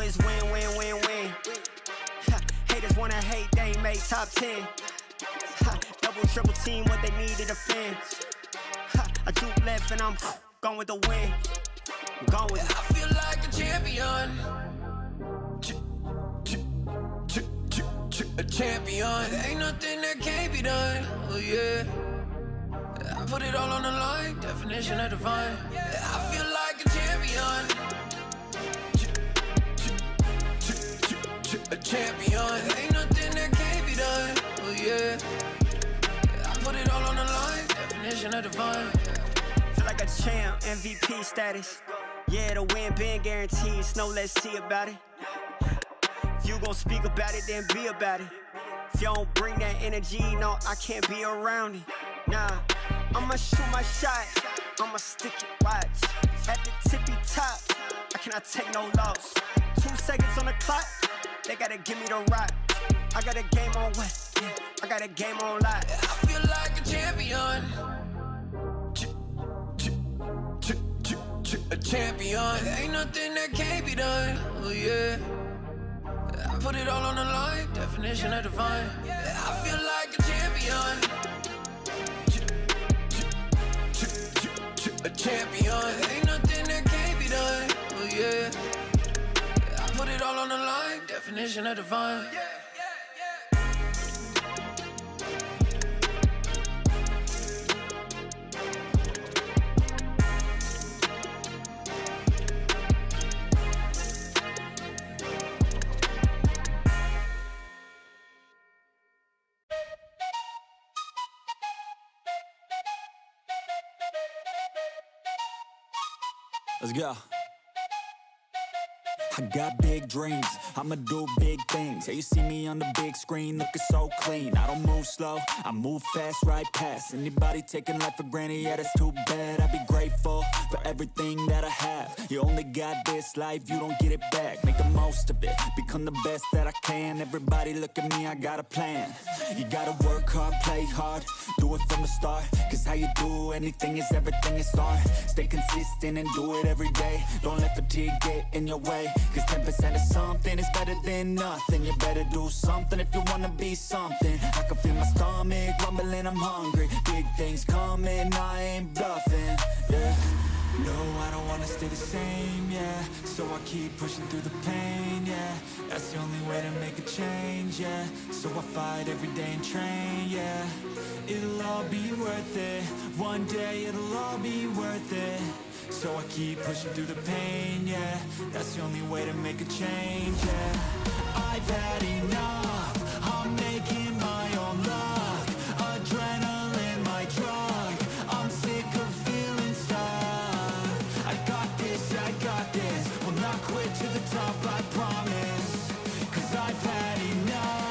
it's win, win, win, win. Haters wanna hate, they ain't make top 10. Double, triple team, what they need to defend. I juke left and I'm gone with the win. I'm gone with it. I feel like a champion. A champion. Ain't nothing that can't be done. Oh yeah. I put it all on the line. Definition of divine. I feel like a champion. A champion. Ain't nothing that can't be done. Oh yeah. I put it all on the line. Definition of divine. Feel like a champ, MVP status. Yeah, the win been guaranteed. So let's see about it. If you gon' speak about it, then be about it. If you don't bring that energy, no, I can't be around it. Nah, I'ma shoot my shot. I'ma stick it, watch. At the tippy top, I cannot take no loss. 2 seconds on the clock, they gotta give me the rock. I got a game on what? Yeah, I got a game on lock. I feel like a champion. A champion. Ain't nothing that can't be done. Oh yeah. I put it all on the line. Definition of divine. I feel like a champion. A champion. Ain't nothing that can't be done. Oh yeah. I put it all on the line. Definition of divine. Let's go. I got big dreams, I'ma do big things. Yeah, you see me on the big screen looking so clean. I don't move slow, I move fast right past anybody taking life for granted, yeah that's too bad. I'd be grateful for everything that I have. You only got this life, you don't get it back. Make the most of it, become the best that I can. Everybody look at me, I got a plan. You gotta work hard, play hard, do it from the start. Cause how you do anything is everything is art. Stay consistent and do it every day. Don't let fatigue get in your way. Cause 10% of something is better than nothing. You better do something if you wanna be something. I can feel my stomach rumbling, I'm hungry. Big things coming, I ain't bluffing, yeah. No, I don't wanna stay the same, yeah. So I keep pushing through the pain, yeah. That's the only way to make a change, yeah. So I fight every day and train, yeah. It'll all be worth it. One day it'll all be worth it. So I keep pushing through the pain, yeah. That's the only way to make a change, yeah. I've had enough, I'm making my own luck. Adrenaline, my drug, I'm sick of feeling stuck. I got this, will not quit to the top, I promise. Cause I've had enough.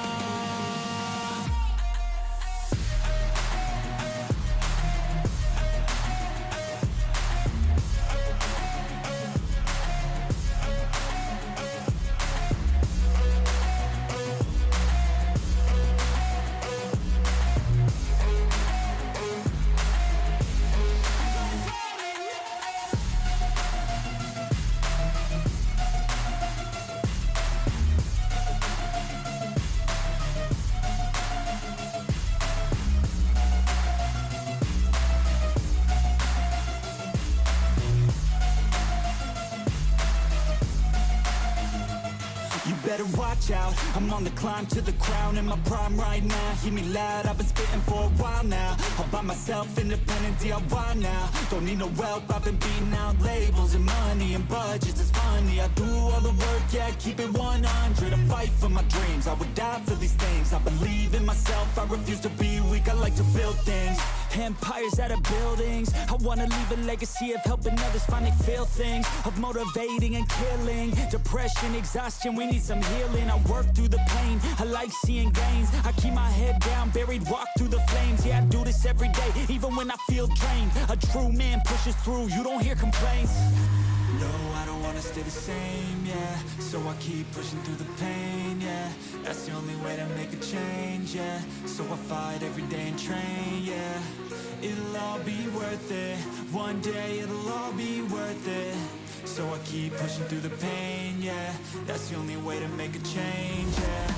Better watch out, I'm on the climb to the crown. In my prime right now, hear me loud, I've been spitting for a while now. All by myself, independent DIY now. Don't need no help, I've been beating out labels and money and budgets, it's funny. I do all the work, yeah, keep it 100. I fight for my dreams, I would die for these things. I believe in myself, I refuse to be weak, I like to build things. Empires out of buildings, I wanna leave a legacy of helping others finally feel things. Of motivating and killing, depression, exhaustion, we need some healing. I work through the pain, I like seeing gains. I keep my head down, buried, walk through the flames. Yeah, I do this every day, even when I feel drained. A true man pushes through, you don't hear complaints. No, I don't wanna stay the same, yeah. So I keep pushing through the pain, yeah. That's the only way to make a change, yeah. So I fight every day and train, yeah. It'll all be worth it. One day it'll all be worth it. So I keep pushing through the pain, yeah. That's the only way to make a change, yeah.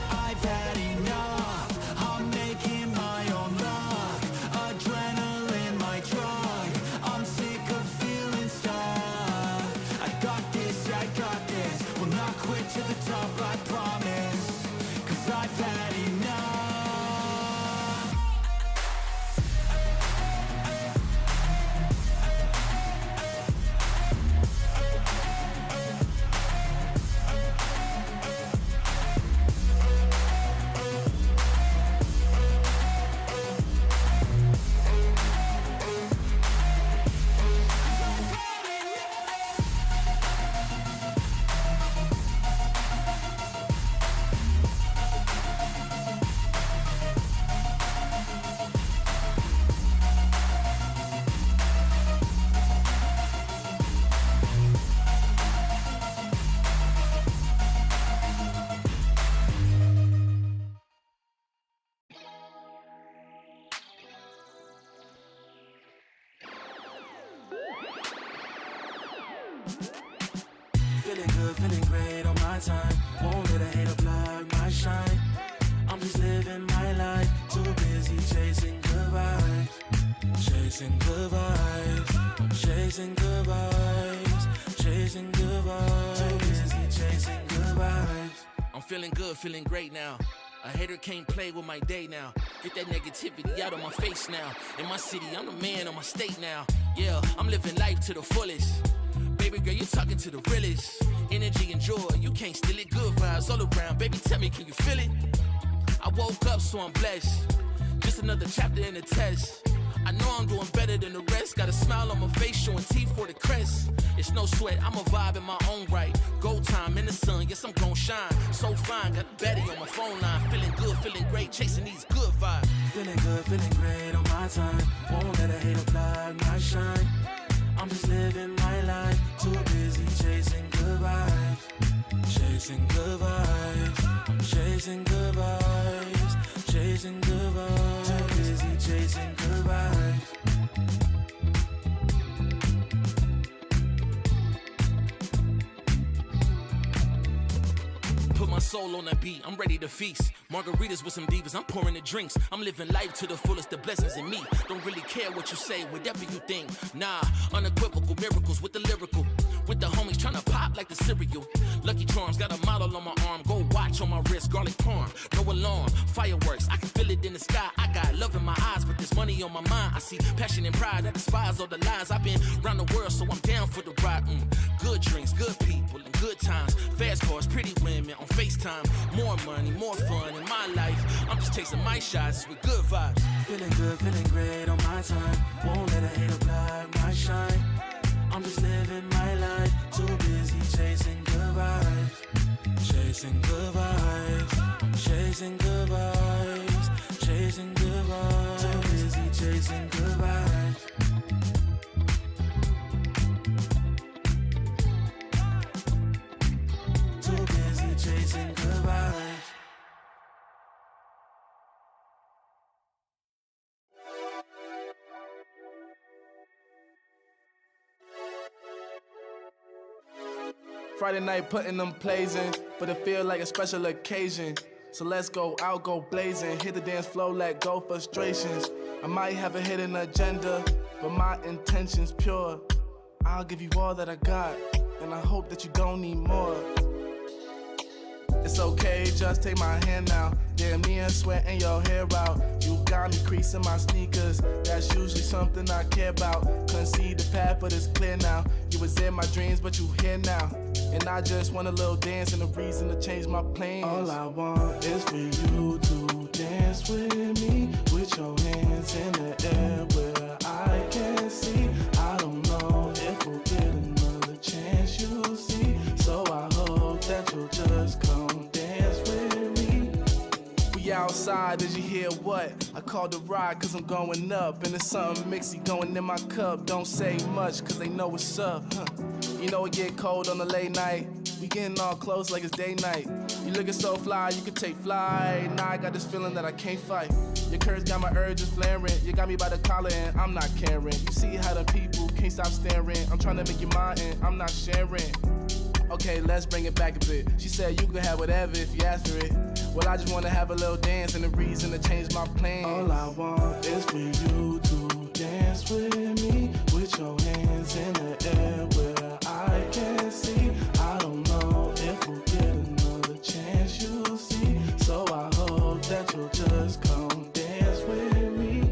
I've had enough, I'm making my own luck. Adrenaline, my drug, I'm sick of feeling stuck. I got this, yeah, I got this. Will not quit to the top, I promise. Cause I've had enough. Feeling good, feeling great on my time. Won't let a hater block my shine. I'm just living my life. Too busy chasing good vibes. Chasing good vibes. Chasing good vibes. Chasing good vibes. Too busy chasing good vibes. I'm feeling good, feeling great now. A hater can't play with my day now. Get that negativity out of my face now. In my city, I'm the man of my state now. Yeah, I'm living life to the fullest. Baby girl, you talking to the realest. Energy and joy, you can't steal it. Good vibes all around. Baby, tell me, can you feel it? I woke up, so I'm blessed. Just another chapter in the test. I know I'm doing better than the rest. Got a smile on my face, showing teeth for the crest. It's no sweat, I'm a vibe in my own right. Go time in the sun, yes, I'm gon' shine. So fine, got a baddie on my phone line. Feeling good, feeling great, chasing these good vibes. Feeling good, feeling great on my time. Won't let a hater block my shine. I'm just living my life. Too busy chasing good vibes. Chasing good vibes. Chasing good vibes. Chasing good vibes. Too busy chasing good vibes. Put my soul on that beat, I'm ready to feast. Margaritas with some divas, I'm pouring the drinks. I'm living life to the fullest, the blessings in me. Don't really care what you say, whatever you think. Nah, unequivocal miracles with the lyrical. With the homies tryna pop like the cereal. Lucky Charms, got a model on my arm. Go watch on my wrist, garlic parm. No alarm, fireworks, I can feel it in the sky. I got love in my eyes, but there's money on my mind. I see passion and pride, I despise all the lies. I've been around the world, so I'm down for the ride. Good drinks, good people, and good times. Fast cars, pretty women on FaceTime. More money, more fun in my life. I'm just chasing my shots with good vibes. Feeling good, feeling great on my time. Won't let a hater block my shine. I'm just living my life. Too busy chasing good vibes. Chasing good vibes. Chasing good vibes. Chasing good vibes. Too busy chasing good vibes. Too busy chasing good vibes. Friday night putting them plays in, but it feel like a special occasion. So let's go out, go blazing, hit the dance floor, let go frustrations. I might have a hidden agenda, but my intention's pure. I'll give you all that I got, and I hope that you don't need more. It's okay, just take my hand now. Damn near sweating your hair out. You got me creasing my sneakers. That's usually something I care about. Couldn't see the path, but it's clear now. You was in my dreams, but you here now. And I just want a little dance and a reason to change my plans. All I want is for you to dance with me, with your hands in the air where I can see. I don't know if we'll get another chance, you'll see. So I hope that you'll just come dance with me. We outside, did you hear what? I called the ride cause I'm going up. And there's something mixy going in my cup. Don't say much cause they know what's up, huh? You know it get cold on a late night. We getting all close like it's day night. You looking so fly, you could take flight. Now I got this feeling that I can't fight. Your curves got my urges flaring. You got me by the collar and I'm not caring. You see how the people can't stop staring. I'm trying to make you mine and I'm not sharing. Okay, let's bring it back a bit. She said you could have whatever if you ask for it. Well, I just wanna have a little dance and a reason to change my plans. All I want is for you to dance with me, with your hands in the air where I can see. I don't know if we'll get another chance, you'll see. So I hope that you'll just come dance with me.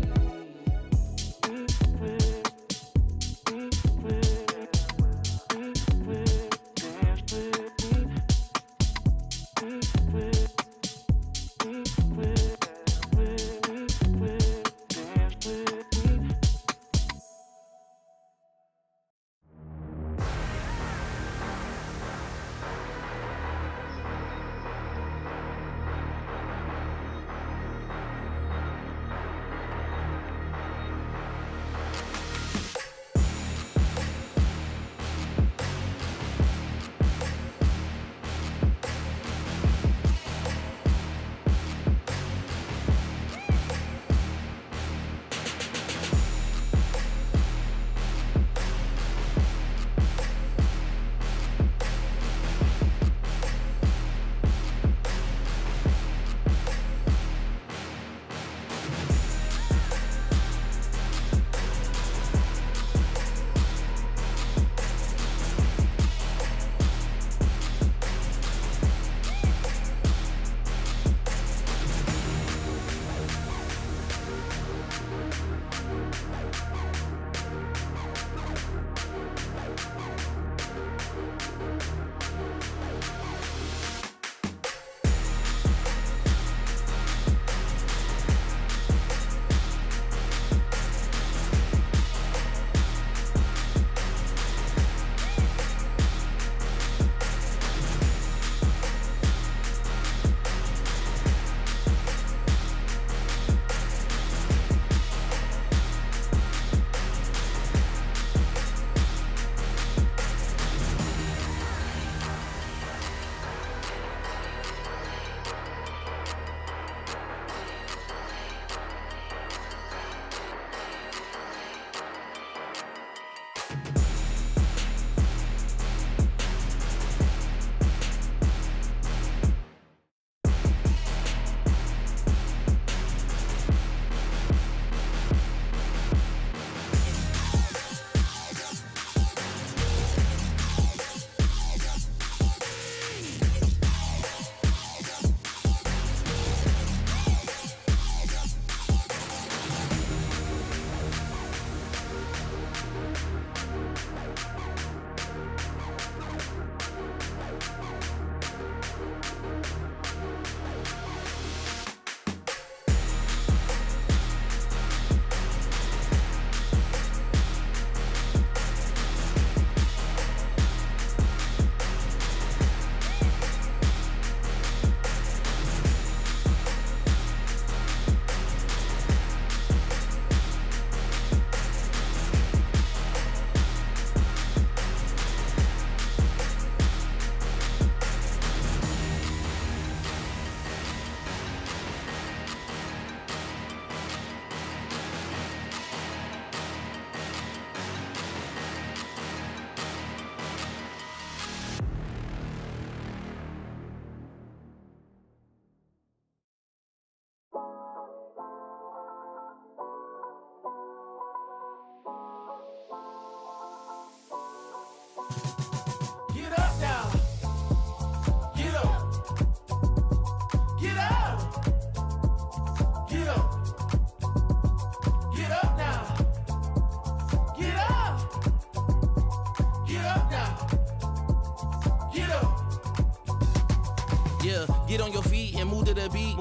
Get on your feet and move to the beat.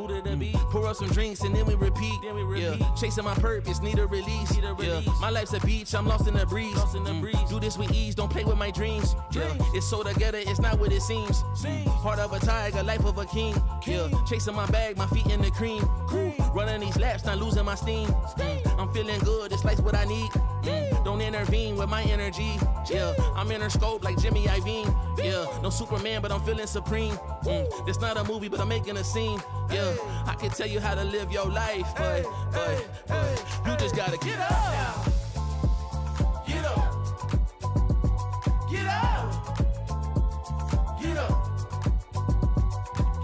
Pour up some drinks and then we repeat. Yeah, chasing my purpose, need a release. Yeah, my life's a beach, I'm lost in the breeze. Do this with ease, don't play with my dreams. Yeah, it's so together, it's not what it seems. Heart of a tiger, life of a king. Yeah, chasing my bag, my feet in the cream. Running these laps, not losing my steam. I'm feeling good, this life's what I need. Don't intervene with my energy. Yeah, I'm in her scope like Jimmy Iovine. Yeah, no Superman, but I'm feeling supreme. This not a movie, but I'm making a scene. Yeah, I can tell you how to live your life, but you just gotta get up. Get up. Get up. Get up.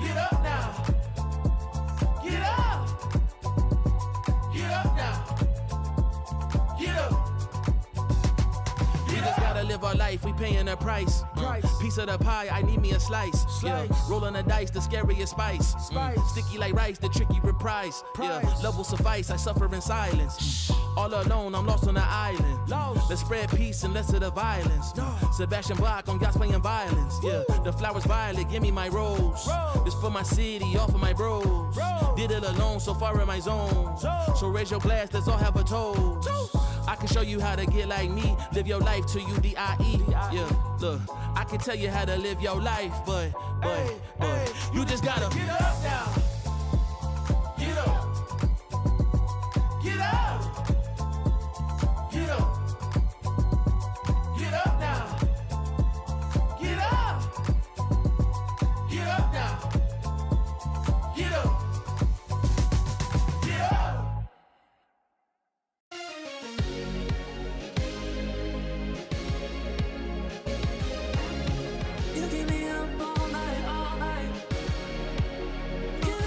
Get up now. Get up. Get up now. Get up. We just gotta live our life, we paying a price. Piece of the pie, I need me a slice. Yeah, rolling the dice, the scariest spice. Sticky like rice, the tricky reprise. Yeah, love will suffice, I suffer in silence. All alone, I'm lost on the island. Let's spread peace and less of the violence. Sebastian Bach on yachts playing violence. Yeah, the flowers violet, give me my rose. This for my city, all for my bros. Did it alone, so far in my zone. So raise your glass, let's all have a toast. I can show you how to get like me, live your life till you die. Yeah, look, I can tell you how to live your life, but you just gotta get up now. Get up. Get up. Get up. Get up now. Get up. Get up now. Get up. Get up. You keep me up all night, all night. Get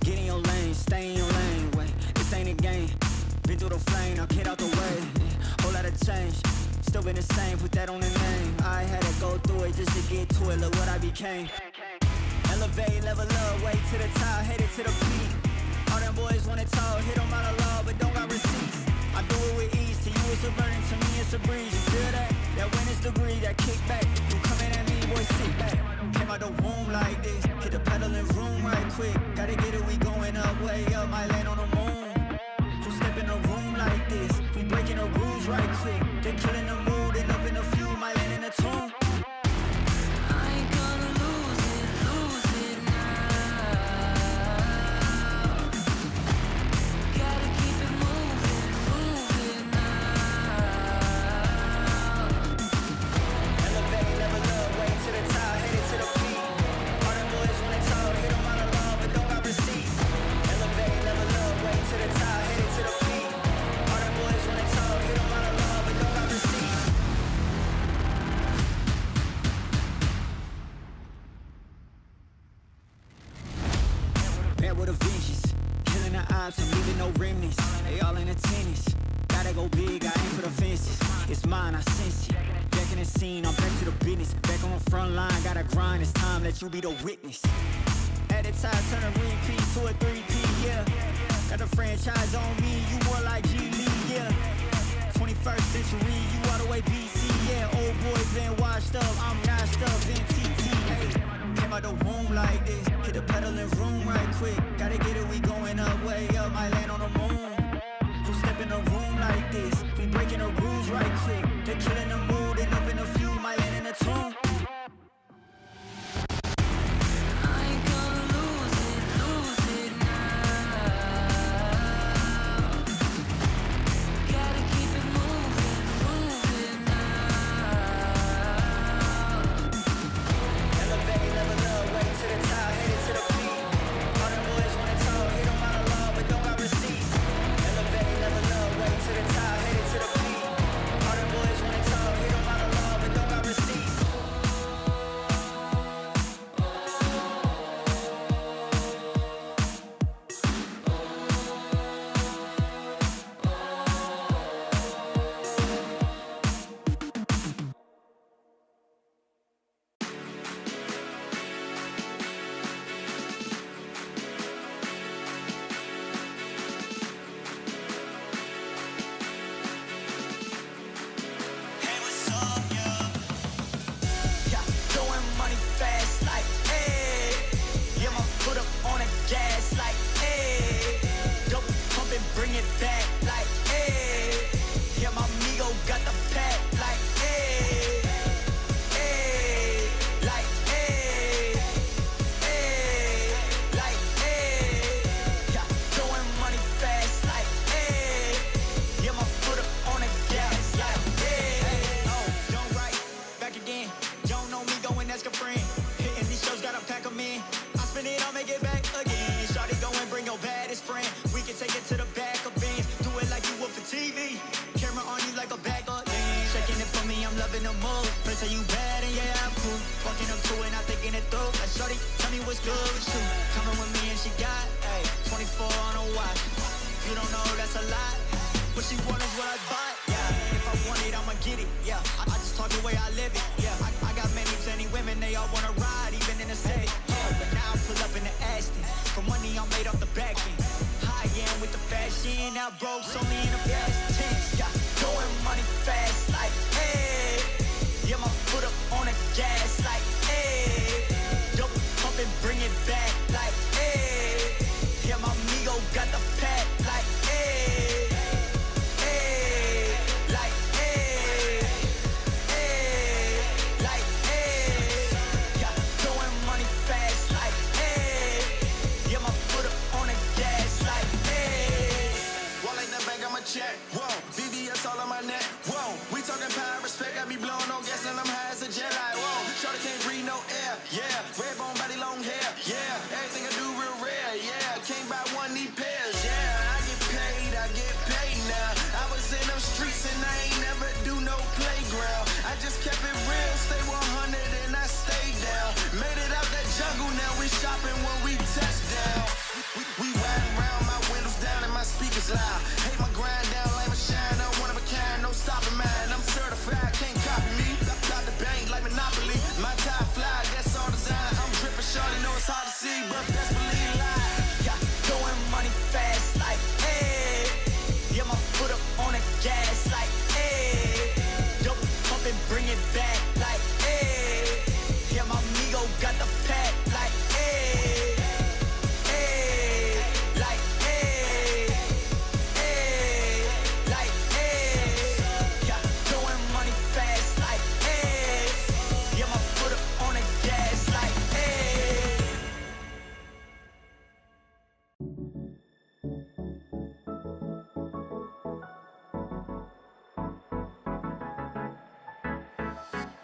Get in your lane, stay in your lane. Wait, this ain't a game. Been through the flame, now get out the way. Whole lot of change, still been the same. Put that on the name. I had to go through it just to get to it. Look what I became. Elevate, level up, way to the top, headed to the peak. All them boys wanna talk, hit them out of law, but don't got receipts. I do it with ease, to you it's a burden, to me it's a breeze. You feel that? That witness degree, that kickback. You coming at me, boy, sit back. Came out the womb like this, hit the pedal and room right quick. Gotta get it, we going up, way up, might land on the moon. Who step in a room like this? We breaking the rules right quick. They killing the mood and up in a few, might land in a tomb. With a vengeance, killing the ops and leaving no remnants. They all in attendance. Gotta go big, I aim for the fences. It's mine, I sense it. Back in the scene, I'm back to the business. Back on the front line, gotta grind. It's time that you be the witness. At the time, turn a repeat to a 3P, yeah. Got the franchise on me, you more like G Lee, yeah. 21st century, you all the way BC, yeah. Old boy been washed up, I'm notched up in TTA. Came out the womb like this, hit the pedal and room right quick. Gotta get it, we going up, way up, might land on the moon. Who step in a room like this? We breaking the rules right quick. They killing the mood and up in a few, might land in a tomb. Whoa, we talking power, respect, I be blowing on gas and I'm high as a jet like, whoa, Shorty can't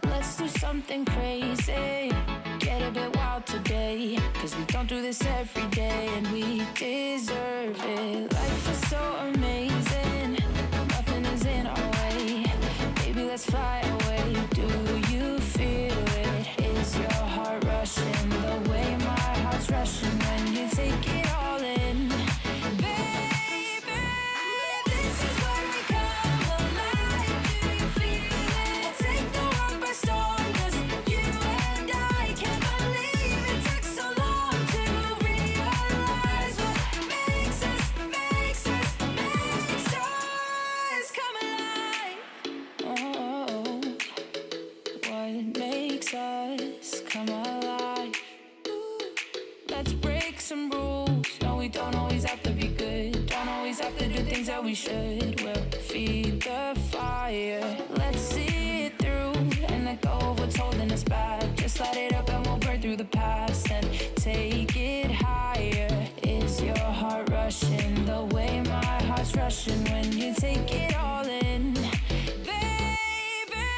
Let's do something crazy, get a bit wild today, 'cause we don't do this every day and we deserve it. Life is so amazing, nothing is in our way. Baby, let's fly away. Do you feel it? Is your heart rushing the way my heart's rushing when you take it all in? Baby, this is where we come alive. Do you feel it? Take the world by storm, just you and I. Can't believe it took so long to realize what makes us come alive. Oh, what makes us come alive? Let's break some rules. No, we don't always have to be good. Don't always have to do things that we should. We'll feed the fire. Let's see it through and let go of what's holding us back. Just light it up and we'll burn through the past and take it higher. Is your heart rushing the way my heart's rushing when you take it all in? Baby,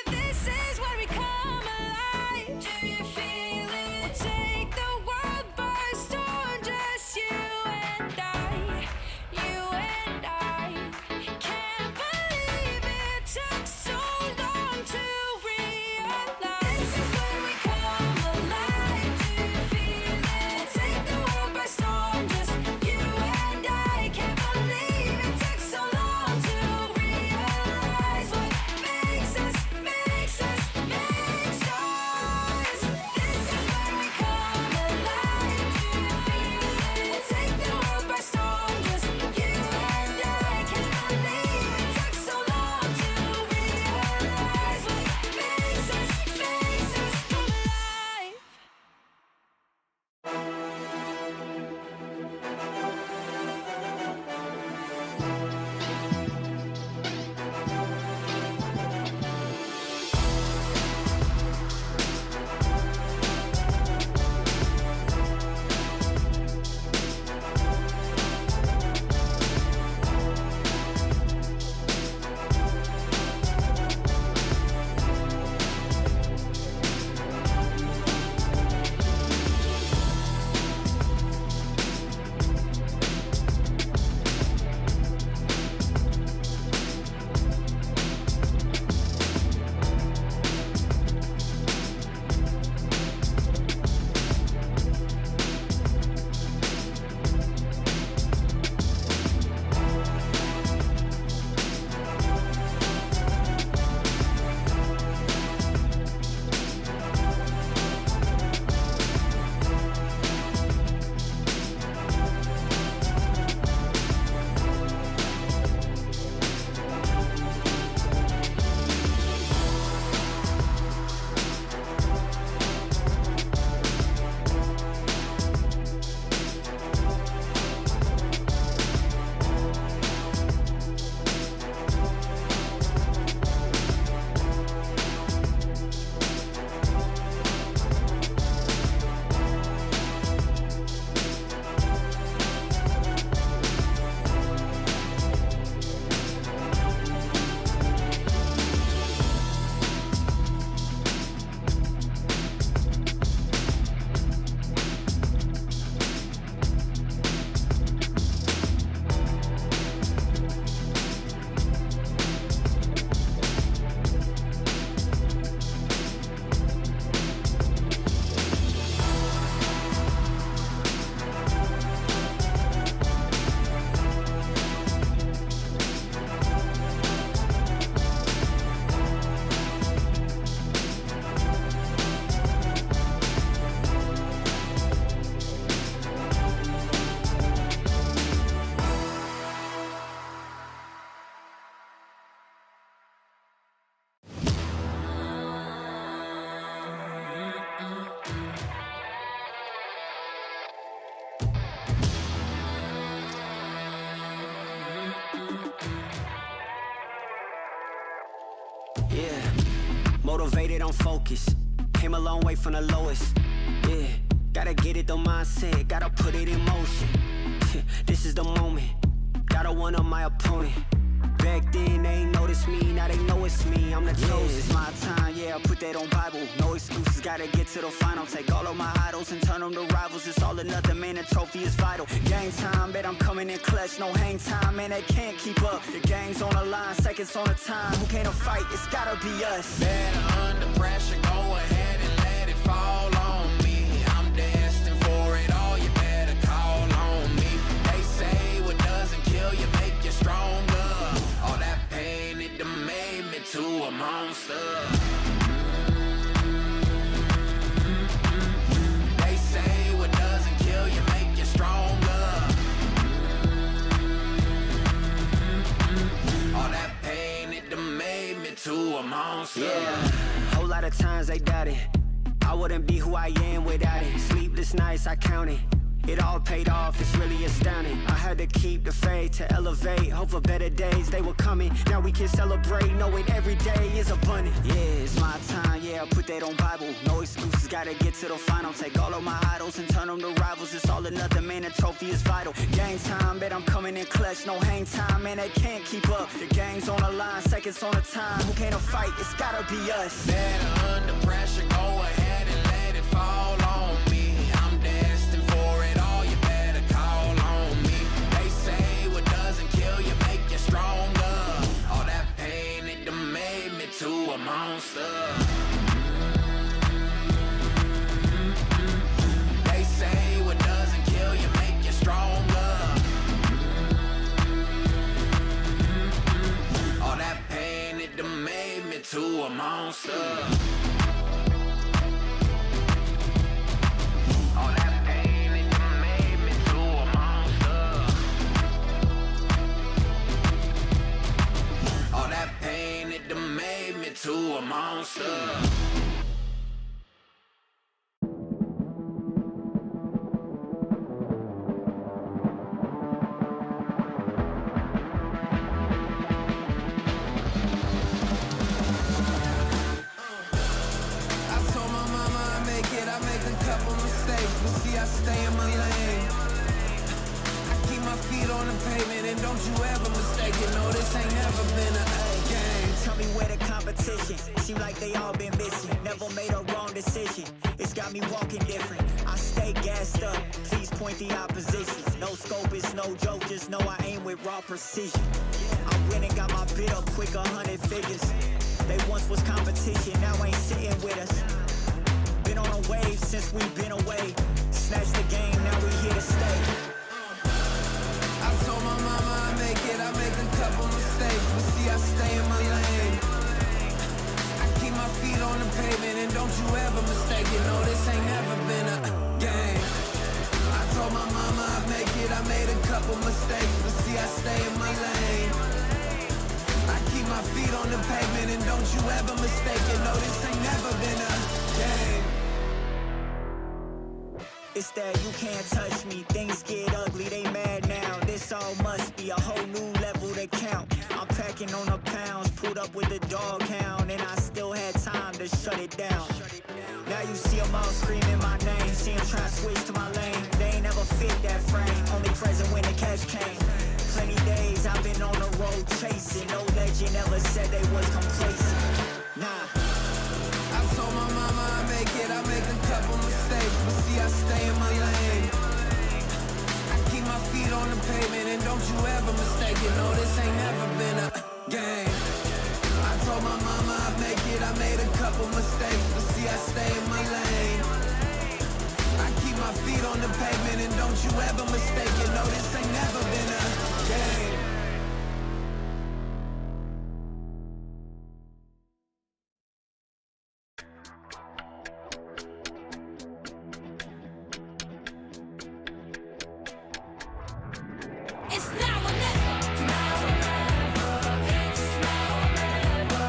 this is where we come alive. Do you feel it? Take the world by storm, just you and I. You and I. Can't believe it took so long to realize. This is where we come alive. Do you feel it? Take the world by storm, just you and I. Can't believe it took so long to realize what makes us. This is where we come alive. Do you feel it? Take the world by storm, just you and I. Can't believe it took so long to realize what makes us come alive. Motivated on focus, came a long way from the lowest. Yeah, Gotta get it, the mindset, gotta put it in motion. This is the moment, gotta one-up my opponent. Back then they ain't noticed me, now they know it's me, I'm the chosen. It's my time, yeah, I put that on Bible. No excuses, gotta get to the final. Take all of my idols and turn them to rivals. It's all or nothing, man, the trophy is vital. Game time, bet I'm coming in clutch. No hang time, man, they can't keep up. The game's on the line, seconds on the time. Who can't fight? It's gotta be us. Better under pressure, go ahead and let it fall on me. I'm destined for it all, you better call on me. They say what doesn't kill you make you stronger. All that pain, it done made me to a monster. They say what doesn't kill you make you stronger. All that pain, it done made me to a monster. Yeah, whole lot of times they doubted I wouldn't be who I am without it. Sleepless nights, I counted. It all paid off, it's really astounding. I had to keep the faith to elevate. Hope for better days, they were coming. Now we can celebrate, knowing every day is abundant. Yeah, it's my time, yeah, I put that on Bible. No excuses, gotta get to the final. Take all of my idols and turn them to rivals. It's all or nothing, man, the trophy is vital. Game time, bet I'm coming in clutch. No hang time, man, they can't keep up. The game's on the line, seconds on the time. Who can't fight? It's gotta be us. Better under pressure, go ahead and let it fall on me. I'm destined for it all, you better call on me. They say what doesn't kill you make you stronger. All that pain, it done made me to a monster. They say what doesn't kill you make you stronger. All that pain, it done made me to a monster. To a monster. Seem like they all been missing. Never made a wrong decision. It's got me walking different. I stay gassed up. Please point the opposition. No scope, it's no joke. Just know I aim with raw precision. I went and got my bid up quick, 100 figures. They once was competition, now ain't sitting with us. Been on a wave since we've been away. Snatch the game, now we here to stay. I told my mama I make it, I make a couple mistakes, but see I stay in my lane. Keep my feet on the pavement and don't you ever mistake it. No, this ain't never been a game. I told my mama I'd make it, I made a couple mistakes, but see I stay in my lane. I keep my feet on the pavement and don't you ever mistake it. No, this ain't never been a game. It's that you can't touch me, things get ugly, they mad now. This all must be a whole new level to count. I'm packing on the pounds, pulled up with the dog hound, and I still had time to shut it down. Now you see them all screaming my name, see them try to switch to my lane. They ain't never fit that frame, only present when the cash came. Plenty days I've been on the road chasing, no legend ever said they was complacent. Nah. I told my mama I make it, I make a couple mistakes, but see I stay in my lane. I keep my feet on the pavement and don't you ever mistake it. No, this ain't never been a game. I told my mama I'd make it, I made a couple mistakes, but see I stay in my lane. I keep my feet on the pavement and don't you ever mistake it. No, this ain't never been a game. It's now or never. Now or never. It's now or never.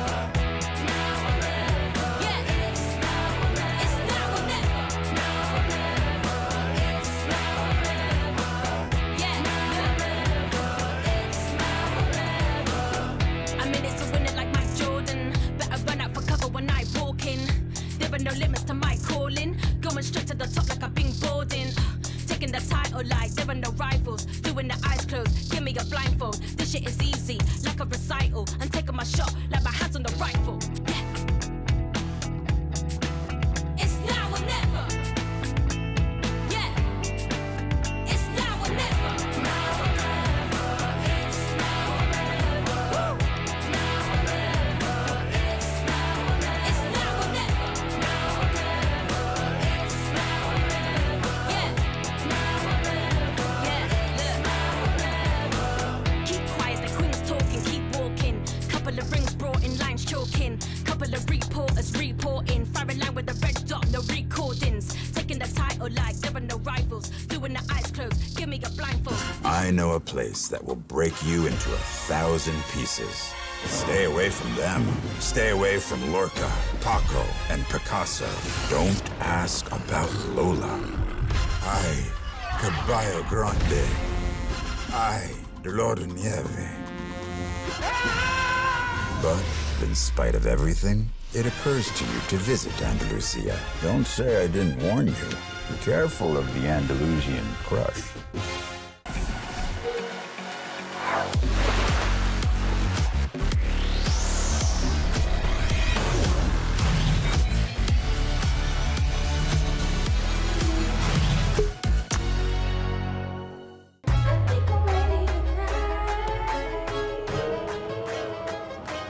Now or never. Yeah. It's now or never. It's now or never. Now or never. It's now or never. Yeah. Now or never. like there are no rivals. Doing the eyes closed, give me a blindfold. This shit is easy, like a recital. I'm taking my shot, like my hands on the rifle. Yeah. It's now or never. Yeah. It's now or never. Now or never. It's now or never. Woo. Now or never. It's now or never. It's now or never. Now or never. It's now or never. Yeah. Now or never. Yeah. Look. Keep quiet, the queen's talking, keep walking. Couple of rings brought in, lines choking. Couple of reporters reporting. Fire a line with a red dot, no recordings. Taking the title like there are no rivals. Doing the eyes closed, give me a blindfold. I know a place that will break you into 1,000 pieces. Stay away from them. Stay away from Lorca, Paco, and Picasso. Don't ask about Lola. Ay, Caballo Grande. Ay, Dolor de Nieve. But in spite of everything, it occurs to you to visit Andalusia. Don't say I didn't warn you. Be careful of the Andalusian crush.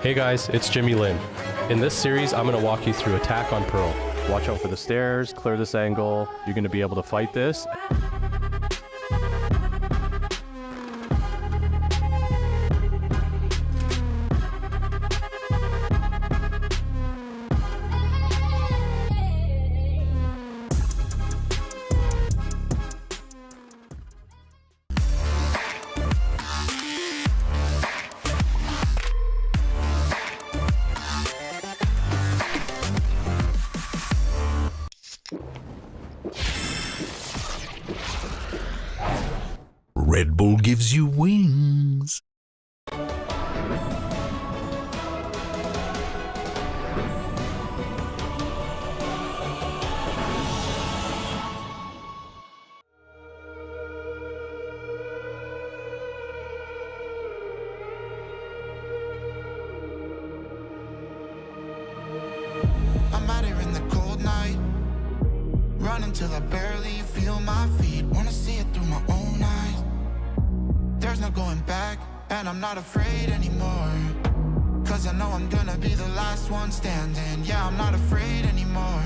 Hey guys, it's Jimmy Lin. In this series, I'm going to walk you through Attack on Pearl. Watch out for the stairs, clear this angle. You're going to be able to fight this. Red Bull gives you wings. I'm out here in the cold night, running till I barely feel my feet. Wanna see it through my own eyes. There's no going back, and I'm not afraid anymore. Cause I know I'm gonna be the last one standing. Yeah, I'm not afraid anymore.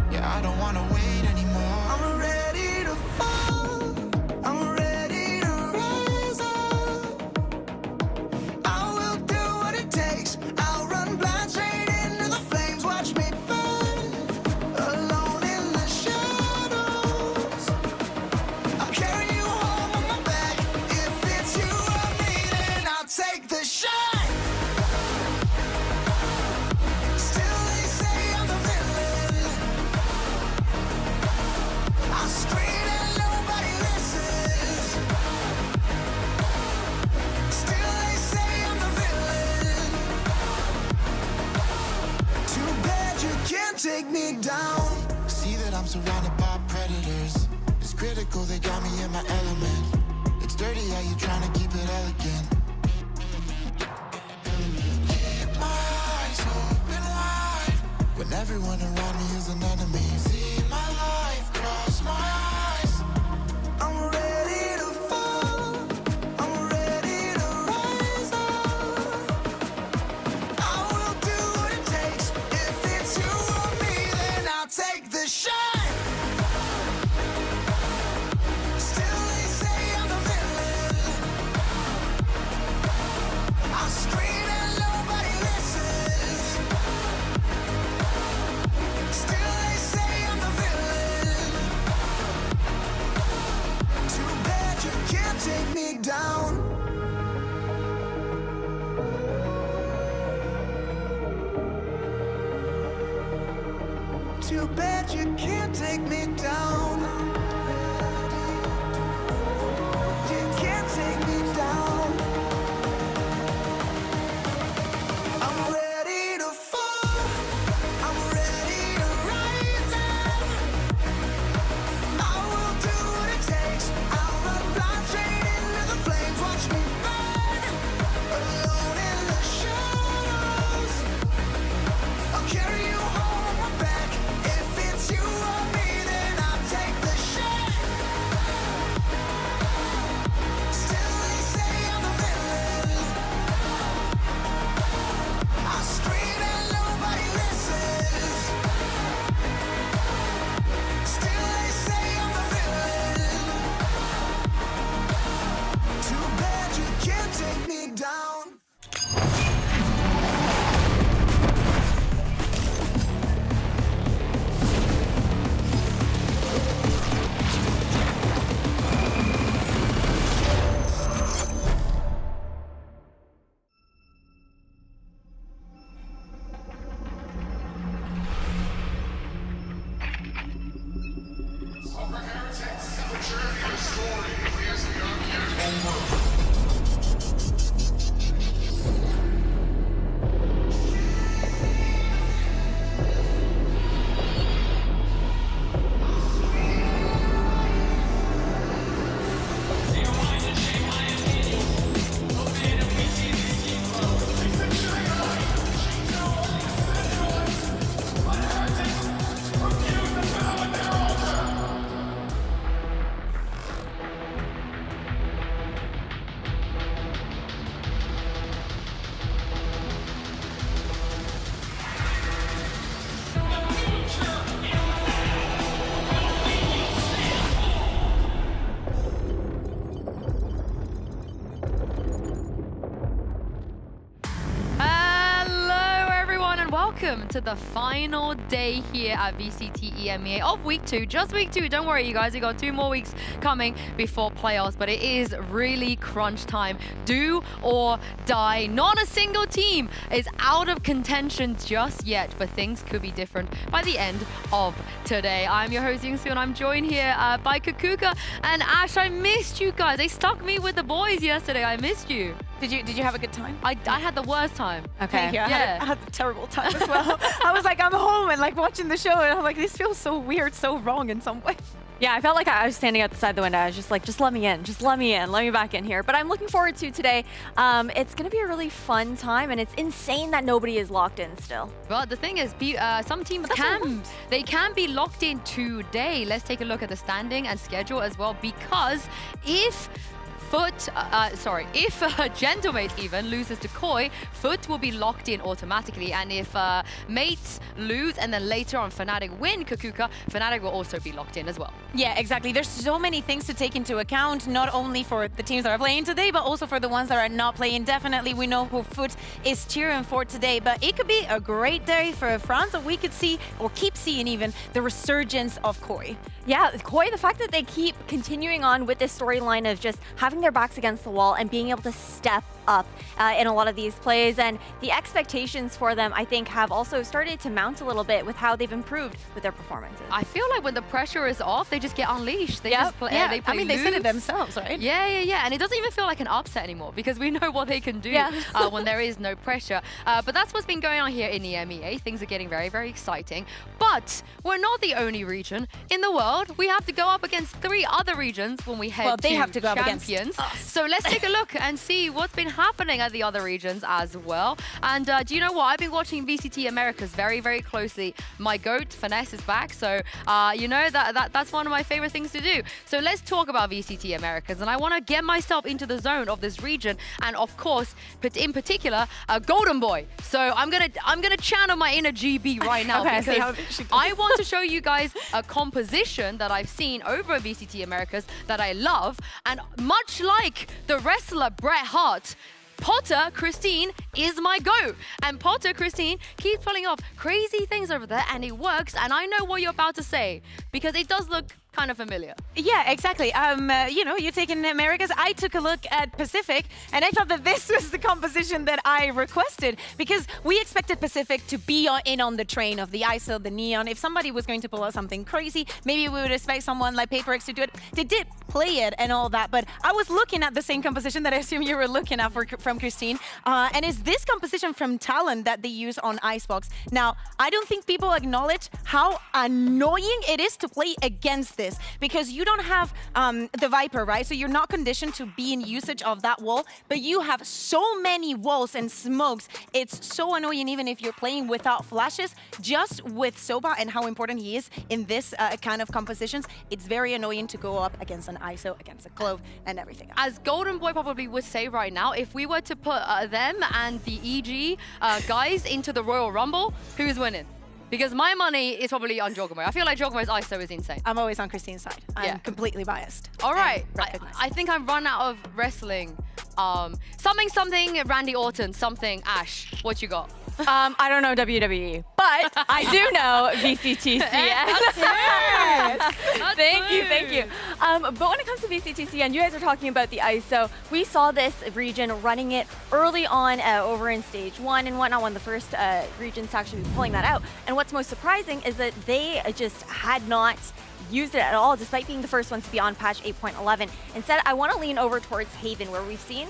Yeah, I don't wanna wait anymore. I'm ready to fall, I'm ready to rise up. I will do what it takes, I'll run blind straight into the flames. Watch me burn, alone in the shadows. I'm carrying you home on my back. If it's you or me, then I'll take the shine. Still they say I'm the villain. I scream and nobody listens. Still they say I'm the villain. Too bad you can't take me down. See that I'm surrounded by predators. It's critical, they got me in my element. It's dirty how you trying to keep it elegant. Keep my eyes open wide when everyone around me is an enemy. See my life cross my eyes. I'm ready to fall, I'm ready to rise up. I will do what it takes. If it's you or me, then I'll take the shine. Still they say I'm the villain. I scream and nobody listens. Still they say I'm the villain. Too bad you can't take me down. Too bad you can't take me down. You can't take me down. I'm ready to fall, I'm ready to rise up. I will do what it takes, I'll Welcome to the final day here at VCT EMEA of week 2. Just week 2. Don't worry, you guys. We got 2 more weeks coming before playoffs, but it is really crunch time. Do or die. Not a single team is out of contention just yet, but things could be different by the end of today. I'm your host, Yingsu, and I'm joined here by Kakuka and Ash. I missed you guys. They stuck me with the boys yesterday. I missed you. Did you have a good time? I had the worst time. Okay. Thank you. I had a terrible time as well. I was like, I'm home and like watching the show, and I'm like, this feels so weird, so wrong in some way. Yeah, I felt like I was standing out the side of the window. I was just like, just let me in, let me back in here. But I'm looking forward to today. It's going to be a really fun time, and it's insane that nobody is locked in still. Well, the thing is, some teams can be locked in today. Let's take a look at the standing and schedule as well, because if Gentlemate even loses to Koi, Foot will be locked in automatically. And if Mates lose and then later on Fnatic win Kakuka, Fnatic will also be locked in as well. Yeah, exactly. There's so many things to take into account, not only for the teams that are playing today, but also for the ones that are not playing. Definitely, we know who Foot is cheering for today, but it could be a great day for France, and we could see, or keep seeing even, the resurgence of Koi. Yeah, Koi, the fact that they keep continuing on with this storyline of just having their backs against the wall and being able to step up in a lot of these plays, and the expectations for them, I think, have also started to mount a little bit with how they've improved with their performances. I feel like when the pressure is off, they just get unleashed. They just play. Yeah, they play they said it themselves, right? Yeah. And it doesn't even feel like an upset anymore because we know what they can do when there is no pressure. But that's what's been going on here in the EMEA. Things are getting very, very exciting. But we're not the only region in the world. We have to go up against 3 other regions when we head they to have to go Champions. up against us. So let's take a look and see what's been happening at the other regions as well. And do you know what? I've been watching VCT Americas very, very closely. My GOAT, Finesse, is back. So, you know, that's one of my favorite things to do. So let's talk about VCT Americas. And I want to get myself into the zone of this region. And of course, in particular, Golden Boy. So I'm gonna channel my inner GB right now because I want to show you guys a composition that I've seen over VCT Americas that I love. And much like the wrestler Bret Hart, Potter Christine is my go. And Potter Christine keeps pulling off crazy things over there, and it works. And I know what you're about to say because it does look kind of familiar. Yeah, exactly. You know, you're taking Americas. I took a look at Pacific, and I thought that this was the composition that I requested because we expected Pacific to be in on the train of the ISO, the Neon. If somebody was going to pull out something crazy, maybe we would expect someone like PaperX to do it. They did play it and all that, but I was looking at the same composition that I assume you were looking at from Christine, and it's this composition from Talon that they use on Icebox. Now, I don't think people acknowledge how annoying it is to play against this, because you don't have the Viper, right? So you're not conditioned to be in usage of that wall, but you have so many walls and smokes. It's so annoying even if you're playing without flashes. Just with Soba and how important he is in this kind of compositions, it's very annoying to go up against an ISO, against a Clove, and everything else. As Golden Boy probably would say right now, if we were to put them and the EG guys into the Royal Rumble, who's winning? Because my money is probably on Jogamoy. I feel like Jogamoy's ISO is insane. I'm always on Christine's side. I'm completely biased. All right. I think I've run out of wrestling. Something Randy Orton, something Ash. What you got? I don't know WWE, but I do know VCTCN. Thank you. But when it comes to VCTCN, you guys are talking about the ISO. We saw this region running it early on over in stage 1 and whatnot, one of the first regions to actually be pulling that out. And what's most surprising is that they just had not used it at all, despite being the first ones to be on patch 8.11. Instead, I want to lean over towards Haven, where we've seen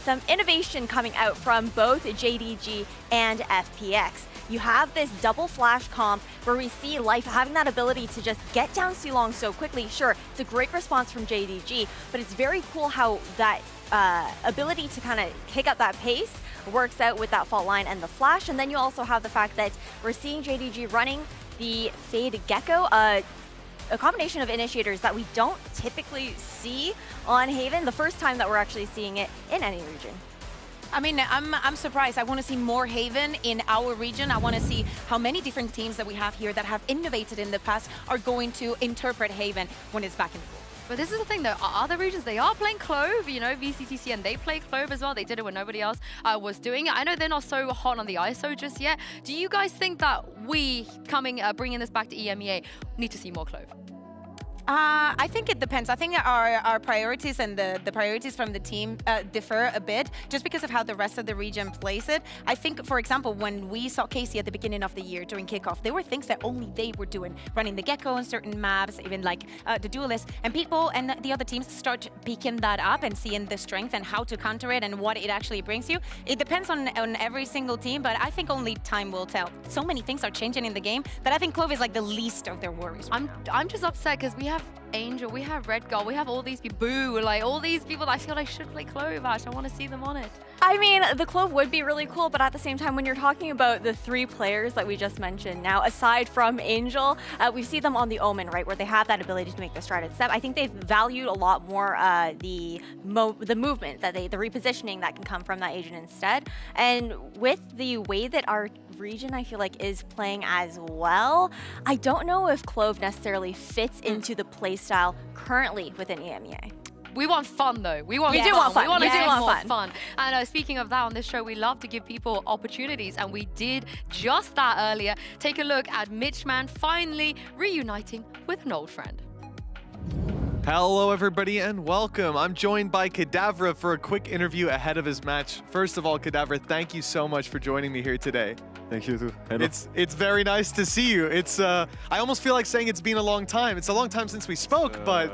some innovation coming out from both JDG and FPX. You have this double flash comp where we see Life having that ability to just get down C-Long so quickly. Sure, it's a great response from JDG, but it's very cool how that ability to kind of kick up that pace works out with that fault line and the flash. And then you also have the fact that we're seeing JDG running the Fade Gecko, a combination of initiators that we don't typically see on Haven, the first time that we're actually seeing it in any region. I mean, I'm surprised. I want to see more Haven in our region. I want to see how many different teams that we have here that have innovated in the past are going to interpret Haven when it's back in the pool. But this is the thing, though. Other regions, they are playing Clove, you know, VCTC, and they play Clove as well. They did it when nobody else was doing it. I know they're not so hot on the ISO just yet. Do you guys think that we, bringing this back to EMEA, need to see more Clove? I think it depends. I think our priorities and the priorities from the team differ a bit just because of how the rest of the region plays it. I think, for example, when we saw Casey at the beginning of the year during kickoff, there were things that only they were doing, running the Gecko on certain maps, even like the Duelist, and people and the other teams start picking that up and seeing the strength and how to counter it and what it actually brings you. It depends on every single team, but I think only time will tell. So many things are changing in the game that I think Clove is like the least of their worries. I'm just upset because we have Angel, we have Red Gull, we have all these people, Boo, like all these people that I feel like should play Clove, Ash. I want to see them on it. I mean, the Clove would be really cool, but at the same time, when you're talking about the 3 players that we just mentioned, now aside from Angel, we see them on the Omen, right, where they have that ability to make the strided step. I think they've valued a lot more the movement, the repositioning that can come from that agent instead. And with the way that our region, I feel like, is playing as well, I don't know if Clove necessarily fits into the playstyle currently within EMEA. We want fun, though. We want fun. We want to get more fun. And speaking of that, on this show, we love to give people opportunities, and we did just that earlier. Take a look at Mitchman finally reuniting with an old friend. Hello, everybody, and welcome. I'm joined by Kadavra for a quick interview ahead of his match. First of all, Kadavra, thank you so much for joining me here today. Thank you too. Hello. It's very nice to see you. It's I almost feel like saying it's been a long time. It's a long time since we spoke, but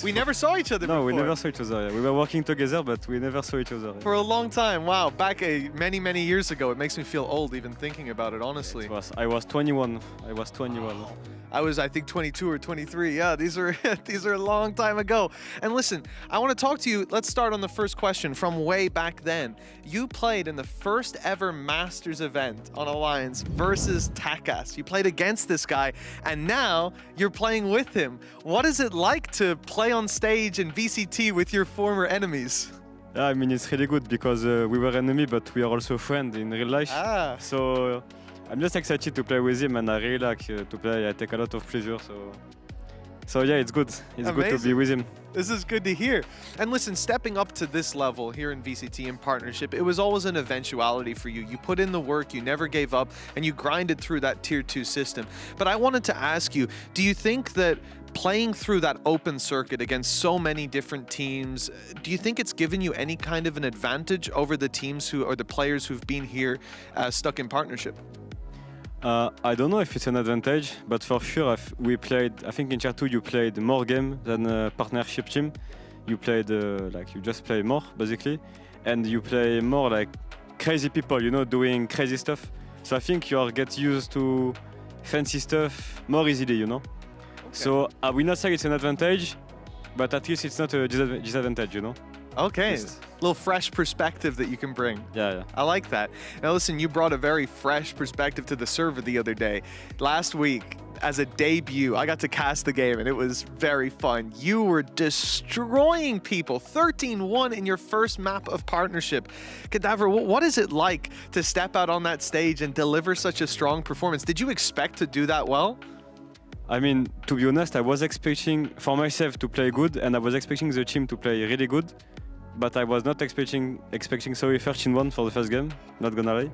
we never saw each other before. No, we never saw each other. We were working together, but we never saw each other. For a long time. Wow, back many, many years ago. It makes me feel old even thinking about it, honestly. I was 21. I was 21. Wow. I was, I think, 22 or 23. Yeah, these are a long time ago. And listen, I want to talk to you. Let's start on the first question from way back then. You played in the first ever Masters event on Alliance versus Takas. You played against this guy, and now you're playing with him. What is it like to play on stage in VCT with your former enemies? Yeah, I mean, it's really good because we were enemy, but we are also friends in real life. So I'm just excited to play with him, and I really like to play. I take a lot of pleasure. So yeah, it's good. It's good to be with him. This is good to hear. And listen, stepping up to this level here in VCT in partnership, it was always an eventuality for you. You put in the work, you never gave up, and you grinded through that tier 2 system. But I wanted to ask you, do you think that playing through that open circuit against so many different teams, do you think it's given you any kind of an advantage over the teams or the players who've been here stuck in partnership? I don't know if it's an advantage, but for sure we played, I think in tier 2 you played more game than a partnership team. You played, you just play more basically, and you play more like crazy people, you know, doing crazy stuff. So I think you get used to fancy stuff more easily, you know. Okay. So I will not say it's an advantage, but at least it's not a disadvantage, you know. Okay, a little fresh perspective that you can bring. Yeah. I like that. Now listen, you brought a very fresh perspective to the server the other day. Last week, as a debut, I got to cast the game and it was very fun. You were destroying people, 13-1 in your first map of partnership. Kadavra, what is it like to step out on that stage and deliver such a strong performance? Did you expect to do that well? I mean, to be honest, I was expecting for myself to play good, and I was expecting the team to play really good. But I was not expecting 13-1 for the first game, not gonna lie.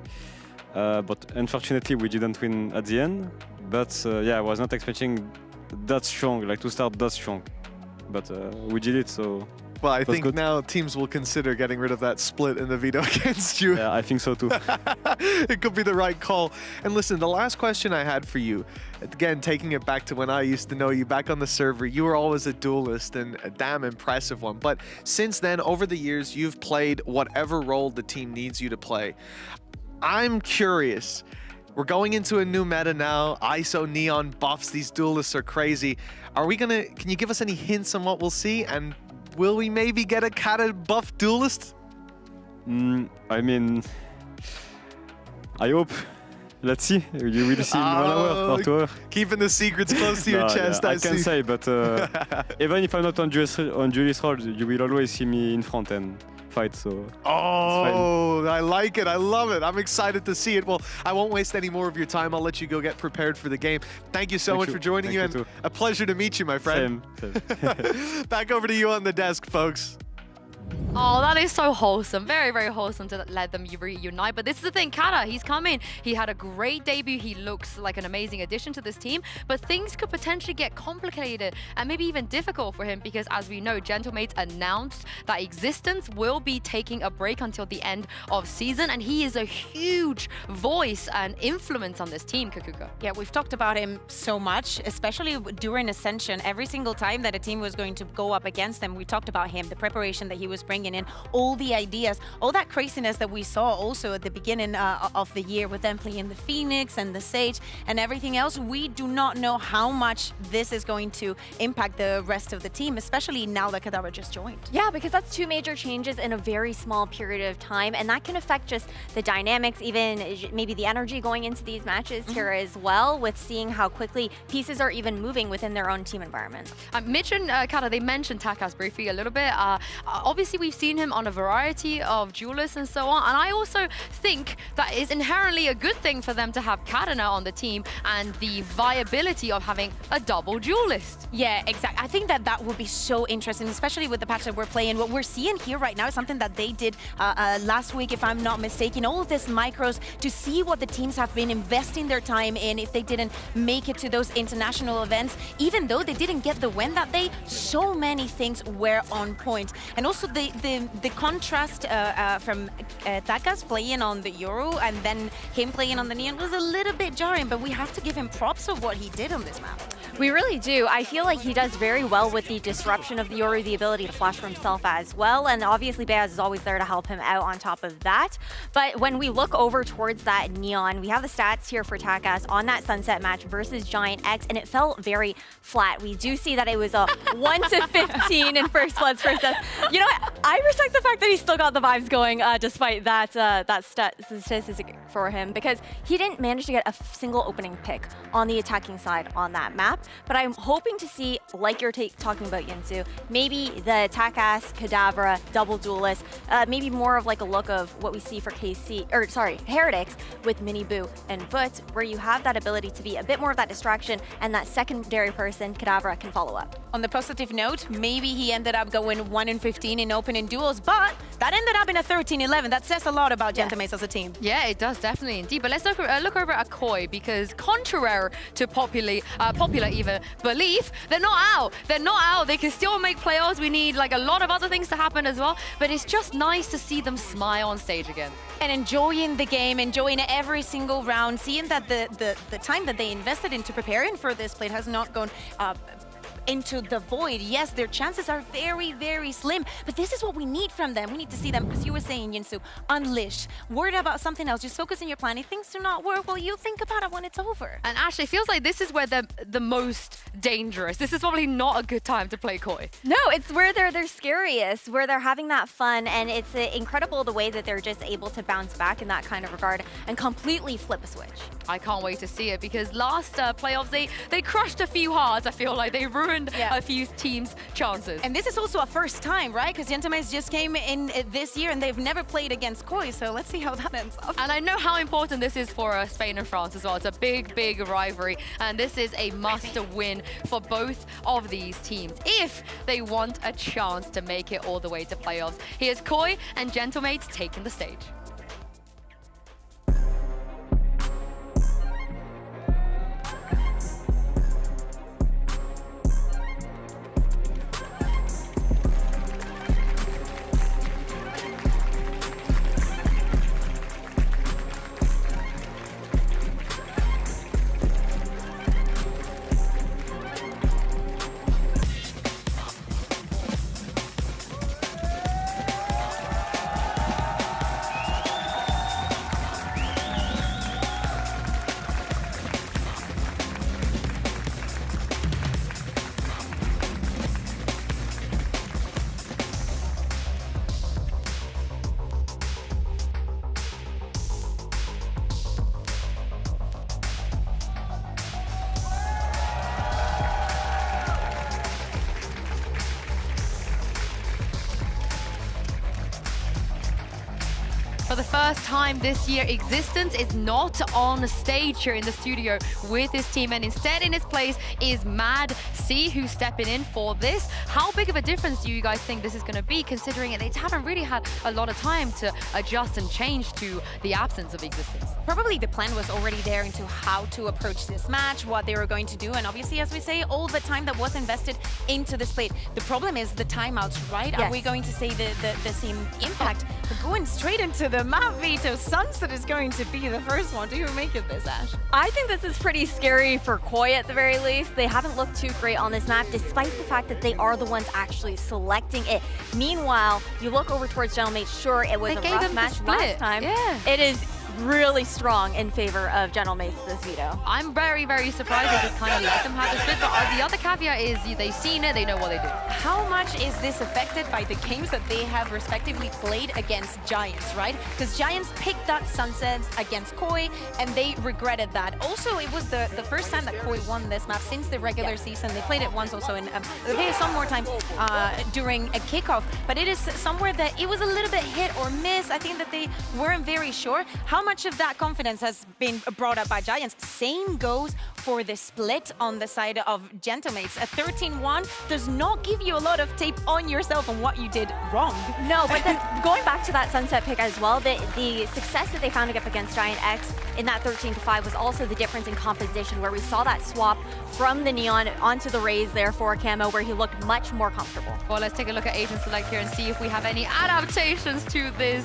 But unfortunately we didn't win at the end. But yeah, I was not expecting that strong, like to start that strong. But we did it, so Well, I was think good. now teams will consider getting rid of that split in the veto against you. Yeah, I think so too. It could be the right call. And listen, the last question I had for you, again, taking it back to when I used to know you back on the server, you were always a duelist and a damn impressive one. But since then, over the years, you've played whatever role the team needs you to play. I'm curious. We're going into a new meta now. ISO neon buffs. These duelists are crazy. Can you give us any hints on what we'll see? And will we maybe get a Kata buff duelist? I mean, I hope. Let's see. You will see in 1 hour or 2 hours. Keeping the secrets close to your chest, yeah, I I can see. say, but even if I'm not on duelist role, you will always see me in front and fight. So. Oh, I like it. I love it. I'm excited to see it. Well, I won't waste any more of your time. I'll let you go get prepared for the game. Thank you so much for joining you, and too. a pleasure to meet you, my friend. Same. Back over to you on the desk, folks. Oh, that is so wholesome. Very, very wholesome to let them reunite. But this is the thing, Kata, he's coming. He had a great debut. He looks like an amazing addition to this team. But things could potentially get complicated and maybe even difficult for him because, as we know, Gentlemates announced that Existence will be taking a break until the end of season. And he is a huge voice and influence on this team, Kakuka. Yeah, we've talked about him so much, especially during Ascension. Every single time that a team was going to go up against them, we talked about him, the preparation that he was bringing in, all the ideas, all that craziness that we saw also at the beginning of the year with them playing the Phoenix and the Sage and everything else. We do not know how much this is going to impact the rest of the team, especially now that Kadabra just joined. Yeah, because that's 2 major changes in a very small period of time, and that can affect just the dynamics, even maybe the energy going into these matches here as well, with seeing how quickly pieces are even moving within their own team environment. Mitch and Kata, they mentioned Takas briefly a little bit. Obviously, we've seen him on a variety of duelists and so on, and I also think that is inherently a good thing for them to have Katana on the team and the viability of having a double duelist. Yeah, exactly. I think that that would be so interesting, especially with the patch that we're playing. What we're seeing here right now is something that they did last week, if I'm not mistaken. All of this micros to see what the teams have been investing their time in if they didn't make it to those international events. Even though they didn't get the win that day, so many things were on point. And also the contrast from Takas playing on the Euro and then him playing on the Neon was a little bit jarring, but we have to give him props of what he did on this map. We really do. I feel like he does very well with the disruption of the Yoru, the ability to flash for himself as well, and obviously Beaz is always there to help him out on top of that. But when we look over towards that Neon, we have the stats here for Takas on that Sunset match versus Giant X, and it felt very flat. We do see that it was a 1-15 in first bloods first death. You know what? I respect the fact that he still got the vibes going despite that statistic for him, because he didn't manage to get a single opening pick on the attacking side on that map. But I'm hoping to see, like you're talking about, Yinsu, maybe the Takas, Kadabra, double duelist, maybe more of like a look of what we see for Heretics with Mini Boo and Foot, where you have that ability to be a bit more of that distraction, and that secondary person, Kadabra, can follow up. On the positive note, maybe he ended up going 1-15 in opening duels, but that ended up in a 13-11. That says a lot about Gentlemates as a team. Yeah, it does, definitely indeed. But let's look over at Koi, because contrary to popular even belief, they're not out. They're not out. They can still make playoffs. We need like a lot of other things to happen as well. But it's just nice to see them smile on stage again. And enjoying the game, enjoying every single round, seeing that the time that they invested into preparing for this play has not gone into the void. Yes, their chances are very, very slim, but this is what we need from them. We need to see them, as you were saying, Yinsu, unleashed, worried about something else, just focus on your plan. If things do not work, well, you think about it when it's over. And actually, it feels like this is where they're the most dangerous. This is probably not a good time to play Koi. No, it's where they're scariest, where they're having that fun, and it's incredible the way that they're just able to bounce back in that kind of regard and completely flip a switch. I can't wait to see it, because last playoffs, they crushed a few hearts. I feel like they ruined a few teams' chances. And this is also a first time, right? Because Gentlemates just came in this year and they've never played against Koi, so let's see how that ends up. And I know how important this is for Spain and France as well. It's a big, big rivalry, and this is a must-win for both of these teams if they want a chance to make it all the way to playoffs. Here's Koi and Gentlemates taking the stage. For the first time this year, Existence is not on stage here in the studio with his team, and instead in his place is Mad C, who's stepping in for this. How big of a difference do you guys think this is going to be, considering they haven't really had a lot of time to adjust and change to the absence of Existence? Probably the plan was already there into how to approach this match, what they were going to do, and obviously, as we say, all the time that was invested into this plate. The problem is the timeouts, right? Yes. Are we going to say the same impact? But going straight into the map veto, Sunset is going to be the first one. Do you make of this, Ash? I think this is pretty scary for Koi at the very least. They haven't looked too great on this map, despite the fact that they are the ones actually selecting it. Meanwhile, you look over towards Gentlemates, sure, it was a rough match last time. Yeah. It is really strong in favor of Gentlemates this veto. I'm very, very surprised they just kind of let them have the split, but the other caveat is they've seen it, they know what they do. How much is this affected by the games that they have respectively played against Giants, right? Because Giants picked that Sunset against Koi, and they regretted that. Also, it was the first time that Koi won this map since the regular season. They played it once also in, they played it some more time during a kickoff, but it is somewhere that it was a little bit hit or miss. I think that they weren't very sure. How much of that confidence has been brought up by Giants? Same goes for the split on the side of Gentlemates. A 13-1 does not give you a lot of tape on yourself on what you did wrong. No, but then going back to that Sunset pick as well, the success that they found up against Giant X in that 13-5 was also the difference in composition, where we saw that swap from the Neon onto the Raze there for Camo, where he looked much more comfortable. Well, let's take a look at Agent Select here and see if we have any adaptations to this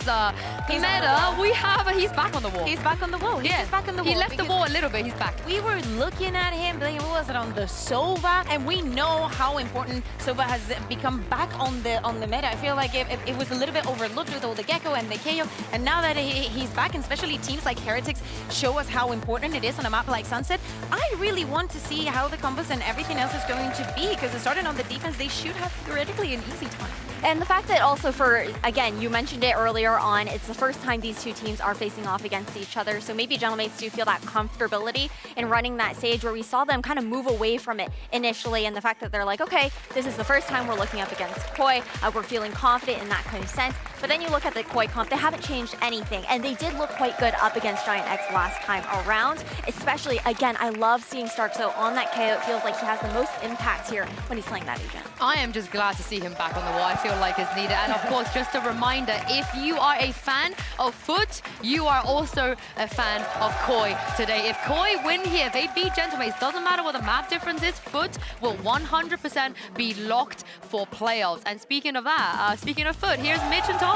meta. We have, he's back on the wall. He's back on the wall. He's back on the wall. He left the wall a little bit, he's back. We were looking at him, but was it on the Sova? And we know how important Sova has become back on the meta. I feel like it was a little bit overlooked with all the Gecko and the KO, and now that he's back, and especially teams like Heretics show us how important it is on a map like Sunset. I really want to see how the combos and everything else is going to be, because starting on the defense, they should have theoretically an easy time. And the fact that also for, again, you mentioned it earlier on, it's the first time these two teams are facing off against each other, so maybe Gentlemates do feel that comfortability in running that Sage, where we saw them kind of move away from it initially, and the fact that they're like, okay, this is the first time we're looking up against Koi, we're feeling confident in that kind of sense. But then you look at the Koi comp, they haven't changed anything, and they did look quite good up against Giant X last time around, especially, again, I love seeing Starkzo on that KO. It feels like he has the most impact here when he's playing that agent. I am just glad to see him back on the wall. I feel like it's needed. And of course, just a reminder, if you are a fan of Foot, you are also a fan of Koi today. If Koi win here, they beat Gentlemates, doesn't matter what the map difference is, Foot will 100% be locked for playoffs. And speaking of that, speaking of Foot, here's Mitch and Tom.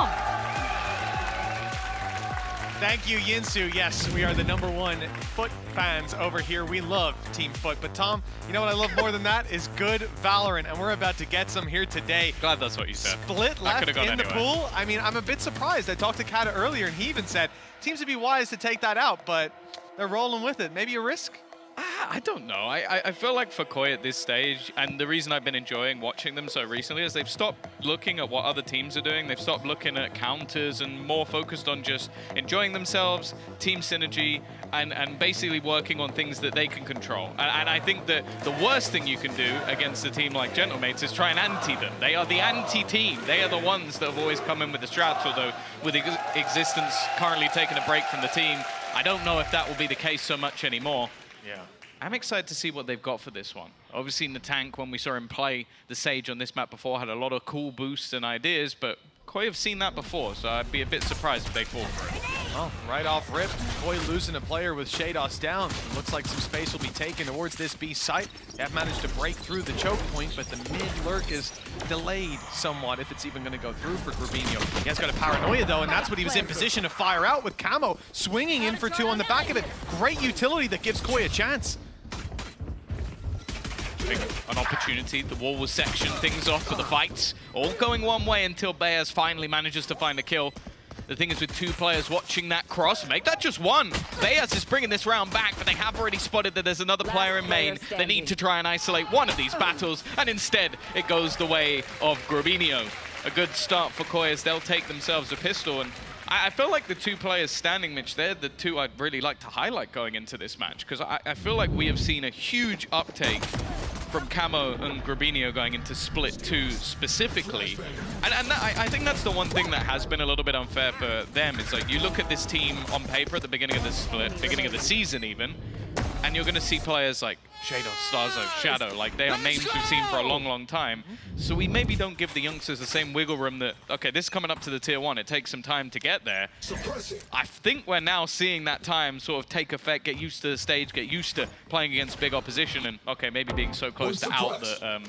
Thank you, Yinsu. Yes, we are the #1 Foot fans over here. We love Team Foot. But Tom, you know what I love more than that is good Valorant, and we're about to get some here today. Glad that's what you said. Split left in the pool. I mean, I'm a bit surprised. I talked to Kata earlier, and he even said, teams would be wise to take that out, but they're rolling with it. Maybe a risk? I don't know. I feel like for Koi at this stage, and the reason I've been enjoying watching them so recently is they've stopped looking at what other teams are doing. They've stopped looking at counters and more focused on just enjoying themselves, team synergy, and basically working on things that they can control. And I think that the worst thing you can do against a team like Gentlemates is try and anti them. They are the anti-team. They are the ones that have always come in with the strats, although with Existence currently taking a break from the team, I don't know if that will be the case so much anymore. Yeah. I'm excited to see what they've got for this one. Obviously, in the tank, when we saw him play the Sage on this map before, had a lot of cool boosts and ideas, but Koi have seen that before, so I'd be a bit surprised if they fall for it. Oh, right off rip, Koi losing a player with Shados down. Looks like some space will be taken towards this B site. They have managed to break through the choke point, but the mid lurk is delayed somewhat, if it's even going to go through for Grabinho. He has got a paranoia though, and that's what he was in position to fire out with Camo swinging in for 2 on the back of it. Great utility that gives Koi a chance. An opportunity. The wall was sectioned things off for the fights. All going one way until Bears finally manages to find a kill. The thing is with 2 players watching that cross, make that just 1. Bears is bringing this round back, but they have already spotted that there's another player in main. They need to try and isolate one of these battles, and instead it goes the way of Grabinho. A good start for Koi as they'll take themselves a pistol, and I feel like the 2 players standing, Mitch, they're the 2 I'd really like to highlight going into this match, because I feel like we have seen a huge uptake from Camo and Grabinho going into split 2 specifically. And I think that's the one thing that has been a little bit unfair for them. It's like you look at this team on paper at the beginning of the split, beginning of the season even, and you're going to see players like Shadow, Starzo, Shadow, like they are names we've seen for a long, long time. So we maybe don't give the youngsters the same wiggle room that, okay, this is coming up to the tier 1, it takes some time to get there. I think we're now seeing that time sort of take effect, get used to the stage, get used to playing against big opposition, and okay, maybe being so close to out that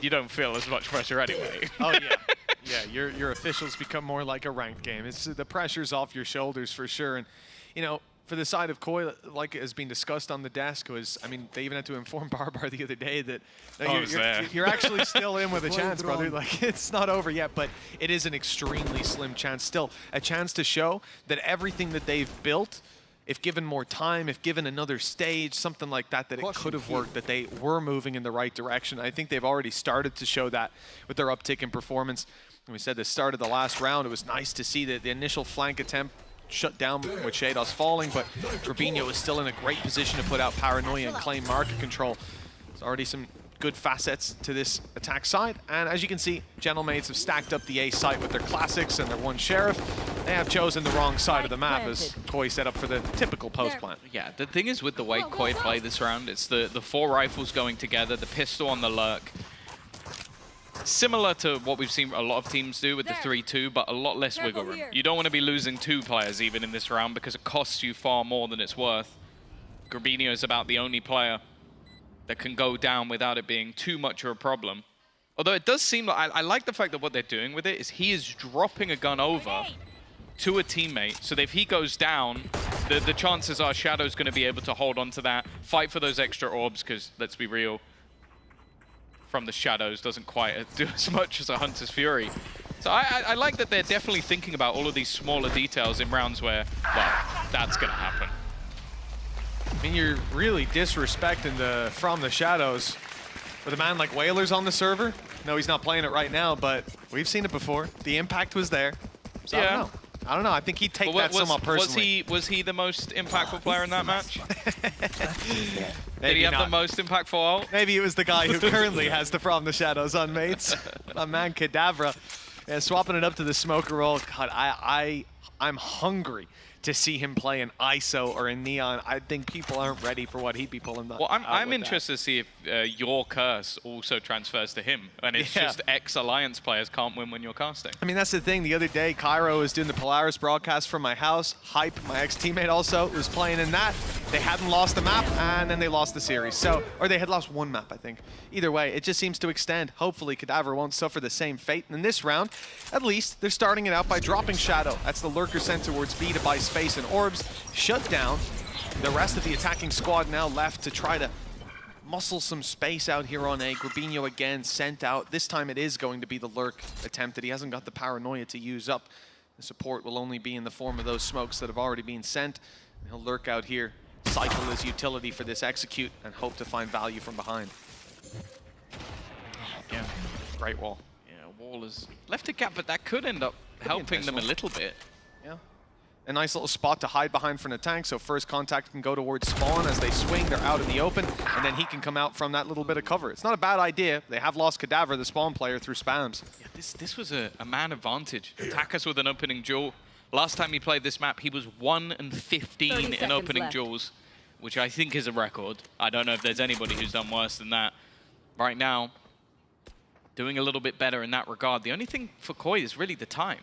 you don't feel as much pressure anyway. Oh yeah. Yeah, your officials become more like a ranked game. It's the pressure's off your shoulders for sure. And you know, for the side of Koi, like has been discussed on the desk, was, I mean, they even had to inform Barbar the other day that you're actually still in with a chance, brother. Like, it's not over yet, but it is an extremely slim chance. Still, a chance to show that everything that they've built, if given more time, if given another stage, something like that, that it could have worked, that they were moving in the right direction. I think they've already started to show that with their uptick in performance. And we said the start of the last round, it was nice to see that the initial flank attempt shut down with Shados falling, but Grabinho is still in a great position to put out Paranoia and claim market control. There's already some good facets to this attack side, and as you can see, Gentlemates have stacked up the A site with their classics and their one Sheriff. They have chosen the wrong side of the map as Koi set up for the typical post plant. Yeah, the thing is with the way Koi play this round, it's the 4 rifles going together, the pistol on the lurk. Similar to what we've seen a lot of teams do with the 3-2, but a lot less wiggle room. You don't want to be losing 2 players even in this round because it costs you far more than it's worth. Grabinho is about the only player that can go down without it being too much of a problem. Although it does seem like, I like the fact that what they're doing with it is he is dropping a gun over to a teammate, so that if he goes down, the chances are Shadow's going to be able to hold on to that, fight for those extra orbs, because let's be real, from the shadows doesn't quite do as much as a Hunter's Fury. So I like that they're definitely thinking about all of these smaller details in rounds where, well, that's going to happen. I mean, you're really disrespecting the From the Shadows with a man like Whalers on the server. No, he's not playing it right now, but we've seen it before. The impact was there. So Yeah. I don't know. I think he'd take that somewhat personally. Was he the most impactful player in that match? Did he have the most impactful ult? Maybe it was the guy who currently has the From the Shadows on mates. My man Kadavra. Yeah, swapping it up to the smoker roll. God, I'm hungry to see him play an ISO or a Neon. I think people aren't ready for what he'd be pulling. Well, I'm interested to see if your curse also transfers to him, and it's just ex-Alliance players can't win when you're casting. I mean, that's the thing. The other day, Cairo was doing the Polaris broadcast from my house. Hype, my ex-teammate also, was playing in that. They hadn't lost the map, and then they lost the series. So, or they had lost one map, I think. Either way, it just seems to extend. Hopefully, Cadaver won't suffer the same fate. And in this round, at least, they're starting it out by dropping Shadow. That's the Lurker sent towards B to buy space and orbs. Shut down. The rest of the attacking squad now left to try to muscle some space out here on A. Grabinho again sent out. This time it is going to be the Lurk attempt that he hasn't got the Paranoia to use up. The support will only be in the form of those smokes that have already been sent. And he'll lurk out here, cycle his utility for this execute, and hope to find value from behind. Yeah, great wall. Yeah, wall is left a gap, but that could end up helping them a little bit. Yeah. A nice little spot to hide behind from the tank, so first contact can go towards spawn. As they swing, they're out in the open, and then he can come out from that little bit of cover. It's not a bad idea. They have lost Cadaver, the spawn player, through spams. Yeah, this was a man advantage. Attack us with an opening duel. Last time he played this map, he was 1-15 in opening duels, which I think is a record. I don't know if there's anybody who's done worse than that. Right now, doing a little bit better in that regard. The only thing for Koi is really the time.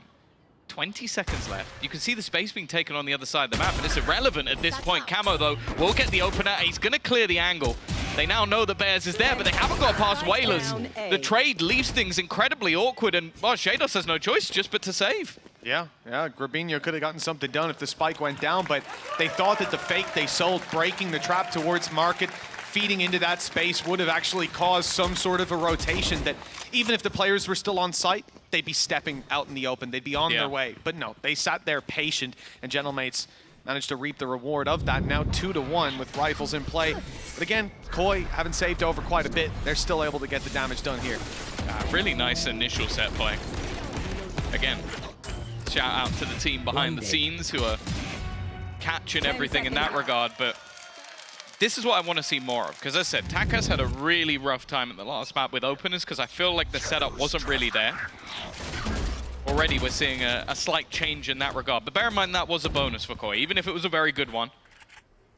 20 seconds left. You can see the space being taken on the other side of the map, and it's irrelevant at this point. Camo, though, will get the opener. He's going to clear the angle. They now know that Bears is there, but they haven't got past Whalers. The trade leaves things incredibly awkward, and, well, Shados has no choice just but to save. Yeah, Grabinho could have gotten something done if the spike went down, but they thought that the fake they sold, breaking the trap towards market, feeding into that space would have actually caused some sort of a rotation that even if the players were still on site, they'd be stepping out in the open. They'd be on their way. But no, they sat there patient, and Gentlemates managed to reap the reward of that. Now 2-1 with rifles in play. But again, Koi haven't saved over quite a bit. They're still able to get the damage done here. Really nice initial set play. Again, shout out to the team behind the scenes who are catching everything in that regard, but this is what I want to see more of, because as I said, Taka's had a really rough time at the last map with openers, because I feel like the setup wasn't really there. Already we're seeing a slight change in that regard, but bear in mind that was a bonus for Koi, even if it was a very good one.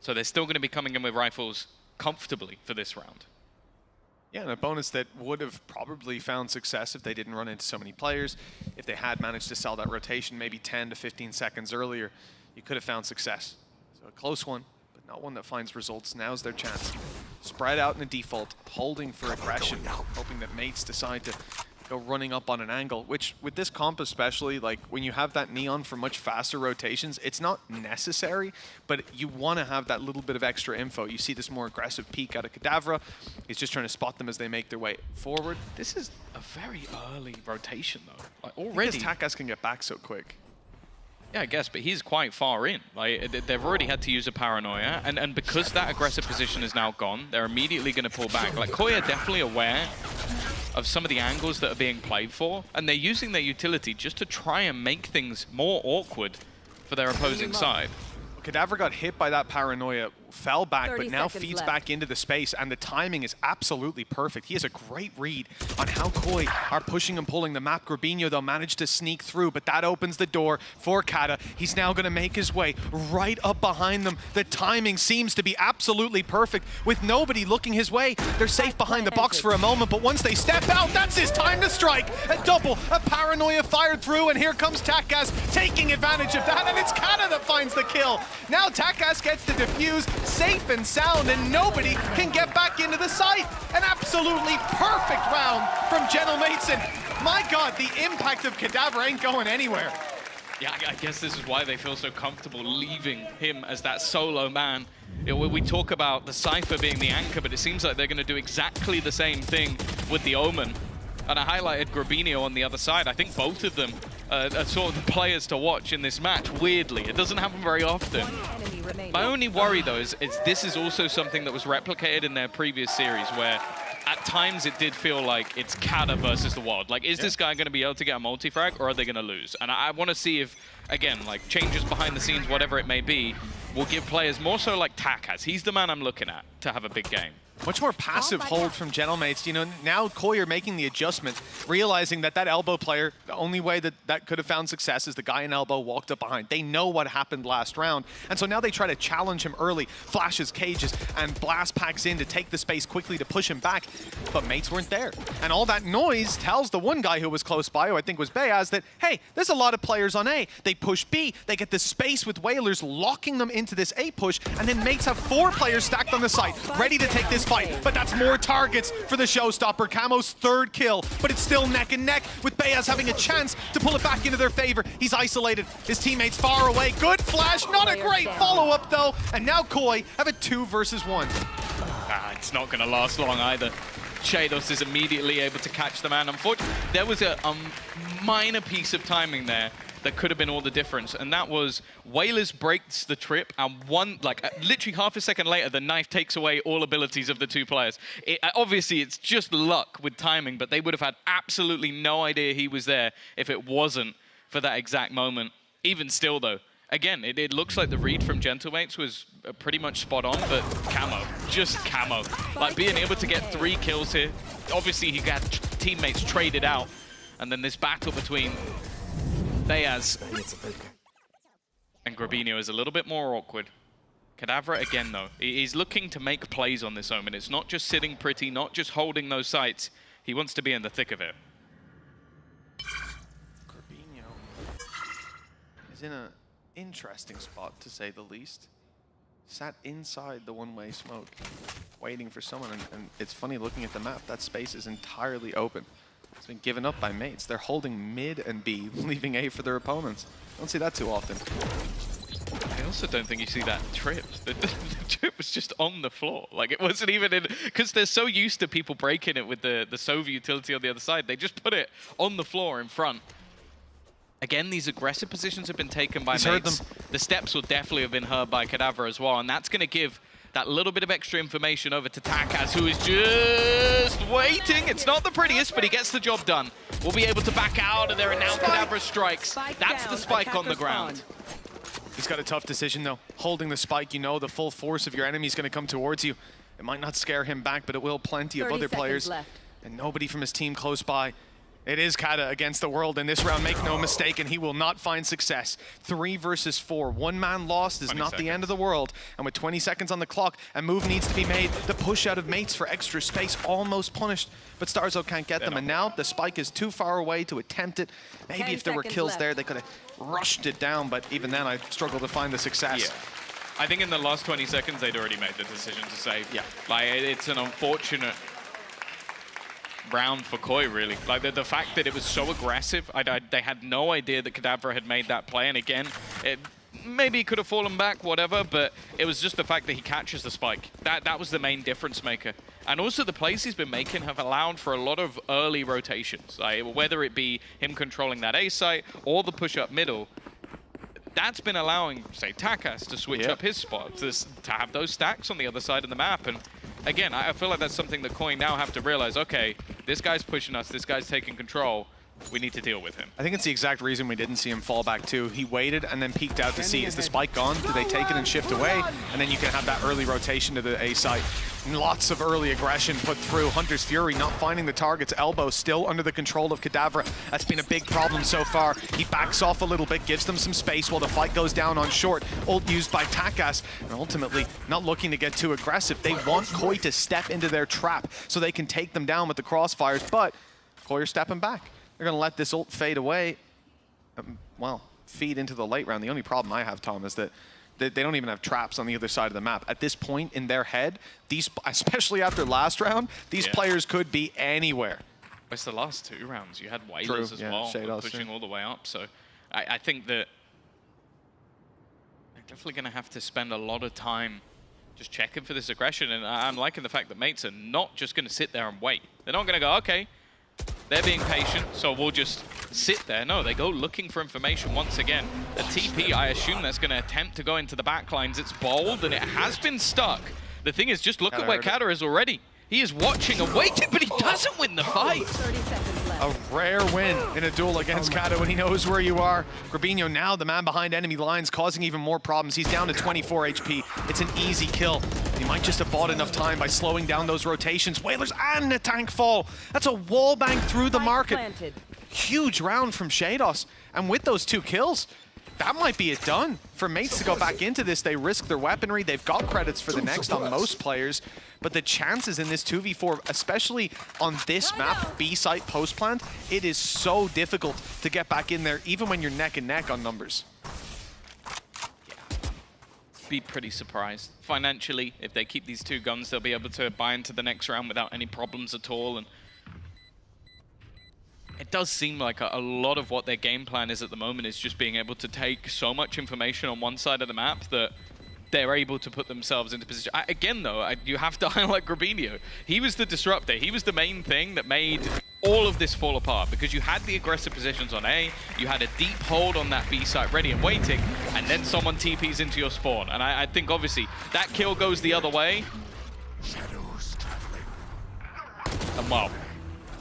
So they're still going to be coming in with rifles comfortably for this round. Yeah, and a bonus that would have probably found success if they didn't run into so many players. If they had managed to sell that rotation maybe 10 to 15 seconds earlier, you could have found success. So a close one, but not one that finds results. Now's their chance. Spread out in a default, holding for aggression, hoping that mates decide to go running up on an angle, which with this comp especially, like when you have that neon for much faster rotations, it's not necessary, but you want to have that little bit of extra info. You see this more aggressive peek out of Kadavra. He's just trying to spot them as they make their way forward. This is a very early rotation though. Like already. Because Takas can get back so quick. Yeah, I guess, but he's quite far in. Like they've already had to use a paranoia, and because that aggressive position is now gone, they're immediately going to pull back. Like Koi are definitely aware of some of the angles that are being played for, and they're using their utility just to try and make things more awkward for their opposing side. Kadavra got hit by that paranoia, fell back, but now feeds left. back into the space, and the timing is absolutely perfect. He has a great read on how Koi are pushing and pulling the map. Grabinho, though, managed to sneak through, but that opens the door for Kata. He's now going to make his way right up behind them. The timing seems to be absolutely perfect, with nobody looking his way. They're safe behind the box for a moment, but once they step out, that's his time to strike. A double, a paranoia fired through, and here comes Takas taking advantage of that, and it's Kata that finds the kill. Now Takas gets to defuse, safe and sound, and nobody can get back into the site. An absolutely perfect round from Gentle Mason. My God, the impact of Kadavra ain't going anywhere. Yeah, I guess this is why they feel so comfortable leaving him as that solo man. You know, we talk about the Cypher being the anchor, but it seems like they're going to do exactly the same thing with the Omen. And I highlighted Grabinho on the other side. I think both of them are sort of the players to watch in this match, weirdly. It doesn't happen very often. My only worry, though, is this is also something that was replicated in their previous series, where at times it did feel like it's Kata versus the world. Like, is this guy going to be able to get a multi-frag, or are they going to lose? And I want to see if, again, like, changes behind the scenes, whatever it may be, will give players more so like Takas. He's the man I'm looking at to have a big game. Much more passive hold from Gentlemates. You know, now Koi are making the adjustment, realizing that that elbow player, the only way that could have found success is the guy in elbow walked up behind. They know what happened last round, and so now they try to challenge him early, flashes cages, and blast packs in to take the space quickly to push him back, but mates weren't there. And all that noise tells the one guy who was close by, who I think was Bayaz, that, hey, there's a lot of players on A. They push B, they get the space with Whalers, locking them into this A push, and then mates have 4 players stacked on the site, ready to take this fight. But that's more targets for the showstopper. Camo's 3rd kill, but it's still neck and neck, with Bayaz having a chance to pull it back into their favor. He's isolated, his teammates far away. Good flash, not a great follow-up though, and now Koi have a 2 versus 1. It's not going to last long either. shaydos is immediately able to catch the man. Unfortunately, there was a minor piece of timing there that could have been all the difference, and that was Whalers breaks the trip, and literally half a second later, the knife takes away all abilities of the 2 players. Obviously, it's just luck with timing, but they would have had absolutely no idea he was there if it wasn't for that exact moment. Even still, though, again, it looks like the read from Gentlemates was pretty much spot on, but camo, just camo. Like, being able to get 3 kills here, obviously he got teammates traded out, and then this battle between Bayaz and Grabinho is a little bit more awkward. Kadavra, again, though, he's looking to make plays on this Omen. It's not just sitting pretty, not just holding those sites. He wants to be in the thick of it. Grabinho is in an interesting spot, to say the least. Sat inside the one-way smoke, waiting for someone, and it's funny looking at the map, that space is entirely open. It's been given up by mates. They're holding mid and B, leaving A for their opponents. Don't see that too often. I also don't think you see that trip. The trip was just on the floor. Like, it wasn't even in... Because they're so used to people breaking it with the Sova utility on the other side. They just put it on the floor in front. Again, these aggressive positions have been taken by mates. Heard them. The steps will definitely have been heard by Kadavra as well, and that's going to give that little bit of extra information over to Takas, who is just waiting. It's not the prettiest, but he gets the job done. We'll be able to back out of there, and now Kadavra strikes. That's the spike on the ground. He's got a tough decision though. Holding the spike, you know the full force of your enemy is going to come towards you. It might not scare him back, but it will plenty of other players. And nobody from his team close by. It is Kata against the world in this round, make no mistake, and he will not find success. 3 versus 4. One man lost is not the end of the world. And with 20 seconds on the clock, a move needs to be made. The push out of mates for extra space, almost punished, but Starzo can't get them. And now the spike is too far away to attempt it. Maybe if there were kills there, they could have rushed it down, but even then I struggle to find the success. Yeah. I think in the last 20 seconds, they'd already made the decision to save. Yeah. Like, it's an unfortunate round for Koi, really. Like, the fact that it was so aggressive, they had no idea that Kadabra had made that play, and again, maybe he could have fallen back, whatever, but it was just the fact that he catches the spike. That was the main difference maker. And also the plays he's been making have allowed for a lot of early rotations, like, whether it be him controlling that A site or the push up middle. That's been allowing, say, Takas to switch up his spot, to have those stacks on the other side of the map. And again, I feel like that's something that Koi now have to realize, okay, this guy's pushing us, this guy's taking control, we need to deal with him. I think it's the exact reason we didn't see him fall back too. He waited and then peeked out to see, is the spike gone? Do they take it and shift away? And then you can have that early rotation to the A site. And lots of early aggression put through. Hunter's Fury not finding the target's elbow, still under the control of Kadabra. That's been a big problem so far. He backs off a little bit, gives them some space while the fight goes down on short. Ult used by Takas, and ultimately not looking to get too aggressive. They want Koi to step into their trap so they can take them down with the crossfires, but Koi are stepping back. They're going to let this ult fade away. Well, feed into the late round. The only problem I have, Tom, is that they don't even have traps on the other side of the map. At this point in their head, these, especially after last round, these players could be anywhere. It's the last 2 rounds. You had Whalers as well, pushing all the way up. So I think that they're definitely going to have to spend a lot of time just checking for this aggression. And I'm liking the fact that mates are not just going to sit there and wait. They're not going to go, okay, they're being patient, so we'll just sit there. No, they go looking for information once again. A TP, I assume that's going to attempt to go into the backlines. It's bold, and it has been stuck. The thing is, just look at where Kata is already. He is watching and waiting, but he doesn't win the fight. A rare win in a duel against Kata when he knows where you are. Grabinho now the man behind enemy lines, causing even more problems. He's down to 24 HP. It's an easy kill. He might just have bought enough time by slowing down those rotations. Whalers and a tank fall. That's a wall bang through the market. Huge round from Shados. And with those 2 kills, that might be it done. For mates to go back into this, they risk their weaponry. They've got credits for the next on most players. But the chances in this 2v4, especially on this map, B-site post-plant, it is so difficult to get back in there, even when you're neck and neck on numbers. Be pretty surprised. Financially, if they keep these 2 guns, they'll be able to buy into the next round without any problems at all. And it does seem like a lot of what their game plan is at the moment is just being able to take so much information on one side of the map that they're able to put themselves into position. Again, though, you have to highlight Grabinho. He was the disruptor. He was the main thing that made all of this fall apart, because you had the aggressive positions on A, you had a deep hold on that B site ready and waiting, and then someone TPs into your spawn. And I think, obviously, that kill goes the other way. And well,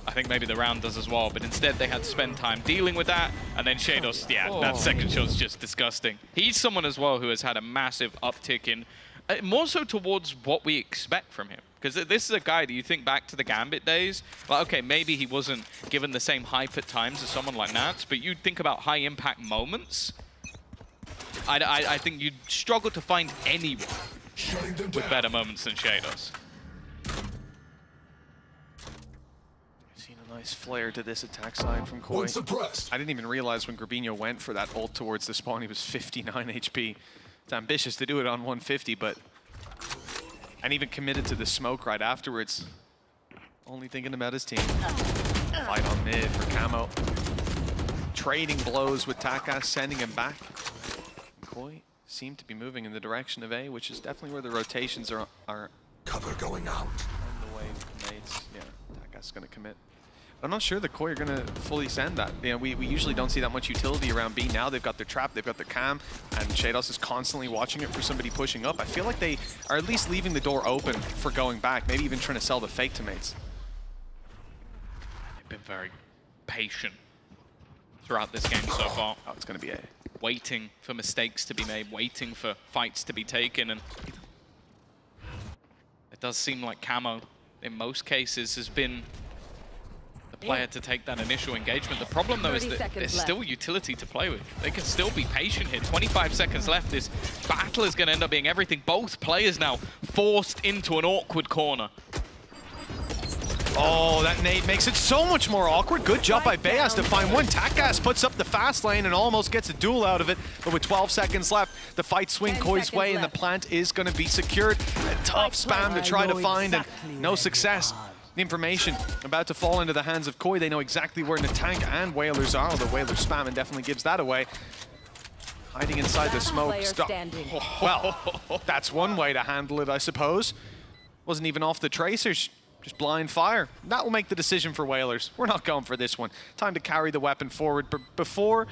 I think maybe the round does as well, but instead they had to spend time dealing with that, and then Shados, that second shot's just disgusting. He's someone as well who has had a massive uptick in, more so towards what we expect from him. Because this is a guy that you think back to the Gambit days, like, okay, maybe he wasn't given the same hype at times as someone like Nats, but you think about high impact moments, I think you'd struggle to find anyone with better moments than Shados. Nice flare to this attack side from Koi. I didn't even realize when Grabinho went for that ult towards the spawn, he was 59 HP. It's ambitious to do it on 150, but... And even committed to the smoke right afterwards. Only thinking about his team. Fight on mid for Camo. Trading blows with Takas, sending him back. Koi seem to be moving in the direction of A, which is definitely where the rotations are cover going out. On the way with mates. Yeah, Takas is going to commit. I'm not sure the Koi are going to fully send that. You know, we usually don't see that much utility around B. Now they've got their trap, they've got their cam, and Shados is constantly watching it for somebody pushing up. I feel like they are at least leaving the door open for going back, maybe even trying to sell the fake to mates. They've been very patient throughout this game so far. Oh, it's going to be A. waiting for mistakes to be made, waiting for fights to be taken, and it does seem like Camo, in most cases, has been the player to take that initial engagement. The problem, though, is that there's still utility to play with. They can still be patient here. 25 seconds left. This battle is going to end up being everything. Both players now forced into an awkward corner. Oh, that nade makes it so much more awkward. Good job by Bayas to find one. Takgas puts up the fast lane and almost gets a duel out of it. But with 12 seconds left, the fight swing Koi's way and the plant is going to be secured. A tough spam to try to find and no success. The information about to fall into the hands of Koi. They know exactly where Natank and Whalers are, although Whalers spamming definitely gives that away. Hiding inside the smoke. Well, that's one way to handle it, I suppose. Wasn't even off the tracers. Just blind fire. That will make the decision for Whalers. We're not going for this one. Time to carry the weapon forward. But before,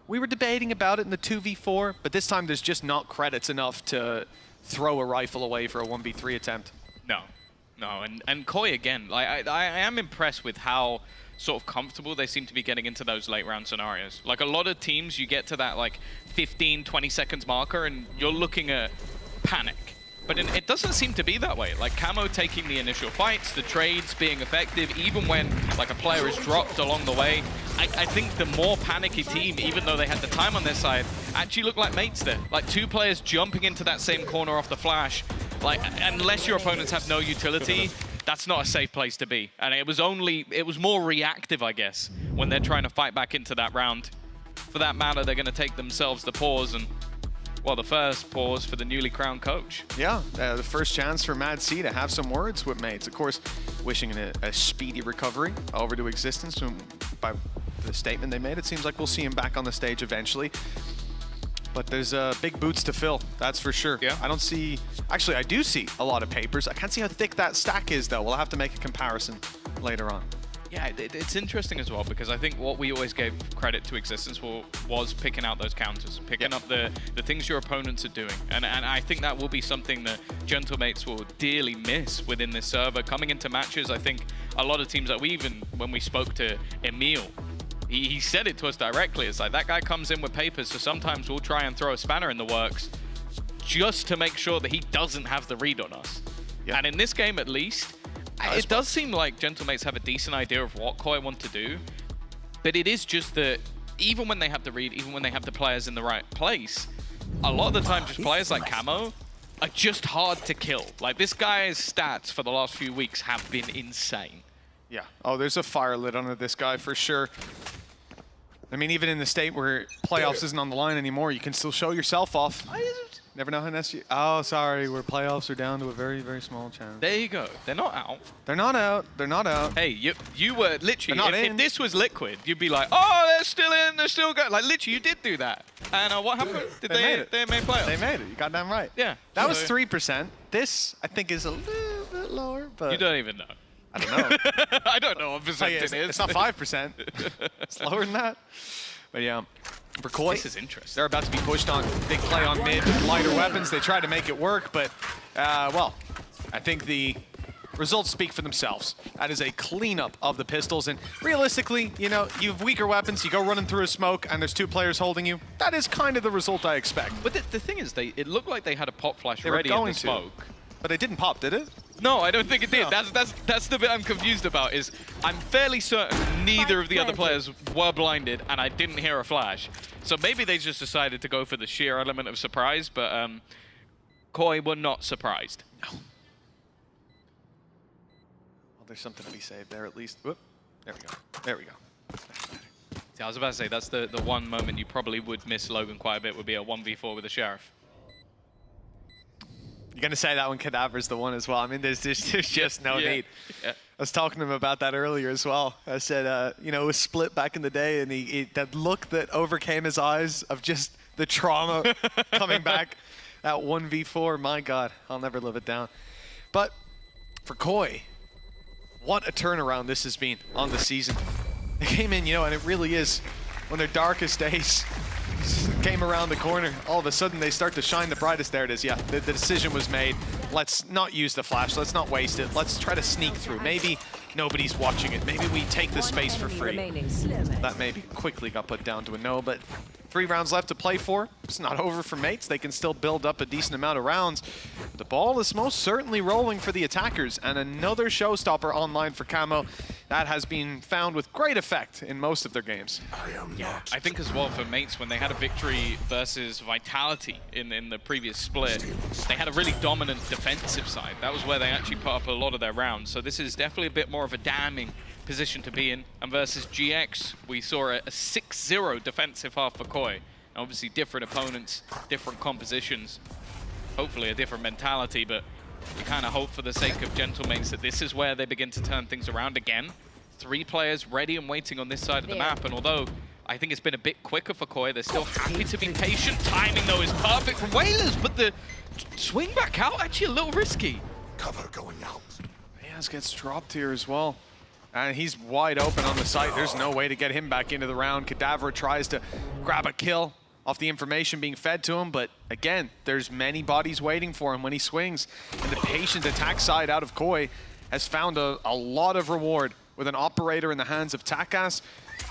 we were debating about it in the 2v4, but this time there's just not credits enough to throw a rifle away for a 1v3 attempt. No, and Koi again, like I am impressed with how sort of comfortable they seem to be getting into those late round scenarios. Like a lot of teams, you get to that like 15, 20 seconds marker and you're looking at panic. But it doesn't seem to be that way. Like Camo taking the initial fights, the trades being effective, even when like a player is dropped along the way. I think the more panicky team, even though they had the time on their side, actually looked like mates there. Like two players jumping into that same corner off the flash. Like unless your opponents have no utility, that's not a safe place to be. And it was more reactive, I guess, when they're trying to fight back into that round. For that matter, they're going to take themselves the pause and, well, the first pause for the newly crowned coach. Yeah, the first chance for Mad C to have some words with mates. Of course, wishing a speedy recovery over to existence. By the statement they made, it seems like we'll see him back on the stage eventually. But there's big boots to fill, that's for sure. Yeah. I don't see... Actually, I do see a lot of papers. I can't see how thick that stack is, though. We'll have to make a comparison later on. Yeah, it's interesting as well, because I think what we always gave credit to Existence was picking out those counters, picking up the things your opponents are doing. And I think that will be something that Gentlemates will dearly miss within this server. Coming into matches, I think a lot of teams that when we spoke to Emil, he said it to us directly. It's like, that guy comes in with papers, so sometimes we'll try and throw a spanner in the works just to make sure that he doesn't have the read on us. Yeah. And in this game, at least, it does seem like Gentlemates have a decent idea of what Koi want to do, but it is just that even when they have the read, even when they have the players in the right place, a lot of the time just players like Camo are just hard to kill. Like, this guy's stats for the last few weeks have been insane. Yeah. Oh, there's a fire lit under this guy for sure. I mean, even in the state where playoffs isn't on the line anymore, you can still show yourself off. Never know unless you... Oh, sorry. Where playoffs are down to a very, very small chance. There you go. They're not out. They're not out. They're not out. Hey, you were literally... If this was Liquid, you'd be like, oh, they're still in. They're still going. Like, literally, you did do that. And what happened? Did they made playoffs? They made it. You got damn right. Yeah. That was 3%. This, I think, is a little bit lower, but... You don't even know. I don't know. I don't know what percent it is. It's not 5%. It's lower than that. But yeah, for Koi, this is interesting. They're about to be pushed on. Big play on mid, lighter weapons. They try to make it work, but, well, I think the results speak for themselves. That is a cleanup of the pistols, and realistically, you know, you have weaker weapons, you go running through a smoke, and there's two players holding you. That is kind of the result I expect. But the thing is, it looked like they had a pop flash ready in the smoke. But it didn't pop, did it? No, I don't think it did. No. That's the bit I'm confused about, is I'm fairly certain neither of the other players were blinded and I didn't hear a flash. So maybe they just decided to go for the sheer element of surprise, but Koi were not surprised. No. Well, there's something to be saved there at least. Whoop. There we go. There we go. See, I was about to say, that's the one moment you probably would miss Logan quite a bit, would be a 1v4 with a Sheriff. You're going to say that when Cadaver's the one as well. I mean, there's just no need. Yeah. I was talking to him about that earlier as well. I said, you know, it was split back in the day, and that look that overcame his eyes of just the trauma coming back at 1v4, my God, I'll never live it down. But for Koi, what a turnaround this has been on the season. They came in, you know, and it really is on their darkest days. Came around the corner, all of a sudden they start to shine the brightest. There it is, yeah. The decision was made. Let's not use the flash, let's not waste it. Let's try to sneak through. Maybe nobody's watching it. Maybe we take the space for free. That maybe quickly got put down to a no, but 3 rounds left to play for. It's not over for Mates. They can still build up a decent amount of rounds. The ball is most certainly rolling for the attackers, and another showstopper online for Camo. That has been found with great effect in most of their games. I think as well for Mates, when they had a victory versus Vitality in the previous split, they had a really dominant defensive side. That was where they actually put up a lot of their rounds. So this is definitely a bit more of a damning position to be in. And versus GX, we saw a 6-0 defensive half for Koi. Obviously different opponents, different compositions, hopefully a different mentality, but you kind of hope for the sake of Gentlemates that this is where they begin to turn things around again. 3 players ready and waiting on this side of the map, and although I think it's been a bit quicker for Koi, they're still happy to be patient. Timing though is perfect from Whalers, but the swing back out actually a little risky. Cover going out. Bayaz gets dropped here as well. And he's wide open on the site. There's no way to get him back into the round. Kadavra tries to grab a kill off the information being fed to him, but again, there's many bodies waiting for him when he swings. And the patient attack side out of Koi has found a lot of reward with an operator in the hands of Takas.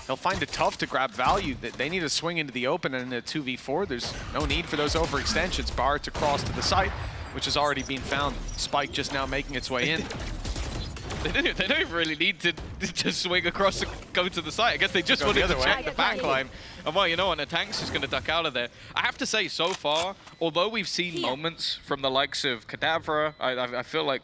They'll find it tough to grab value. They need to swing into the open, and in a 2v4, there's no need for those overextensions. Bar to cross to the site, which has already been found. Spike just now making its way in. They don't even really need to just swing across and go to the site. I guess they just wanted to check the backline. And well, you know what, the tank's just going to duck out of there. I have to say, so far, although we've seen moments from the likes of Kadavra, I feel like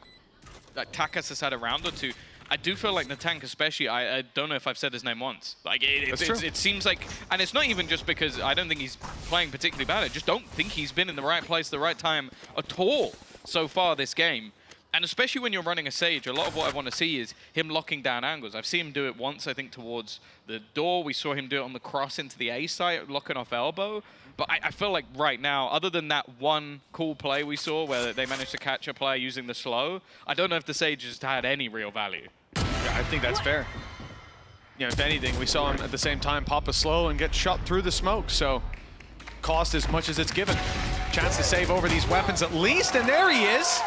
Takas has had a round or two. I do feel like the tank especially, I don't know if I've said his name once. Like it seems like, and it's not even just because I don't think he's playing particularly bad. I just don't think he's been in the right place at the right time at all so far this game. And especially when you're running a Sage, a lot of what I want to see is him locking down angles. I've seen him do it once, I think, towards the door. We saw him do it on the cross into the A site, locking off elbow. But I feel like right now, other than that one cool play we saw where they managed to catch a player using the slow, I don't know if the Sage has had any real value. Yeah, I think that's fair. You know, if anything, we saw him at the same time pop a slow and get shot through the smoke. So cost as much as it's given. Chance to save over these weapons at least, and there he is.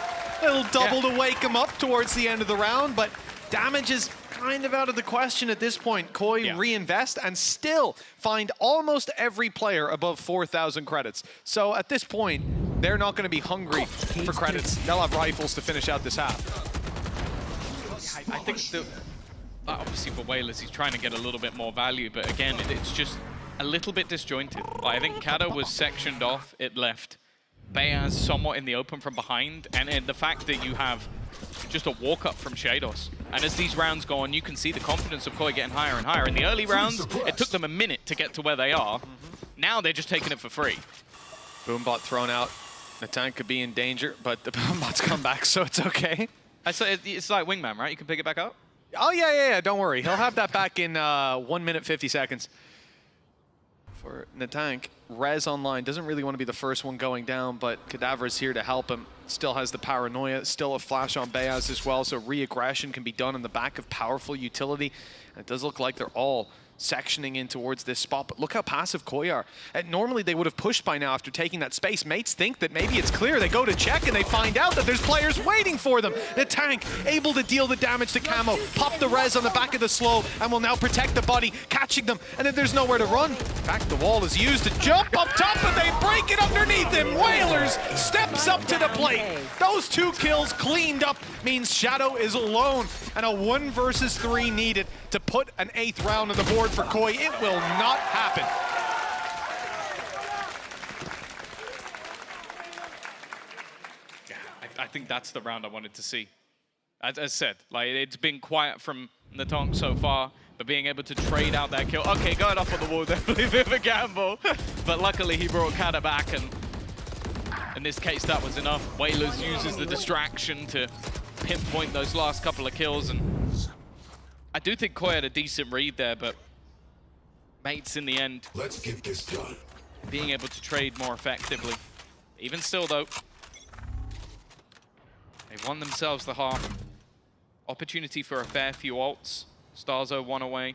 Little double to wake him up towards the end of the round, but damage is kind of out of the question at this point. Koi reinvest and still find almost every player above 4,000 credits. So at this point, they're not going to be hungry for credits. They'll have rifles to finish out this half. I think obviously for Whalers, he's trying to get a little bit more value, but again, it's just a little bit disjointed. Like, I think Kada was sectioned off, it left Bayaz somewhat in the open from behind, and the fact that you have just a walk-up from Shados. And as these rounds go on, you can see the confidence of Koi getting higher and higher. In the early rounds, it took them a minute to get to where they are. Now they're just taking it for free. Boombot thrown out. The tank could be in danger, but the Boombot's come back, so it's okay. It's like Wingman, right? You can pick it back up? Oh, yeah, don't worry. He'll have that back in 1 minute, 50 seconds. For Natank, Rez online, doesn't really want to be the first one going down, but Kadavra's here to help him. Still has the paranoia, still a flash on Bayaz as well, so re-aggression can be done on the back of powerful utility. And it does look like they're all sectioning in towards this spot, but look how passive Koi are. And normally they would have pushed by now after taking that space. Mates think that maybe it's clear. They go to check and they find out that there's players waiting for them. The tank able to deal the damage to Camo, pop the res on the back of the slow, and will now protect the body, catching them, and then there's nowhere to run. In fact, the wall is used to jump up top, but they break it underneath him. Whalers steps up to the plate. Those 2 kills cleaned up means Shadow is alone, and a 1 versus 3 needed to put an 8th round on the board for Koi. It will not happen. I think that's the round I wanted to see. As I said, like, it's been quiet from Natank so far, but being able to trade out that kill. Okay, going up on the wall, definitely a bit of a gamble. But luckily he brought Kada back, and in this case that was enough. Whalers uses the distraction to pinpoint those last couple of kills, and I do think Koi had a decent read there, but Mates in the end, let's get this done. Being able to trade more effectively. Even still though, they won themselves the half. Opportunity for a fair few ults. Starzo 1 away.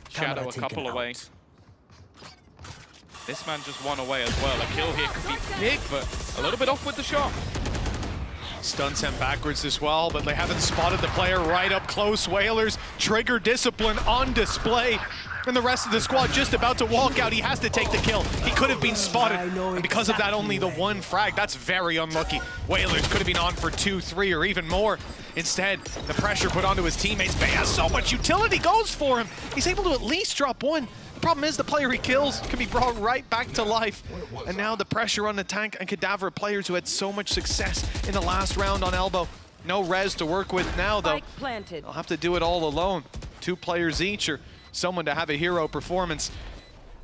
Shadow a couple away. This man just 1 away as well. A kill here could be big, but a little bit off with the shot. Stun sent backwards as well, but they haven't spotted the player right up close. Whalers, trigger discipline on display. and the rest of the squad just about to walk out. He has to take the kill. He could have been spotted, and because of that, only the one frag. That's very unlucky. Whalers could have been on for 2, 3, or even more. Instead, the pressure put onto his teammates. Bay has so much utility, goes for him. He's able to at least drop one. The problem is the player he kills can be brought right back to life. And now the pressure on the tank and Cadaver, players who had so much success in the last round on Elbow. No res to work with now, though. They'll have to do it all alone. 2 players each, or someone to have a hero performance.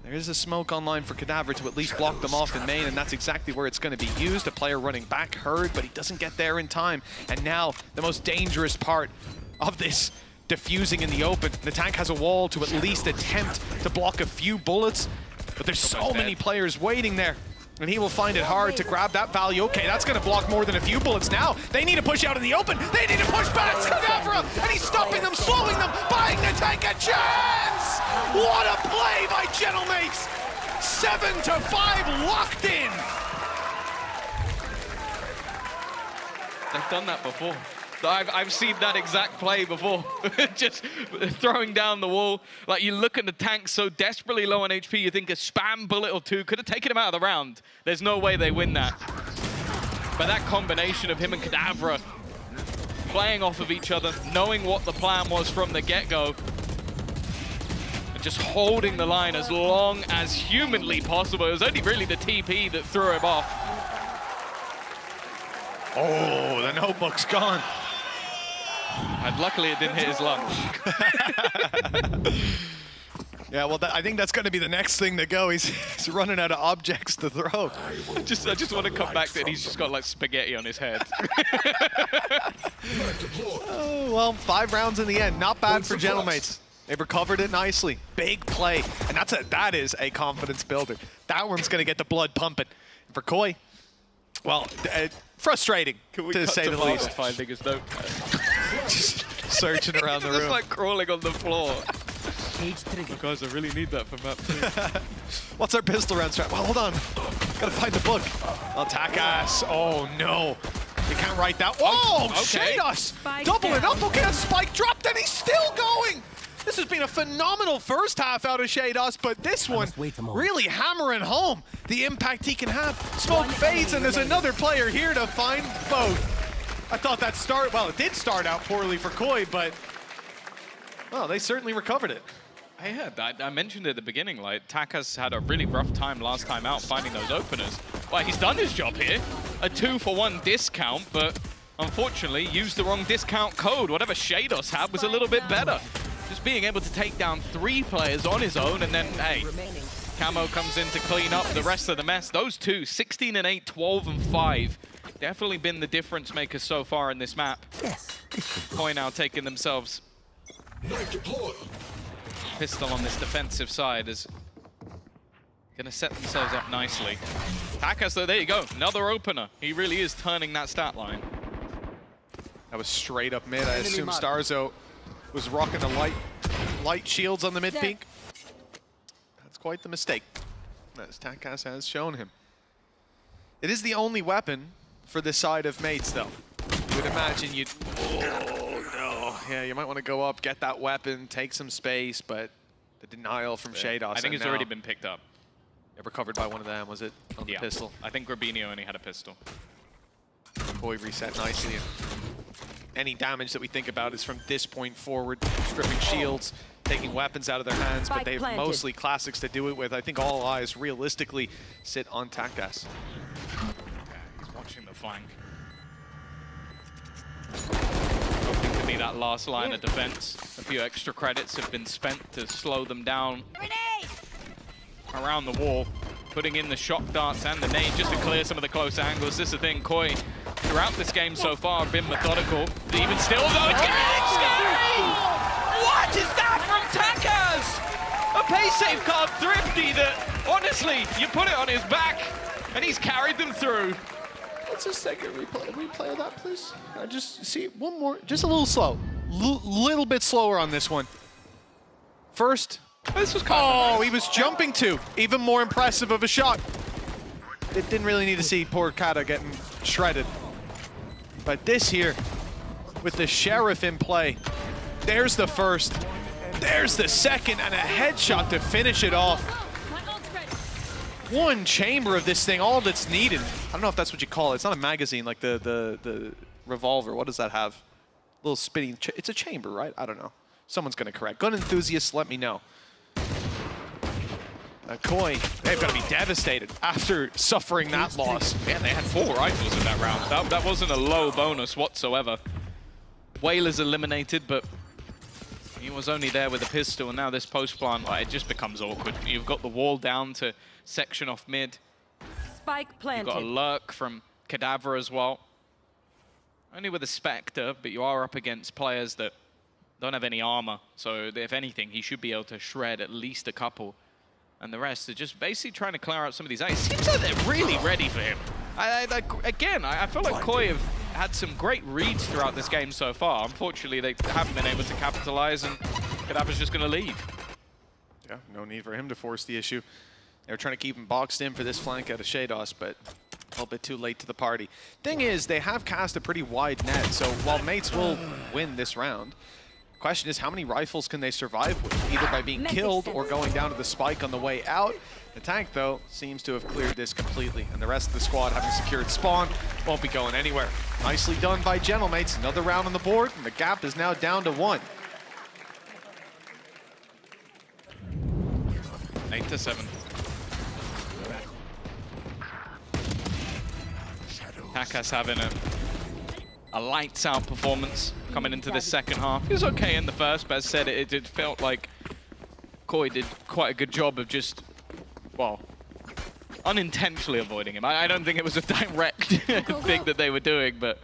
There is a smoke online for Cadaver to at least block them off in main, and that's exactly where it's going to be used. A player running back, Heard, but he doesn't get there in time. And now, the most dangerous part of this diffusing in the open. The tank has a wall to at least attempt to block a few bullets, but there's so many players waiting there. And he will find it hard to grab that value. Okay, that's going to block more than a few bullets now. They need to push out in the open. They need to push back. Cadaver, and he's stopping them, slowing them, buying the tank a chance. What a play by Gentlemates. 7-5 locked in. They've done that before. I've seen that exact play before. Just throwing down the wall. Like, you look at the tank so desperately low on HP, you think a spam bullet or 2 could have taken him out of the round. There's no way they win that. But that combination of him and Cadaver playing off of each other, knowing what the plan was from the get-go, and just holding the line as long as humanly possible. It was only really the TP that threw him off. Oh, the notebook's gone. And luckily it didn't hit his lunch. Yeah, well, I think that's going to be the next thing to go. He's running out of objects to throw. I just want to come back to it. He's just got like spaghetti on his head. Oh, well, 5 rounds in the end. Not bad for Gentlemates. They've recovered it nicely. Big play. And that is a confidence builder. That one's going to get the blood pumping. For Koi, well, frustrating, to say the least. Finding his note. Just searching around the room. Just like crawling on the floor. Guys, I really need that for map 2. What's our pistol round strat? Well, hold on. Gotta find the book. Attack ass. Oh, no. You can't write that. Oh, okay. Shaydos! Double it up. Okay, that spike dropped, and he's still going. This has been a phenomenal first half out of Shaydos, but this one really hammering home the impact he can have. Smoke fades, and there's another player here to find both. I thought that it did start out poorly for Koi, but, well, they certainly recovered it. Yeah, I mentioned it at the beginning, like, Taka's had a really rough time last time out finding those openers. Well, he's done his job here. A 2-for-1 discount, but unfortunately used the wrong discount code. Whatever Shaydos had was a little bit better. Just being able to take down 3 players on his own, and then, hey, Camo comes in to clean up the rest of the mess. Those two, 16-8, 12-5. Definitely been the difference makers so far in this map. Koi now taking themselves pistol on this defensive side is gonna set themselves up nicely. Takas, though, there you go, another opener. He really is turning that stat line. That was straight up mid. I assume Starzo was rocking the light shields on the mid peak. That's quite the mistake, as Takas has shown him. It is the only weapon for this side of mates, though. You would imagine you'd... Oh, no. Yeah, you might want to go up, get that weapon, take some space, but the denial from Shaydos. I think it's already been picked up. Recovered by one of them, was it? On the pistol? I think Rubinho only had a pistol. Koi reset nicely. And any damage that we think about is from this point forward, stripping shields, taking weapons out of their hands, but they have mostly classics to do it with. I think all eyes realistically sit on Takas. He's watching the flank. Hoping to be that last line of defense. A few extra credits have been spent to slow them down around the wall, putting in the shock darts and the nade just to clear some of the close angles. This is the thing, Koi, throughout this game so far, have been methodical. Even still, though, it's getting scary! What is that from Takas? A pace save card Thrifty that, honestly, you put it on his back, and he's carried them through. Let's just take a replay of that, please. Just see one more, just a little slow. Little bit slower on this one. First, this was kind of nice. He was jumping too. Even more impressive of a shot. It didn't really need to see poor Kata getting shredded. But this here, with the Sheriff in play, there's the first. There's the second and a headshot to finish it off. One chamber of this thing, all that's needed. I don't know if that's what you call it. It's not a magazine like the revolver. What does that have? Little spinning. It's a chamber, right? I don't know. Someone's going to correct. Gun enthusiasts, let me know. Koi, they've got to be devastated after suffering that loss. Man, they had 4 rifles in that round. That wasn't a low bonus whatsoever. Whalers eliminated, but he was only there with a pistol, and now this post plant, like, it just becomes awkward. You've got the wall down to section off mid. Spike planted. You've got a lurk from Cadaver as well. Only with a Spectre, but you are up against players that don't have any armor. So if anything, he should be able to shred at least a couple. And the rest are just basically trying to clear out some of these It seems like they're really ready for him. I feel like Koi have had some great reads throughout this game so far. Unfortunately, they haven't been able to capitalize, and Cadaver's just going to leave. Yeah, no need for him to force the issue. They were trying to keep him boxed in for this flank out of shaydos, but a little bit too late to the party. Thing is, they have cast a pretty wide net, so while mates will win this round, the question is how many rifles can they survive with, either by being killed or going down to the spike on the way out. The tank, though, seems to have cleared this completely, and the rest of the squad, having secured spawn, won't be going anywhere. Nicely done by Gentlemates. Another round on the board, and the gap is now down to 1. 8-7. Takas having a lights out performance coming into the second half. He was okay in the first, but as said, it felt like Koi did quite a good job of just, well, unintentionally avoiding him. I don't think it was a direct thing that they were doing, but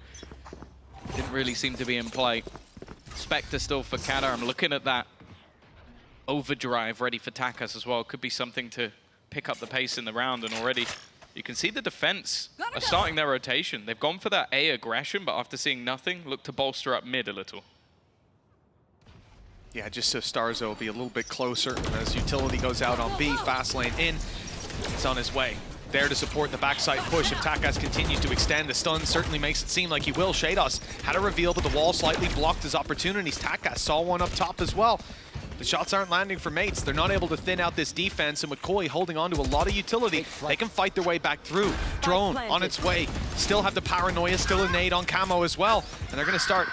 didn't really seem to be in play. Spectre still for Kada. I'm looking at that overdrive ready for Takas as well. Could be something to pick up the pace in the round, and already you can see the defense are starting their rotation. They've gone for that A aggression, but after seeing nothing, look to bolster up mid a little. Yeah, just so Starzo will be a little bit closer as utility goes out on B. Fast lane in. He's on his way. There to support the backside push. If Takas continues to extend, the stun certainly makes it seem like he will. shaydos had a reveal, but the wall slightly blocked his opportunities. Takas saw one up top as well. The shots aren't landing for mates. They're not able to thin out this defense, and with Koi holding on to a lot of utility, they can fight their way back through. Drone on its way. Still have the paranoia, still a nade on Camo as well. And they're going to start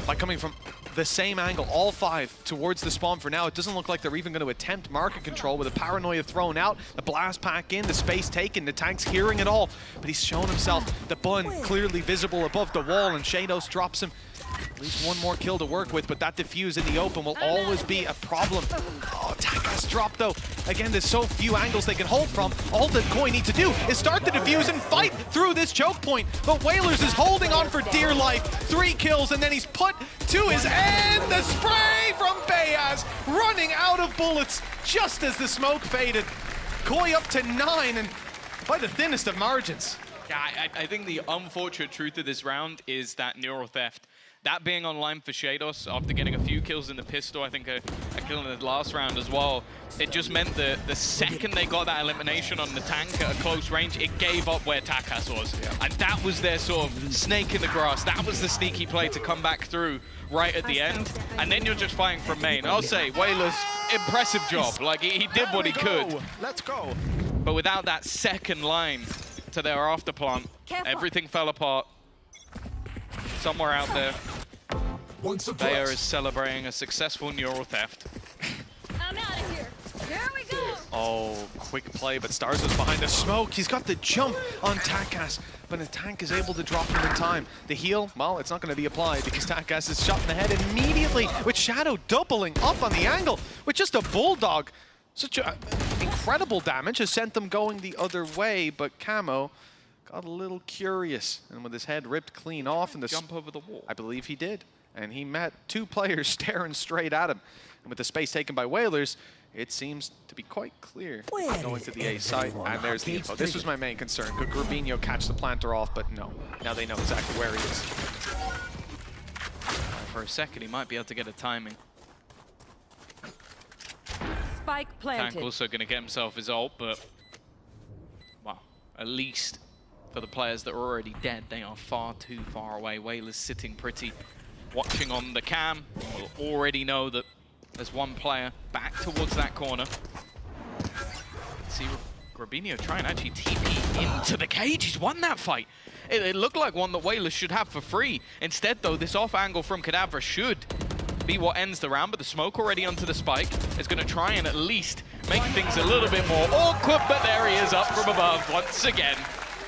by coming from the same angle, all 5 towards the spawn for now. It doesn't look like they're even going to attempt market control with the paranoia thrown out, the blast pack in, the space taken, the tank's hearing it all. But he's shown himself, the bun clearly visible above the wall, and shaydos drops him. At least one more kill to work with, but that defuse in the open will always be a problem. Oh, Takas dropped though. Again, there's so few angles they can hold from. All that Koi need to do is start the defuse and fight through this choke point. But Whalers is holding on for dear life. 3 kills, and then he's put to his end. The spray from Bayaz, running out of bullets just as the smoke faded. Koi up to 9, and by the thinnest of margins. Yeah, I think the unfortunate truth of this round is that Neural Theft, that being online for shaydos after getting a few kills in the pistol, I think a kill in the last round as well, it just meant that the second they got that elimination on the tank at a close range, it gave up where Takas was. Yeah. And that was their sort of snake in the grass. That was the sneaky play to come back through right at the end. And then you're just fighting from main. I'll say, Whalers, impressive job. Like, he did what he could. Let's go. But without that second line to their after plant, everything fell apart. Somewhere out there, Bayer is celebrating a successful Neural Theft. I'm out of here. Here we go. Oh, quick play, but Stars is behind the smoke. He's got the jump on Takas, but the tank is able to drop him in time. The heal, well, it's not going to be applied because Takas is shot in the head immediately with Shadow doubling up on the angle with just a bulldog. Such a incredible damage has sent them going the other way, but Camo got a little curious, and with his head ripped clean off in the jump over the wall. I believe he did, and he met 2 players staring straight at him. And with the space taken by Whalers, it seems to be quite clear. Going to the A site, and there's the info. This was my main concern. Could Grabinho catch the planter off? But no. Now they know exactly where he is. For a second, he might be able to get a timing. Spike planted. Tank also going to get himself his ult, but wow, at least for the players that are already dead, they are far too far away. Whalers sitting pretty, watching on the cam. Will already know that There's one player back towards that corner. See Grabinho try and actually TP into the cage. He's won that fight. It looked like one that Whalers should have for free. Instead, though, this off angle from Kadavra should be what ends the round, but the smoke already onto the spike is going to try and at least make things a little bit more awkward, but there he is up from above once again.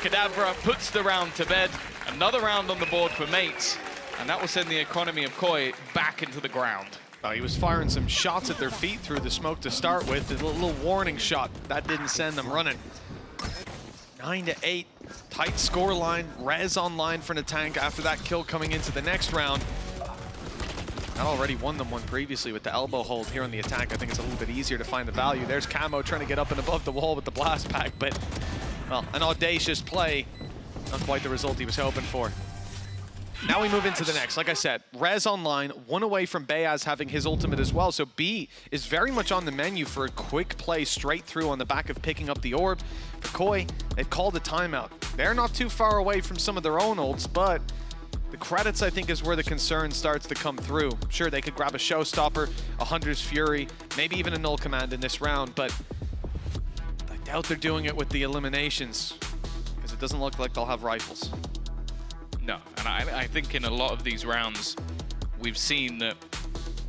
Kadavra puts the round to bed. Another round on the board for mates, and that will send the economy of Koi back into the ground. He was firing some shots at their feet through the smoke to start with. A little warning shot. That didn't send them running. 9-8, tight score line. Rez online for the tank after that kill coming into the next round. That already won them one previously with the elbow hold here on the attack. I think it's a little bit easier to find the value. There's Camo trying to get up and above the wall with the blast pack, but, well, an audacious play. Not quite the result he was hoping for. Now we move into the next. Like I said, Rez online, one away from Bayaz having his ultimate as well. So B is very much on the menu for a quick play straight through on the back of picking up the orb. For Koi, they've called a timeout. They're not too far away from some of their own ults, but the credits, I think, is where the concern starts to come through. Sure, they could grab a Showstopper, a Hunter's Fury, maybe even a Null Command in this round, but I doubt they're doing it with the eliminations because it doesn't look like they'll have rifles. No, and I think in a lot of these rounds, we've seen that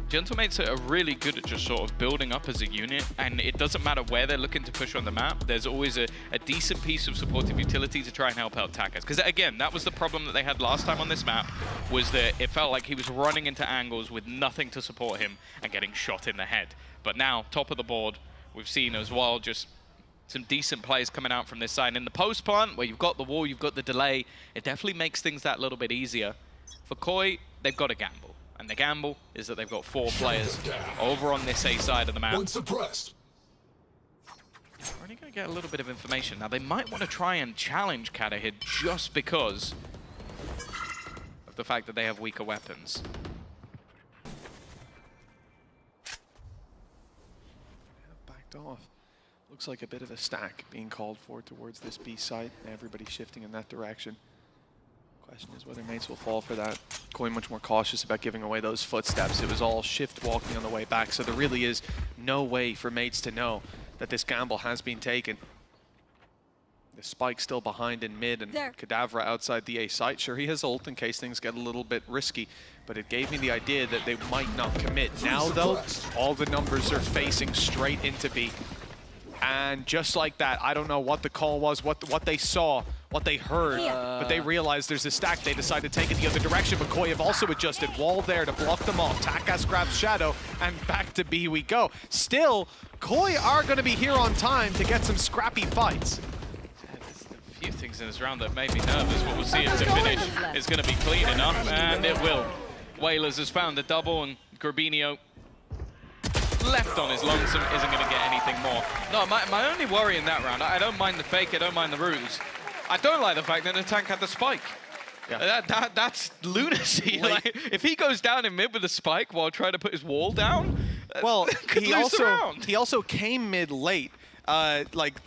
Gentlemates are really good at just sort of building up as a unit, and it doesn't matter where they're looking to push on the map, there's always a decent piece of supportive utility to try and help out Takas. Because again, that was the problem that they had last time on this map, was that it felt like he was running into angles with nothing to support him and getting shot in the head. But now, top of the board, we've seen as well just some decent plays coming out from this side. In the post plant, where you've got the wall, you've got the delay, it definitely makes things that little bit easier. For Koi, they've got to gamble. And the gamble is that they've got 4 players over on this A side of the map. We're only going to get a little bit of information. Now, they might want to try and challenge Kadahid just because of the fact that they have weaker weapons. Backed off. Looks like a bit of a stack being called for towards this B site. Everybody shifting in that direction. Question is whether mates will fall for that. Koi much more cautious about giving away those footsteps. It was all shift walking on the way back, so there really is no way for mates to know that this gamble has been taken. The spike still behind in mid, and Kadavra outside the A site. Sure, he has ult in case things get a little bit risky, but it gave me the idea that they might not commit. Now, though, all the numbers are facing straight into B. And just like that, I don't know what the call was, what they saw, what they heard, but they realized there's a stack. They decided to take it the other direction, but Koi have also adjusted. Wall there to block them off. Takas grabs Shadow, and back to B we go. Still, Koi are going to be here on time to get some scrappy fights. There's a few things in this round that made me nervous. What we'll see if the finish is going to be clean enough, and it will. Whalers has found the double, and Grabinho left on his lonesome isn't going to get anything more. No, my only worry in that round, I don't mind the fake, I don't mind the ruse. I don't like the fact that the tank had the spike. Yeah. That's lunacy. Like, if he goes down in mid with a spike while trying to put his wall down, well, could lose the round. He also came mid late.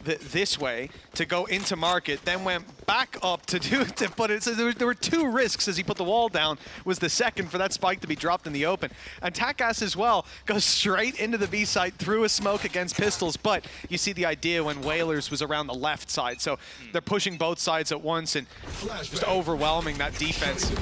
This way to go into market, then went back up to do it. But so there were 2 risks as he put the wall down. Was the second for that spike to be dropped in the open, and Takas as well goes straight into the B site through a smoke against pistols. But you see the idea when Whalers was around the left side, so they're pushing both sides at once and just overwhelming that defense.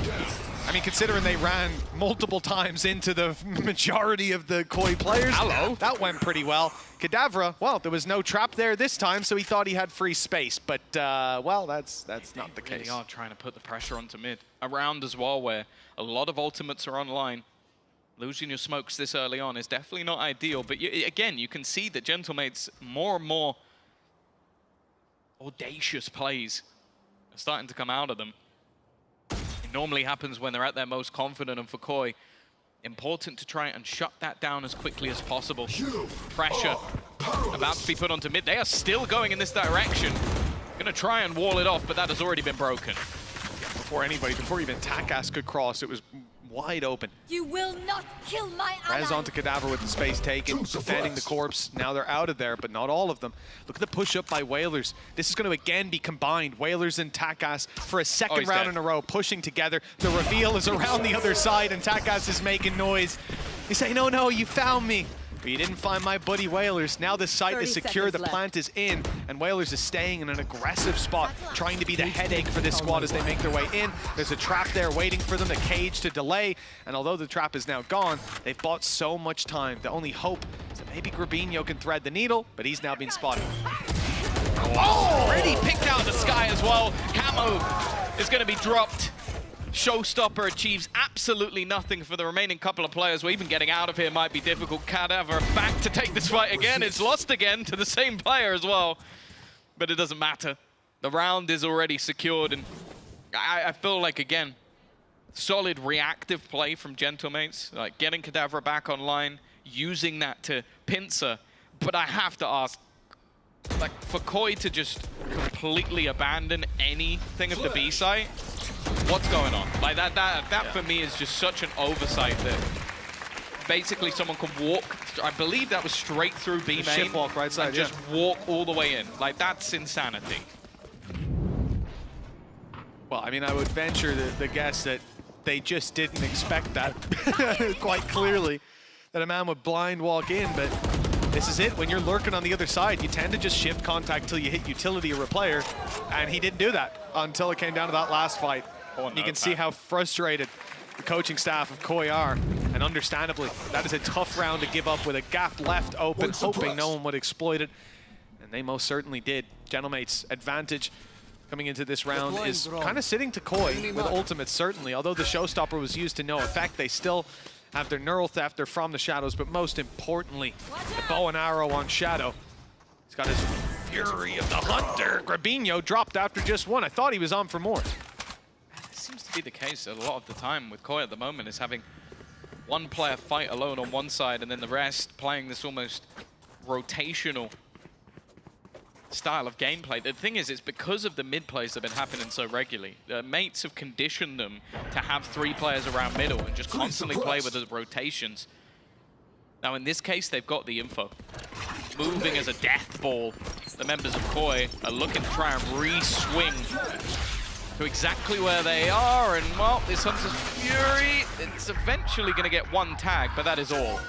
I mean, considering they ran multiple times into the majority of the Koi players, that went pretty well. Kadavra, well, there was no trap there this time, so he thought he had free space. But, well, that's not the case. They are trying to put the pressure onto mid. A round as well where a lot of ultimates are online. Losing your smokes this early on is definitely not ideal. But, again, you can see that Gentlemates more and more audacious plays are starting to come out of them. Normally happens when they're at their most confident, and for Koi, important to try and shut that down as quickly as possible. Pressure about to be put onto mid. They are still going in this direction. Gonna try and wall it off, but that has already been broken. Before even Takas could cross, it was wide open. You will not kill my ally. Rez onto Kadavra with the space taken, defending the corpse. Now they're out of there, but not all of them. Look at the push up by Whalers. This is going to again be combined. Whalers and Takas for a second round in a row, pushing together. The reveal is around the other side, and Takas is making noise. He's saying, no, you found me. But you didn't find my buddy Whalers. Now the site is secure, the plant is in, and Whalers is staying in an aggressive spot, trying to be the headache for this squad as they make their way in. There's a trap there waiting for them, the cage to delay, and although the trap is now gone, they've bought so much time. The only hope is that maybe Grabinho can thread the needle, but he's now been spotted. Oh! Already picked out the sky as well. Camo is going to be dropped. Showstopper achieves absolutely nothing for the remaining couple of players. Even getting out of here might be difficult. Cadaver back to take this fight again. It's lost again to the same player as well. But it doesn't matter. The round is already secured. And I feel like, again, solid reactive play from Gentlemates. Like getting Cadaver back online, using that to pincer. But I have to ask, like for Koi to just completely abandon anything of the B site, what's going on? Like that for me is just such an oversight that basically someone can walk, I believe that was straight through B main. Shift walk right side, and just walk all the way in. Like that's insanity. Well, I mean, I would venture the guess that they just didn't expect that quite clearly, that a man would blind walk in, but this is it. When you're lurking on the other side, you tend to just shift contact till you hit utility or a player, and he didn't do that until it came down to that last fight. Oh, no, you can see how frustrated the coaching staff of Koi are, and understandably, that is a tough round to give up with a gap left open, hoping no one would exploit it, and they most certainly did. Gentlemates' advantage coming into this round is kind of sitting to Koi with ultimates, certainly. Although the showstopper was used to no effect, they still have their neural theft, they're from the shadows, but most importantly, the bow and arrow on Shadow. He's got his Fury of the Hunter. Grabinho dropped after just one. I thought he was on for more. It seems to be the case a lot of the time with Koi at the moment, is having one player fight alone on one side and then the rest playing this almost rotational style of gameplay. The thing is, it's because of the mid plays that have been happening so regularly. The mates have conditioned them to have 3 players around middle and just constantly play with the rotations. Now in this case, they've got the info. Moving as a death ball, the members of Koi are looking to try and re-swing to exactly where they are, and well, this Hunter's Fury, it's eventually going to get one tag, but that is all.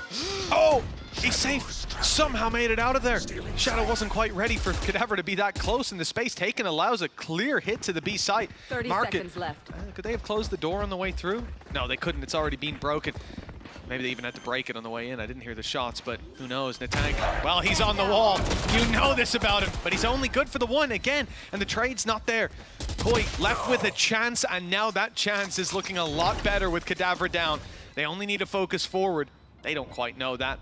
Oh! He's safe. Somehow made it out of there. Shadow wasn't quite ready for Cadaver to be that close in the space taken. Allows a clear hit to the B site. 30 seconds left. Could they have closed the door on the way through? No, they couldn't. It's already been broken. Maybe they even had to break it on the way in. I didn't hear the shots, but who knows? Natank, well, he's on the wall. You know this about him, but he's only good for the one again, and the trade's not there. Koi left with a chance, and now that chance is looking a lot better with Cadaver down. They only need to focus forward. They don't quite know that.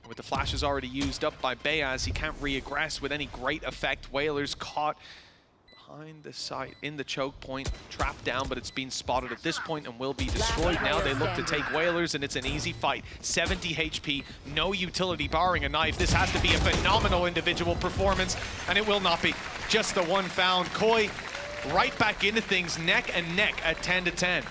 With the flashes already used up by Beaz, he can't re-aggress with any great effect. Whalers caught behind the site in the choke point, trapped down, but it's been spotted at this point and will be destroyed. Now they look to take Whalers, and it's an easy fight. 70 HP, no utility barring a knife. This has to be a phenomenal individual performance, and it will not be. Just the one found. Koi right back into things, neck and neck at 10-10.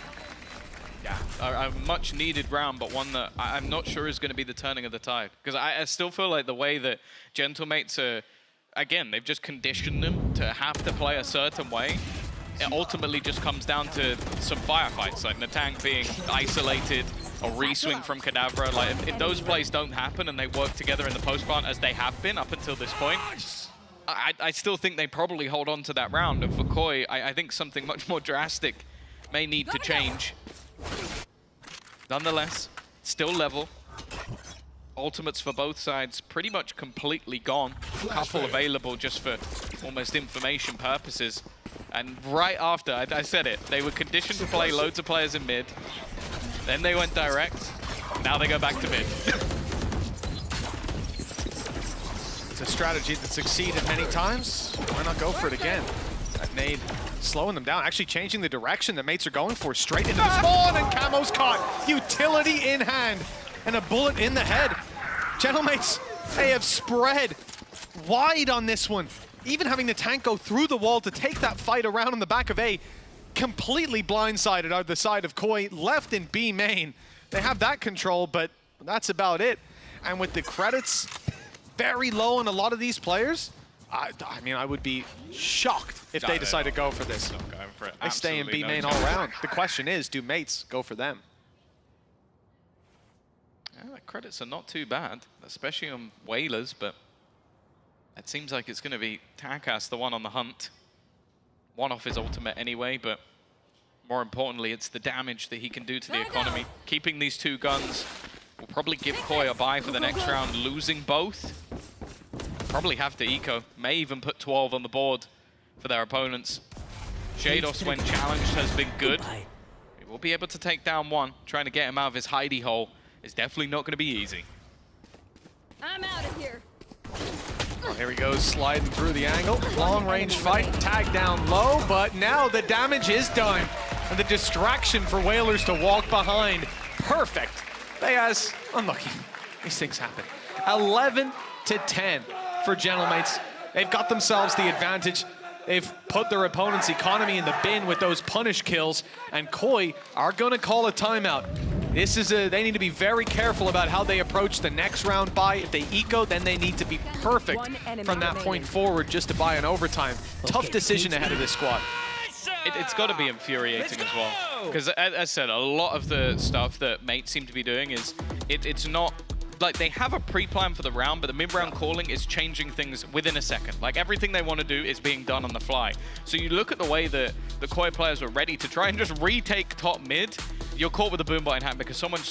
Yeah, a much needed round, but one that I'm not sure is going to be the turning of the tide. Because I still feel like the way that Gentlemates are, again, they've just conditioned them to have to play a certain way. It ultimately just comes down to some firefights, like Natank being isolated, or re-swing from Cadaver. Like, if those plays don't happen and they work together in the post-plant as they have been up until this point, I still think they probably hold on to that round. And for Koi, I think something much more drastic may need to change. Nonetheless, still level. Ultimates for both sides pretty much completely gone. A couple available just for almost information purposes. And right after, I said it, they were conditioned to play loads of players in mid. Then they went direct. Now they go back to mid. It's a strategy that succeeded many times. Why not go for it again? That nade slowing them down, actually changing the direction that mates are going for. Straight into the spawn, and Camo's caught. Utility in hand, and a bullet in the head. Gentlemates, they have spread wide on this one. Even having the tank go through the wall to take that fight around on the back of A, completely blindsided out the side of Koi, left in B main. They have that control, but that's about it. And with the credits very low on a lot of these players, I mean, I would be shocked if they decide to go for this. They stay in B main all around. The question is, do mates go for them? Yeah, the credits are not too bad, especially on Whalers, but it seems like it's going to be Takas, the one on the hunt. One off his ultimate anyway, but more importantly, it's the damage that he can do to the economy. Keeping these two guns will probably give Koi a bye for the next round. Losing both, probably have to eco. May even put 12 on the board for their opponents. shaydos, when challenged, has been good. He will be able to take down one. Trying to get him out of his hidey hole is definitely not going to be easy. I'm out of here. Oh, here he goes, sliding through the angle. Long range fight, tag down low, but now the damage is done. And the distraction for Whalers to walk behind, perfect. Bayaz, unlucky. These things happen. 11 to 10 for Gentlemates. They've got themselves the advantage. They've put their opponent's economy in the bin with those punish kills, and Koi are going to call a timeout. This is they need to be very careful about how they approach the next round bye. If they eco, then they need to be perfect from that point forward just to buy an overtime. Tough decision ahead of this squad. It's got to be infuriating as well. Because as I said, a lot of the stuff that mates seem to be doing is, it's not, like they have a pre-plan for the round, but the mid-round calling is changing things within a second. Like everything they want to do is being done on the fly. So you look at the way that the Koi players were ready to try and just retake top mid, you're caught with a boombot in hand because someone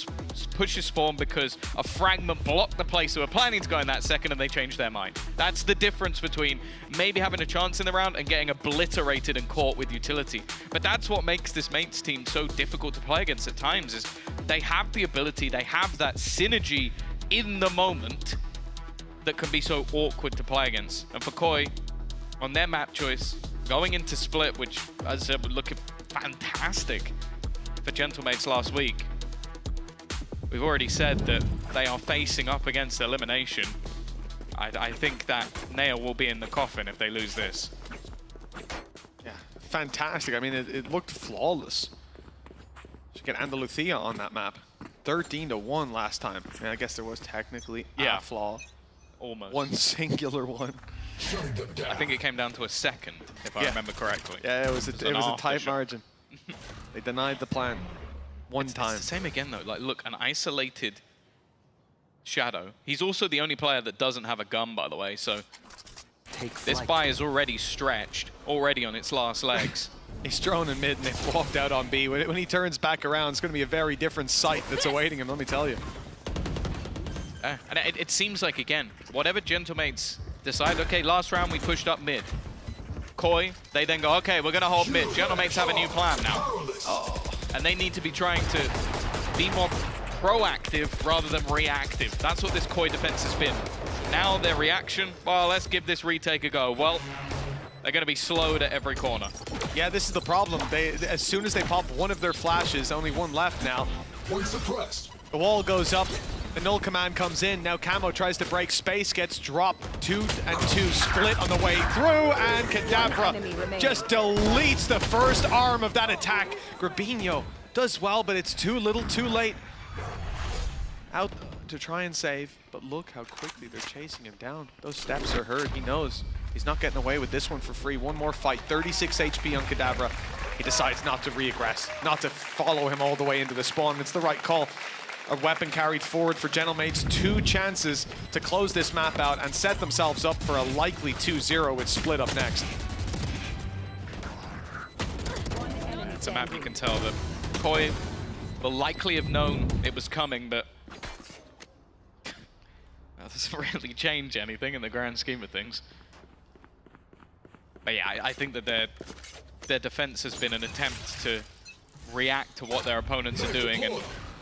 pushes spawn because a fragment blocked the place they were planning to go in that second and they changed their mind. That's the difference between maybe having a chance in the round and getting obliterated and caught with utility. But that's what makes this mates team so difficult to play against at times, is they have the ability, they have that synergy in the moment that can be so awkward to play against. And for Koi, on their map choice, going into split, which as I said would look fantastic for Gentlemates last week. We've already said that they are facing up against elimination. I think that Nea will be in the coffin if they lose this. Yeah, fantastic. I mean, it looked flawless. Should get Andalucia on that map. 13-1 last time. I mean, I guess there was technically a flaw. Almost. One singular one. I think it came down to a second, if I remember correctly. Yeah, it was a tight margin. They denied the plan one time. It's the same again, though. Like, look, an isolated Shadow. He's also the only player that doesn't have a gun, by the way, so this buy is already stretched, already on its last legs. He's thrown in mid and they've walked out on B. When he turns back around, it's going to be a very different sight that's awaiting him, let me tell you. And it seems like, again, whatever Gentlemates decide, okay, last round we pushed up mid. Koi, they then go, okay, we're going to hold mid. Gentlemates have a new plan now. And they need to be trying to be more proactive rather than reactive. That's what this Koi defense has been. Now their reaction, well, let's give this retake a go. Well, they're going to be slowed at every corner. Yeah, this is the problem. As soon as they pop one of their flashes, only one left now. Point suppressed. The wall goes up. The null command comes in. Now Camo tries to break space, gets dropped. 2 and 2 split on the way through, and Kadabra just deletes the first arm of that attack. Grabinho does well, but it's too little, too late. Out to try and save, but look how quickly they're chasing him down. Those steps are heard. He knows he's not getting away with this one for free. One more fight, 36 HP on Kadabra. He decides not to re-aggress, not to follow him all the way into the spawn. It's the right call. A weapon carried forward for Gentlemates. 2 chances to close this map out and set themselves up for a likely 2-0 with Split up next. It's a map you can tell that Koi will likely have known it was coming, but that doesn't really change anything in the grand scheme of things. But yeah, I think that their defense has been an attempt to react to what their opponents are doing, and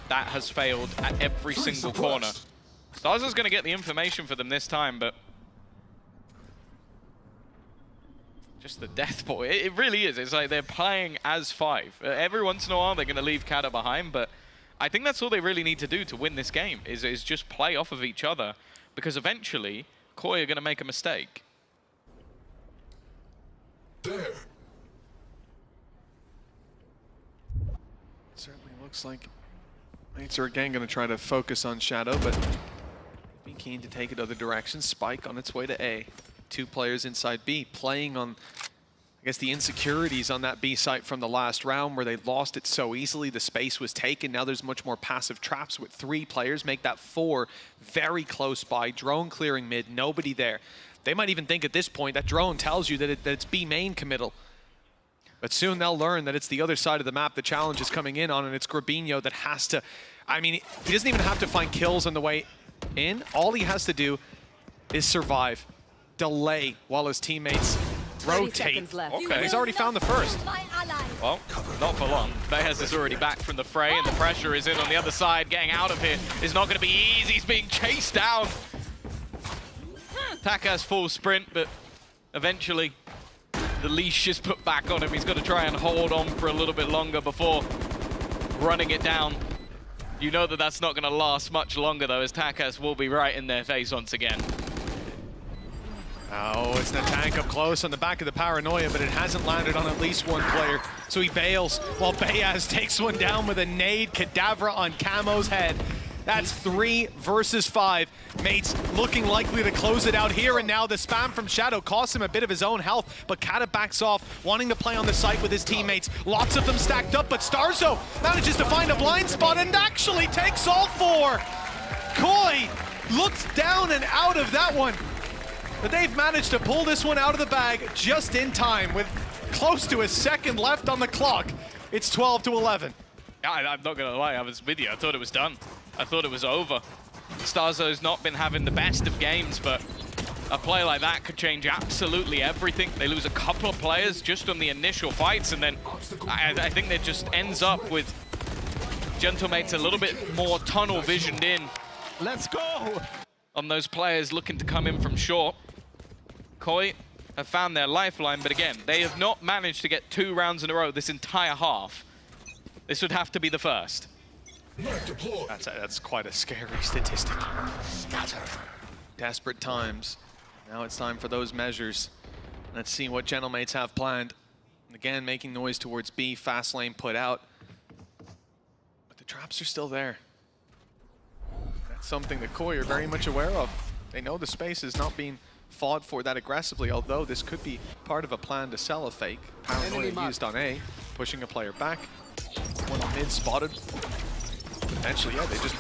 that has failed at every single corner. Stars is going to get the information for them this time, but just the death ball. It really is. It's like they're playing as 5. Every once in a while, they're going to leave Kada behind, but I think that's all they really need to do to win this game, is just play off of each other, because eventually, Koi are going to make a mistake. There. Certainly looks like Mates are again going to try to focus on Shadow, but be keen to take it other directions. Spike on its way to A. 2 players inside B, playing on, I guess the insecurities on that B site from the last round where they lost it so easily, the space was taken. Now there's much more passive traps with 3 players, make that 4 very close by. Drone clearing mid, nobody there. They might even think at this point that drone tells you that it's B main committal. But soon they'll learn that it's the other side of the map the challenge is coming in on, and it's Grabinho that has to, I mean, he doesn't even have to find kills on the way in. All he has to do is survive, delay while his teammates rotate. Okay. He's already found the first. Well, not for long. Bayaz is already back from the fray, and the pressure is in on the other side. Getting out of here is not going to be easy. He's being chased down. Taka's full sprint, but eventually the leash is put back on him. He's got to try and hold on for a little bit longer before running it down. You know that that's not going to last much longer, though, as Takas will be right in their face once again. Oh, it's the tank up close on the back of the paranoia, but it hasn't landed on at least one player. So he bails while Bayaz takes one down with a nade. Cadavra on Camo's head. That's 3 versus 5. Mates looking likely to close it out here, and now the spam from Shadow costs him a bit of his own health, but Kata backs off, wanting to play on the site with his teammates. Lots of them stacked up, but Starzo manages to find a blind spot and actually takes all 4. Koi looks down and out of that one, but they've managed to pull this one out of the bag just in time with close to a second left on the clock. It's 12-11. I'm not going to lie, I was with you. I thought it was done. I thought it was over. Starzo's not been having the best of games, but a play like that could change absolutely everything. They lose a couple of players just on the initial fights, and then I think that just ends up with Gentlemates a little bit more tunnel visioned in. Let's go! On those players looking to come in from short. Koi have found their lifeline, but again, they have not managed to get 2 rounds in a row this entire half. This would have to be the first. That's quite a scary statistic. Desperate times. Now it's time for those measures. Let's see what Gentlemates have planned. Again, making noise towards B, fast lane put out. But the traps are still there. That's something that Koi are very much aware of. They know the space is not being fought for that aggressively, although this could be part of a plan to sell a fake. Paranoia used on A, pushing a player back. One mid spotted. Potentially, yeah, they just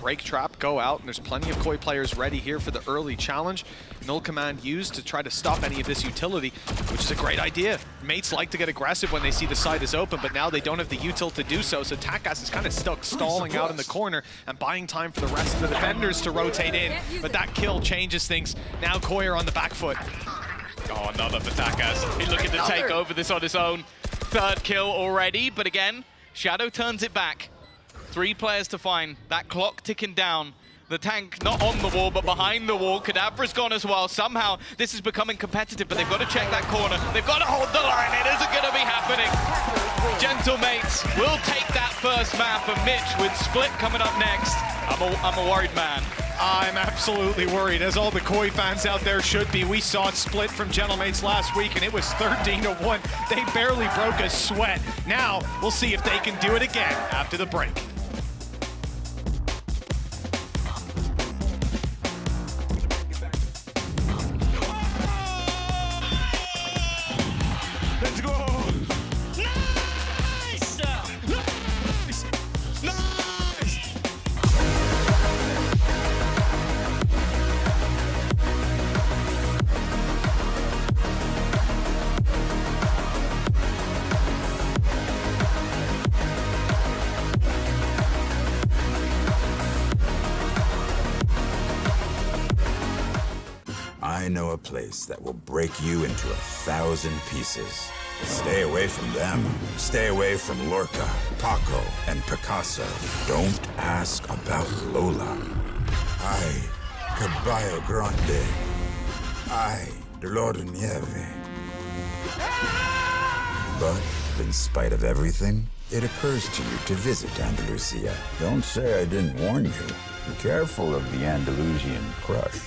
break trap, go out, and there's plenty of Koi players ready here for the early challenge. Null command used to try to stop any of this utility, which is a great idea. Mates like to get aggressive when they see the side is open, but now they don't have the util to do so, so Takas is kind of stuck stalling out in the corner and buying time for the rest of the defenders to rotate in, but that kill changes things. Now Koi are on the back foot. Oh, another for Takas. He's looking to take over this on his own. 3rd kill already, but again, Shadow turns it back. 3 players to find, that clock ticking down. The tank not on the wall, but behind the wall. Cadavra's gone as well. Somehow, this is becoming competitive, but they've got to check that corner. They've got to hold the line. It isn't going to be happening. Gentlemates will take that first map, and Mitch with Split coming up next. I'm a worried man. I'm absolutely worried, as all the Koi fans out there should be. We saw it split from Gentlemates last week, and it was 13-1. They barely broke a sweat. Now, we'll see if they can do it again after the break. Let's go! Nice! Nice! Nice! I know a place that will break you into 1,000 pieces. Stay away from them. Stay away from Lorca, Paco, and Picasso. Don't ask about Lola. Ay, Caballo Grande. Ay, Dolor de Nieve. But in spite of everything, it occurs to you to visit Andalusia. Don't say I didn't warn you. Be careful of the Andalusian crush.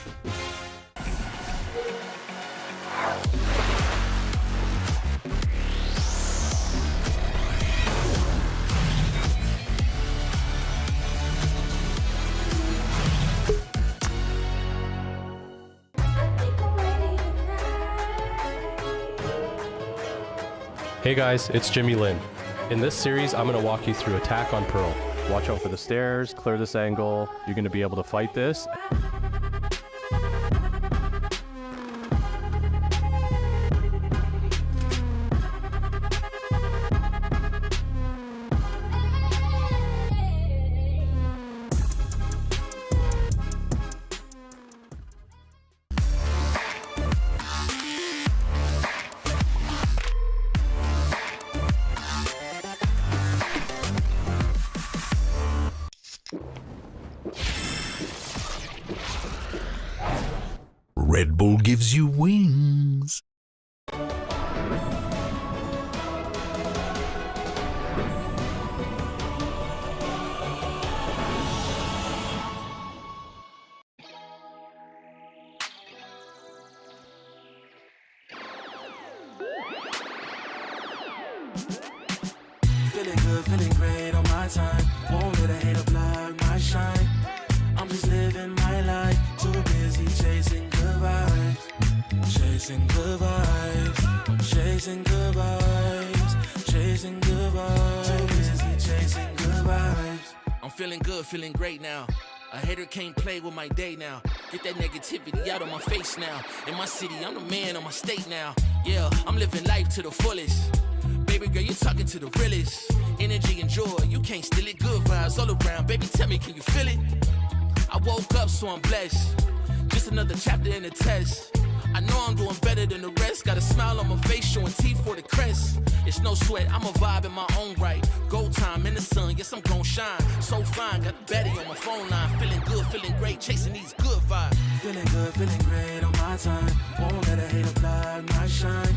Hey guys, it's Jimmy Lin. In this series, I'm going to walk you through attack on Pearl. Watch out for the stairs, clear this angle. You're going to be able to fight this. Red Bull gives you wings. Feeling good, feeling great on my time. Won't let a hater block my shine. I'm just living my life. Too busy chasing good vibes. Chasing good vibes. Chasing good vibes. Chasing good vibes. Too busy chasing good vibes. I'm feeling good, feeling great now. A hater can't play with my day now. Get that negativity out of my face now. In my city, I'm the man of my state now. Yeah, I'm living life to the fullest. Baby girl, you're talking to the realest. Energy and joy, you can't steal it. Good vibes all around. Baby, tell me, can you feel it? I woke up, so I'm blessed. Just another chapter in the test. I know I'm doing better than the rest. Got a smile on my face, showing teeth for the crest. It's no sweat, I'm a vibe in my own right. Go time in the sun, yes, I'm gon' shine. So fine, got the baddie on my phone line. Feeling good, feeling great, chasing these good vibes. Feeling good, feeling great on my time. Won't let a hater block my shine.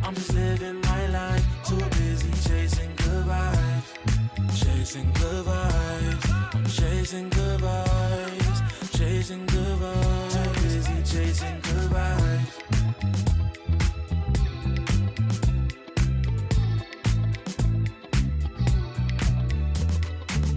I'm just living my life. Too busy chasing good vibes. Chasing good vibes. Chasing good vibes. Chasing good vibes. Too busy chasing good vibes.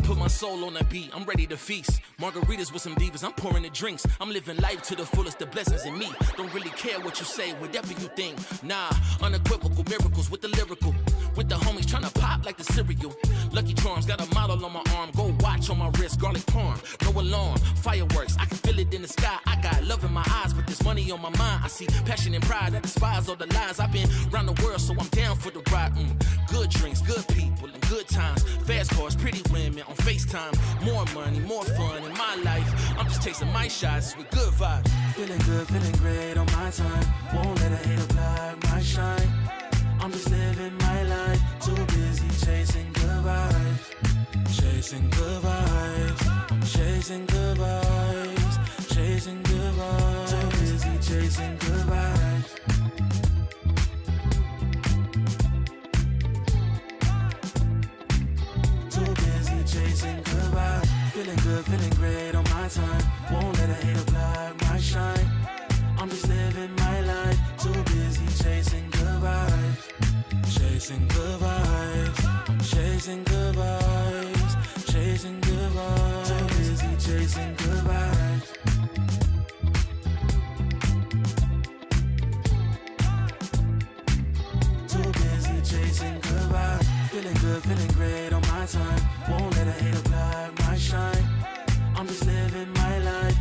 Put my soul on that beat, I'm ready to feast. Margaritas with some divas, I'm pouring the drinks. I'm living life to the fullest, the blessings in me. Don't really care what you say, whatever you think. Nah, unequivocal miracles with the lyrical. With the homies tryna pop like the cereal. Lucky Charms, got a model on my arm. Go watch on my wrist, garlic parm. No alarm, fireworks, I can feel it in the sky. I got love in my eyes, but there's money on my mind. I see passion and pride, I despise all the lies. I've been around the world, so I'm down for the ride. Good drinks, good people, and good times. Fast cars, pretty women on FaceTime. More money, more fun in my life. I'm just chasing my shots with good vibes. Feeling good, feeling great on my time. Won't let a hater block my shine. I'm just living my life. Too busy chasing good vibes. Chasing good vibes. Chasing good vibes. Chasing good vibes. Too busy chasing good vibes. Too busy chasing good vibes. Feeling good, feeling great on my time. Won't let a hater block my shine. I'm just living my life. Too busy chasing good vibes. Chasing good vibes. Chasing good vibes. Chasing good vibes. Too busy chasing good vibes. Too busy chasing good vibes. Feeling good, feeling great on my time. Won't let a hater block my shine. I'm just living my life.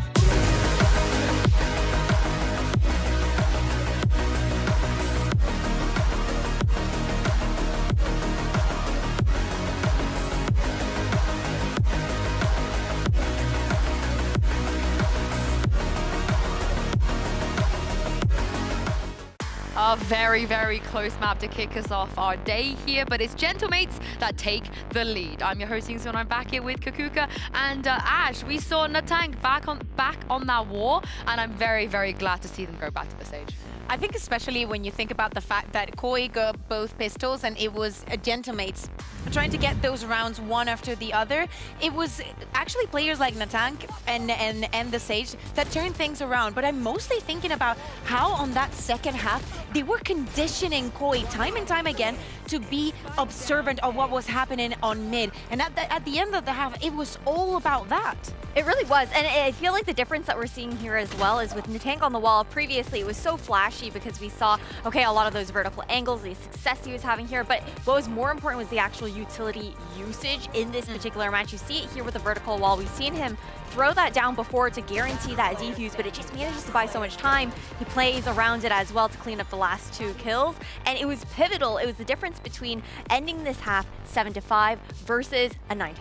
A very, very close map to kick us off our day here, but it's Gentlemates that take the lead. I'm your host, and I'm back here with Kakuka and Ash. We saw Natank back on that wall, and I'm very, very glad to see them go back to the stage. I think especially when you think about the fact that Koi got both pistols and it was Gentlemates trying to get those rounds one after the other. It was actually players like Natank and the Sage that turned things around. But I'm mostly thinking about how on that second half they were conditioning Koi time and time again to be observant of what was happening on mid. And at the end of the half, it was all about that. It really was, and I feel like the difference that we're seeing here as well is with Natank on the wall. Previously, it was so flashy because we saw, okay, a lot of those vertical angles, the success he was having here, but what was more important was the actual utility usage in this particular match. You see it here with the vertical wall. We've seen him throw that down before to guarantee that defuse, but it just manages to buy so much time. He plays around it as well to clean up the last 2 kills, and it was pivotal. It was the difference between ending this half 7-5 versus a 9-3.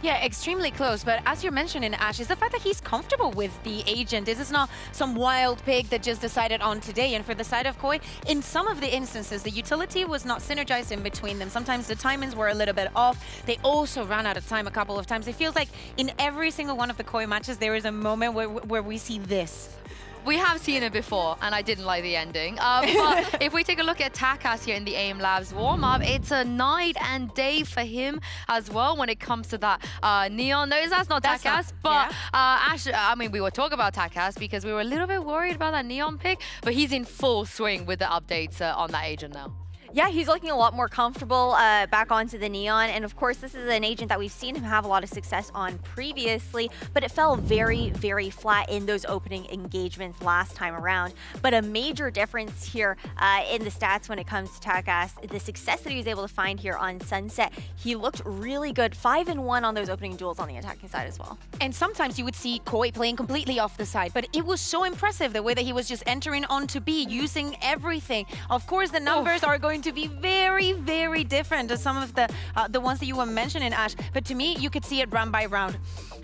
Yeah, extremely close. But as you're mentioning, Ash, is the fact that he's comfortable with the agent. This is not some wild pick that just decided on today. And for the side of Koi, in some of the instances, the utility was not synergized in between them. Sometimes the timings were a little bit off. They also ran out of time a couple of times. It feels like in every single one of the Koi matches, there is a moment where we see this. We have seen it before, and I didn't like the ending. But if we take a look at Takas here in the AIM Labs warm-up, it's a night and day for him as well when it comes to that Neon. No, that's not Takas, but Ash, I mean, we were talking about Takas because we were a little bit worried about that Neon pick, but he's in full swing with the updates on that agent now. Yeah, he's looking a lot more comfortable back onto the Neon. And of course, this is an agent that we've seen him have a lot of success on previously, but it fell very, very flat in those opening engagements last time around. But a major difference here in the stats when it comes to Takas, the success that he was able to find here on Sunset, he looked really good. 5-1 on those opening duels on the attacking side as well. And sometimes you would see Koi playing completely off the side, but it was so impressive the way that he was just entering onto B, using everything. Of course, the numbers are going to be very, very different to some of the ones that you were mentioning, Ash. But to me, you could see it round by round.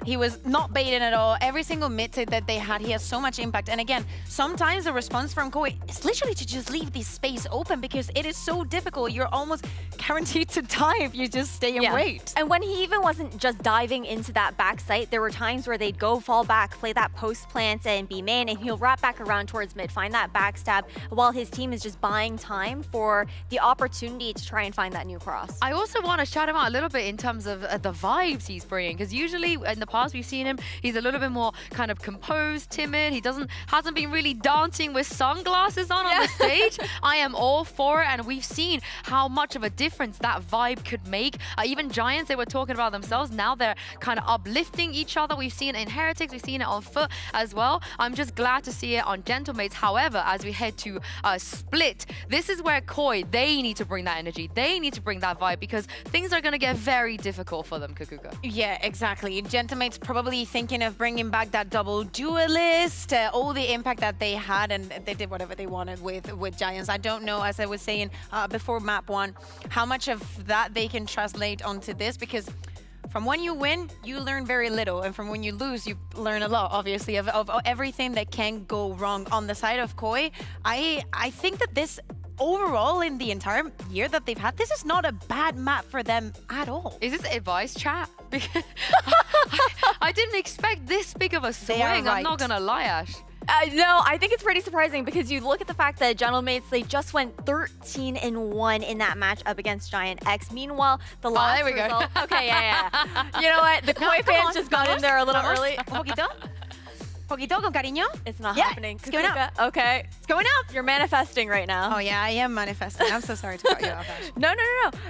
He was not baiting at all. Every single mid-tip that they had, he has so much impact. And again, sometimes the response from Koi is literally to just leave this space open because it is so difficult. You're almost guaranteed to die if you just stay and wait. And when he even wasn't just diving into that back site, there were times where they'd go fall back, play that post plant and be main, and he'll wrap back around towards mid, find that backstab while his team is just buying time for the opportunity to try and find that new cross. I also want to shout him out a little bit in terms of the vibes he's bringing, because usually in the past we've seen him, he's a little bit more kind of composed, timid. He hasn't been really dancing with sunglasses on the stage. I am all for it, and we've seen how much of a difference that vibe could make. Even Giants, they were talking about themselves. Now they're kind of uplifting each other. We've seen it in Heretics, we've seen it on Foot as well. I'm just glad to see it on Gentlemates. However, as we head to Split, this is where Koi, they need to bring that energy. They need to bring that vibe because things are going to get very difficult for them, Kukuka. Yeah, exactly. Gentlemates probably thinking of bringing back that double duelist, all the impact that they had, and they did whatever they wanted with Giants. I don't know, as I was saying before map 1, how much of that they can translate onto this, because from when you win, you learn very little, and from when you lose, you learn a lot, obviously, of everything that can go wrong. On the side of Koi, I think that this overall in the entire year that they've had, this is not a bad map for them at all. Is this advice, chat? Because I didn't expect this big of a swing. Right. I'm not gonna lie, Ash. No, I think it's pretty surprising because you look at the fact that Gentlemates, they just went 13-1 in that match up against Giant X. Meanwhile, the last there we result... go. Okay, You know what? The Koi fans just got in there a little early. Poquito con cariño? It's not happening. It's going up. Okay. It's going up. You're manifesting right now. Oh, yeah, I am manifesting. I'm so sorry to cut you off, Ash. No.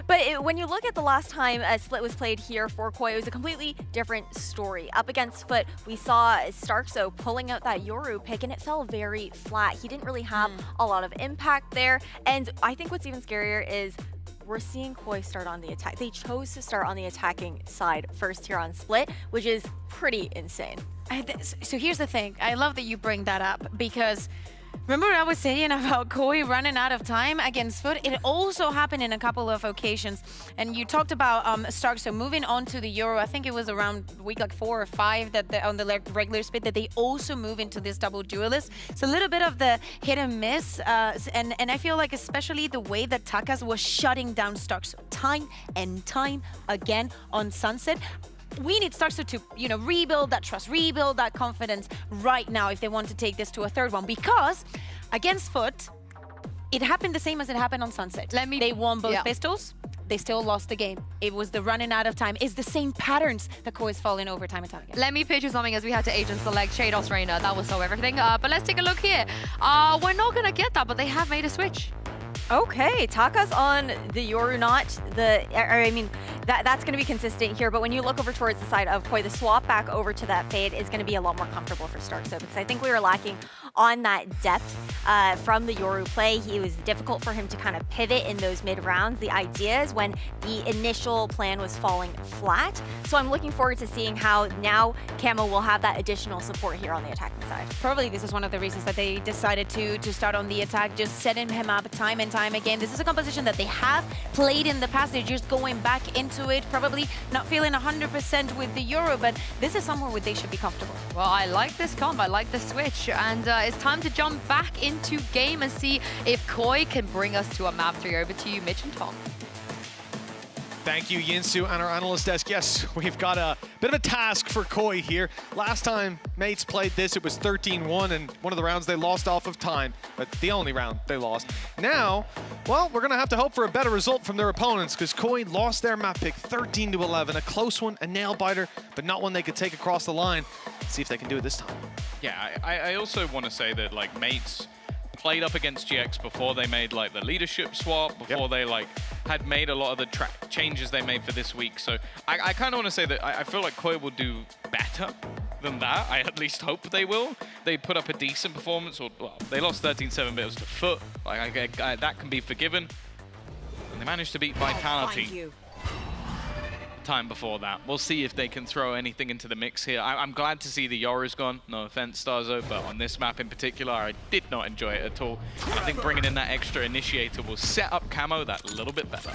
But when you look at the last time Split was played here for Koi, it was a completely different story. Up against Foot, we saw Starkso pulling out that Yoru pick, and it fell very flat. He didn't really have a lot of impact there. And I think what's even scarier is we're seeing Koi start on the attack. They chose to start on the attacking side first here on Split, which is pretty insane. So here's the thing. I love that you bring that up because remember what I was saying about Koi running out of time against Foot? It also happened in a couple of occasions. And you talked about Stark, so moving on to the Euro, I think it was around week like 4 or 5 that on the regular split that they also move into this double duelist. It's a little bit of the hit and miss. And I feel like especially the way that Takas was shutting down Stark so time and time again on Sunset. We need Starkster to, rebuild that trust, rebuild that confidence right now if they want to take this to a third one. Because against Foot, it happened the same as it happened on Sunset. They won both pistols. they still lost the game. It was the running out of time. It's the same patterns that Koi is falling over time and time again. Let me pitch you something as we had to agent select Shaydos Reina. That was so everything. But let's take a look here. We're not going to get that, but they have made a switch. Okay, Taka's on the Yoru, not the, I mean, that's going to be consistent here, but when you look over towards the side of Koi, the swap back over to that Fade is going to be a lot more comfortable for Starkzo, because I think we were lacking on that depth from the Yoru play. It was difficult for him to kind of pivot in those mid rounds. The idea is when the initial plan was falling flat. So I'm looking forward to seeing how now Camo will have that additional support here on the attacking side. Probably this is one of the reasons that they decided to start on the attack, just setting him up time and time again. This is a composition that they have played in the past. They're just going back into it, probably not feeling 100% with the Yoru, but this is somewhere where they should be comfortable. Well, I like this comp, I like the switch, and it's time to jump back into game and see if Koi can bring us to a map 3. Over to you, Mitch and Tom. Thank you, Yinsu, and our analyst desk. Yes, we've got a bit of a task for Koi here. Last time mates played this, it was 13-1, and one of the rounds they lost off of time, but the only round they lost. Now, well, we're gonna have to hope for a better result from their opponents, because Koi lost their map pick 13-11, a close one, a nail biter, but not one they could take across the line. Let's see if they can do it this time. Yeah, I also want to say that, like, mates played up against GX before they made like the leadership swap, before they like had made a lot of the changes they made for this week. So I kind of want to say that I feel like Koi will do better than that. I at least hope they will. They put up a decent performance, or well, they lost 13-7, but it was to Foot. Like that can be forgiven. And they managed to beat Vitality. Time before that. We'll see if they can throw anything into the mix here. I'm glad to see the Yoru's gone. No offense, Starzo, but on this map in particular, I did not enjoy it at all. And I think bringing in that extra initiator will set up Camo that little bit better.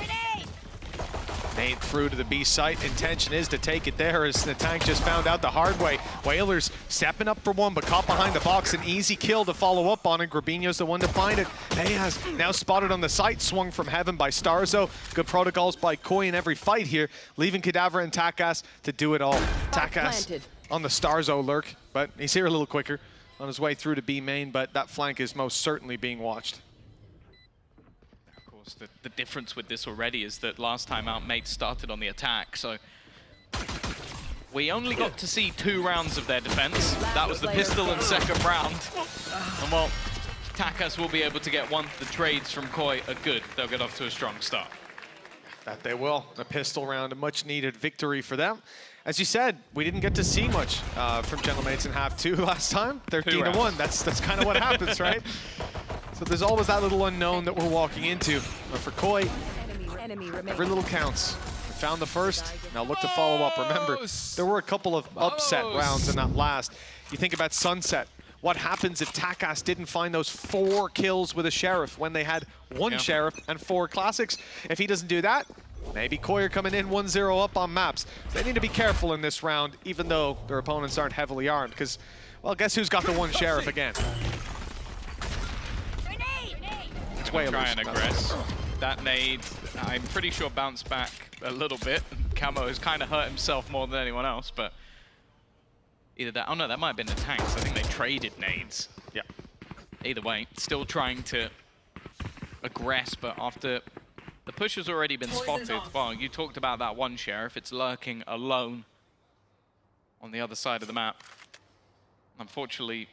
Nade through to the B site. Intention is to take it there, as the tank just found out the hard way. Whalers stepping up for one, but caught behind the box. An easy kill to follow up on it. Grabinho's the one to find it. Has now spotted on the site, swung from heaven by Starzo. Good protocols by Koi in every fight here, leaving Cadaver and Takas to do it all. Takas on the Starzo lurk, but he's here a little quicker on his way through to B main, but that flank is most certainly being watched. The difference with this already is that last time out, mates started on the attack, so we only got to see 2 rounds of their defense. That was the pistol and second round. And well, Takas will be able to get one. The trades from Koi are good. They'll get off to a strong start. That they will. A pistol round, a much needed victory for them. As you said, we didn't get to see much from Gentlemates in half 2 last time. 13-1. That's kind of what happens, right? So there's always that little unknown that we're walking into. But for Koi, every little counts. We found the first, now look to follow up. Remember, there were a couple of upset rounds in that last. You think about Sunset. What happens if Takas didn't find those 4 kills with a Sheriff when they had 1 Sheriff and 4 Classics? If he doesn't do that, maybe Koi are coming in 1-0 up on maps. They need to be careful in this round, even though their opponents aren't heavily armed, because, well, guess who's got the 1 Sheriff again? Try and aggress. That nade, I'm pretty sure, bounced back a little bit. Camo has kind of hurt himself more than anyone else, but either that, oh no, that might have been the tanks. I think they traded nades. Yeah. Either way, still trying to aggress, but after the push has already been spotted. Well, you talked about that 1 Sheriff. It's lurking alone on the other side of the map. Unfortunately,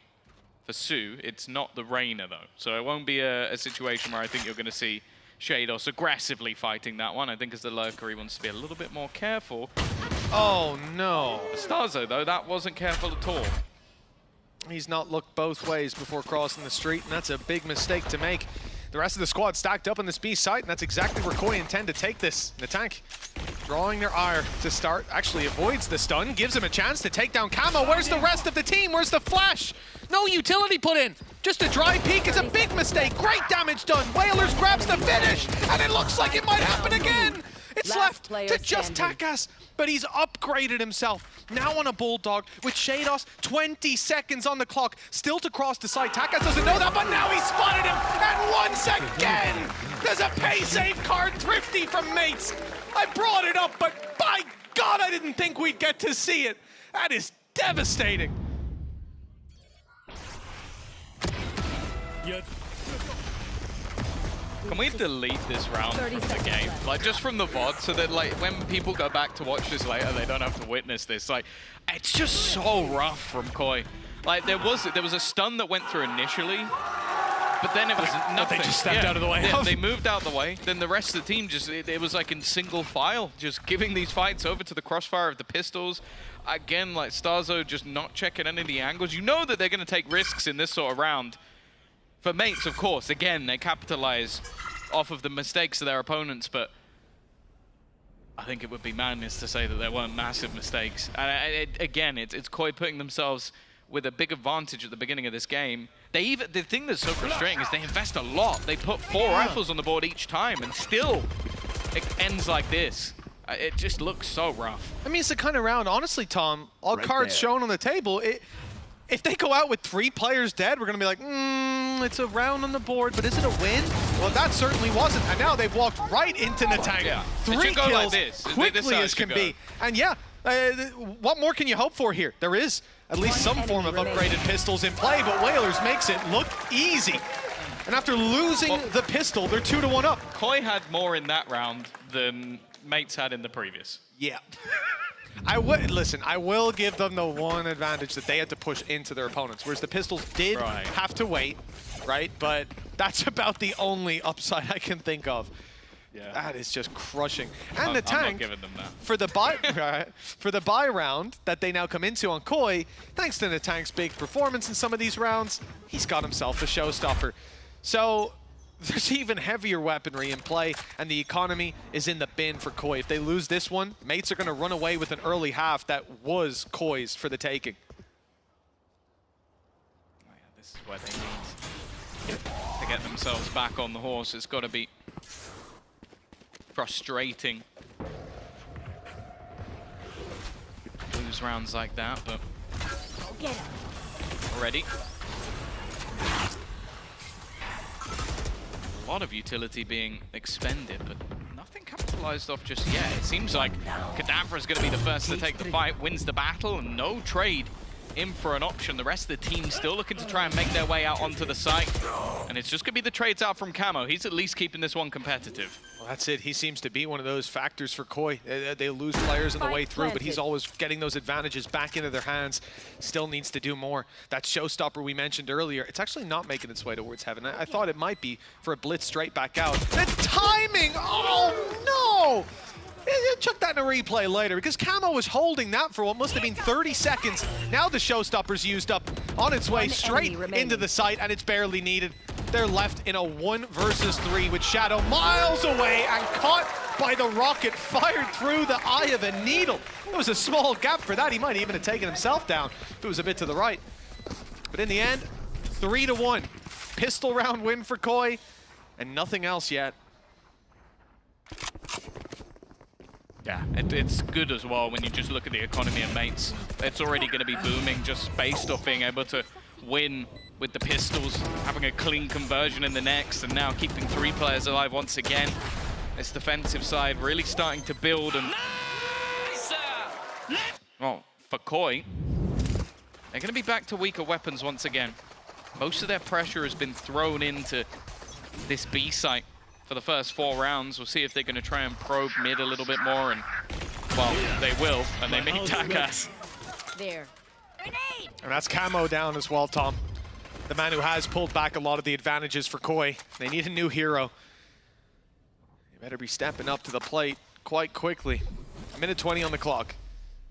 for Sue, it's not the Reina though. So it won't be a situation where I think you're going to see Shaydos aggressively fighting that one. I think as the lurker, he wants to be a little bit more careful. Oh no. Starzo though, that wasn't careful at all. He's not looked both ways before crossing the street, and that's a big mistake to make. The rest of the squad stacked up on this B site, and that's exactly where Koi intend to take this. The tank drawing their ire to start, actually avoids the stun, gives him a chance to take down Camo. Where's the rest of the team? Where's the flash? No utility put in. Just a dry peek is a big mistake. Great damage done. Whalers grabs the finish, and it looks like it might happen again. It's left to just Takas, but he's upgraded himself. Now on a Bulldog with Shaydos, 20 seconds on the clock, still to cross the site. Takas doesn't know that, but now he spotted him, and once again, there's a pay save card thrifty from mates. I brought it up, but by God, I didn't think we'd get to see it. That is devastating. Can we delete this round from the game? Like, just from the VOD, so that, like, when people go back to watch this later, they don't have to witness this. Like, it's just so rough from Koi. Like, there was a stun that went through initially, but then it was nothing. They just stepped out of the way. Yeah, they moved out the way. Then the rest of the team just, it was like in single file, just giving these fights over to the crossfire of the pistols. Again, like, Starzo just not checking any of the angles. You know that they're going to take risks in this sort of round. For mates, of course, again, they capitalize off of the mistakes of their opponents, but I think it would be madness to say that there weren't massive mistakes. And again, it's Koi putting themselves with a big advantage at the beginning of this game. The thing that's so frustrating is they invest a lot. They put 4 rifles on the board each time, and still it ends like this. It just looks so rough. I mean, it's the kind of round, honestly, Tom, all cards shown on the table, if they go out with 3 players dead, we're going to be like, it's a round on the board, but is it a win? Well, that certainly wasn't. And now they've walked right into Natang. Yeah. 3 kills like this. quickly as can be. And yeah, what more can you hope for here? There is at least some form of upgraded pistols in play, but Whalers makes it look easy. And after losing the pistol, they're 2-1 up. Koi had more in that round than mates had in the previous. Yeah. I will give them the one advantage that they had to push into their opponents, whereas the pistols did have to wait, right? But that's about the only upside I can think of. Yeah. That is just crushing. And the tank, I'm not giving them that. for the buy round that they now come into on Koi, thanks to the tank's big performance in some of these rounds, he's got himself a showstopper. So there's even heavier weaponry in play, and the economy is in the bin for Koi. If they lose this one, mates are going to run away with an early half that was Koi's for the taking. Oh yeah, this is where they need to get themselves back on the horse. It's got to be frustrating. Lose rounds like that, but already. A lot of utility being expended, but nothing capitalized off just yet. It seems like Kadavra's going to be the first to take the fight, wins the battle, and no trade in for an option. The rest of the team still looking to try and make their way out onto the site, and it's just going to be the trades out from Camo. He's at least keeping this one competitive. Well, that's it. He seems to be one of those factors for Koi. They lose players on the way through, but he's always getting those advantages back into their hands. Still needs to do more. That showstopper we mentioned earlier, it's actually not making its way towards heaven. I thought it might be for a blitz straight back out. The timing! Oh, no! Chuck that in a replay later, because Camo was holding that for what must have been 30 seconds. Now the showstopper's used up on its way straight into the site, and it's barely needed. They're left in a 1 versus 3 with Shadow miles away and caught by the rocket fired through the eye of a needle. It was a small gap for that. He might even have taken himself down if it was a bit to the right. But in the end, 3-1. Pistol round win for Koi, and nothing else yet. Yeah, it's good as well when you just look at the economy of mates. It's already going to be booming just based off being able to win with the pistols, having a clean conversion in the next, and now keeping 3 players alive once again. This defensive side really starting to build, and well, for Koi, they're going to be back to weaker weapons once again. Most of their pressure has been thrown into this B site for the first 4 rounds. We'll see if they're going to try and probe mid a little bit more, and well, they will, and they may attack us. There. And that's Camo down as well, Tom. The man who has pulled back a lot of the advantages for Koi. They need a new hero. They better be stepping up to the plate quite quickly. 1:20 on the clock.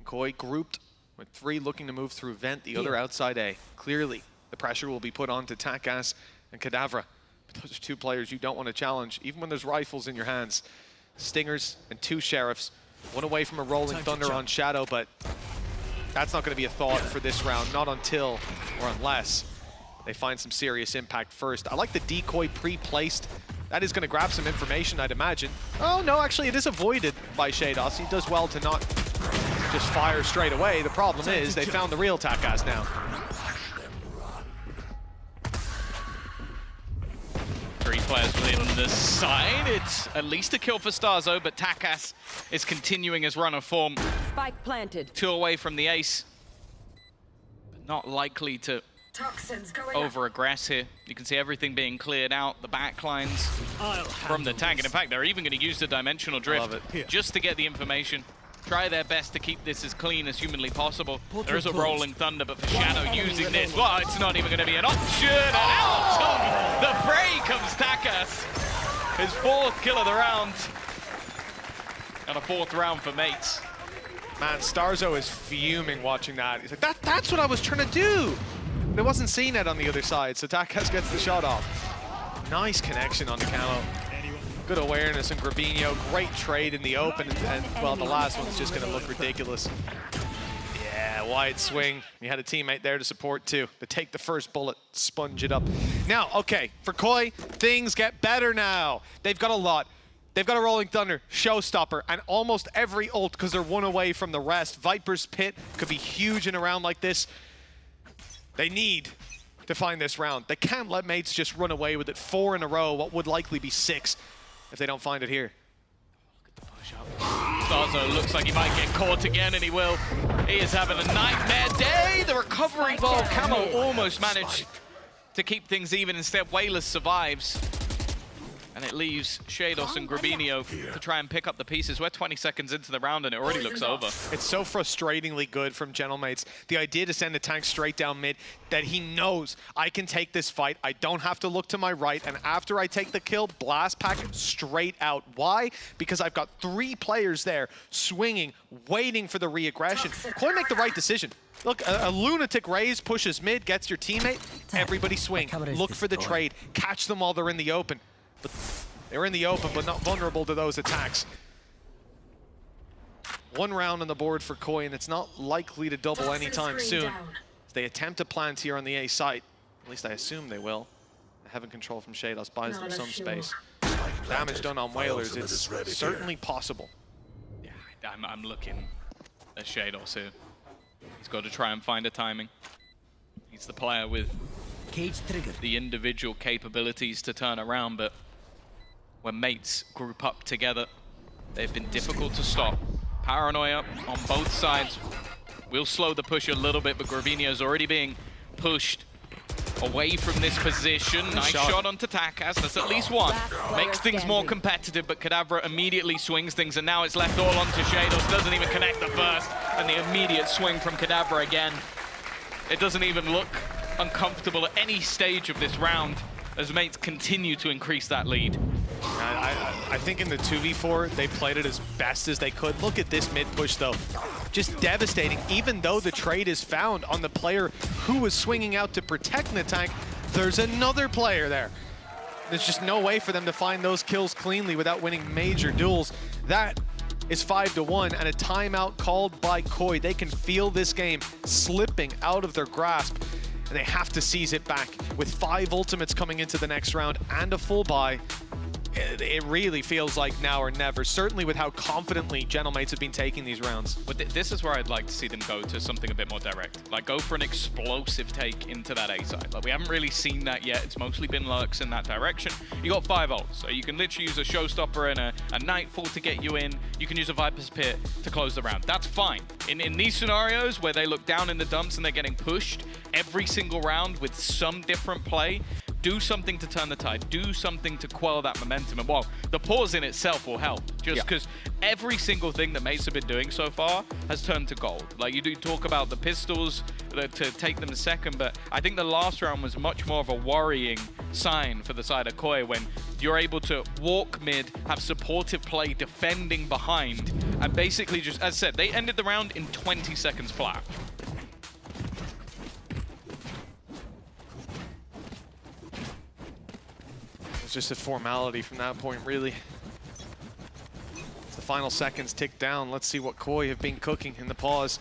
Koi grouped with 3 looking to move through vent, the other outside A. Clearly, the pressure will be put on to Takas and Kadavra. But those are 2 players you don't want to challenge, even when there's rifles in your hands. Stingers and 2 Sheriffs. 1 away from a Rolling Thunder on Shadow, but that's not going to be a thought for this round, not until or unless they find some serious impact first. I like the decoy pre-placed. That is going to grab some information, I'd imagine. Oh, no, actually, it is avoided by shaydos. He does well to not just fire straight away. The problem is they found the real Takas now. 3 players within the side. It's at least a kill for Starzo, but Takas is continuing his run of form. Spike planted. 2 away from the ace. But not likely to over-aggress here. You can see everything being cleared out, the backlines from the tank. And in fact, they're even going to use the dimensional drift just to get the information. Try their best to keep this as clean as humanly possible. There is a rolling thunder, but for Shadow using this, well, it's not even going to be an option. And out of the fray comes Takas. His 4th kill of the round. And a 4th round for mates. Man, Starzo is fuming watching that. He's like, that's what I was trying to do. There wasn't CNET on the other side, so Takas gets the shot off. Nice connection on the camo. Good awareness, and Grabinho, great trade in the open, and well, the last one's just gonna look ridiculous. Yeah, wide swing. You had a teammate there to support too, to take the first bullet, sponge it up. Now, okay, for Koi, things get better now. They've got a lot. They've got a Rolling Thunder, Showstopper, and almost every ult because they're one away from the rest. Viper's Pit could be huge in a round like this. They need to find this round. They can't let mates just run away with it 4 in a row, what would likely be 6 if they don't find it here. Starzo looks like he might get caught again, and he will. He is having a nightmare day. The recovery ball, Camo almost managed to keep things even. Instead, Wayless survives. And it leaves Shados and Grabinho to try and pick up the pieces. We're 20 seconds into the round and it already looks over. It's so frustratingly good from Gentlemates. The idea to send the tank straight down mid, that he knows I can take this fight. I don't have to look to my right. And after I take the kill, blast pack straight out. Why? Because I've got 3 players there swinging, waiting for the re-aggression. Koi make the right decision. Look, a lunatic raise pushes mid, gets your teammate. Everybody swing. Look for the trade. Catch them while they're in the open. But they're in the open, but not vulnerable to those attacks. 1 round on the board for Koi, and it's not likely to double anytime soon. As they attempt to plant here on the A site. At least I assume they will. Having control from Shados buys them some space. Damage done on Whalers, it's certainly possible. Yeah, I'm looking at Shados here. He's got to try and find a timing. He's the player with the individual capabilities to turn around, but when mates group up together, they've been difficult to stop. Paranoia on both sides will slow the push a little bit, but Grabinho's already being pushed away from this position. Nice shot onto Takas, that's at least 1. Makes things more competitive, but Kadabra immediately swings things, and now it's left all onto Shados. Doesn't even connect the first, and the immediate swing from Kadabra again. It doesn't even look uncomfortable at any stage of this round as mates continue to increase that lead. I think in the 2v4, they played it as best as they could. Look at this mid push though. Just devastating. Even though the trade is found on the player who was swinging out to protect the tank, there's another player there. There's just no way for them to find those kills cleanly without winning major duels. That is 5-1 and a timeout called by Koi. They can feel this game slipping out of their grasp, and they have to seize it back. With 5 ultimates coming into the next round and a full buy, it really feels like now or never, certainly with how confidently Gentlemates have been taking these rounds. But this is where I'd like to see them go to something a bit more direct. Like, go for an explosive take into that A side. Like, we haven't really seen that yet. It's mostly been lurks in that direction. You got 5 ults, so you can literally use a Showstopper and a Nightfall to get you in. You can use a Viper's Pit to close the round. That's fine. In these scenarios where they look down in the dumps and they're getting pushed every single round with some different play, do something to turn the tide, do something to quell that momentum. And well, the pause in itself will help, just because every single thing that mates have been doing so far has turned to gold. Like, you do talk about the pistols to take them second, but I think the last round was much more of a worrying sign for the side of Koi when you're able to walk mid, have supportive play defending behind, and basically just, as I said, they ended the round in 20 seconds flat. It's just a formality from that point, really. As the final seconds tick down, let's see what Koi have been cooking in the pause.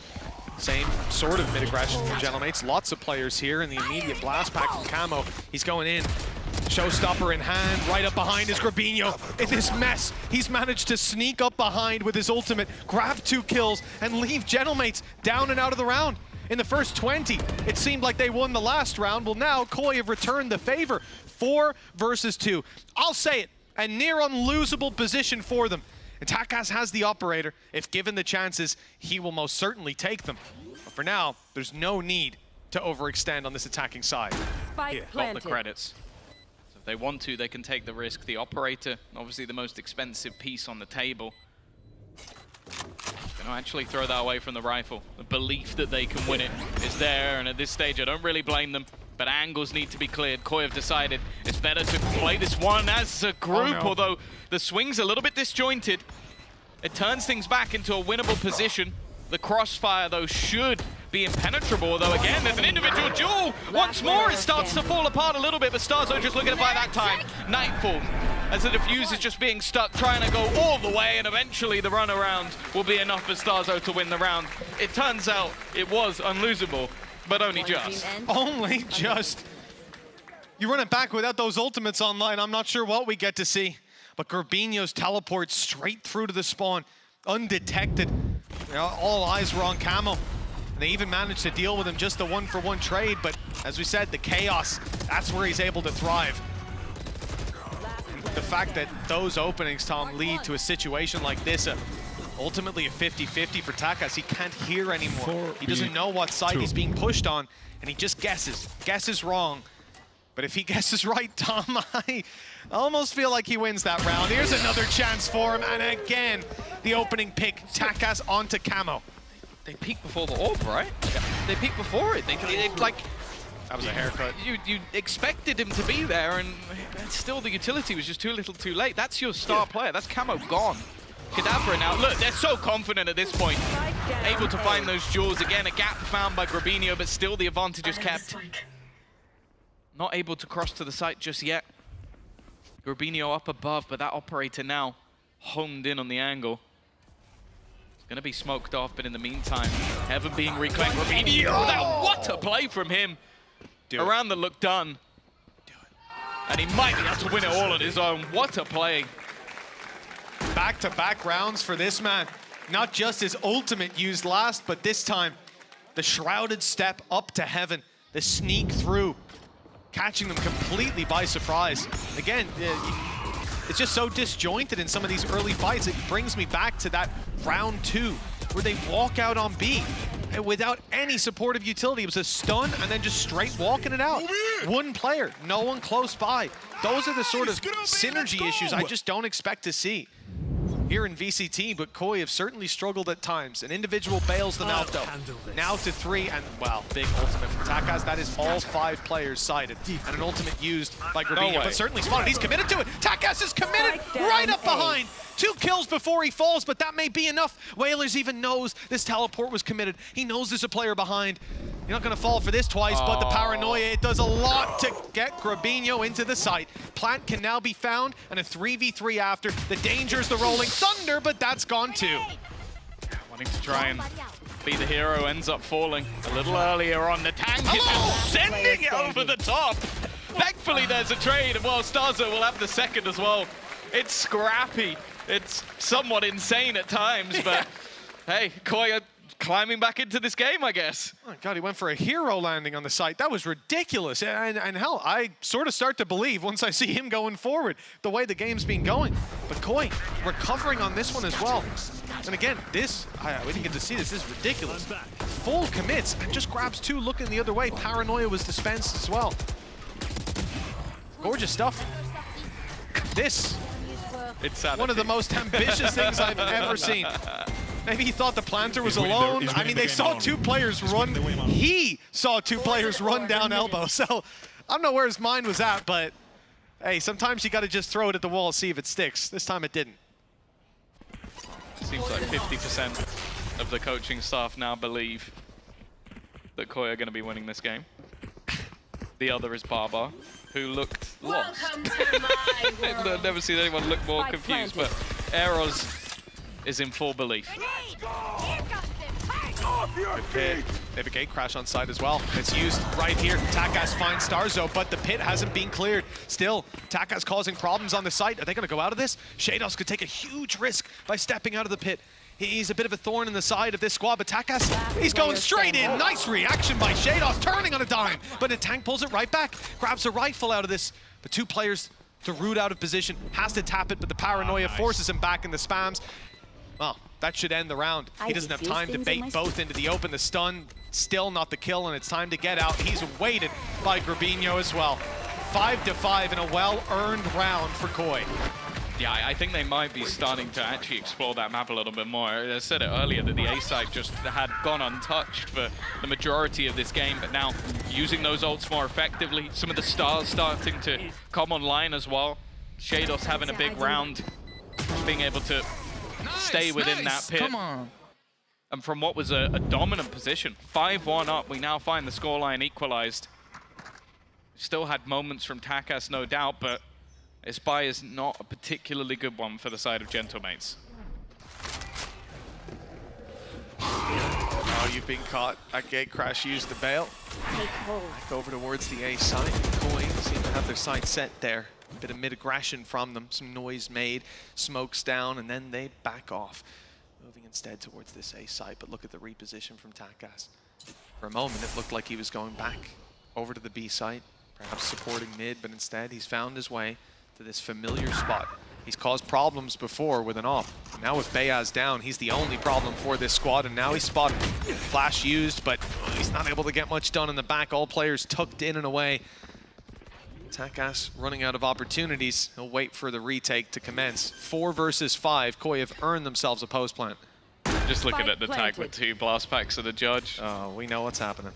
Same sort of mid-aggression from Gentlemates. Lots of players here in the immediate blast pack from Camo. He's going in. Showstopper in hand, right up behind is Grabinho. In this mess, he's managed to sneak up behind with his ultimate, grab 2 kills, and leave Gentlemates down and out of the round. In the first 20, it seemed like they won the last round. Well, now Koi have returned the favor. 4 versus 2. I'll say it, a near unlosable position for them. And Takas has the operator. If given the chances, he will most certainly take them. But for now, there's no need to overextend on this attacking side. Got the credits. So if they want to, they can take the risk. The operator, obviously the most expensive piece on the table. Gonna actually throw that away from the rifle. The belief that they can win it is there, and at this stage, I don't really blame them. But angles need to be cleared. Koi have decided it's better to play this one as a group, although the swing's a little bit disjointed. It turns things back into a winnable position. The crossfire, though, should be impenetrable, although again, there's an individual duel. Once more, it starts to fall apart a little bit, but Starzo just looking to buy that time. Nightfall, as the defuse is just being stuck, trying to go all the way, and eventually the runaround will be enough for Starzo to win the round. It turns out it was unlosable, but only just. Only just. You run it back without those ultimates online, I'm not sure what we get to see. But Gorbinho's teleport straight through to the spawn, undetected. You know, all eyes were on Camo. And they even managed to deal with him just the one-for-one trade, but as we said, the chaos, that's where he's able to thrive. The fact that those openings, Tom, lead to a situation like this, ultimately a 50-50 for Takas. He can't hear anymore. He doesn't know what side he's being pushed on, and he just guesses wrong. But if he guesses right, Tom, I almost feel like he wins that round. Here's another chance for him, and again, the opening pick, Takas onto Camo. They peeked before the orb, right? Yeah. They peeked before it. They like... That was a haircut. You expected him to be there, and still the utility was just too little too late. That's your star player. That's Camo gone. Kadabra now, look, they're so confident at this point. Able to find those jewels. Again, a gap found by Gorbinho, but still the advantage is kept. Not able to cross to the site just yet. Gorbinho up above, but that operator now honed in on the angle. It's gonna be smoked off, but in the meantime, Heaven being reclaimed. Gorbinho, what a play from him. Around the look done. And he might be able to win it all on his own. What a play. Back-to-back rounds for this man. Not just his ultimate used last, but this time, the shrouded step up to Heaven, the sneak through, catching them completely by surprise. Again, it's just so disjointed in some of these early fights. It brings me back to that round 2, where they walk out on B without any supportive utility. It was a stun and then just straight walking it out. One player, no one close by. Those are the sort of synergy issues I just don't expect to see here in VCT, but Koi have certainly struggled at times. An individual bails them out, though. Now to 3, and, wow, big ultimate from Takas. That is all 5 players sided. And an ultimate used by Gorbinho, but certainly spotted. He's committed to it. Takas is committed right up behind. 2 kills before he falls, but that may be enough. Whalers even knows this teleport was committed. He knows there's a player behind. You're not going to fall for this twice, but the paranoia, it does a lot to get Gorbinho into the site. Plant can now be found, and a 3v3 after. The danger's the rolling thunder, but that's gone too. Wanting to try and be the hero, ends up falling a little earlier on. The tank is just sending it over the top. Thankfully, there's a trade, and well, Starzo will have the second as well. It's scrappy. It's somewhat insane at times, but hey, Koi climbing back into this game, I guess. Oh God, he went for a hero landing on the site. That was ridiculous. And hell, I sort of start to believe once I see him going forward, the way the game's been going. But Koi recovering on this one as well. And again, this, we didn't get to see this. This is ridiculous. Full commits and just grabs 2 looking the other way. Paranoia was dispensed as well. Gorgeous stuff. This, it's one of the most ambitious things I've ever seen. Maybe he thought the planter was alone. I mean, they saw 2 players run. He saw 2 players run down elbow. So I don't know where his mind was at, but hey, sometimes you got to just throw it at the wall, see if it sticks. This time it didn't. Seems like 50% of the coaching staff now believe that Koi are going to be winning this game. The other is Barbar, who looked lost. I've never seen anyone look more confused, but Eros is in full belief. They have a gate crash on site as well. It's used right here. Takas finds Starzo, but the pit hasn't been cleared. Still, Takas causing problems on the site. Are they going to go out of this? shaydos could take a huge risk by stepping out of the pit. He's a bit of a thorn in the side of this squad, but Takas, he's going straight in. Nice reaction by shaydos, turning on a dime. But the tank pulls it right back, grabs a rifle out of this. But 2 players to root out of position, has to tap it, but the paranoia forces him back in the spams. Well, That should end the round. He doesn't have time to bait both into the open. The stun, still not the kill, and it's time to get out. He's weighted by Grabinho as well. 5-5 in a well-earned round for Koi. Yeah, I think they might be starting to actually explore that map a little bit more. I said it earlier that the A side just had gone untouched for the majority of this game, but now using those ults more effectively, some of the stars starting to come online as well. shaydos having a big round, being able to stay within that pit. Come on. And from what was a dominant position, 5-1 up, we now find the scoreline equalized. Still had moments from Takas, no doubt, but this buy is not a particularly good one for the side of Gentlemates. Oh, you've been caught. That gate crash used the bail. Back over towards the A side. Koi seem to have their sight set there. A bit of mid-aggression from them. Some noise made. Smokes down, and then they back off. Moving instead towards this A side, but look at the reposition from Takas. For a moment, it looked like he was going back over to the B site, perhaps supporting mid, but instead he's found his way to this familiar spot. He's caused problems before with an op. Now with Beyaz down, he's the only problem for this squad, and now he's spotted. Flash used, but he's not able to get much done in the back. All players tucked in and away. Takas running out of opportunities. He'll wait for the retake to commence. 4 versus 5. Koi have earned themselves a post plant. Just looking at the tag with 2 blast packs of the judge. Oh, we know what's happening.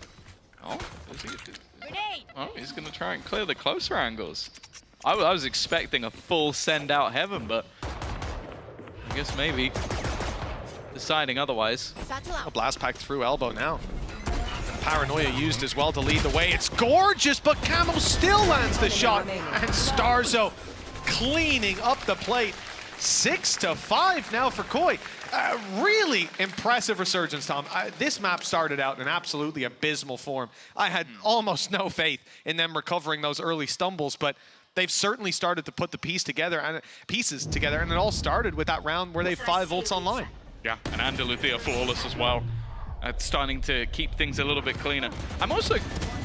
Oh, he's going to try and clear the closer angles. I was expecting a full send out heaven, but I guess maybe deciding otherwise. A blast pack through elbow now. Paranoia used as well to lead the way. It's gorgeous, but Camo still lands the shot. And Starzo cleaning up the plate. 6-5 now for Koi. Really impressive resurgence, Tom. This map started out in absolutely abysmal form. I had almost no faith in them recovering those early stumbles, but they've certainly started to put the pieces together, and it all started with that round where they have 5 ults online. Yeah, and Andaluthia flawless as well. Starting to keep things a little bit cleaner. I'm also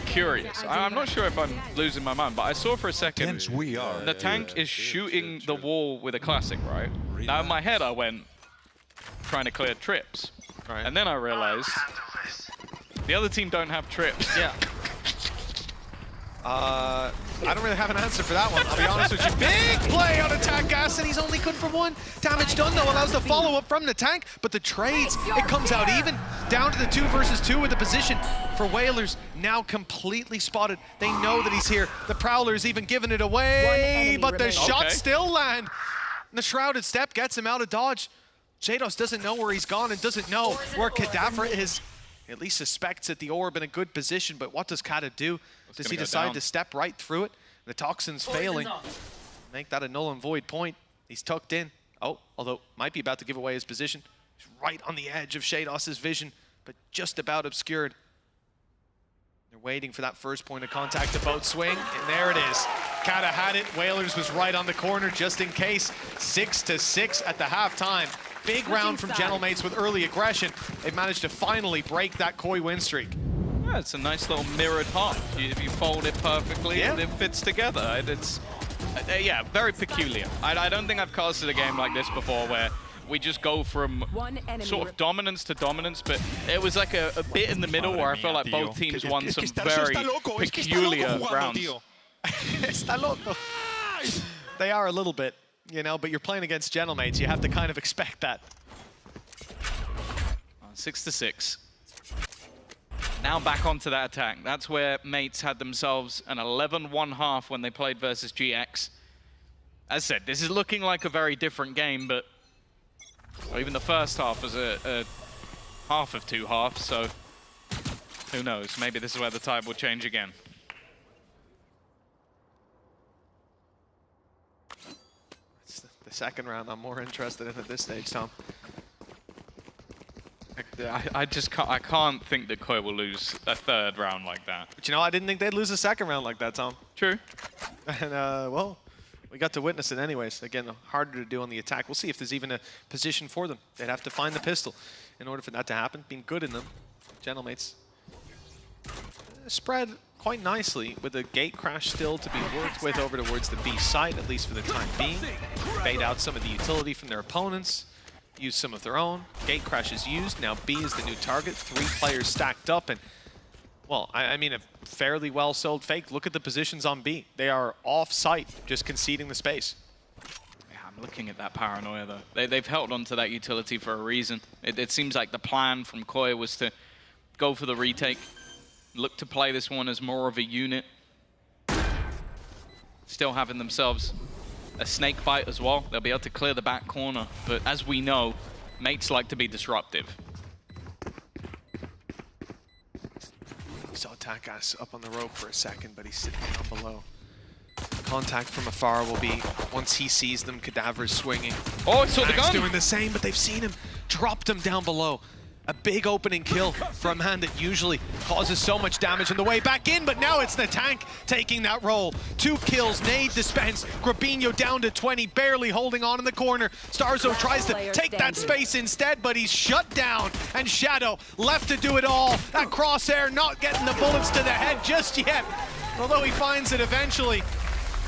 curious. I'm not sure if I'm losing my mind, but I saw for a second the tank is shooting the wall with a classic, right? Now in my head I went trying to clear trips. Right. And then I realized the other team don't have trips. Yeah. I don't really have an answer for that one, I'll be honest with you. Big play on attack gas, and he's only good for 1. Damage done though, allows the follow-up from the tank, but the trades, it comes out even. Down to the 2 versus 2 with the position for Whalers, now completely spotted. They know that he's here. The Prowler's even giving it away, but the shots still land. And the Shrouded Step gets him out of dodge. shaydos doesn't know where he's gone and doesn't know where Kadafra is. At least suspects that the orb in a good position, but what does Kata do? Does he decide to step right through it? The Toxin's failing. Make that a null and void point. He's tucked in. Oh, although might be about to give away his position. He's right on the edge of shaydos' vision, but just about obscured. They're waiting for that first point of contact to both swing, and there it is. Kata had it. Whalers was right on the corner just in case. 6-6 at the halftime. Big round from Gentlemates with early aggression. They've managed to finally break that Koi win streak. Yeah, it's a nice little mirrored half. If you fold it perfectly, it fits together. It's yeah, very peculiar. I don't think I've casted a game like this before where we just go from sort of dominance to dominance, but it was like a bit in the middle where I felt like both teams won some very peculiar rounds. Está loco. They are a little bit, you know, but you're playing against Gentlemates. You have to kind of expect that. 6-6. Now back onto that attack. That's where Mates had themselves an 11-1 half when they played versus GX. As I said, this is looking like a very different game, but even the first half was a half of 2 halves, so who knows? Maybe this is where the tide will change again. It's the second round I'm more interested in at this stage, Tom. I can't think that Koi will lose a 3rd round like that. But you know, I didn't think they'd lose a 2nd round like that, Tom. True. And well, we got to witness it anyways. Again, harder to do on the attack. We'll see if there's even a position for them. They'd have to find the pistol in order for that to happen. Being good in them, Gentlemates spread quite nicely with a gate crash still to be worked with over towards the B site, at least for the time being. Bait out some of the utility from their opponents. use some of their own. Gate crash is used. Now B is the new target. 3 players stacked up, and well, I mean, a fairly well-sold fake. Look at the positions on B. They are off-site, just conceding the space. Yeah, I'm looking at that paranoia, though. They've held on to that utility for a reason. It seems like the plan from Koi was to go for the retake, look to play this one as more of a unit. Still having themselves a snake bite as well. They'll be able to clear the back corner, but as we know, mates like to be disruptive. We saw Takas up on the rope for a second, but he's sitting down below. Contact from afar will be, once he sees them, Cadaver's swinging. Oh, he saw the gun! Doing the same, but they've seen him. Dropped him down below. A big opening kill for a man that usually causes so much damage on the way back in, but now it's the tank taking that role. 2 kills, nade dispense, Grabinho down to 20, barely holding on in the corner. Starzo tries to take that space instead, but he's shut down, and Shadow left to do it all. That crosshair not getting the bullets to the head just yet. Although he finds it eventually,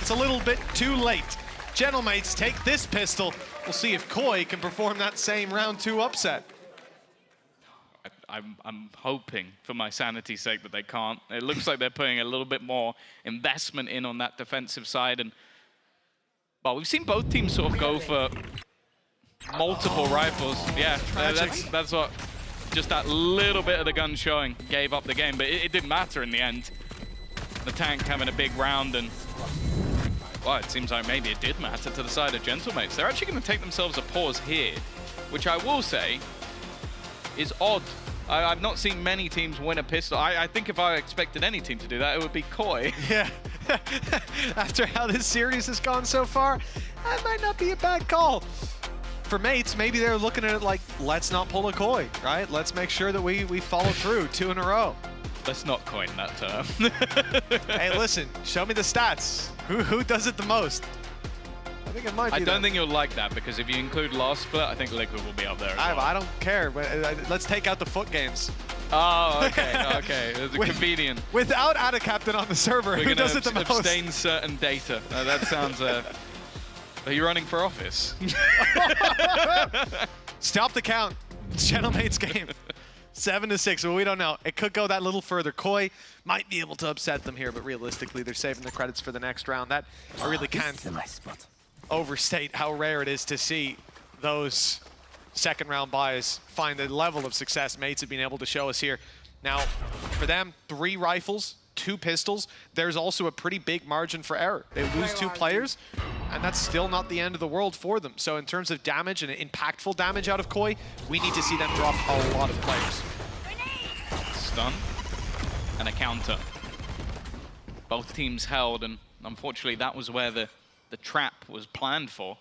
it's a little bit too late. Gentlemates take this pistol. We'll see if Koi can perform that same round 2 upset. I'm hoping, for my sanity's sake, that they can't. It looks like they're putting a little bit more investment in on that defensive side. And well, we've seen both teams sort of go for multiple rifles. Yeah, that's what, just that little bit of the gun showing gave up the game. But it didn't matter in the end. The tank having a big round, and well, it seems like maybe it did matter to the side of Gentlemates. They're actually going to take themselves a pause here, which I will say is odd. I've not seen many teams win a pistol. I think if I expected any team to do that, it would be Koi. Yeah. After how this series has gone so far, that might not be a bad call. For mates, maybe they're looking at it like, let's not pull a Koi, right? Let's make sure that we follow through 2 in a row. Let's not coin that term. Hey, listen, show me the stats. Who does it the most? I think it might be I don't think you'll like that, because if you include last split, I think Liquid will be up there as well. I don't care. Let's take out the foot games. Oh, okay, okay. It's convenient. Without Ada Captain on the server, who does it the most? Abstain certain data. That sounds... Are you running for office? Stop the count. Gentlemate's game. 7-6, well, we don't know. It could go that little further. Koi might be able to upset them here, but realistically, they're saving the credits for the next round. That I really can't overstate how rare it is to see those second round buys find the level of success mates have been able to show us here. Now, for them, 3 rifles, 2 pistols. There's also a pretty big margin for error. They lose 2 players, and that's still not the end of the world for them. So in terms of damage and impactful damage out of Koi, we need to see them drop a lot of players. Stun and a counter. Both teams held, and unfortunately that was where the trap was planned for.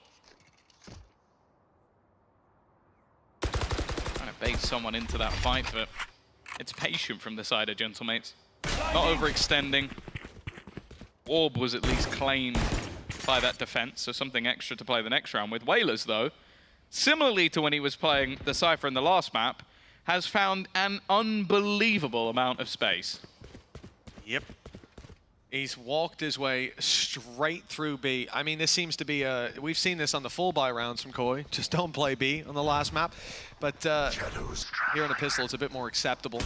Trying to bait someone into that fight, but it's patient from the side of Gentlemates. Not overextending. Orb was at least claimed by that defense, so something extra to play the next round with. Whalers, though, similarly to when he was playing the Cypher in the last map, has found an unbelievable amount of space. Yep. He's walked his way straight through B. I mean, this seems to be a... We've seen this on the full buy rounds from Koi. Just don't play B on the last map. But here on a pistol, it's a bit more acceptable.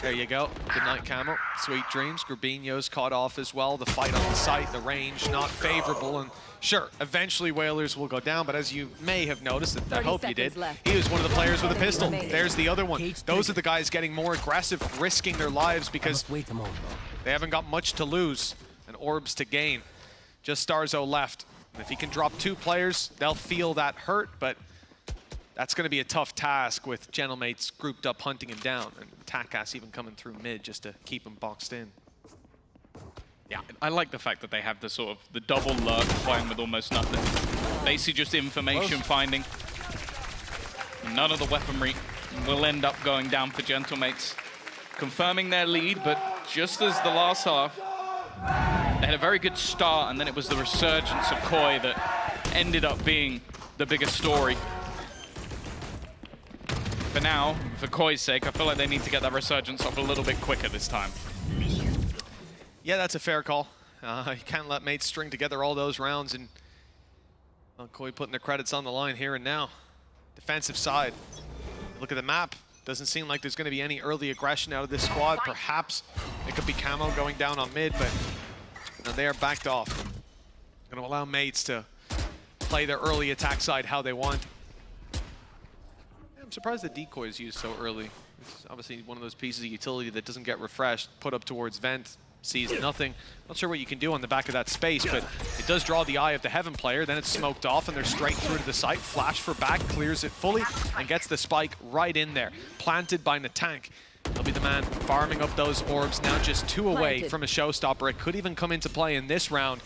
There you go. Good night, Camo. Sweet dreams. Grabinho's caught off as well. The fight on the site, the range, not favorable. And sure, eventually Whalers will go down. But as you may have noticed, I hope you did, he was one of the players with a pistol. There's the other one. Those are the guys getting more aggressive, risking their lives because they haven't got much to lose and orbs to gain. Just Starzo left. And if he can drop 2 players, they'll feel that hurt, but that's going to be a tough task with Gentlemates grouped up hunting him down, and Takas even coming through mid just to keep him boxed in. Yeah, I like the fact that they have the sort of the double lurk playing with almost nothing. Basically just information finding. None of the weaponry will end up going down for Gentlemates, confirming their lead, but just as the last half, they had a very good start, and then it was the resurgence of Koi that ended up being the bigger story. For now, for Koi's sake, I feel like they need to get that resurgence off a little bit quicker this time. Yeah, that's a fair call. You can't let mates string together all those rounds, and Koi putting their credits on the line here and now. defensive side. Look at the map. Doesn't seem like there's going to be any early aggression out of this squad. Perhaps it could be Camo going down on mid, but they are backed off. Going to allow mates to play their early attack side how they want. I'm surprised the decoy is used so early. It's obviously one of those pieces of utility that doesn't get refreshed. Put up towards vent, sees nothing. Not sure what you can do on the back of that space, but it does draw the eye of the Heaven player. Then it's smoked off, and they're straight through to the site. Flash for back, clears it fully, and gets the spike right in there. Planted by Natank. He'll be the man farming up those orbs, now just 2 away from a showstopper. It could even come into play in this round.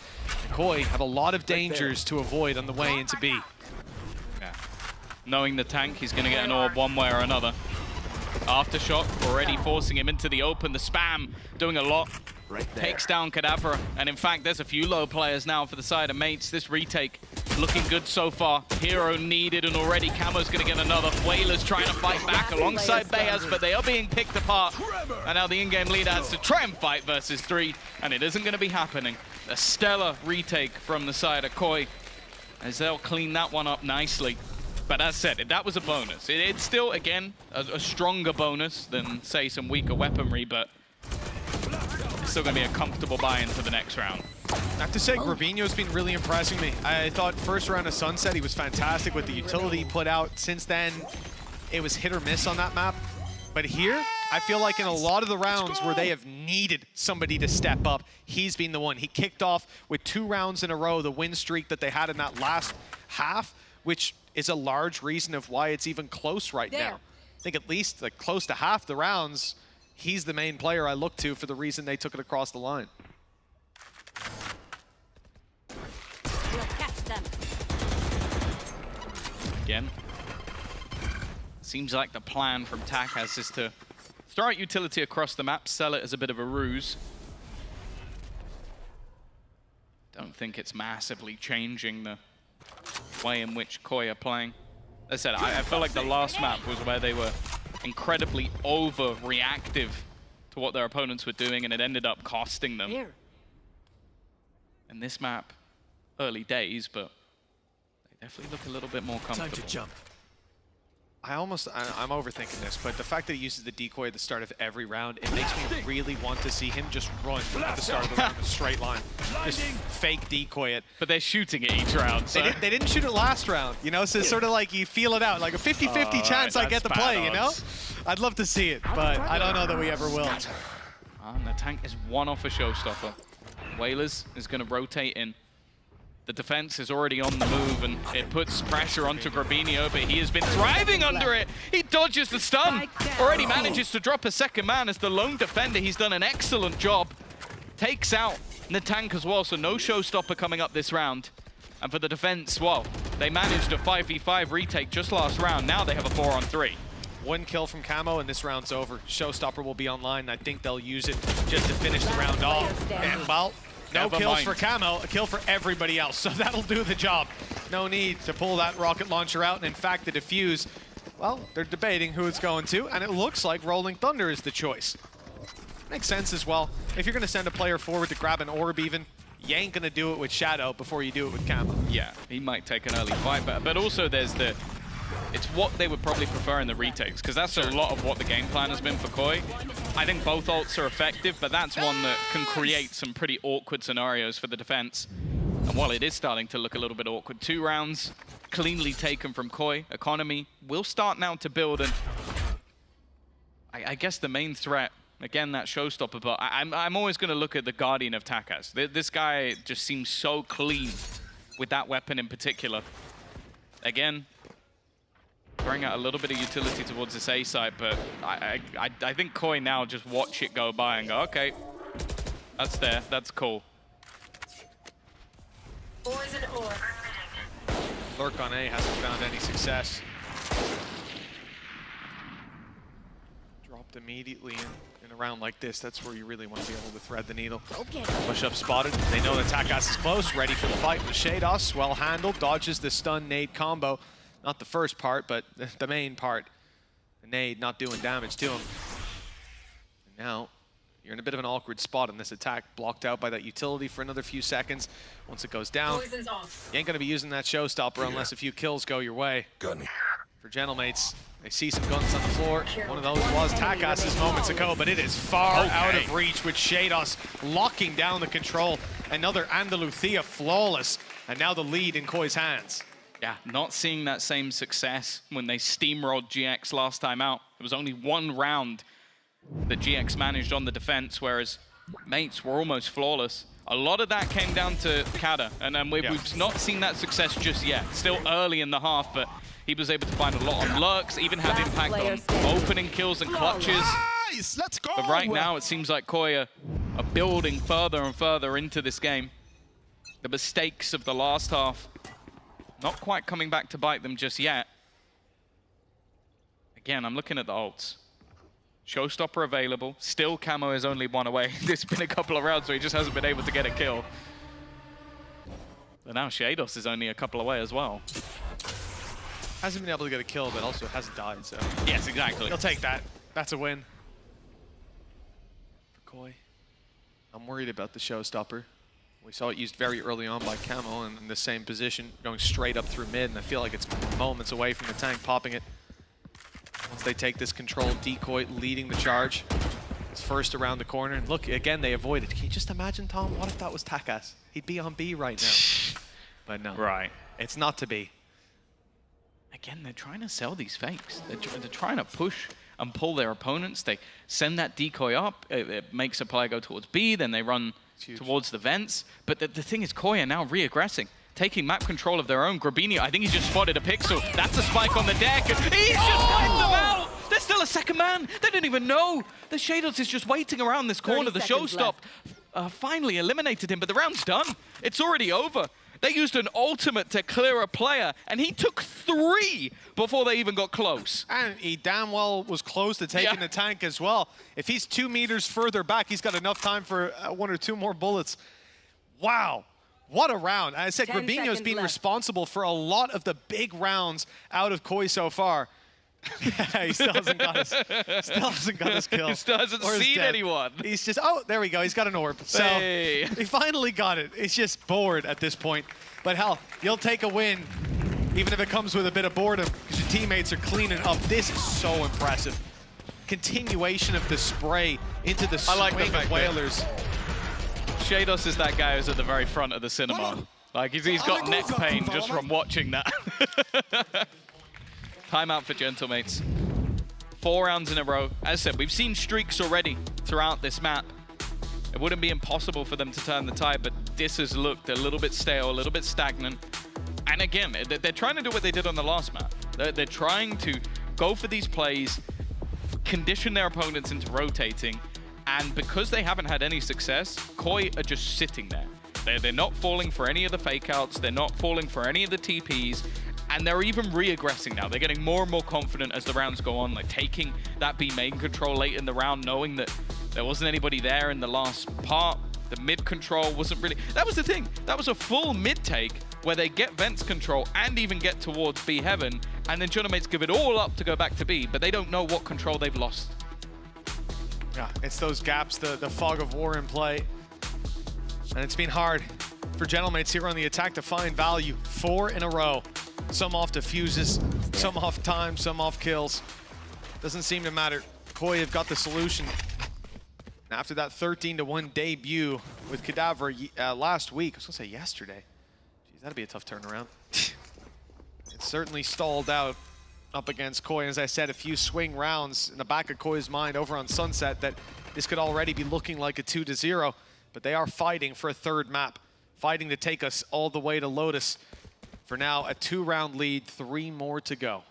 Koi have a lot of dangers to avoid on the way into B. Yeah. Knowing the tank, he's going to get an orb one way or another. Aftershock already forcing him into the open. The spam doing a lot. Takes down Kadabra. And in fact, there's a few low players now for the side of mates. This retake looking good so far. Hero needed, and already Camo's going to get another. Whalers trying to fight back alongside Bayaz, but they are being picked apart. And now the in-game leader has to try and fight versus 3, and it isn't going to be happening. A stellar retake from the side of Koi, as they'll clean that one up nicely. But as said, that was a bonus. It's still, again, a stronger bonus than, say, some weaker weaponry, but it's still going to be a comfortable buy-in for the next round. I have to say, Grabinho's been really impressing me. I thought first round of Sunset, he was fantastic with the utility he put out. Since then, it was hit or miss on that map. But here, I feel like in a lot of the rounds where they have needed somebody to step up, he's been the one. He kicked off with 2 rounds in a row, the win streak that they had in that last half, which is a large reason of why it's even close right now. I think at least like close to half the rounds, he's the main player I look to for the reason they took it across the line. We'll catch them. Again, seems like the plan from Takas is to throw out utility across the map, sell it as a bit of a ruse. Don't think it's massively changing the way in which Koi are playing. As I said, I feel like the last map was where they were incredibly overreactive to what their opponents were doing, and it ended up costing them. And this map, early days, but they definitely look a little bit more comfortable. Time to jump. I'm overthinking this, but the fact that he uses the decoy at the start of every round, it makes me really want to see him just run at the start of the round in a straight line. Just fake decoy it. But they're shooting it each round, so. They didn't shoot it last round, you know, so it's sort of like you feel it out, like a 50-50 chance I get the play, you know? I'd love to see it, but I don't know that we ever will. And the tank is 1 off a showstopper. Whalers is going to rotate in. The defense is already on the move, and it puts pressure onto Grabinho, but he has been thriving under it. He dodges the stun. Already manages to drop a second man as the lone defender. He's done an excellent job. Takes out the tank as well, so no showstopper coming up this round. And for the defense, well, they managed a 5v5 retake just last round. Now they have a 4-on-3. 1 kill from Camo, and this round's over. Showstopper will be online. I think they'll use it just to finish the round off. And, well, no kills for Camo, a kill for everybody else, so that'll do the job. No need to pull that rocket launcher out, and in fact, the defuse, well, they're debating who it's going to, and it looks like Rolling Thunder is the choice. Makes sense as well. If you're going to send a player forward to grab an orb even, you ain't going to do it with Shadow before you do it with Camo. Yeah, he might take an early fight, but also there's the... It's what they would probably prefer in the retakes, because that's a lot of what the game plan has been for Koi. I think both ults are effective, but that's one that can create some pretty awkward scenarios for the defense. And while it is starting to look a little bit awkward, 2 rounds cleanly taken from Koi. Economy will start now to build, and I guess the main threat, again, that showstopper, but I'm always going to look at the Guardian of Takas. This guy just seems so clean with that weapon in particular. Again, throwing out a little bit of utility towards this A side, but I think Koi now just watch it go by and go, okay, that's there, that's cool. Lurk on A hasn't found any success. Dropped immediately in a round like this. That's where you really want to be able to thread the needle. Okay. Push up spotted. They know that Takas is close, ready for the fight with Shaydos. Well handled, dodges the stun nade combo. Not the first part, but the main part. The nade not doing damage to him. And now, you're in a bit of an awkward spot in this attack, blocked out by that utility for another few seconds. Once it goes down, you ain't going to be using that showstopper unless a few kills go your way. Got me. for Gentlemates. They see some guns on the floor. One of those was Takas's moments ago, but it is far out of reach with shaydos locking down the control. Another Andalucia flawless, and now the lead in Koi's hands. Yeah, not seeing that same success when they steamrolled GX last time out. It was only one round that GX managed on the defense, whereas mates were almost flawless. A lot of that came down to Kada, and we've not seen that success just yet. Still early in the half, but he was able to find a lot on lurks, even have impact on opening kills and clutches. Nice, let's go! But right now, it seems like Koi are building further and further into this game. The mistakes of the last half not quite coming back to bite them just yet. Again, I'm looking at the ults. Showstopper available. Still, Camo is only one away. There's been a couple of rounds where he just hasn't been able to get a kill. But now shaydos is only a couple away as well. Hasn't been able to get a kill, but also hasn't died, so... Yes, exactly. He'll take that. That's a win. For Koi. I'm worried about the showstopper. We saw it used very early on by Camo in the same position, going straight up through mid, and I feel like it's moments away from the tank popping it. Once they take this control, Decoy leading the charge. It's first around the corner, and look, again, they avoided. Can you just imagine, Tom? What if that was Takas? He'd be on B right now. But no. Right. It's not to be. Again, they're trying to sell these fakes. They're trying to push and pull their opponents. They send that decoy up. It makes a player go towards B. Then they run towards the vents. But the thing is, Koi are now re-aggressing, taking map control of their own. Grabinho, I think he's just spotted a pixel. That's a spike on the deck. And he's just wiped them out. There's still a second man. They didn't even know. The shaydos is just waiting around this corner. The showstop finally eliminated him, but the round's done. It's already over. They used an ultimate to clear a player, and he took 3 before they even got close. And he damn well was close to taking the tank as well. If he's 2 meters further back, he's got enough time for 1 or 2 more bullets. Wow, what a round. I said Grabinho's been responsible for a lot of the big rounds out of Koi so far. He still hasn't got his kill. He still hasn't seen anyone. He's just, oh, there we go. He's got an orb. So he finally got it. He's just bored at this point. But hell, you'll take a win, even if it comes with a bit of boredom, because your teammates are cleaning up. This is so impressive. Continuation of the spray into the swing of Whalers. shaydos is that guy who's at the very front of the cinema. Like, he's got neck pain just from watching that. Timeout for Gentlemates. 4 rounds in a row. As I said, we've seen streaks already throughout this map. It wouldn't be impossible for them to turn the tide, but this has looked a little bit stale, a little bit stagnant. And again, they're trying to do what they did on the last map. They're trying to go for these plays, condition their opponents into rotating, and because they haven't had any success, Koi are just sitting there. They're not falling for any of the fake outs, they're not falling for any of the TPs, and they're even re-aggressing now. They're getting more and more confident as the rounds go on, like taking that B main control late in the round, knowing that there wasn't anybody there in the last part. The mid control wasn't really... That was the thing. That was a full mid take where they get vents control and even get towards B heaven, and then Gentlemates give it all up to go back to B, but they don't know what control they've lost. Yeah, it's those gaps, the fog of war in play. And it's been hard for Gentlemates here on the attack to find value. 4 in a row. Some off defuses, some off time, some off kills. Doesn't seem to matter. Koi have got the solution. And after that 13-1 debut with Cadaver last week, I was gonna say yesterday. Geez, that'd be a tough turnaround. It certainly stalled out up against Koi. As I said, a few swing rounds in the back of Koi's mind over on Sunset that this could already be looking like a 2-0, but they are fighting for a 3rd map, fighting to take us all the way to Lotus. For now, a 2-round lead, 3 more to go.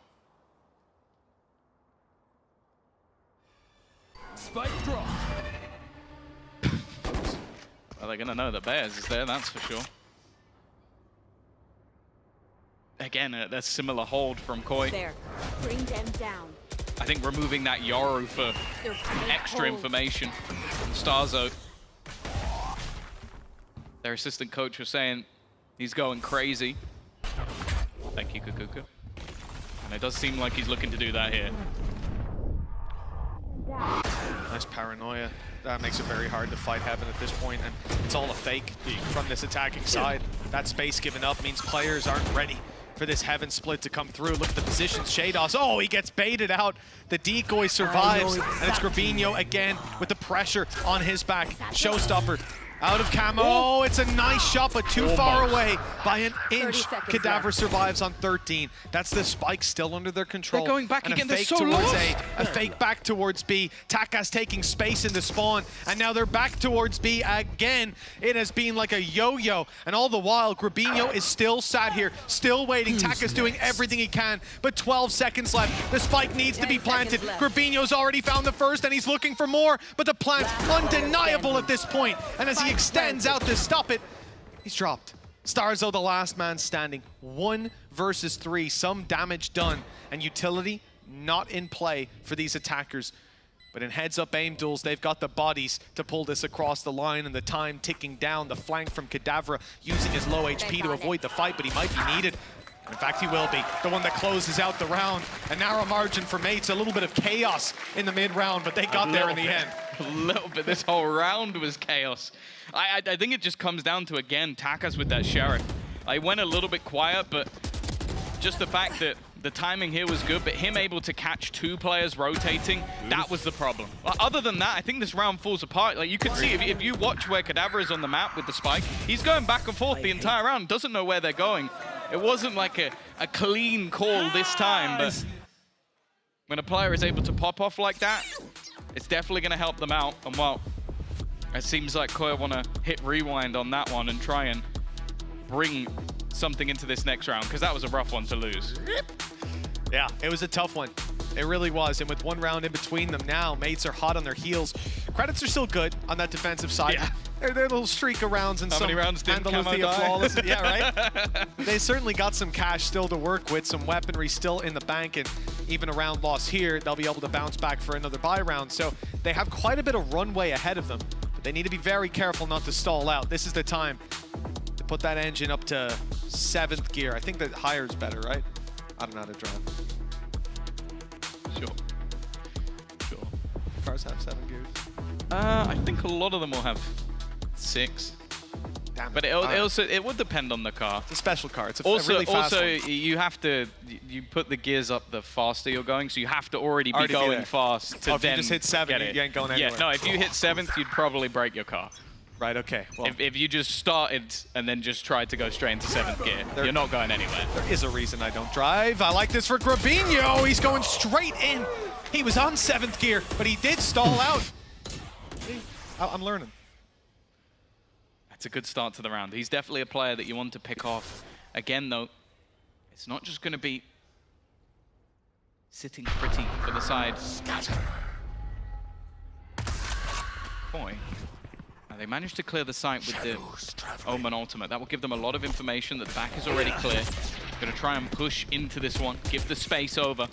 Spike drop. Well, they're gonna know that Bears is there, that's for sure. Again, a similar hold from Koi. There, bring them down. I think removing that Yoru for extra information from Starzo. Their assistant coach was saying he's going crazy. Thank you, Kukuka. And it does seem like he's looking to do that here. Nice paranoia. That makes it very hard to fight Heaven at this point, and it's all a fake from this attacking side. That space given up means players aren't ready for this heaven split to come through. Look at the positions. Shaydos, oh, he gets baited out. The decoy survives, and it's Grabinho again with the pressure on his back. Showstopper out of camo. Oh, it's a nice shot, but too far away by an inch. Cadaver survives on 13. That's the spike still under their control. They're going back and again. A fake They're so towards lost. A fake back towards B. Taka's taking space in the spawn, and now they're back towards B again. It has been like a yo-yo, and all the while, Grabinho is still sat here, still waiting. Taka's doing everything he can, but 12 seconds left. The spike needs to be planted. Grabinho's already found the first, and he's looking for more, but the plant's undeniable at this point. And as he extends out to stop it, he's dropped. Starzo, the last man standing. 1 versus 3, some damage done, and utility not in play for these attackers. But in heads-up aim duels, they've got the bodies to pull this across the line, and the time ticking down. The flank from Kadavra using his low HP to avoid the fight, but he might be needed. In fact, he will be. The one that closes out the round. A narrow margin for Mates, a little bit of chaos in the mid-round, but they got there in the end. A little bit. This whole round was chaos. I think it just comes down to, again, Takas with that Sheriff. I went a little bit quiet, but just the fact that the timing here was good, but him able to catch 2 players rotating, that was the problem. Other than that, I think this round falls apart. Like, you can see, if you watch where Kadavra is on the map with the spike, he's going back and forth the entire round, doesn't know where they're going. It wasn't like a clean call this time, but when a player is able to pop off like that, it's definitely going to help them out. And well, it seems like Koya want to hit rewind on that one and try and bring something into this next round, because that was a rough one to lose. Yeah, it was a tough one. It really was. And with 1 round in between them now, Mates are hot on their heels. Credits are still good on that defensive side. Yeah. They're a little streak of rounds and How some many rounds did Andalusia flawless. Yeah, right? They certainly got some cash still to work with, some weaponry still in the bank, and even a round loss here, they'll be able to bounce back for another buy round. So they have quite a bit of runway ahead of them, but they need to be very careful not to stall out. This is the time to put that engine up to 7th gear. I think that higher is better, right? I don't know how to drive. Sure. Cars have 7 gears. I think a lot of them will have 6. Damn but it would depend on the car. It's a special car. It's a also, really fast one. you have to you put the gears up the faster you're going, so you have to already be going fast to if then you just hit 7, you ain't going anywhere. Yeah, no, if you hit 7th, you'd probably break your car. Right, okay. Well, if you just started and then just tried to go straight into 7th gear, you're not going anywhere. There is a reason I don't drive. I like this for Grabinho. He's going straight in. He was on 7th gear, but he did stall out. I'm learning. That's a good start to the round. He's definitely a player that you want to pick off. Again, though, it's not just going to be sitting pretty for the side. Boy. They managed to clear the site with the Omen ultimate. That will give them a lot of information that the back is already clear. Gonna try and push into this one, give the space over.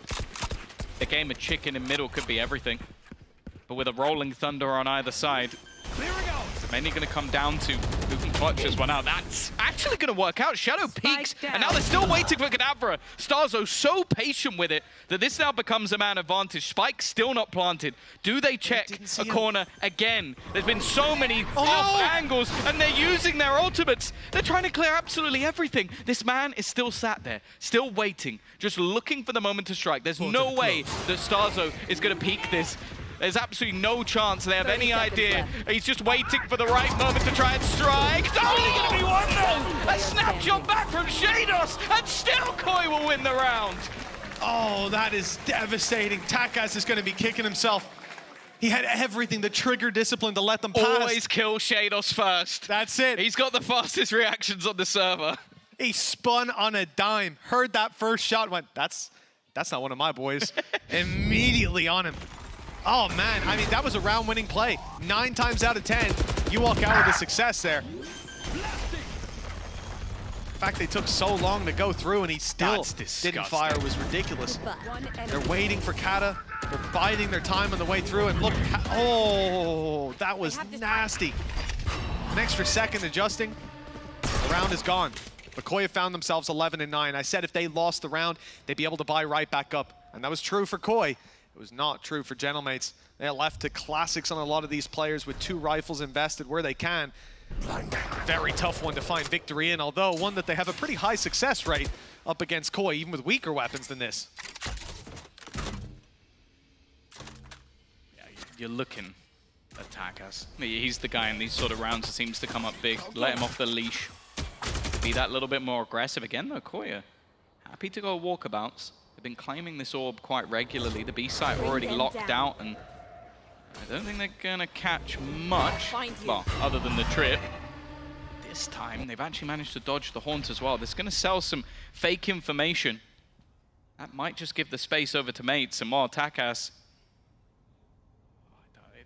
The game of chicken in middle could be everything. But with a rolling thunder on either side, it's mainly gonna come down to who can clutch this one out. That's actually gonna work out. Shadow peaks, and now they're still waiting for Kadavra. Starzo so patient with it that this now becomes a man advantage. Spike still not planted. Do they check a corner again? There's been so many off angles, and they're using their ultimates. They're trying to clear absolutely everything. This man is still sat there, still waiting, just looking for the moment to strike. There's no way that Starzo is gonna peek this. There's absolutely no chance they have any idea. He's just waiting for the right moment to try and strike. It's only going to be one though! A snapshot back from Shaydos, and still Koi will win the round. Oh, that is devastating. Takas is going to be kicking himself. He had everything, the trigger discipline to let them pass. Always kill Shaydos first. That's it. He's got the fastest reactions on the server. He spun on a dime, heard that first shot, went, that's not one of my boys. Immediately on him. Oh man, I mean, that was a round-winning play. 9 times out of 10, you walk out with a success there. In fact, they took so long to go through and he still didn't fire. It was ridiculous. They're waiting for Kata. They're biding their time on the way through, and look, oh, that was nasty. An extra second adjusting, the round is gone. But Koya found themselves 11-9. I said if they lost the round, they'd be able to buy right back up. And that was true for Koi. It was not true for Gentlemates. They are left to classics on a lot of these players with 2 rifles invested where they can. Very tough one to find victory in, although one that they have a pretty high success rate up against Koi, even with weaker weapons than this. Yeah, you're looking at Takas. He's the guy in these sort of rounds that seems to come up big. Let him off the leash. Be that little bit more aggressive again, though. Koi happy to go walkabouts. They've been claiming this orb quite regularly. The B site already locked out, and I don't think they're gonna catch much, well, other than the trip. This time, they've actually managed to dodge the haunt as well. This is gonna sell some fake information. That might just give the space over to mates, and while Takas,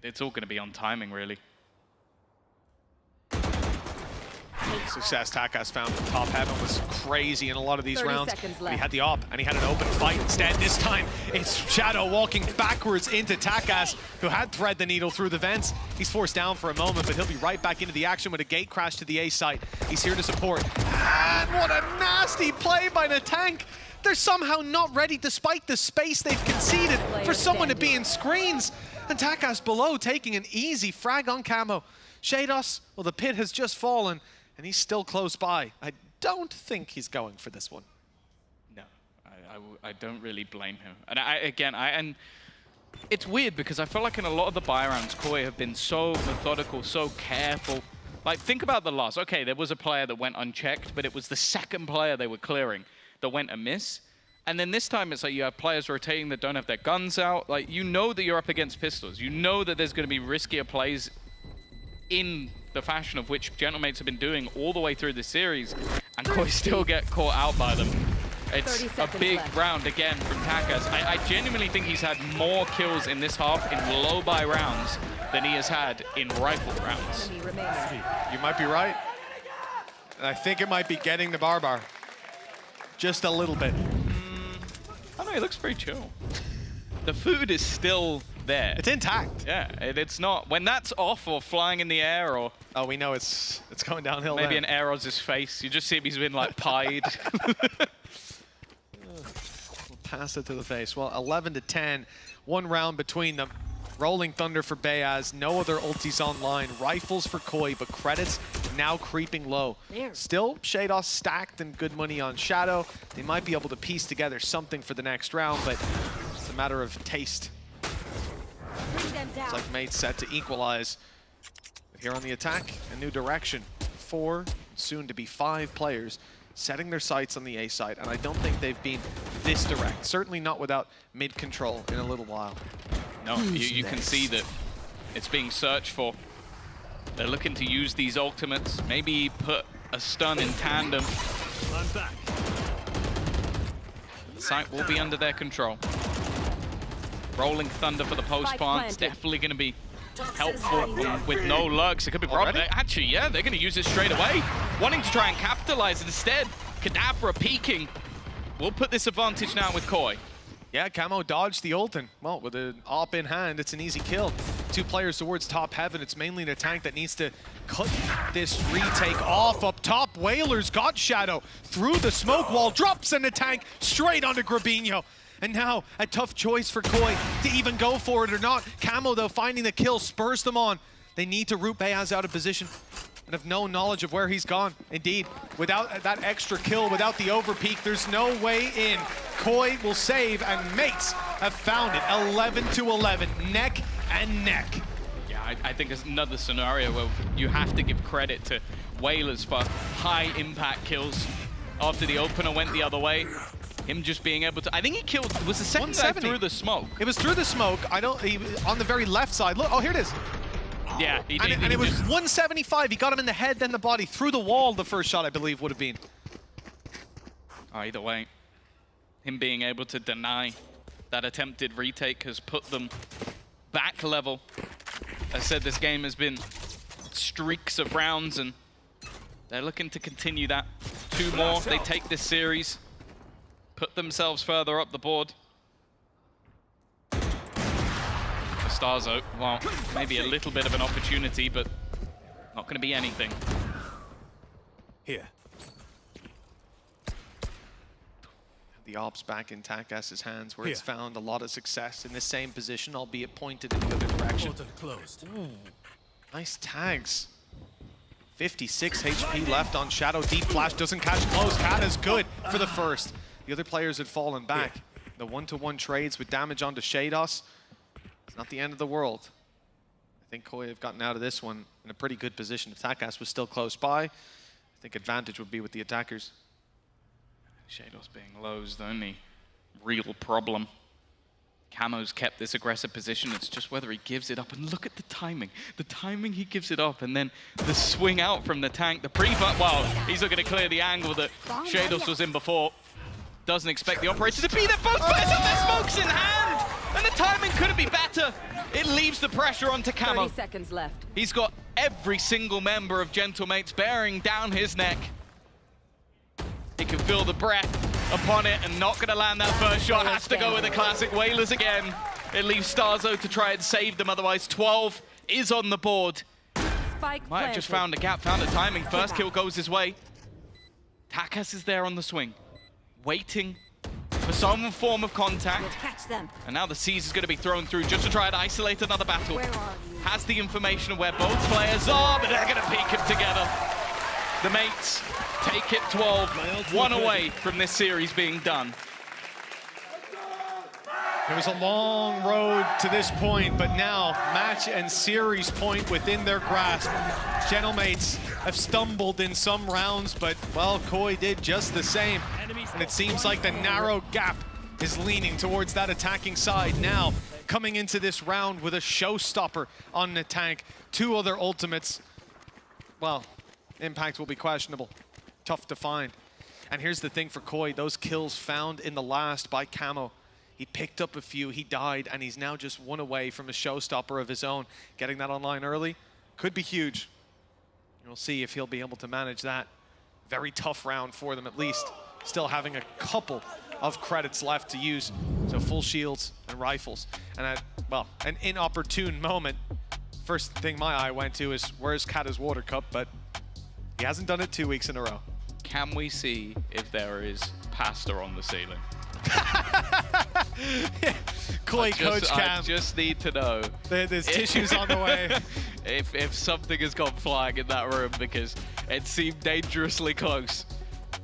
it's all gonna be on timing, really. Success Takas found from top heaven was crazy in a lot of these rounds. He had the op, and he had an open fight instead. This time, it's Shadow walking backwards into Takas, who had thread the needle through the vents. He's forced down for a moment, but he'll be right back into the action with a gate crash to the A site. He's here to support. And what a nasty play by the tank! They're somehow not ready, despite the space they've conceded, for someone to be in screens. And Takas below, taking an easy frag on Camo. Shaydos, well, the pit has just fallen, and he's still close by. I don't think he's going for this one. No, I don't really blame him. And and it's weird because I feel like in a lot of the buy rounds, Koi have been so methodical, so careful. Like, think about the loss. Okay, there was a player that went unchecked, but it was the second player they were clearing that went amiss. And then this time it's like you have players rotating that don't have their guns out. Like, you know that you're up against pistols. You know that there's going to be riskier plays in the fashion of which Gentlemates have been doing all the way through the series, and Koi still get caught out by them. It's a big round again from Takas. I genuinely think he's had more kills in this half in low buy rounds than he has had in rifle rounds. You might be right. And I think it might be getting the Barbar. Just a little bit. I don't know, he looks pretty chill. The food is still there. It's intact. Yeah, it's not. When that's off or flying in the air or... Oh, we know it's going downhill Maybe then. an arrow's his face. You just see him, he's been like pied. We'll pass it to the face. Well, 11-10. One round between them. Rolling Thunder for Bayaz. No other ultis online. Rifles for Koi, but credits now creeping low. Still, Shaydos stacked and good money on Shadow. They might be able to piece together something for the next round, but it's a matter of taste. It's like Mates set to equalize. But here on the attack, a new direction. 4, soon to be 5 players setting their sights on the A side, and I don't think they've been this direct. Certainly not without mid control in a little while. No, you can see that it's being searched for. They're looking to use these ultimates, maybe put a stun in tandem. I'm back. The site will be under their control. Rolling Thunder for the post plant is definitely going to be helpful with no lurks. It could be problem. Actually, yeah, they're going to use it straight away. Wanting to try and capitalize instead. Kadabra peeking. We'll put this advantage now with Koi. Yeah, Camo dodged the ult, and well, with an op in hand, it's an easy kill. 2 players towards top heaven. It's mainly the tank that needs to cut this retake off up top. Whalers got Shadow through the smoke wall, drops in the tank straight onto Grabinho. And now a tough choice for Koi to even go for it or not. Camo, though, finding the kill, spurs them on. They need to root Bayaz out of position and have no knowledge of where he's gone. Indeed, without that extra kill, without the overpeak, there's no way in. Koi will save, and Mates have found it. 11-11, neck and neck. Yeah, I think it's another scenario where you have to give credit to Whalers for high impact kills. After the opener went the other way, him just being able to, I think he killed, was the second guy through the smoke? It was through the smoke. On the very left side. Look, oh, here it is. Yeah, he did. And it was 175. He got him in the head, then the body. Through the wall, the first shot, I believe, would have been. Either way, him being able to deny that attempted retake has put them back level. As I said, this game has been streaks of rounds, and they're looking to continue that. 2 more, they take this series, put themselves further up the board. Starzo, well, maybe a little bit of an opportunity, but not going to be anything. Here. The ops back in Takas's hands, where it's found a lot of success in the same position, albeit pointed in the other direction. Closed. Ooh, nice tags. 56 HP left on Shadow. Deep Flash doesn't catch close. Kata's good for the first. The other players had fallen back. The one-to-one trades with damage onto shaydoss. It's not the end of the world. I think Koi have gotten out of this one in a pretty good position. If Takas was still close by, I think advantage would be with the attackers. shaydoss being low is the only real problem. Camo's kept this aggressive position. It's just whether he gives it up. And look at the timing. The timing he gives it up. And then the swing out from the tank. The pre-fire. Well, he's looking to clear the angle that shaydoss was in before. Doesn't expect the operator to be there. Both players have their smokes in hand. And the timing couldn't be better. It leaves the pressure onto Camo. 30 seconds left. He's got every single member of Gentlemates bearing down his neck. He can feel the breath upon it and not going to land that first shot. Has to go with the classic Whalers again. It leaves Starzo to try and save them. Otherwise, 12 is on the board. Spike Might have just found a gap, found a timing. First kill goes his way. Takas is there on the swing, waiting for some form of contact. Catch them. And now the C's is going to be thrown through just to try and isolate another battle. Has the information of where both players are, but they're going to peek it together. The mates take it 12, one away from this series being done. It was a long road to this point, but now match and series point within their grasp. Gentlemates have stumbled in some rounds, but, well, Koi did just the same. And it seems like the narrow gap is leaning towards that attacking side now. Coming into this round with a showstopper on the tank. Two other ultimates. Well, impact will be questionable. Tough to find. And here's the thing for Koi, those kills found in the last by Camo. He picked up a few, he died, and he's now just one away from a showstopper of his own. Getting that online early could be huge. We'll see if he'll be able to manage that. Very tough round for them, at least. Still having a couple of credits left to use. So full shields and rifles. And at, well, an inopportune moment. First thing my eye went to is, where's Kata's water cup? But he hasn't done it 2 weeks in a row. Can we see if there is pasta on the ceiling? Koi Coach Cam. I just need to know. There's tissues on the way. If something has gone flying in that room, because it seemed dangerously close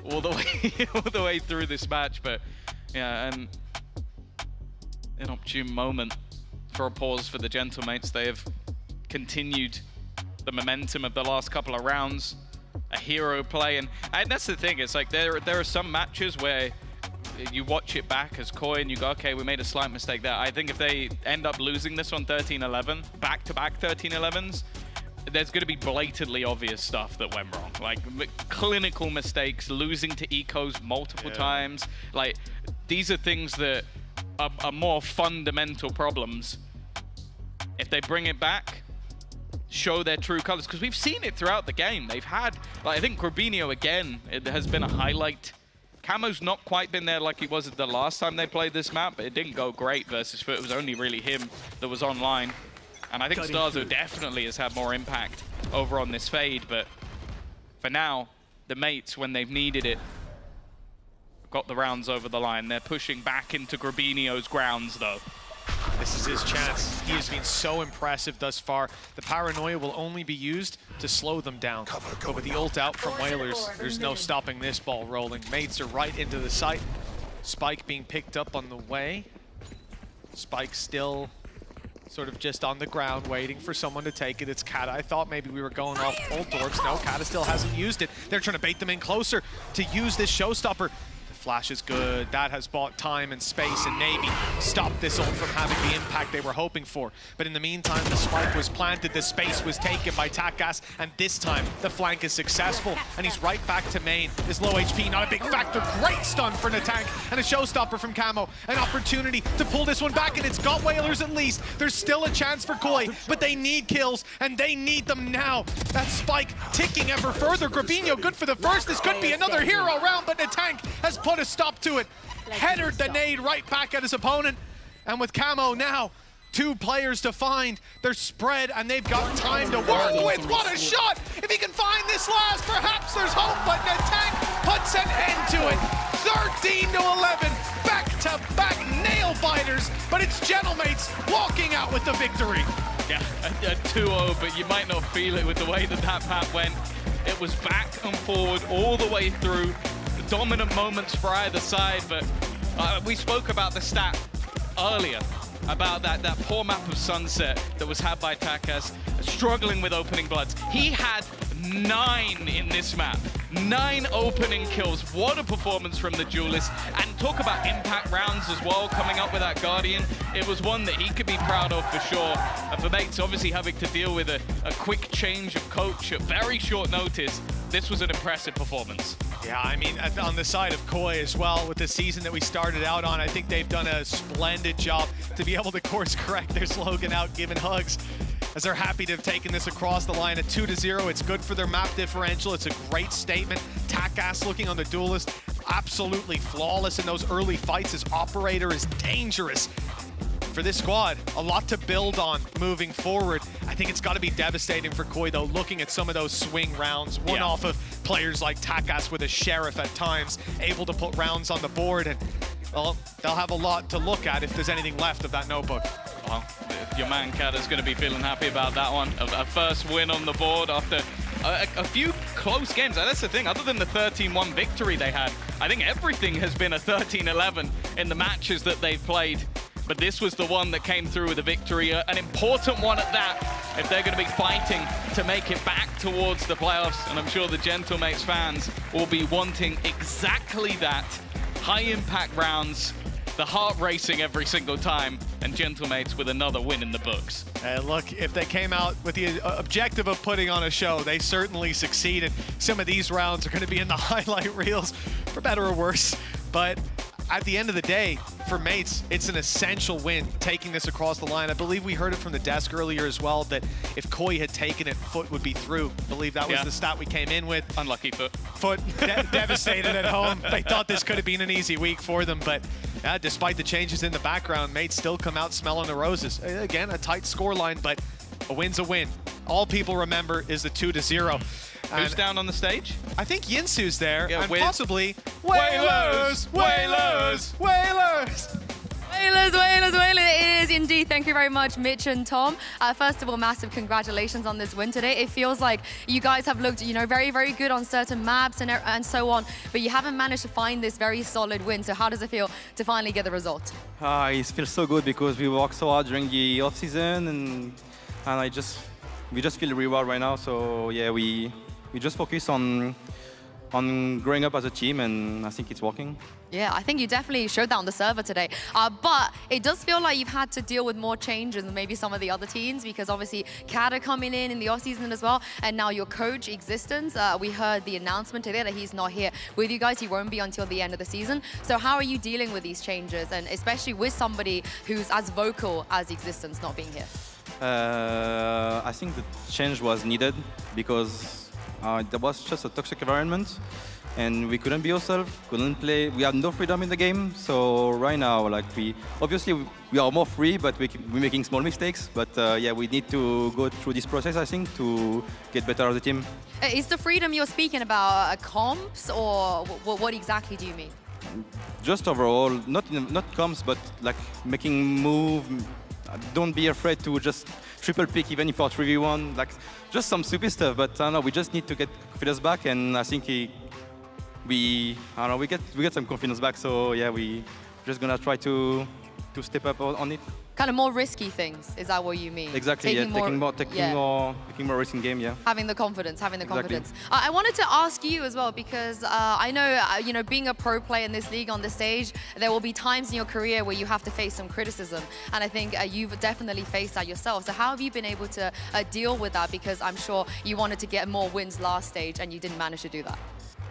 all the way through this match. But yeah, and an opportune moment for a pause for the Gentlemates. They have continued the momentum of the last couple of rounds. A hero play, and that's the thing. It's like there are some matches where you watch it back as Koi and you go, okay, we made a slight mistake there. I think if they end up losing this on 13-11, back-to-back 13-11s, there's going to be blatantly obvious stuff that went wrong. Like clinical mistakes, losing to ecos multiple times. Like these are things that are more fundamental problems. If they bring it back, show their true colors, because we've seen it throughout the game. They've had, like, I think Corbinio again, it has been a highlight. Camo's not quite been there like he was the last time they played this map, but it didn't go great versus Foot. It was only really him that was online. And I think Starzo definitely has had more impact over on this fade, but for now, the mates, when they've needed it, got the rounds over the line. They're pushing back into Corbinio's grounds, though. This is his chance. He has been so impressive thus far. The paranoia will only be used to slow them down. But with the ult out from Whalers, there's no stopping this ball rolling. Mates are right into the site. Spike being picked up on the way. Spike still sort of just on the ground waiting for someone to take it. It's Kata. I thought maybe we were going off ult orbs. No, Kata still hasn't used it. They're trying to bait them in closer to use this showstopper. Flash is good. That has bought time and space and maybe stopped this ult from having the impact they were hoping for. But in the meantime, the spike was planted, the space was taken by Takas, and this time the flank is successful, and he's right back to main. His low HP, not a big factor. Great stun for Natank, and a showstopper from Camo. An opportunity to pull this one back, and it's got Whalers at least. There's still a chance for Koi, but they need kills, and they need them now. That spike ticking ever further. Grabinho good for the first. This could be another hero round, but Natank has put a stop to it. Headered the nade right back at his opponent. And with Camo now, 2 players to find. They're spread and they've got time to work with. What a shot! If he can find this last, perhaps there's hope, but Natank puts an end to it. 13-11, back-to-back nail biters, but it's Gentlemates walking out with the victory. Yeah, a 2-0, but you might not feel it with the way that that map went. It was back and forward all the way through. Dominant moments for either side, but we spoke about the stat earlier, about that poor map of Sunset that was had by Takas, struggling with opening bloods. He had 9 in this map. 9 opening kills. What a performance from the duelist. And talk about impact rounds as well, coming up with that Guardian. It was one that he could be proud of for sure. And for Mates, obviously having to deal with a quick change of coach at very short notice, this was an impressive performance. Yeah, I mean, on the side of Koi as well, with the season that we started out on, I think they've done a splendid job to be able to course correct their slogan out, giving hugs, as they're happy to have taken this across the line at 2-0. It's good for their map differential. It's a great statement. Takas looking on the duelist, absolutely flawless in those early fights. His operator is dangerous. For this squad, a lot to build on moving forward. I think it's got to be devastating for Koi, though, looking at some of those swing rounds, one off of players like Takas with a Sheriff at times, able to put rounds on the board, and well, they'll have a lot to look at if there's anything left of that notebook. Well, your man Kat is going to be feeling happy about that one. A first win on the board after a few close games. That's the thing, other than the 13-1 victory they had, I think everything has been a 13-11 in the matches that they've played. But this was the one that came through with a victory, an important one at that, if they're going to be fighting to make it back towards the playoffs. And I'm sure the Gentlemates fans will be wanting exactly that. High impact rounds, the heart racing every single time, and Gentlemates with another win in the books. And look, if they came out with the objective of putting on a show, they certainly succeeded. Some of these rounds are going to be in the highlight reels, for better or worse. But at the end of the day, for Mates, it's an essential win, taking this across the line. I believe we heard it from the desk earlier as well, that if Koi had taken it, Foot would be through. I believe that was the stat we came in with. Unlucky Foot. Foot devastated at home. They thought this could have been an easy week for them, but despite the changes in the background, Mates still come out smelling the roses. Again, a tight scoreline, but a win's a win. All people remember is the 2-0. Who's down on the stage? I think Yinsu's there, and with possibly Whalers! Whalers! Whalers! Whalers, it is indeed. Thank you very much, Mitch and Tom. First of all, massive congratulations on this win today. It feels like you guys have looked, very, very good on certain maps and so on, but you haven't managed to find this very solid win. So how does it feel to finally get the result? It feels so good because we worked so hard during the off season, and we just feel the reward right now. So yeah, we just focus on growing up as a team, and I think it's working. Yeah, I think you definitely showed that on the server today. But it does feel like you've had to deal with more changes than maybe some of the other teams, because obviously Kada coming in the offseason as well, and now your coach, Existence, we heard the announcement today that he's not here with you guys. He won't be until the end of the season. So how are you dealing with these changes, and especially with somebody who's as vocal as Existence not being here? I think the change was needed because there was just a toxic environment, and we couldn't be ourselves, couldn't play. We had no freedom in the game. So right now, we are more free, but we're making small mistakes. But yeah, we need to go through this process, I think, to get better as a team. Is the freedom you're speaking about comps, or what exactly do you mean? Just overall, not comps, but making move. Don't be afraid to just triple pick even if for 3v1, just some stupid stuff. But I don't know, we just need to get confidence back, and I think we get some confidence back. So yeah, we just gonna try to step up on it. Kind of more risky things, is that what you mean? Exactly, taking more risk in game, yeah. Having the confidence. I wanted to ask you as well, because I know, being a pro player in this league on this stage, there will be times in your career where you have to face some criticism, and I think you've definitely faced that yourself. So how have you been able to deal with that? Because I'm sure you wanted to get more wins last stage, and you didn't manage to do that.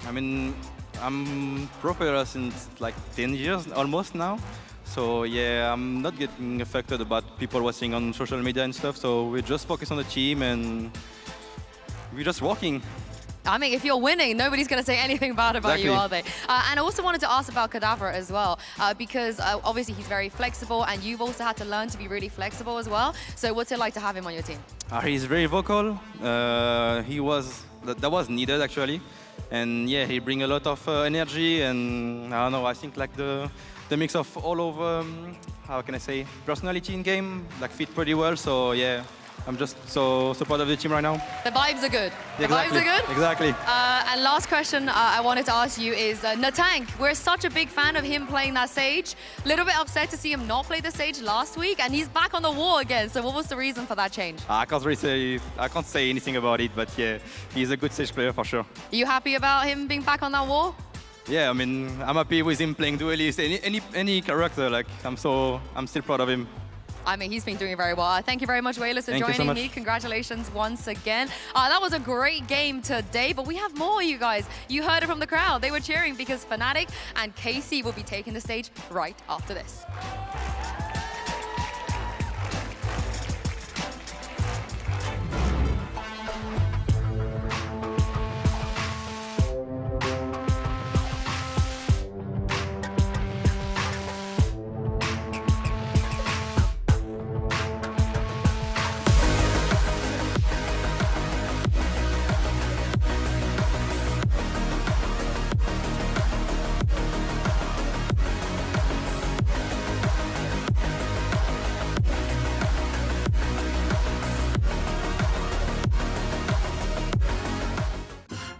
I mean, I'm pro player since 10 years almost now. So yeah, I'm not getting affected about people watching on social media and stuff. So we just focus on the team, and we're just working. I mean, if you're winning, nobody's going to say anything bad about you, are they? And I also wanted to ask about Cadaver as well, because obviously he's very flexible, and you've also had to learn to be really flexible as well. So what's it like to have him on your team? He's very vocal. That was needed actually, and yeah, he brings a lot of energy, and I don't know. I think the mix of all of how can I say, personality in game fit pretty well. So yeah, I'm just so proud of the team right now. The vibes are good. The Exactly. vibes are good? Exactly. And last question I wanted to ask you is Natank. We're such a big fan of him playing that Sage. Little bit upset to see him not play the Sage last week, and he's back on the wall again. So what was the reason for that change? I can't say anything about it, but yeah, he's a good Sage player for sure. Are you happy about him being back on that wall? Yeah, I mean, I'm happy with him playing duelist. Any character, like I'm still proud of him. I mean, he's been doing very well. Thank you very much, Wayless, for joining me. Congratulations once again. That was a great game today, but we have more, you guys. You heard it from the crowd. They were cheering because Fnatic and KC will be taking the stage right after this.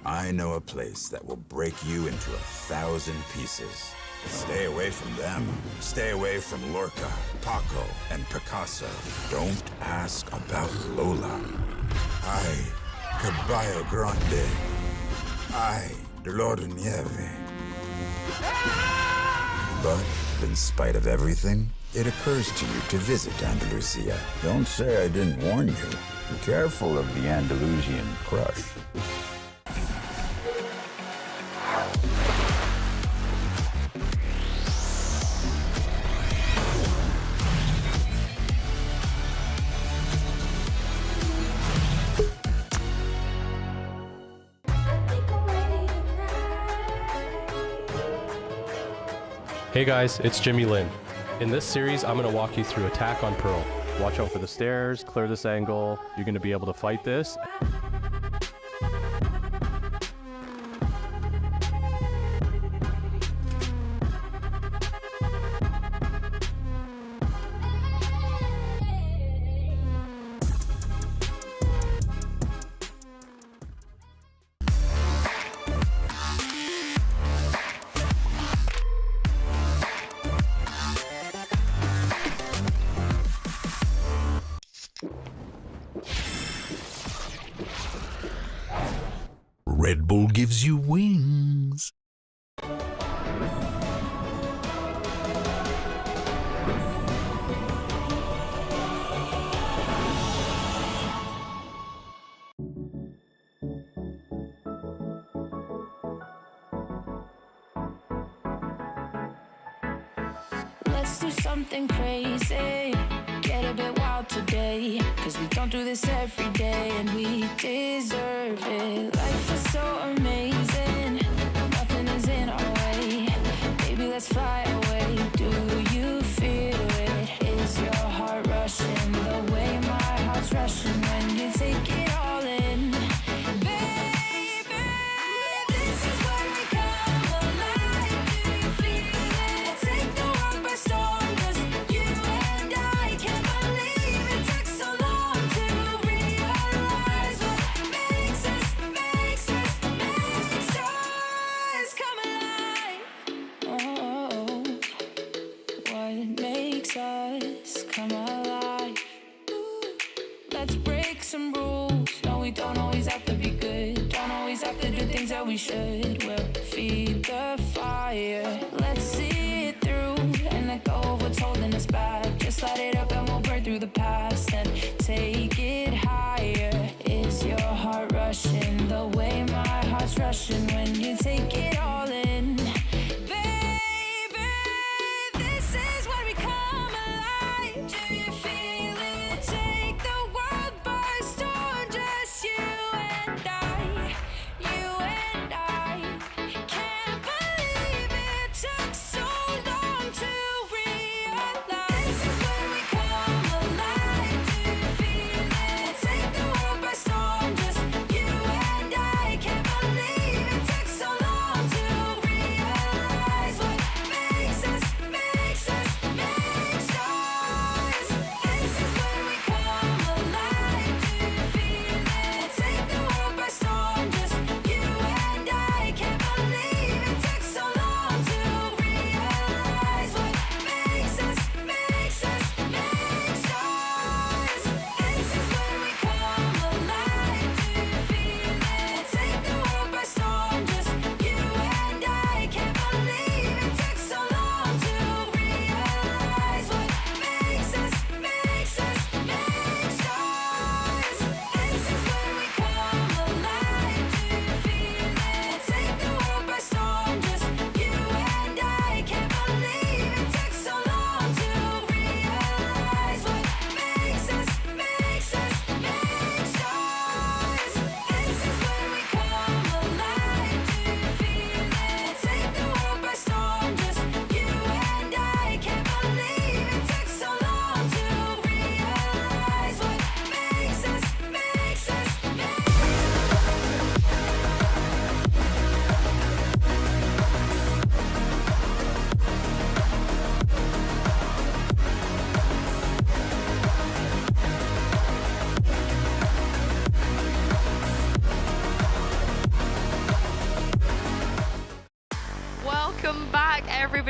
I know a place that will break you into 1,000 pieces. Stay away from them. Stay away from Lorca, Paco, and Picasso. Don't ask about Lola. I, Caballo Grande. I, Dolor de Nieve. But in spite of everything, it occurs to you to visit Andalusia. Don't say I didn't warn you. Be careful of the Andalusian crush. Hey guys, it's Jimmy Lin. In this series, I'm going to walk you through attack on Pearl. Watch out for the stairs, clear this angle. You're going to be able to fight this. Red Bull gives you wings. Let's do something crazy. Get a bit wild today. Cause we don't do this every day and we deserve it. Life is so amazing. Nothing is in our way. Baby, let's fly away. Do you feel it? Is your heart rushing the way my heart's rushing when you take it all in? Baby, this is where we come alive. Do you feel it? Take the world by storm. Just you and I can't believe it took so long to realize what makes us come alive. Oh, what makes us come alive? Ooh, let's break some rules. No, we don't always have to be good. Don't always have to do things that we should. We'll feed the fire. Let's see it through and let go of what's holding us back. Just light it up and we'll burn through the past and take it higher. Is your heart rushing the way my heart's rushing when you take it all in? Baby, this is when we come alive. Do you feel it? Take the world by storm. Just you and I, you and I.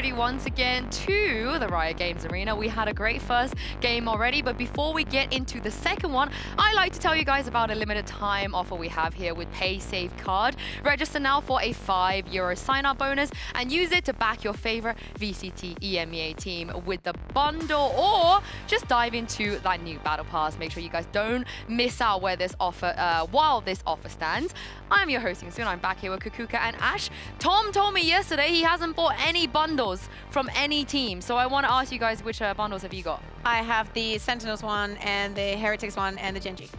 everybody once again to the Riot Games Arena. We had a great first game already, but before we get into the second one, I'd like to tell you guys about a limited time offer we have here with Pay Save Card. Register now for a €5 sign-up bonus and use it to back your favorite VCT EMEA team with the bundle, or just dive into that new Battle Pass. Make sure you guys don't miss out where this offer, while this offer stands. I'm your hosting soon. I'm back here with Kukuka and Ash. Tom told me yesterday he hasn't bought any bundles from any team, so I want to ask you guys, which bundles have you got? I have the Sentinels one and the Heretics one and the Genji.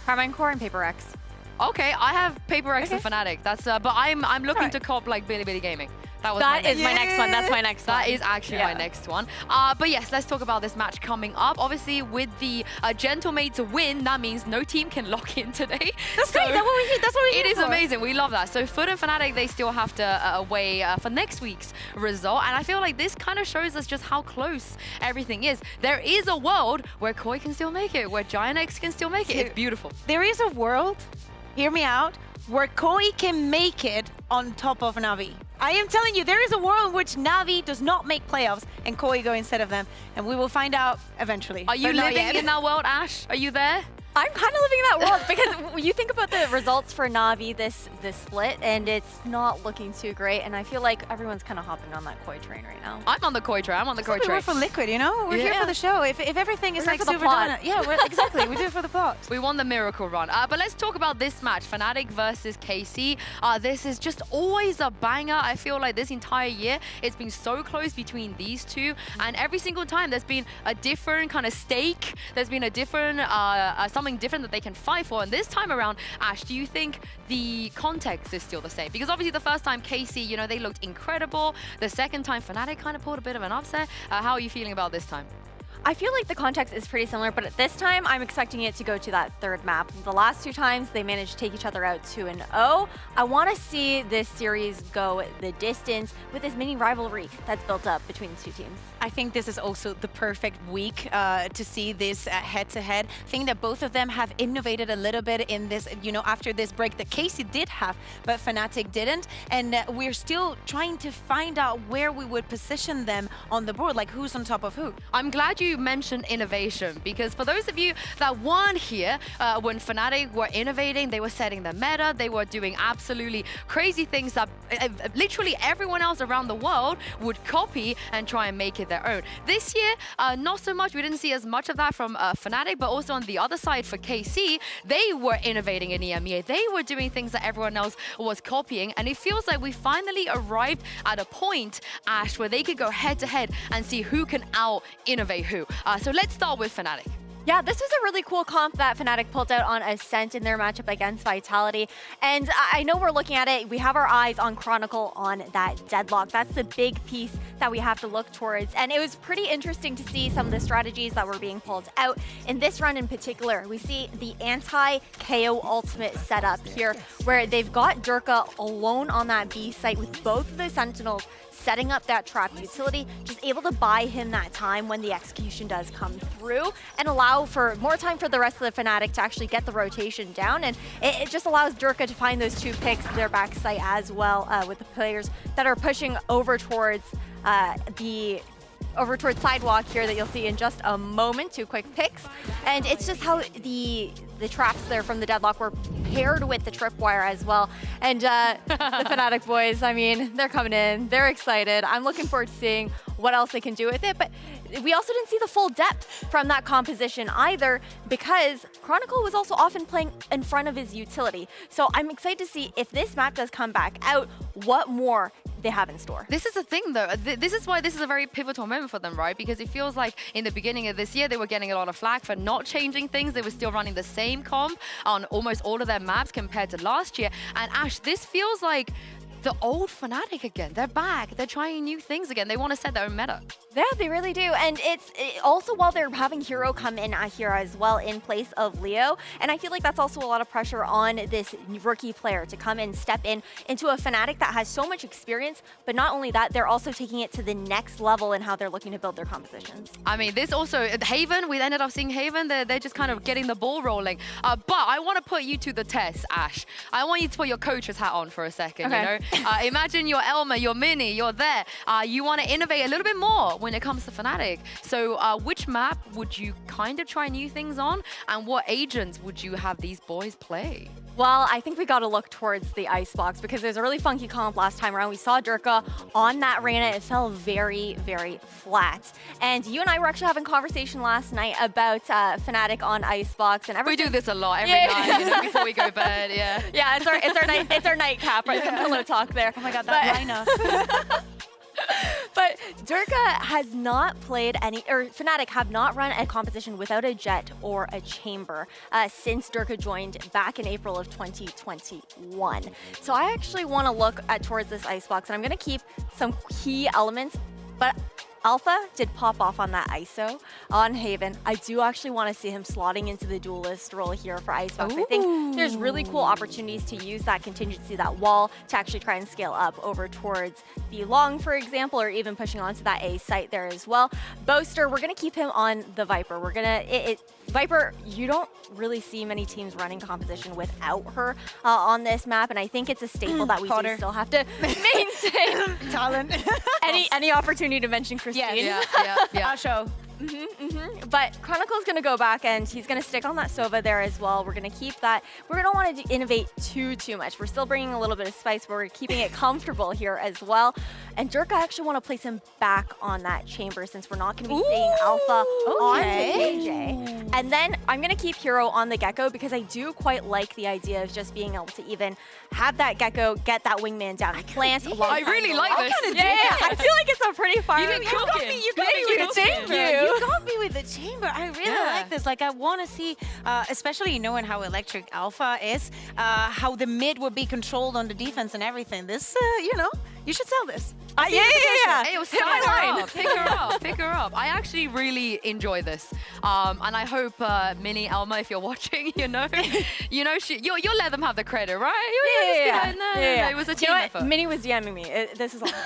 Carmine Core and Paper X. Okay, I have Paper X and Fnatic. That's but I'm looking to cop like Billy Gaming. That is my next one. That's my next one. That is actually my next one. But yes, let's talk about this match coming up. Obviously, with the Gentlemates win, that means no team can lock in today. That's great. That's what we It is amazing. We love that. So Foot and Fnatic, they still have to wait for next week's result. And I feel like this kind of shows us just how close everything is. There is a world where Koi can still make it, where Giant X can still make it. It's beautiful. There is a world, hear me out, where Koi can make it on top of Na'Vi. I am telling you, there is a world in which Na'Vi does not make playoffs and Koi go instead of them. And we will find out eventually. Are you living in that world, Ash? Are you there? I'm kind of living in that world because you think about the results for Na'Vi this split, and it's not looking too great. And I feel like everyone's kind of hopping on that Koi train right now. I'm on the Koi train. I'm on the Koi train. We're for Liquid, you know? We're here for the show. If everything is like super done, exactly. We do it for the plot. We won the miracle run. But let's talk about this match, Fnatic versus KC. This is just always a banger. I feel like this entire year, it's been so close between these two. And every single time, there's been a different kind of stake. There's been a different, something different that they can fight for. And this time around, Ash, do you think the context is still the same? Because obviously the first time KC, you know, they looked incredible. The second time, Fnatic kind of pulled a bit of an upset. How are you feeling about this time? I feel like the context is pretty similar, but at this time, I'm expecting it to go to that third map. The last two times, they managed to take each other out 2-0. I want to see this series go the distance with this mini rivalry that's built up between the two teams. I think this is also the perfect week to see this head-to-head. I think that both of them have innovated a little bit in this, you know, after this break that KC did have, but Fnatic didn't. And we're still trying to find out where we would position them on the board, like who's on top of who. I'm glad you mentioned innovation, because for those of you that weren't here when Fnatic were innovating, they were setting the meta, they were doing absolutely crazy things that literally everyone else around the world would copy and try and make it their own. This year, not so much. We didn't see as much of that from Fnatic, but also on the other side for KC, they were innovating in EMEA. They were doing things that everyone else was copying, and it feels like we finally arrived at a point, Ash, where they could go head to head and see who can out-innovate who. So let's start with Fnatic. Yeah, this was a really cool comp that Fnatic pulled out on Ascent in their matchup against Vitality. And I know we're looking at it. We have our eyes on Chronicle on that deadlock. That's the big piece that we have to look towards. And it was pretty interesting to see some of the strategies that were being pulled out. In this run in particular, we see the anti-KO ultimate setup here, where they've got Durka alone on that B site with both of the Sentinels setting up that trap utility, just able to buy him that time when the execution does come through and allow for more time for the rest of the Fnatic to actually get the rotation down. And it just allows Durka to find those two picks to their backside as well, with the players that are pushing over towards sidewalk here that you'll see in just a moment. Two quick picks. And it's just how the traps there from the deadlock were paired with the tripwire as well. And the Fnatic boys, I mean, they're coming in. They're excited. I'm looking forward to seeing what else they can do with it. But we also didn't see the full depth from that composition either, because Chronicle was also often playing in front of his utility. So I'm excited to see if this map does come back out, what more they have in store. This is the thing though, this is why this is a very pivotal moment for them, right? Because it feels like in the beginning of this year, they were getting a lot of flack for not changing things. They were still running the same comp on almost all of their maps compared to last year. And Ash, this feels like the old Fnatic again. They're back. They're trying new things again. They want to set their own meta. Yeah, they really do. And it's also while they're having Hero come in here as well in place of Leo. And I feel like that's also a lot of pressure on this rookie player to come in, step in into a Fnatic that has so much experience. But not only that, they're also taking it to the next level in how they're looking to build their compositions. I mean, this also, Haven, we ended up seeing Haven. They're just kind of getting the ball rolling. But I want to put you to the test, Ash. I want you to put your coach's hat on for a second, you know? Imagine you're Elma, you're Mini, you're there. You want to innovate a little bit more when it comes to Fnatic. So which map would you kind of try new things on? And what agents would you have these boys play? Well, I think we got to look towards the Icebox because there's a really funky comp last time around. We saw Durka on that Reyna. It fell very, very flat. And you and I were actually having a conversation last night about Fnatic on Icebox. And we do this a lot every night, you know, before we go to bed. Yeah. Yeah, it's our nightcap, right? Some pillow talk there. Oh my God, that lineup. But Durka has not played any, or Fnatic have not run a composition without a Jet or a Chamber since Durka joined back in April of 2021. So I actually want to look towards this Icebox, and I'm going to keep some key elements, but Alpha did pop off on that ISO on Haven. I do actually want to see him slotting into the duelist role here for Icebox. I think there's really cool opportunities to use that contingency, that wall, to actually try and scale up over towards the long, for example, or even pushing onto that A site there as well. Boaster, we're going to keep him on the Viper. We're going to... Viper, you don't really see many teams running composition without her on this map, and I think it's a staple that we do still have to maintain. Talent. Any opportunity to mention Christine. Yeah. I'll show. But Chronicle's going to go back, and he's going to stick on that Sova there as well. We're going to keep that. We're going to want to innovate too much. We're still bringing a little bit of spice, but we're keeping it comfortable here as well. And Durka, I actually want to place him back on that Chamber since we're not going to be seeing Alpha on KJ. And then I'm going to keep Hero on the Gecko because I do quite like the idea of just being able to even have that Gecko, get that wingman down, plant alongside. I really like this. Yeah, I feel like it's a pretty fire. You got me. Thank you. You got me with the Chamber. I really like this. Like, I want to see, especially knowing how electric Alpha is, how the mid would be controlled on the defense and everything. This, you know, you should sell this. Yeah. Hey, it was pick her up. I actually really enjoy this, and I hope Minnie, Elma, if you're watching, you'll let them have the credit, right? Yeah. It was a team effort. Minnie was DMing me. This is all him.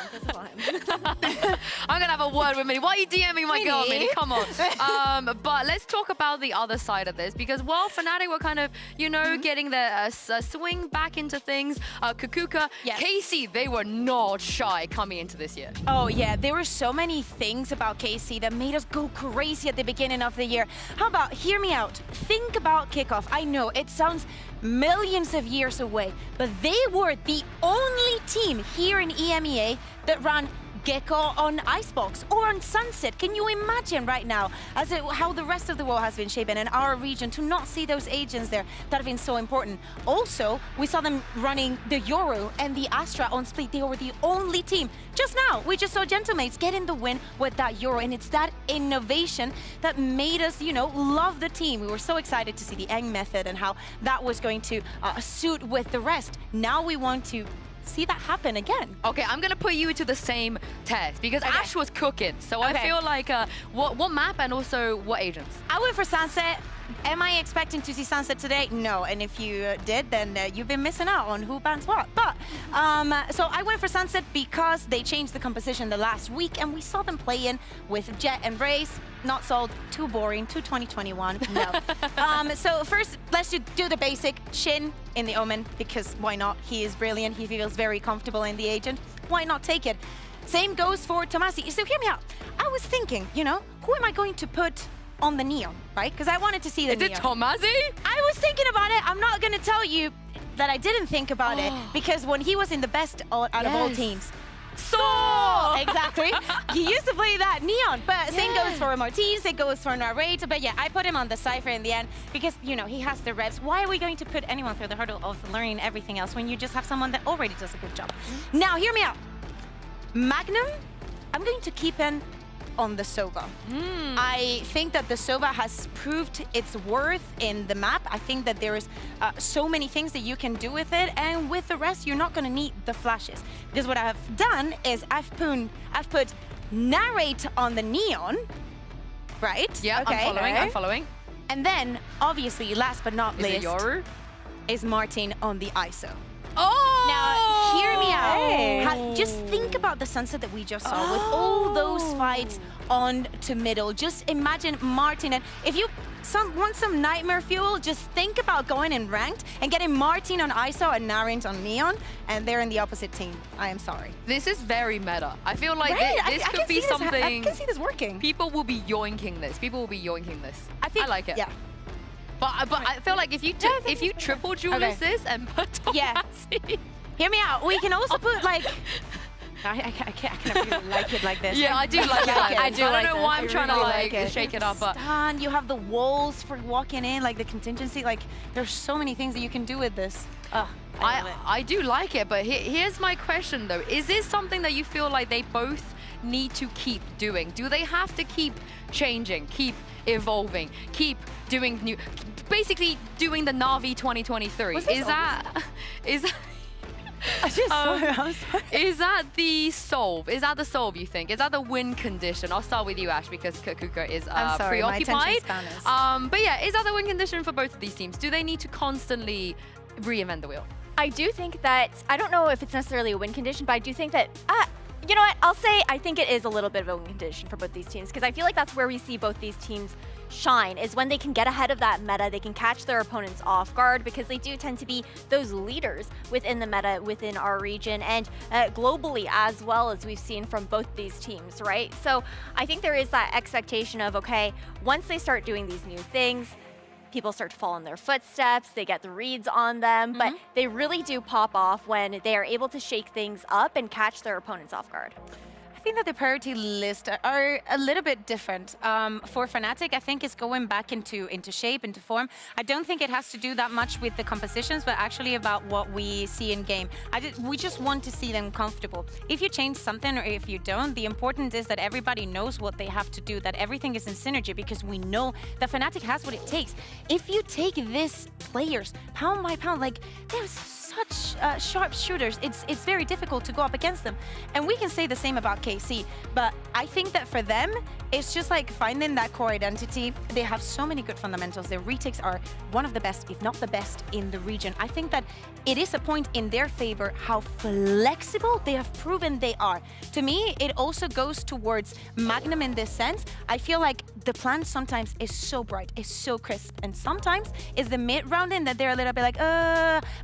I'm gonna have a word with Minnie. Why are you DMing my girl, Minnie? Come on. But let's talk about the other side of this, because while Fnatic were kind of, getting their swing back into things, Kukuka, KC, they were not shy coming into this year. Oh yeah, there were so many things about KC that made us go crazy at the beginning of the year. How about, hear me out, think about kickoff. I know it sounds millions of years away, but they were the only team here in EMEA that ran Gecko on Icebox or on Sunset. Can you imagine right now how the rest of the world has been shaping in our region to not see those agents there that have been so important? Also, we saw them running the Yoru and the Astra on Split. They were the only team. Just now, we just saw Gentlemates getting the win with that Yoru, and it's that innovation that made us, love the team. We were so excited to see the Eng method and how that was going to suit with the rest. Now we want to see that happen again. Okay, I'm gonna put you to the same test because Ash was cooking. So I feel like what map and also what agents? I went for Sunset. Am I expecting to see Sunset today? No, and if you did, then you've been missing out on who bans what. But, so I went for Sunset because they changed the composition the last week and we saw them play in with Jet and Raze. Not sold, too boring, too 2021, no. So first, let's do the basic. Shin in the Omen, because why not? He is brilliant, he feels very comfortable in the agent. Why not take it? Same goes for Tomasi. So hear me out. I was thinking, who am I going to put on the Neon, right? Because I wanted to see the Neon. Is it Tomasi? I was thinking about it. I'm not going to tell you that I didn't think about it, because when he was in the best out of all teams, exactly. He used to play that Neon, but same goes for Martins, it goes for Narrate. But yeah, I put him on the Cypher in the end because, he has the reps. Why are we going to put anyone through the hurdle of learning everything else when you just have someone that already does a good job? Now, hear me out. Magnum, I'm going to keep him on the Sova. I think that the Sova has proved its worth in the map. I think that there is so many things that you can do with it, and with the rest, you're not going to need the flashes. Because what I have done is I've put narrate on the Neon, right? Yeah, okay. I'm following. And then, obviously, last but not Is it least, Yoru? is Martin on the ISO. Oh! Now, hear me out. Hey. Just think about the sunset that we just saw with all those fights on to middle. Just imagine Martin, and if you want some nightmare fuel, just think about going in ranked and getting Martin on ISO and Narint on Neon, and they're in the opposite team. I am sorry. This is very meta. I feel like Right? this I could can be see this something. I can see this working. People will be yoinking this. I like it. Yeah. But I feel like if you triple Julius this and put Tomasi. Hear me out. We can also put like. I can't really like it like this. Yeah, I do like it. I don't know why I'm trying to like shake it up, but Stun, you have the walls for walking in, like the contingency. Like there's so many things that you can do with this. I do like it. But here's my question though: is this something that you feel like they both need to keep doing? Do they have to keep changing, keep evolving, keep doing new, basically doing the Na'Vi 2023? Is that is that the solve? Is that the solve, you think? Is that the win condition? I'll start with you, Ash, because Kuka is I'm sorry, my preoccupied. attention span is- But yeah, is that the win condition for both of these teams? Do they need to constantly reinvent the wheel? I do think that, I don't know if it's necessarily a win condition, but I do think that, you know what, I'll say I think it is a little bit of a win condition for both these teams, because I feel like that's where we see both these teams shine, is when they can get ahead of that meta, they can catch their opponents off guard, because they do tend to be those leaders within the meta within our region, and globally as well, as we've seen from both these teams, right? So I think there is that expectation of, okay, once they start doing these new things, people start to fall in their footsteps, they get the reads on them, but they really do pop off when they are able to shake things up and catch their opponents off guard. I think that the priority list are a little bit different. For Fnatic, I think it's going back into shape, into form. I don't think it has to do that much with the compositions, but actually about what we see in game. We just want to see them comfortable. If you change something or if you don't, the important is that everybody knows what they have to do, that everything is in synergy, because we know that Fnatic has what it takes. If you take these players pound by pound, like they're such sharp shooters, it's very difficult to go up against them. And we can say the same about KC, but I think that for them, it's just like finding that core identity. They have so many good fundamentals. Their retakes are one of the best, if not the best, in the region. I think that it is a point in their favor how flexible they have proven they are. To me, it also goes towards Magnum in this sense. I feel like the plan sometimes is so bright, is so crisp, and sometimes is the mid-round in that they're a little bit like,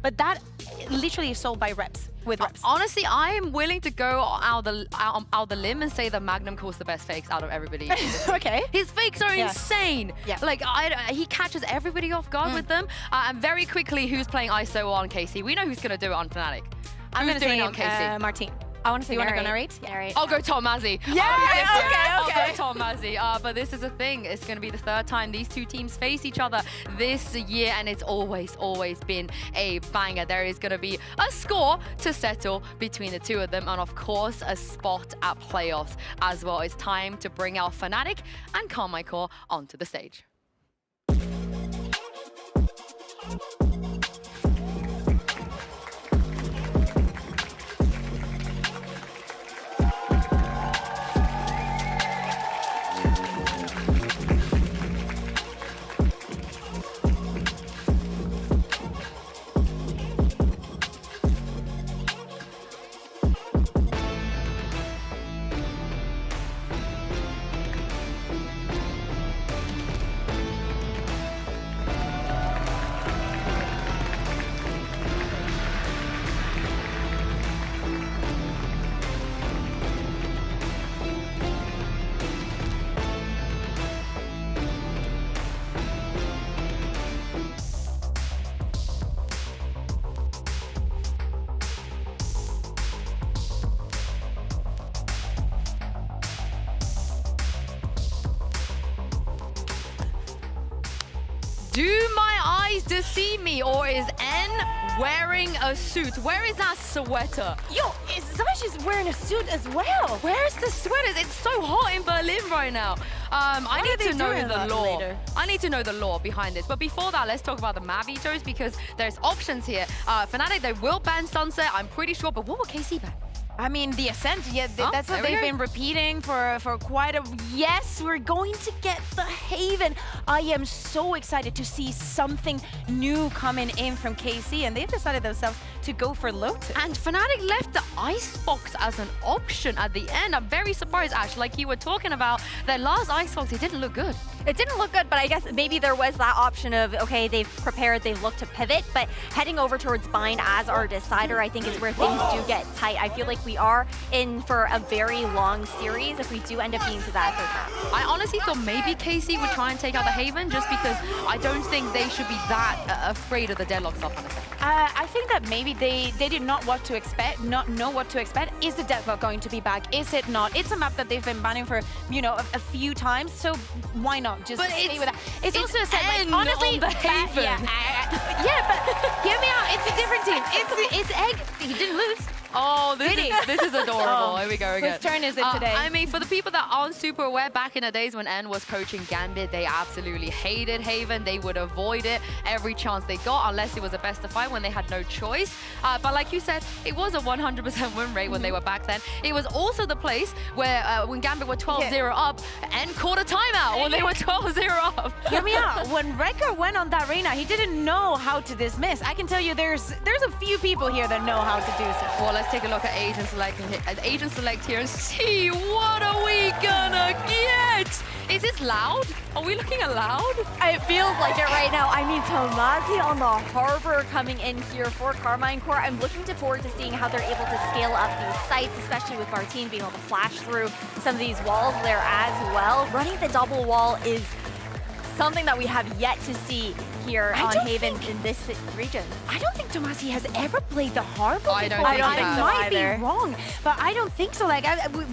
but that literally is sold by reps. With reps. Honestly, I'm willing to go out the limb and say that Magnum calls the best fakes out of everybody. Okay. His fakes are Yeah. insane. Yeah. Like, he catches everybody off guard with them. And very quickly, who's playing ISO on KC? We know who's going to do it on Fnatic. I'm Who's going to doing say it on KC? Martin. I want to say You want to go narrate. narrate? I'll go Tomasi. Yeah, I'll go Tomasi. But this is a thing. It's going to be the third time these two teams face each other this year, and it's always been a banger. There is going to be a score to settle between the two of them, and of course, a spot at playoffs as well. It's time to bring out Fnatic and Carmichael onto the stage. Do my eyes deceive me, or is N wearing a suit? Where is that sweater? Yo, Savash is wearing a suit as well. Where's the sweaters? It's so hot in Berlin right now. I need to know the lore. I need to know the lore behind this. But before that, let's talk about the map vetoes, because there's options here. Fnatic, they will ban Sunset, I'm pretty sure, but what will KC ban? I mean, the Ascent, yeah, that's what they've been repeating for quite a... Yes, we're going to get the Haven. I am so excited to see something new coming in from KC, and they've decided themselves to go for Lotus. And Fnatic left the Icebox as an option at the end. I'm very surprised, Ash, like you were talking about, their last Icebox, it didn't look good. It didn't look good, but I guess maybe there was that option of, okay, they've prepared, they've looked to pivot, but heading over towards Bind as our decider, I think is where things do get tight. I feel like we are in for a very long series if we do end up being to that third map. I honestly thought maybe KC would try and take out the Haven just because I don't think they should be that afraid of the deadlock stuff on the second. I think that maybe they did not know what to expect. Is the deadlock going to be back? Is it not? It's a map that they've been banning for, you know, a few times, so why not just stay with that? It's also a set, like, honestly, on the Haven. Yeah, but hear me out. It's a different team. It's Egg. He didn't lose. Oh, this is adorable. Here we go again. Whose turn is it today? I mean, for the people that aren't super aware, back in the days when N was coaching Gambit, they absolutely hated Haven. They would avoid it every chance they got, unless it was a best of 5 when they had no choice. But like you said, it was a 100% win rate when they were back then. It was also the place where when Gambit were 12-0 up, N called a timeout when they were 12-0 up. Hear me out. When Wrecker went on that arena, he didn't know how to dismiss. I can tell you there's a few people here that know how to do so. Well, let's take a look at Agent Select here and see what are we gonna get. Is this loud? Are we looking at loud? It feels like it right now. I mean, Tomasi on the Harbor coming in here for Carmine Core. I'm looking forward to seeing how they're able to scale up these sites, especially with Martine being able to flash through some of these walls there as well. Running the double wall is something that we have yet to see here on Haven in this region. I don't think Tomasi has ever played the Harbor I don't think I so might either. be wrong, but I don't think so. Like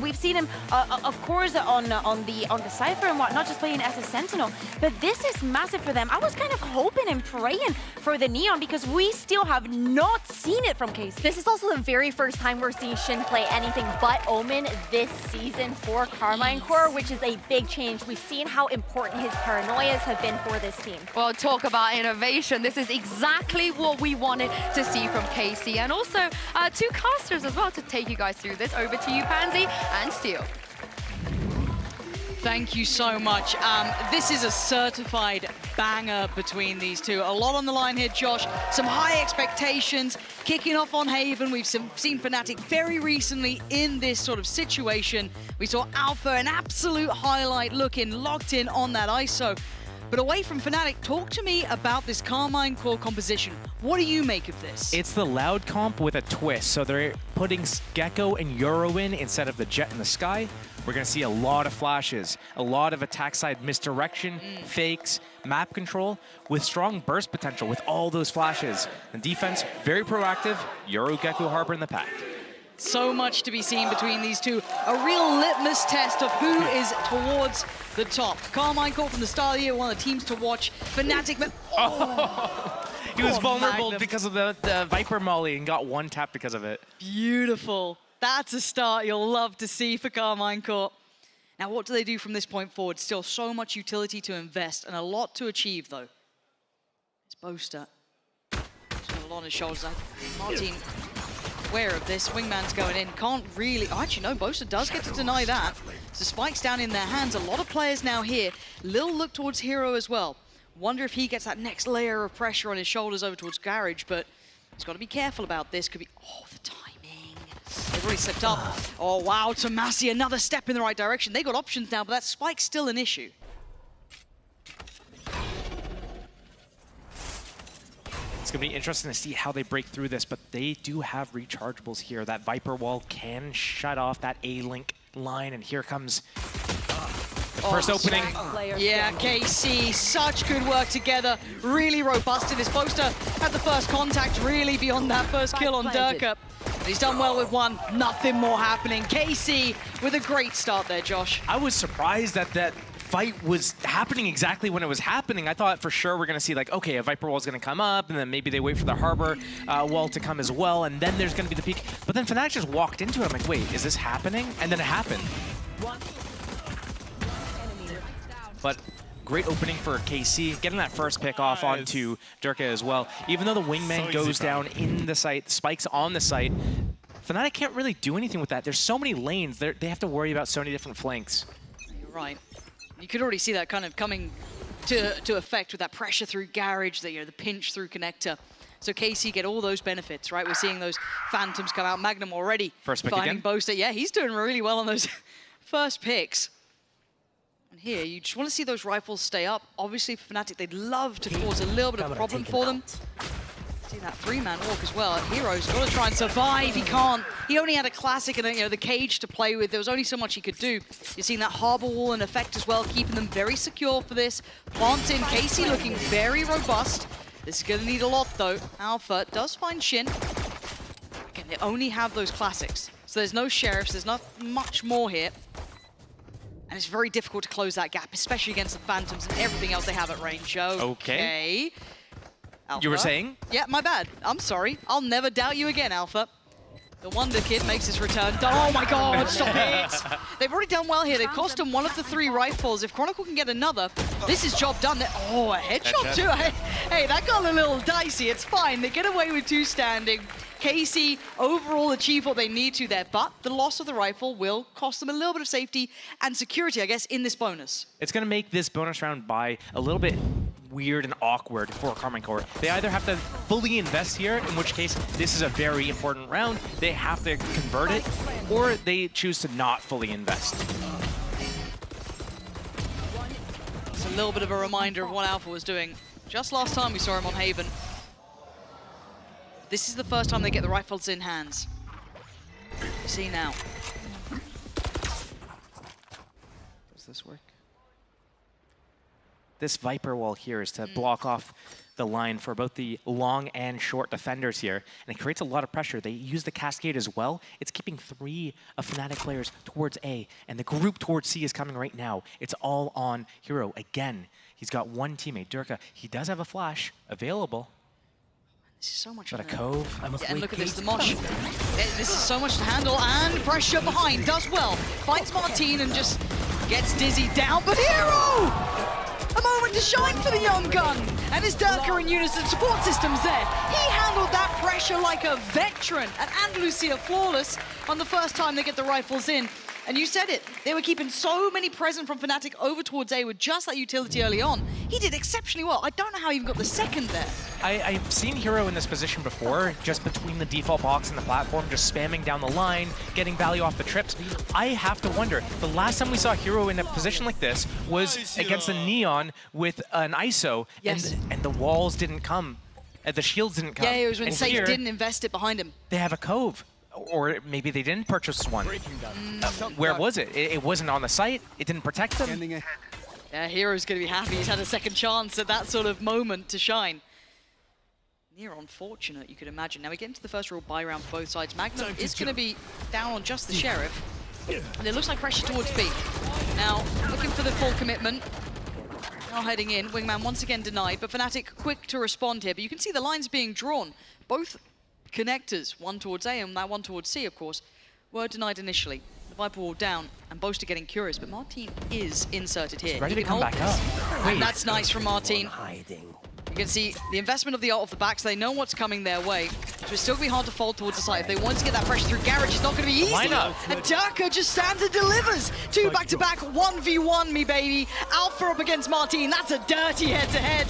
we've seen him, of course, on the Cypher and whatnot, just playing as a Sentinel. But this is massive for them. I was kind of hoping and praying for the Neon because we still have not seen it from KC. This is also the very first time we're seeing Shin play anything but Omen this season for Carmine Core, which is a big change. We've seen how important his paranoias have been for this team. Well, talk about innovation. This is exactly what we wanted to see from KC. And also 2 casters as well to take you guys through this. Over to you, Pansy and Steel. Thank you so much. This is a certified banger between these two. A lot on the line here, Josh. Some high expectations. Kicking off on Haven, we've seen Fnatic very recently in this sort of situation. We saw Alpha, an absolute highlight, looking locked in on that ISO. But away from Fnatic, talk to me about this Carmine Core composition. What do you make of this? It's the loud comp with a twist. So they're putting Gecko and Euro in instead of the Jet in the sky. We're going to see a lot of flashes, a lot of attack side misdirection, fakes, map control, with strong burst potential with all those flashes. And defense, very proactive, Euro, Gecko, Harbor in the pack. So much to be seen between these two. A real litmus test of who is towards the top. Carmine Core from the start of the year, one of the teams to watch. Fnatic, He was vulnerable because of the Viper Molly and got 1 tap because of it. Beautiful. That's a start you'll love to see for Carmine Core. Now, what do they do from this point forward? Still so much utility to invest and a lot to achieve, though. It's Boaster. He's got a lot on his shoulders. Martin, aware of this. Wingman's going in. Can't really... Oh, actually, no, Boaster does get to deny that. So Spike's down in their hands. A lot of players now here. Little look towards Hero as well. Wonder if he gets that next layer of pressure on his shoulders over towards Garage, but he's got to be careful about this. Could be... Oh, the timing. They've already slipped up. Oh, wow, Tomasi, another step in the right direction. They got options now, but that Spike's still an issue. It's going to be interesting to see how they break through this, but they do have rechargeables here. That Viper wall can shut off that A-Link line, and here comes the first opening. Yeah, KC, such good work together. Really robust in this. Boaster had the first contact really beyond that first kill on Durka. He's done well with 1, nothing more happening. KC with a great start there, Josh. I was surprised that that fight was happening exactly when it was happening. I thought for sure we're going to see like, okay, a Viper wall is going to come up, and then maybe they wait for the Harbor wall to come as well, and then there's going to be the peak. But then Fnatic just walked into it. I'm like, wait, is this happening? And then it happened. But great opening for KC, getting that first pick off onto Durka as well. Even though the Wingman goes down in the site, Spike's on the site, Fnatic can't really do anything with that. There's so many lanes. They have to worry about so many different flanks. You're right. You could already see that kind of coming to effect with that pressure through Garage, the pinch through Connector. So KC get all those benefits, right? We're seeing those Phantoms come out. Magnum already first pick finding again. Boaster. Yeah, he's doing really well on those first picks. And here, you just want to see those rifles stay up. Obviously, for Fnatic, they'd love to cause a little bit of a problem for them. See that 3-man walk as well. Hero's got to try and survive. He can't. He only had a classic and the cage to play with. There was only so much he could do. You're seeing that harbor wall in effect as well, keeping them very secure for this. Plants in. KC looking very robust. This is going to need a lot though. Alpha does find Shin. Again, they only have those classics. So there's no sheriffs. There's not much more here. And it's very difficult to close that gap, especially against the Phantoms and everything else they have at range. Okay. Alpha. You were saying? Yeah, my bad. I'm sorry. I'll never doubt you again, Alpha. The Wonder Kid makes his return. Oh my god, stop it! They've already done well here. They've cost him one of the 3 rifles. If Chronicle can get another, this is job done. Oh, a headshot too. Hey, that got a little dicey. It's fine. They get away with 2 standing. KC overall achieve what they need to there, but the loss of the rifle will cost them a little bit of safety and security, I guess, in this bonus. It's going to make this bonus round bye a little bit weird and awkward for Karmine Corp. They either have to fully invest here, in which case this is a very important round, they have to convert it, or they choose to not fully invest. It's a little bit of a reminder of what Alpha was doing just last time we saw him on Haven. This is the first time they get the rifles in hands. You see now. Does this work? This Viper wall here is to block off the line for both the long and short defenders here, and it creates a lot of pressure. They use the Cascade as well. It's keeping 3 of Fnatic players towards A, and the group towards C is coming right now. It's all on Hero again. He's got 1 teammate, Durka. He does have a flash available. This is so much. But a cove. Yeah, and look at this, the Mosh. This is so much to handle, and pressure behind, does well. Finds Martine and just gets Dizzy down, but Hero! A moment to shine for the young gun! And his Durka and Unison support systems there. He handled that pressure like a veteran, and Andalusia flawless on the first time they get the rifles in. And you said it, they were keeping so many present from Fnatic over towards A with just that utility early on. He did exceptionally well. I don't know how he even got the second there. I've seen Hero in this position before, just between the default box and the platform, just spamming down the line, getting value off the trips. I have to wonder, the last time we saw Hero in a position like this was against the Neon with an ISO, yes. and the walls didn't come, the shields didn't come. Yeah, it was when and Safe here, didn't invest it behind him. They have a cove. Or maybe they didn't purchase one. Where was it? It wasn't on the site. It didn't protect them. Yeah, Hero's going to be happy. He's had a second chance at that sort of moment to shine. Near unfortunate, you could imagine. Now we get into the first real buy round for both sides. Magnum is going to be down on just the Sheriff. And it looks like pressure towards B. Now, looking for the full commitment. Now heading in. Wingman once again denied, but Fnatic quick to respond here. But you can see the lines being drawn. Both connectors, one towards A and that one towards C, of course, were denied initially. The Viper wall down, and Boaster getting curious, but Martine is inserted here. Ready to come back up. And that's nice from Martine. You can see the investment of the ult off the back, so they know what's coming their way. So it's still going to be hard to fold towards the side. If they want to get that pressure through Garage, it's not going to be easy. And Durka just stands and delivers. 2 back-to-back, 1v1 me, baby. Alpha up against Martine. That's a dirty head-to-head.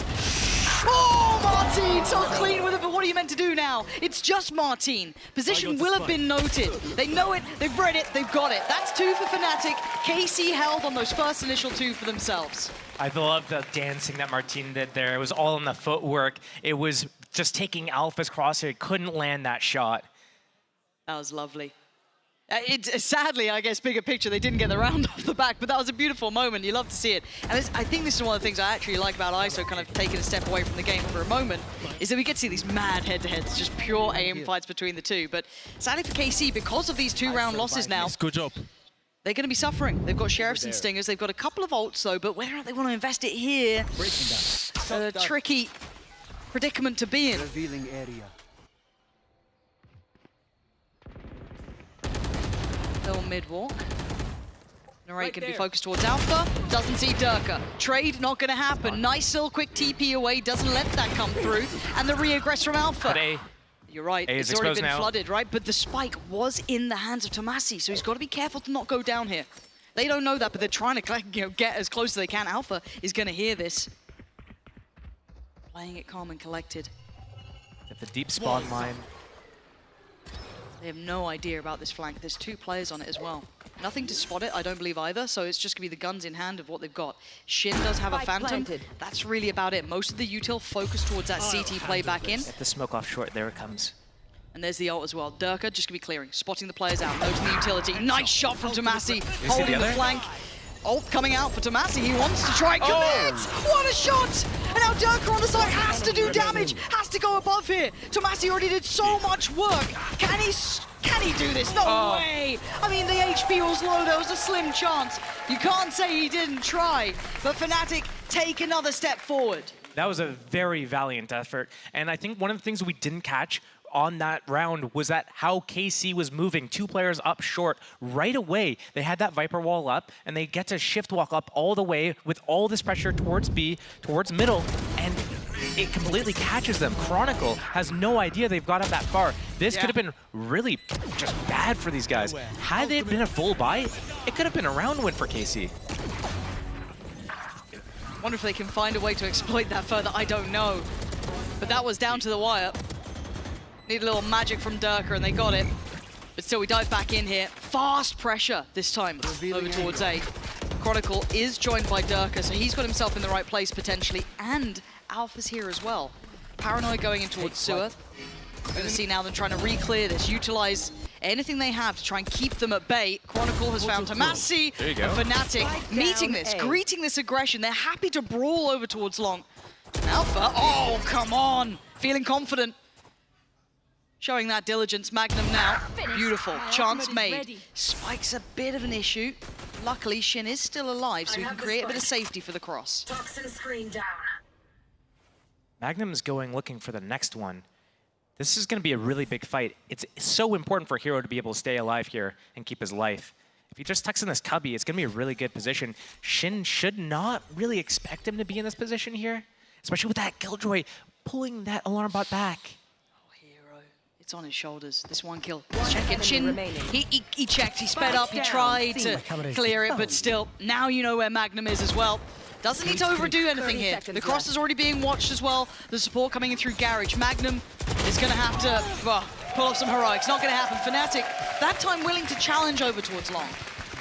Oh, Martine, so clean with it, but what are you meant to do now? It's just Martine. Position will have been noted. They know it, they've read it, they've got it. That's 2 for Fnatic. KC held on those first initial 2 for themselves. I love the dancing that Martine did there. It was all in the footwork. It was just taking Alpha's crosshair. Couldn't land that shot. That was lovely. Sadly, I guess, bigger picture, they didn't get the round off the back, but that was a beautiful moment. You love to see it. And I think this is one of the things I actually like about ISO, kind of taking a step away from the game for a moment, is that we get to see these mad head-to-heads, just pure aim fights between the 2. But sadly for KC, because of these 2-round losses now, good job. They're going to be suffering. They've got Sheriffs and Stingers. They've got a couple of ults, though, but whether or not they want to invest it here, a tricky predicament to be in. Revealing area. Little mid-walk. Narrate going to be focused towards Alpha. Doesn't see Durka. Trade not going to happen. Nice little quick TP away. Doesn't let that come through. And the re-aggress from Alpha. You're right, A is it's already exposed been now. flooded, right? But the spike was in the hands of Tomasi, so he's got to be careful to not go down here. They don't know that, but they're trying to get as close as they can. Alpha is going to hear this. Playing it calm and collected. At the deep spawn line. They have no idea about this flank. There's 2 players on it as well. Nothing to spot it, I don't believe either, so it's just going to be the guns in hand of what they've got. Shin does have a Phantom. That's really about it. Most of the util focused towards that CT play back in. Get the smoke off short, there it comes. And there's the ult as well. Durka just going to be clearing, spotting the players out, noting the utility. Nice shot from Tomasi, holding the flank. Ult coming out for Tomasi. He wants to try and commit. What a shot! And now Durka on the side has to do damage, has to go above here. Tomasi already did so much work. Can he do this? No way! I mean, the HP was low. There was a slim chance. You can't say he didn't try. But Fnatic take another step forward. That was a very valiant effort. And I think one of the things we didn't catch on that round was that how KC was moving 2 players up short right away. They had that Viper wall up, and they get to shift walk up all the way with all this pressure towards B, towards middle, and it completely catches them. Chronicle has no idea they've got up that far. This could have been really just bad for these guys. Had it been a full buy, it could have been a round win for KC. Wonder if they can find a way to exploit that further. I don't know. But that was down to the wire. Need a little magic from Durka, and they got it. But still, we dive back in here. Fast pressure this time over towards A. Chronicle is joined by Durka, so he's got himself in the right place potentially, and Alpha's here as well. Paranoid going in towards Sewer. We're going to see now them trying to re-clear this, utilize anything they have to try and keep them at bay. Chronicle has found Tomasi and Fnatic meeting this, greeting this aggression. They're happy to brawl over towards Long. Alpha, oh, come on. Feeling confident. Showing that diligence. Magnum now. Beautiful. Chance made. Spike's a bit of an issue. Luckily, Shin is still alive, so he can create a bit of safety for the cross. Toxin screen down. Magnum's going looking for the next one. This is going to be a really big fight. It's so important for Hero to be able to stay alive here and keep his life. If he just tucks in this cubby, it's going to be a really good position. Shin should not really expect him to be in this position here, especially with that Killjoy pulling that alarm bot back. It's on his shoulders. This one kill. Check it. Shin, he checked, he sped up, he tried to clear it, but still, now you know where Magnum is as well. Doesn't need to overdo anything here. The cross is already being watched as well. The support coming in through Garage. Magnum is going to have to pull off some heroics. Not going to happen. Fnatic, that time willing to challenge over towards Long.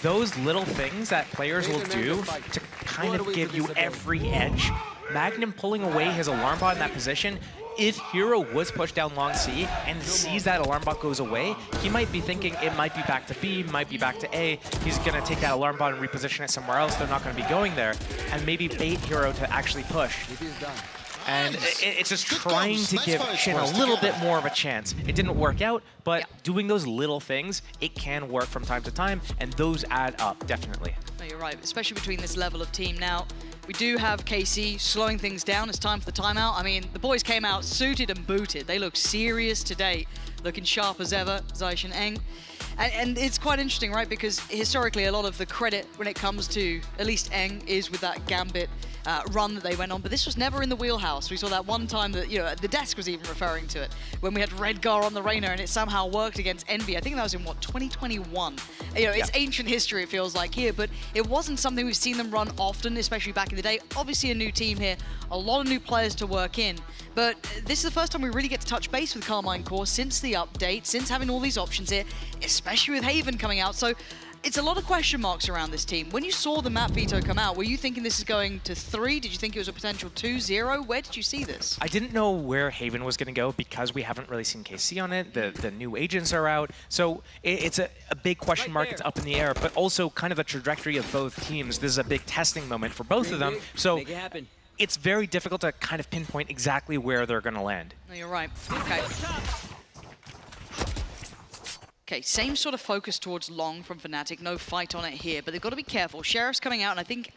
Those little things that players will do to kind of give you every edge. Magnum pulling away his alarm bot in that position. If Hero was pushed down long C and sees that alarm bot goes away, he might be thinking it might be back to B, might be back to A. He's going to take that alarm bot and reposition it somewhere else. They're not going to be going there. And maybe bait Hero to actually push. And it's just trying to give Shin a little bit more of a chance. It didn't work out, but doing those little things, it can work from time to time, and those add up, definitely. No, you're right, especially between this level of team now. We do have KC slowing things down. It's time for the timeout. I mean, the boys came out suited and booted. They look serious today, looking sharp as ever, Zaish and Eng. And it's quite interesting, right? Because historically, a lot of the credit when it comes to at least Eng is with that Gambit run that they went on, but this was never in the wheelhouse. We saw that one time that, you know, the desk was even referring to it, when we had Redgar on the Reyna and it somehow worked against Envy. I think that was in, what, 2021? You know, it's ancient history, it feels like here, but it wasn't something we've seen them run often, especially back in the day. Obviously a new team here, a lot of new players to work in, but this is the first time we really get to touch base with Carmine Core since the update, since having all these options here, especially with Haven coming out. So it's a lot of question marks around this team. When you saw the map veto come out, were you thinking this is going to 3? Did you think it was a potential 2-0? Where did you see this? I didn't know where Haven was going to go because we haven't really seen KC on it. The new agents are out. So it's a big question mark. It's up in the air, but also kind of the trajectory of both teams. This is a big testing moment for both of them. So it's very difficult to kind of pinpoint exactly where they're going to land. No, you're right. Okay. Okay, same sort of focus towards Long from Fnatic. No fight on it here, but they've got to be careful. Sheriff's coming out, and I think,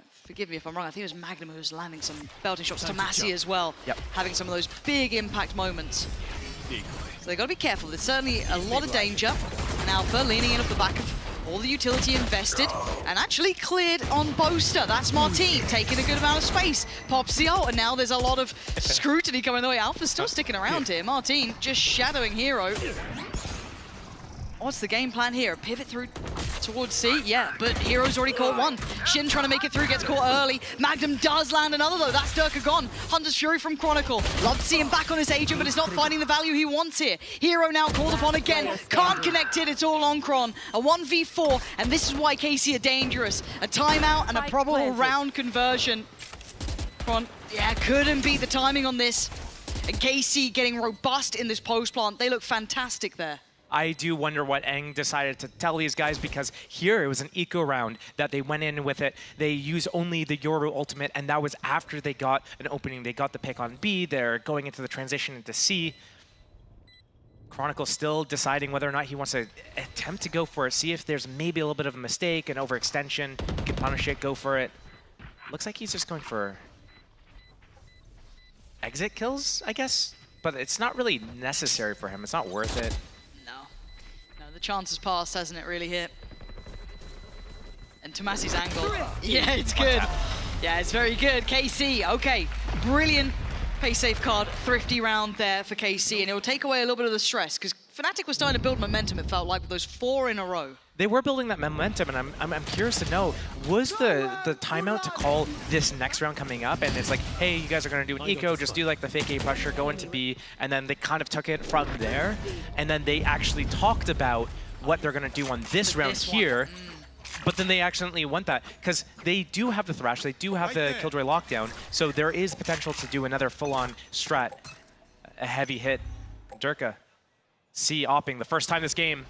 forgive me if I'm wrong, I think it was Magnum who was landing some belting shots. Tomasi as well, having some of those big impact moments. So they've got to be careful. There's certainly a lot of danger. And Alpha leaning in off the back of All the utility invested, and actually cleared on Boaster. That's Martine, taking a good amount of space. Pops the ult, and now there's a lot of scrutiny coming the way. Alpha's still sticking around here. Martine just shadowing Hero. What's the game plan here? A pivot through towards C? Yeah, but Hero's already caught one. Shin trying to make it through, gets caught early. Magnum does land another though. That's Durka gone. Hunter's Fury from Chronicle. Love to see him back on his agent, but it's not finding the value he wants here. Hero now called upon again. Can't connect it, it's all on Kron. A 1v4, and this is why KC are dangerous. A timeout and a probable round conversion. Kron, yeah, couldn't beat the timing on this. And KC getting robust in this post plant. They look fantastic there. I do wonder what Eng decided to tell these guys, because here it was an eco round that they went in with it. They used only the Yoru ultimate, and that was after they got an opening. They got the pick on B. They're going into the transition into C. Chronicle still deciding whether or not he wants to attempt to go for it, see if there's maybe a little bit of a mistake, an overextension. He can punish it, go for it. Looks like he's just going for exit kills, I guess. But it's not really necessary for him. It's not worth it. The chance has passed, hasn't it, really, here? And Tomasi's angle. Yeah, it's good. Yeah, it's very good. KC, okay. Brilliant pace safe card, thrifty round there for KC, and it will take away a little bit of the stress, because Fnatic was starting to build momentum, it felt like, with those 4 in a row. They were building that momentum, and I'm curious to know, was the timeout to call this next round coming up, and it's like, hey, you guys are going to do an eco, just do like the fake A pressure, go into B, and then they kind of took it from there, and then they actually talked about what they're going to do on this round here, but then they accidentally went that, because they do have the Thrash, they do have the Killjoy lockdown, so there is potential to do another full-on strat, a heavy hit. Durka, C opping the first time this game.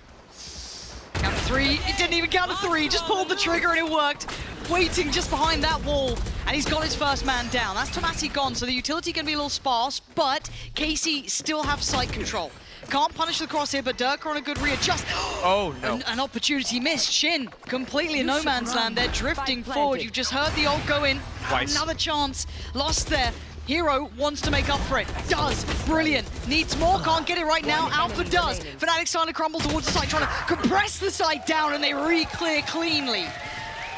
Count to 3, it didn't even count to 3, just pulled the trigger and it worked. Waiting just behind that wall, and he's got his first man down. That's Tomasi gone, so the utility can be a little sparse, but KC still have site control. Can't punish the cross here, but Durka on a good readjust. Oh, no. An opportunity missed. Shin, completely in no man's land. They're drifting forward. You've just heard the ult go in. Twice. Another chance lost there. Hero wants to make up for it. Does. Brilliant. Needs more. Can't get it right now. Alpha does. Fnatic starting to crumble towards the site, trying to compress the site down, and they re-clear cleanly.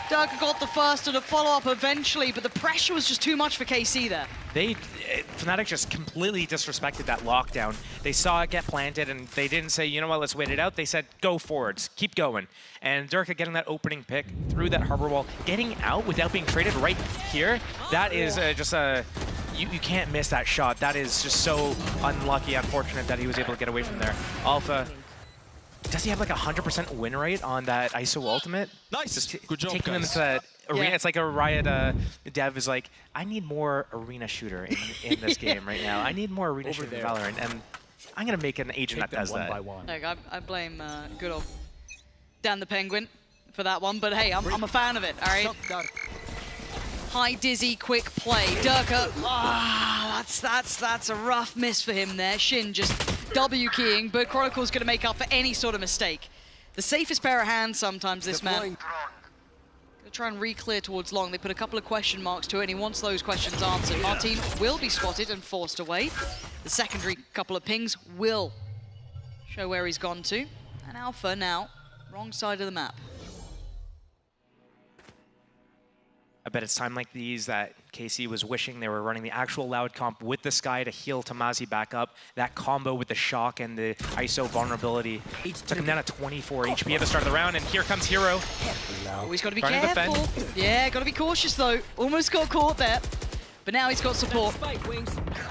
Durka got the first and a follow-up eventually, but the pressure was just too much for KC there. Fnatic just completely disrespected that lockdown. They saw it get planted, and they didn't say, you know what, let's wait it out. They said, go forwards, keep going. And Durka getting that opening pick through that harbor wall, getting out without being traded right here, that is just a... You can't miss that shot. That is just so unlucky, unfortunate that he was able to get away from there. Alpha, does he have like a 100% win rate on that ISO ultimate? Nice. Just good job, taking them guys. into that arena. Yeah. It's like a Riot dev is like, I need more arena shooter in this game right now. I need more arena shooter in Valorant, and I'm gonna make an agent that does that. Look, I blame good old Dan the Penguin for that one, but hey, I'm a fan of it, all right? High dizzy, quick play. Durka, that's a rough miss for him there. Shin just W keying, but Chronicle's gonna make up for any sort of mistake. The safest pair of hands sometimes, this man. Gonna try and re-clear towards long. They put a couple of question marks to it, and he wants those questions answered. Martine will be spotted and forced away. The secondary couple of pings will show where he's gone to. And Alpha now, wrong side of the map. I bet it's time like these that KC was wishing they were running the actual loud comp with the Sky to heal Tomasi back up. That combo with the shock and the ISO vulnerability took him down to 24 HP at the start of the round, and here comes Hero. Always got to be Trying to careful. defend. Yeah, got to be cautious though. Almost got caught there. But now he's got support.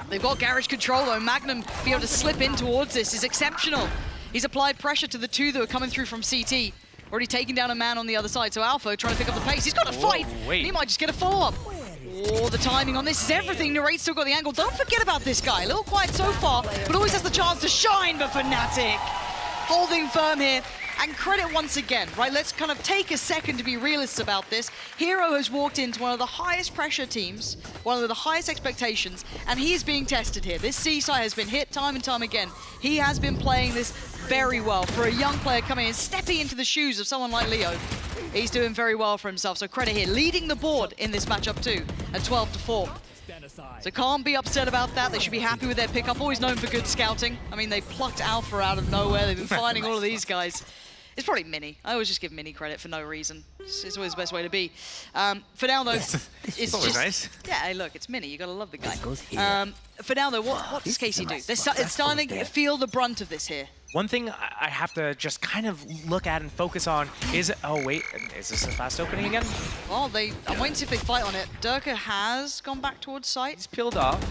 They've got garage control though. Magnum be able to slip in towards this is exceptional. He's applied pressure to the 2 that are coming through from CT. Already taking down a man on the other side, so Alpha trying to pick up the pace. He's got to fight. He might just get a follow-up. Oh, the timing on this is everything. Narrate's still got the angle. Don't forget about this guy. A little quiet so far, but always has the chance to shine. But Fnatic holding firm here. And credit once again, right? Let's kind of take a second to be realists about this. Hero has walked into one of the highest pressure teams, one of the highest expectations, and he is being tested here. This C-side has been hit time and time again. He has been playing this very well for a young player coming in, stepping into the shoes of someone like Leo. He's doing very well for himself, so credit here. Leading the board in this matchup too, at 12-4. So can't be upset about that. They should be happy with their pickup. Always known for good scouting. I mean, they plucked Alpha out of nowhere. They've been finding all of these guys. It's probably Mini. I always just give Mini credit for no reason. It's always the best way to be. For now, though, it's always just... nice. Yeah, hey, look, it's Mini. You gotta love the guy. For now, though, what does Casey do? It's starting to feel the brunt of this here. One thing I have to just kind of look at and focus on is, oh wait, is this a fast opening again? Well, I'm waiting to see if they fight on it. Durka has gone back towards site. He's peeled off.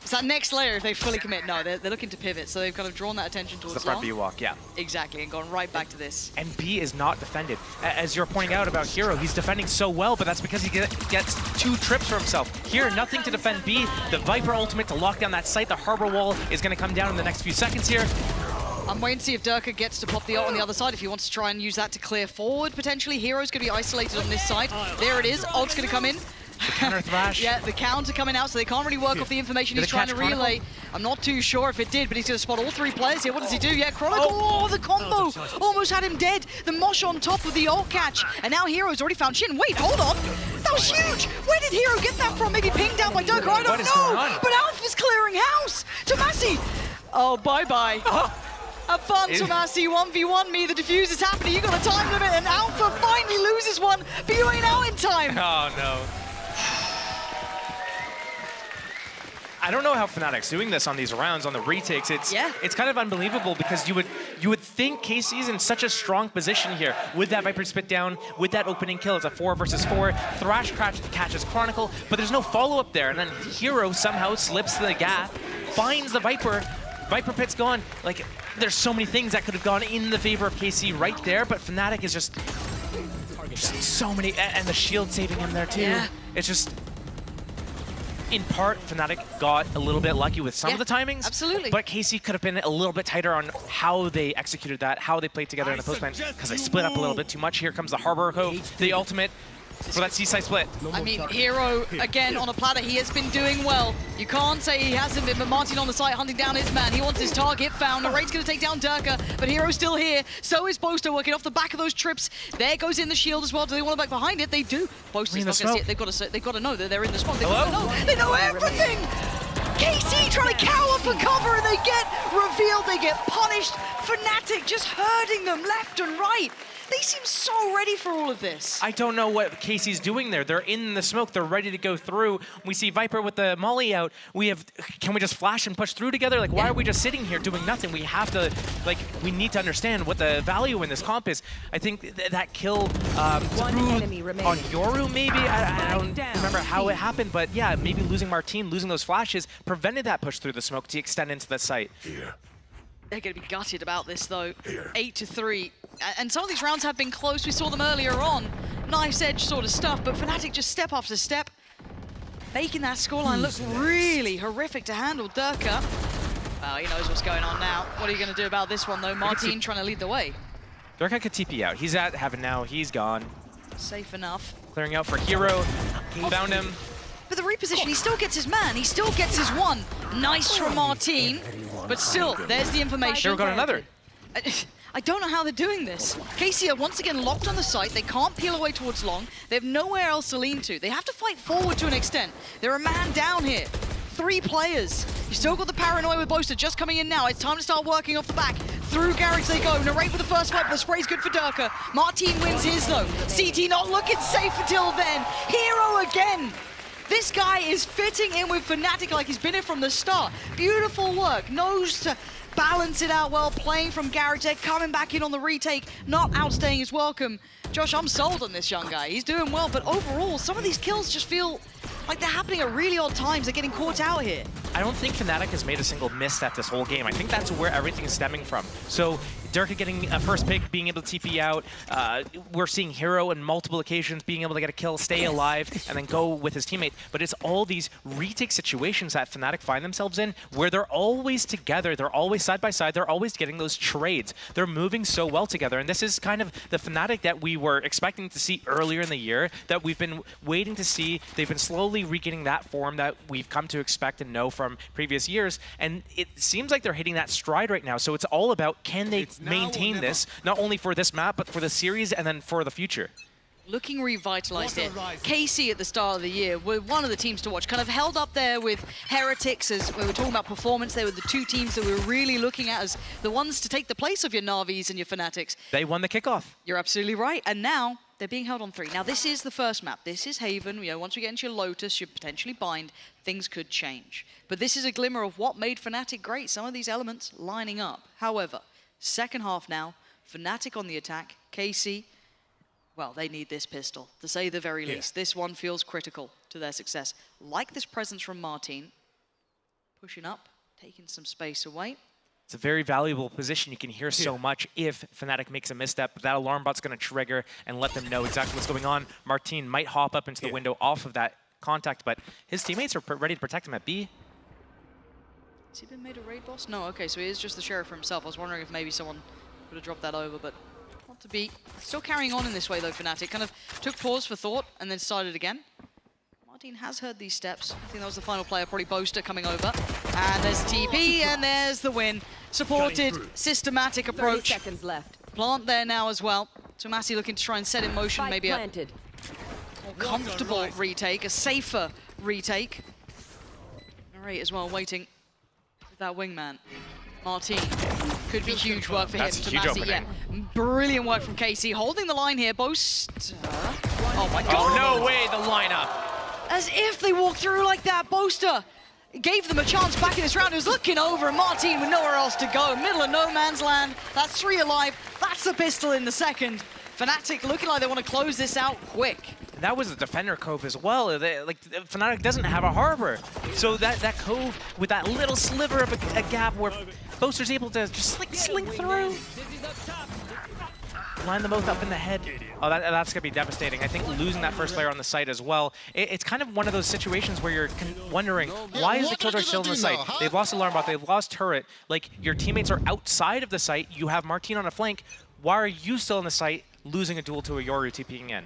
It's that next layer if they fully commit. No, they're looking to pivot, so they've kind of drawn that attention towards It's the front long. B walk, yeah. Exactly, and gone right back to this. And B is not defended. As you're pointing out about Hero, he's defending so well, but that's because he gets 2 trips for himself. Here, nothing to defend B. The Viper ultimate to lock down that site. The Harbor Wall is going to come down in the next few seconds here. I'm waiting to see if Durka gets to pop the ult on the other side, if he wants to try and use that to clear forward, potentially. Hero's going to be isolated on this side. There it is. Ult's going to come in. The counter thrash. Yeah, the counter coming out, so they can't really work off the information he's trying to relay. I'm not too sure if it did, but he's going to spot all 3 players here. What does he do? Yeah, Chronicle, oh, the combo! Almost had him dead. The Mosh on top with the ult catch. And now Hero's already found Shin. Wait, hold on. That was huge! Where did Hero get that from? Maybe pinged down by Durka? I don't know! But Alpha's clearing house! Tomasi! Oh, bye-bye. Have fun, Tomasi. 1v1 me. The defuse is happening. You got a time limit, and Alpha finally loses one, but you ain't out in time. Oh, no. I don't know how Fnatic's doing this on these rounds, on the retakes. It's kind of unbelievable because you would think KC's in such a strong position here with that Viper spit down, with that opening kill. It's a 4 versus 4. Thrash catches Chronicle, but there's no follow-up there. And then Hero somehow slips the gap, finds the Viper. Viper pit's gone. Like, there's so many things that could have gone in the favor of KC right there, but Fnatic is just so many, and the shield saving him there too. Yeah. It's just, in part, Fnatic got a little bit lucky with some of the timings. Absolutely. But KC could have been a little bit tighter on how they executed that, how they played together in the post-plan, because they split up a little bit too much. Here comes the Harbor Cove, the ultimate for that seaside split. I mean, Hero, again, on a platter, he has been doing well. You can't say he hasn't been, but Martin on the site hunting down his man. He wants his target found. Narrate's going to take down Durka, but Hero's still here. So is Boaster working off the back of those trips. There goes in the shield as well. Do they want to back behind it? They do. Boaster's not going to see it. They've got to know that they're in the spawn. They know everything! KC trying to cower for cover, and they get revealed. They get punished. Fnatic just herding them left and right. They seem so ready for all of this. I don't know what Casey's doing there. They're in the smoke. They're ready to go through. We see Viper with the molly out. Can we just flash and push through together? Like, why are we just sitting here doing nothing? We have to, like, we need to understand what the value in this comp is. I think that kill on Yoru, maybe? I don't remember how it happened, but yeah, maybe losing Martine, losing those flashes, prevented that push through the smoke to extend into the site. They're going to be gutted about this, though. 8-3. And some of these rounds have been close. We saw them earlier on. Knife's edge sort of stuff, but Fnatic just step after step, making that scoreline look really horrific to handle. Durka, well, he knows what's going on now. What are you going to do about this one, though? Martin trying to lead the way. Durka could TP out. He's at heaven now. He's gone. Safe enough. Clearing out for Hero. Found him. But the reposition, he still gets his man. He still gets his one. Nice from Martin. But still, there's the information. Hero got another. I don't know how they're doing this. KC are once again locked on the site. They can't peel away towards long. They have nowhere else to lean to. They have to fight forward to an extent. They're a man down here. 3 players. You still got the paranoia with Boaster just coming in now. It's time to start working off the back. Through garage they go. Narrate with the first fight, but the spray's good for Durka. Martin wins his though. CT not looking safe until then. Hero again. This guy is fitting in with Fnatic like he's been here from the start. Beautiful work. Knows to balance it out well, playing from garage there, coming back in on the retake, not outstaying his welcome. Josh, I'm sold on this young guy. He's doing well, but overall, some of these kills just feel like they're happening at really odd times. They're getting caught out here. I don't think Fnatic has made a single misstep this whole game. I think that's where everything is stemming from. So Durka getting a first pick, being able to TP out. We're seeing Hero on multiple occasions being able to get a kill, stay alive, and then go with his teammate. But it's all these retake situations that Fnatic find themselves in where they're always together, they're always side by side, they're always getting those trades. They're moving so well together, and this is kind of the Fnatic that we were expecting to see earlier in the year, that we've been waiting to see. They've been slowly regaining that form that we've come to expect and know from previous years, and it seems like they're hitting that stride right now. So it's all about, can they maintain this, not only for this map, but for the series and then for the future. looking revitalized here. KC at the start of the year were one of the teams to watch, kind of held up there with Heretics as we were talking about performance. They were the two teams that we were really looking at as the ones to take the place of your Na'Vis and your Fnatics. They won the kickoff. You're absolutely right. And now they're being held on 3. Now this is the first map. This is Haven. You know, once we get into your Lotus, you potentially Bind, things could change. But this is a glimmer of what made Fnatic great. Some of these elements lining up. However, second half now, Fnatic on the attack, KC, well, they need this pistol, to say the very least. This one feels critical to their success. Like this presence from Martin, pushing up, taking some space away. It's a very valuable position. You can hear so much if Fnatic makes a misstep. That alarm bot's going to trigger and let them know exactly what's going on. Martin might hop up into the window off of that contact, but his teammates are ready to protect him at B. Has he been made a raid boss? No, okay, so he is just the sheriff for himself. I was wondering if maybe someone would have dropped that over, but not to be. Still carrying on in this way though, Fnatic. Kind of took pause for thought and then started again. Martin has heard these steps. I think that was the final player, probably Boaster coming over. And there's TP and there's the win. Supported, systematic approach. 30 seconds left. Plant there now as well. So Massey looking to try and set in motion maybe a more comfortable retake, a safer retake. Narrate as well, waiting with that wingman. Martin. Could be huge work for him to Massey. Yeah, brilliant work from KC. Holding the line here, Boaster. Oh my god. Oh, no way, the lineup. As if they walked through like that, Boaster gave them a chance back in this round. He was looking over, and Martin with nowhere else to go. Middle of no man's land. That's 3 alive. That's the pistol in the second. Fnatic looking like they want to close this out quick. That was a defender cove as well. Fnatic doesn't have a harbor. So that cove with that little sliver of a gap where Boaster's able to just slink through. Line them both up in the head. Oh, that's going to be devastating. I think losing that first player on the site as well, it's kind of one of those situations where you're wondering, why is the Killjoy still on the site? They've lost Alarm Bot, they've lost Turret. Like, your teammates are outside of the site, you have Martin on a flank. Why are you still on the site, losing a duel to a Yoru TPing in?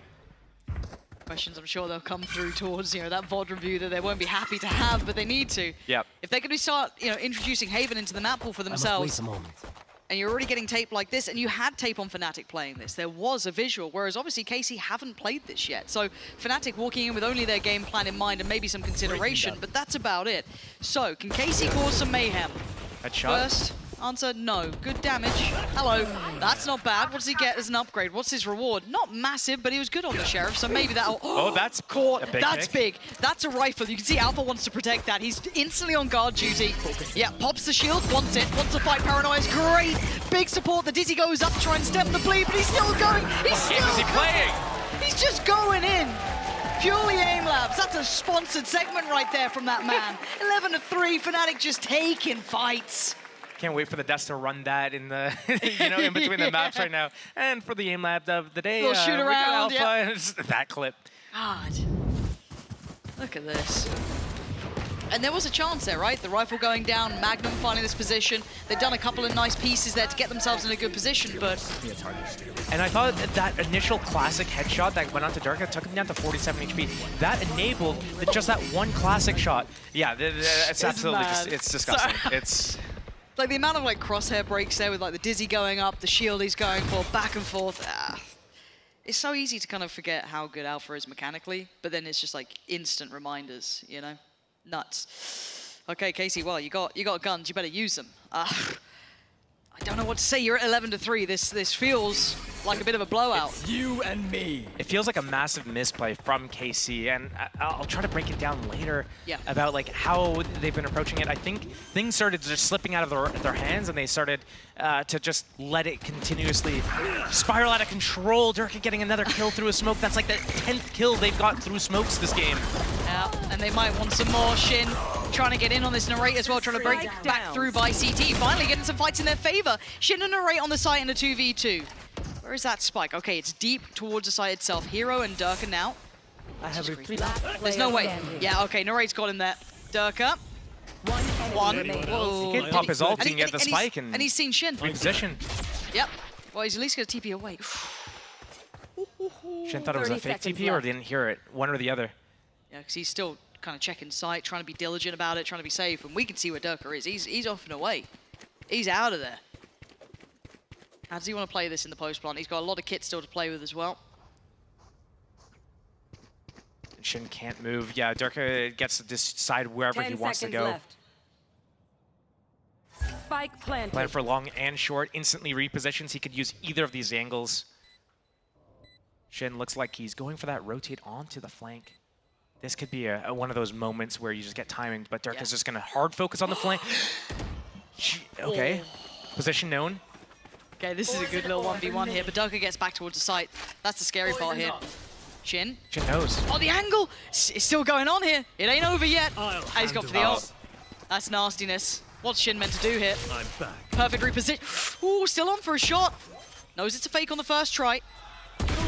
Questions I'm sure they'll come through towards, you know, that VOD review that they won't be happy to have, but they need to. Yep. If they're going to start, you know, introducing Haven into the map pool for themselves, and you're already getting tape like this, and you had tape on Fnatic playing this, there was a visual, whereas obviously KC haven't played this yet. So Fnatic walking in with only their game plan in mind and maybe some consideration, but that's about it. So, can KC cause some mayhem? Headshot. First answer, no. Good damage. Hello. That's not bad. What does he get as an upgrade? What's his reward? Not massive, but he was good on the Sheriff, so maybe that'll... Oh, that's caught. a big That's pick. big. That's a rifle. You can see Alpha wants to protect that. He's instantly on guard duty. Yeah, pops the shield, wants it, wants to fight Paranoia. Is great. Big support. The Dizzy goes up, try and stem the bleed, but he's still going. He's still What game is he playing? He's just going in. Purely aim labs. That's a sponsored segment right there from that man. 11-3, Fnatic just taking fights. Can't wait for the Dust to run that in the, you know, in between the maps right now. And for the aim lab of the day, Little shoot we got around, Alpha. It's that clip. God. Look at this. And there was a chance there, right? The rifle going down, Magnum finding this position. They've done a couple of nice pieces there to get themselves in a good position, but... And I thought that initial classic headshot that went onto Durka took him down to 47 HP. That enabled just that one classic shot. Yeah, it's absolutely just, it's disgusting. It's... Like the amount of like crosshair breaks there with like the Dizzy going up, the shield he's going for, back and forth. It's so easy to kind of forget how good Alpha is mechanically, but then it's just like instant reminders, you know? Nuts. Okay, Casey, well, you got guns, you better use them. I don't know what to say, you're at 11-3. This feels like a bit of a blowout. It's you and me. It feels like a massive misplay from KC, and I'll try to break it down later about like how they've been approaching it. I think things started just slipping out of their hands, and they started to just let it continuously spiral out of control. Durka getting another kill through a smoke. That's like the 10th kill they've got through smokes this game. Yeah, and they might want some more. Shin trying to get in on this Narrate as well, trying to break back through by CT. Finally getting some fights in their favor. Shin and Narrate on the site in a 2v2. Where is that spike? Okay, it's deep towards the site itself. Hero and Durka now. I have There's no way. Yeah, okay, Narrate's got him there. Durka. One. Whoa. He could pop his ult and get the spike and he's seen Shin. Reposition. Yep. Well, he's at least going to TP away. Shin thought it was a fake TP or didn't hear it. One or the other. Yeah, because he's still kind of checking sight, trying to be diligent about it, trying to be safe, and we can see where Durka is. He's off and away. He's out of there. How does he want to play this in the post plant? He's got a lot of kit still to play with as well. Shin can't move. Yeah, Durka gets to decide wherever he wants to go. Left. Spike planted. Plan for long and short. Instantly repositions. He could use either of these angles. Shin looks like he's going for that rotate onto the flank. This could be one of those moments where you just get timing, but Durka's just going to hard focus on the flank. Okay. Position known. Okay, this is a good little 1v1 here, but Durka gets back towards the site. That's the scary part here. Shin. Shin knows. Oh, the angle! It's still going on here. It ain't over yet. And he's got for the ult. That's nastiness. What's Shin meant to do here? I'm back. Perfect reposition. Ooh, still on for a shot. Knows it's a fake on the first try.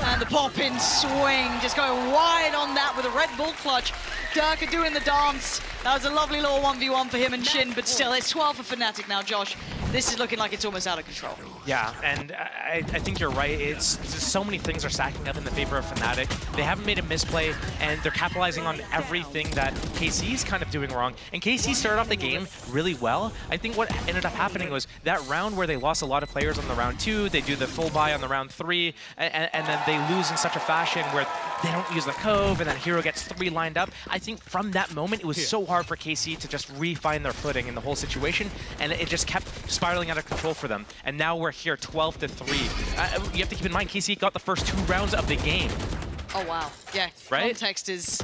And the pop-in swing, just going wide on that with a Red Bull clutch. Durka doing the dance. That was a lovely little 1v1 for him and Shin, but still, it's 12 for Fnatic now, Josh. This is looking like it's almost out of control. Yeah, and I think you're right. It's just so many things are stacking up in the favor of Fnatic. They haven't made a misplay, and they're capitalizing on everything that KC's kind of doing wrong. And KC started off the game really well. I think what ended up happening was that round where they lost a lot of players on the round 2, they do the full buy on the round 3, and then they lose in such a fashion where they don't use the Cove, and then Hero gets 3 lined up. I think from that moment, it was so hard for KC to just refine their footing in the whole situation, and it just kept spiraling out of control for them. And now we're here 12-3. You have to keep in mind, KC got the first 2 rounds of the game. Oh, wow. Yeah, right? Context is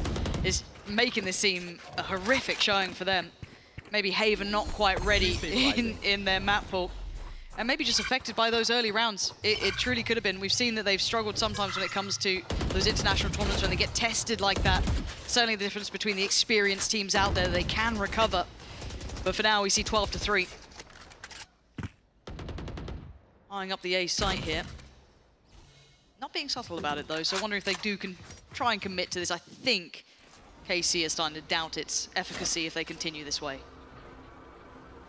making this seem a horrific showing for them. Maybe Haven not quite ready in their map pool. And maybe just affected by those early rounds. It truly could have been. We've seen that they've struggled sometimes when it comes to those international tournaments when they get tested like that. Certainly the difference between the experienced teams out there, they can recover. But for now, we see 12-3. Eyeing up the A site here. Not being subtle about it though, so I wonder if they do try and commit to this. I think KC is starting to doubt its efficacy if they continue this way.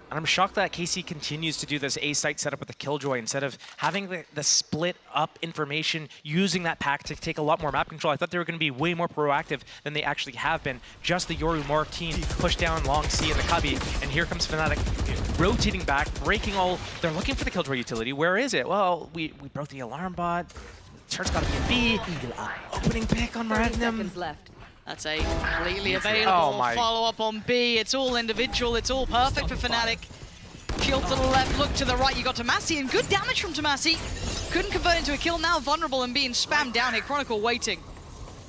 And I'm shocked that KC continues to do this A-site setup with the Killjoy instead of having the split-up information, using that pack to take a lot more map control. I thought they were going to be way more proactive than they actually have been. Just the Yoru Martin push down long C in the cubby, and here comes Fnatic rotating back, breaking all... They're looking for the Killjoy utility. Where is it? Well, we broke the alarm bot. Turn's got to be a B. Eagle Eye. Opening pick on Magnum. Left. That's a completely available follow-up on B. It's all individual. It's all perfect for Fnatic. Shield to the left, look to the right. You got Tomasi, and good damage from Tomasi. Couldn't convert into a kill. Now vulnerable and being spammed down here. Chronicle waiting.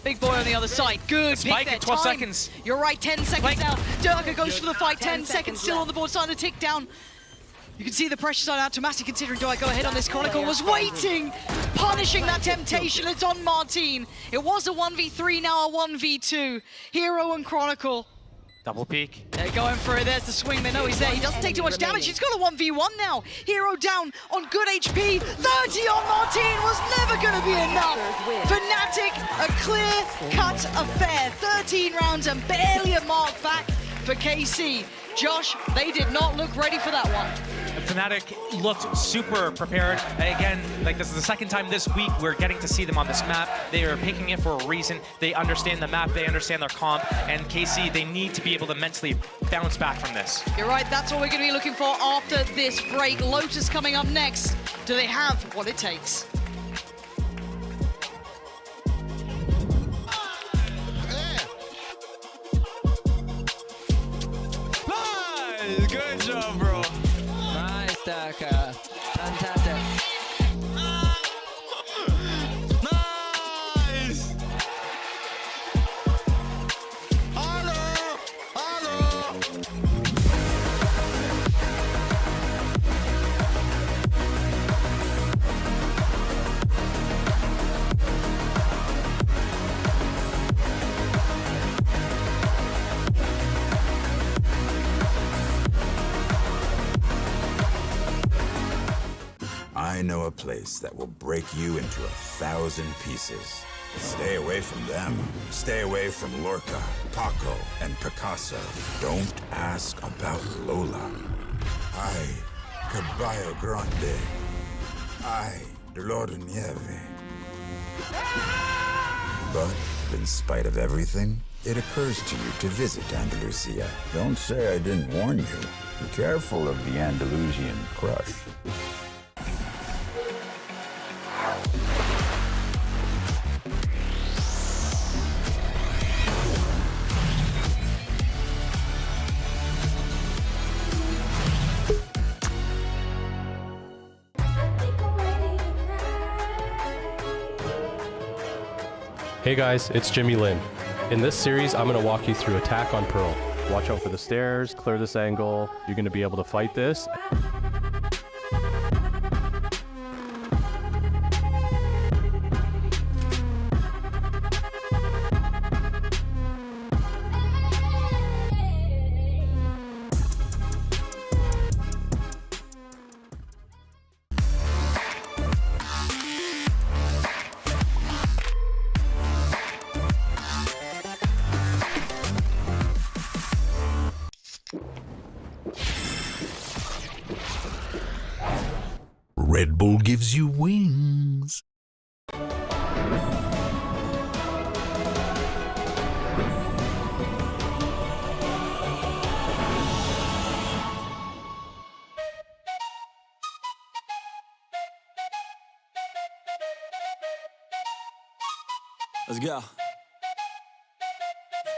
Big boy on the other side. Good. Spike at 12 seconds. You're right, 10 seconds out. Durka goes for the fight. 10 seconds still on the board, starting to tick down. You can see the pressure side out. Tomasi considering, do I go ahead on this? Chronicle was waiting, punishing that temptation. It's on Martin. It was a 1v3, now a 1v2. Hero and Chronicle. Double peek. They're going for it. There's the swing. They know he's there. He doesn't take too much damage. He's got a 1v1 now. Hero down on good HP. 30 on Martin was never going to be enough. Fnatic, a clear-cut affair. 13 rounds and barely a mark back for KC. Josh, they did not look ready for that one. Fnatic looked super prepared. Again, like this is the second time this week we're getting to see them on this map. They are picking it for a reason. They understand the map, they understand their comp, and KC, they need to be able to mentally bounce back from this. You're right, that's what we're going to be looking for after this break. Lotus coming up next. Do they have what it takes? Good job, bro. Nice, Durka. Fantastic. Nice! Hello! Hello! I know a place that will break you into 1,000 pieces. Stay away from them. Stay away from Lorca, Paco, and Picasso. Don't ask about Lola. Ay, Caballo Grande. Ay, Dolor de Nieve. But in spite of everything, it occurs to you to visit Andalusia. Don't say I didn't warn you. Be careful of the Andalusian crush. Hey guys, it's Jimmy Lin. In this series, I'm going to walk you through attack on Pearl. Watch out for the stairs, clear this angle. You're going to be able to fight this. Red Bull gives you wings. Let's go.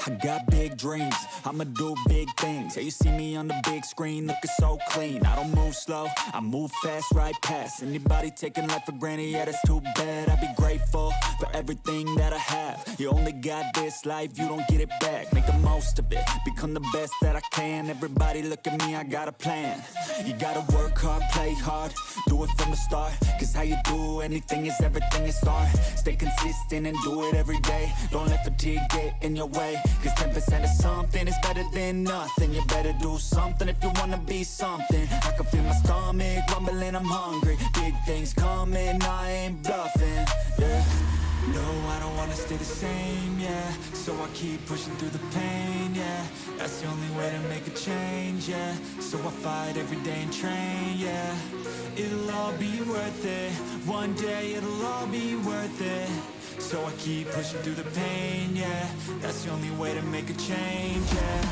I got big dreams, I'ma do big things. Yeah, you see me on the big screen looking so clean. I don't move slow, I move fast, right past anybody taking life for granted. Yeah, that's too bad. I'd be grateful for everything that I have. You only got this life, you don't get it back. Make the most of it, become the best that I can. Everybody look at me, I got a plan. You gotta work hard, play hard, do it from the start. Cause how you do anything is everything is art. Stay consistent and do it every day. Don't let fatigue get in your way. Cause 10% of something is better than nothing. You better do something if you wanna be something. I can feel my stomach rumbling, I'm hungry. Big things coming, I ain't bluffing, yeah. No, I don't wanna stay the same, yeah. So I keep pushing through the pain, yeah. That's the only way to make a change, yeah. So I fight every day and train, yeah. It'll all be worth it. One day it'll all be worth it. So I keep pushing through the pain, yeah. That's the only way to make a change, yeah.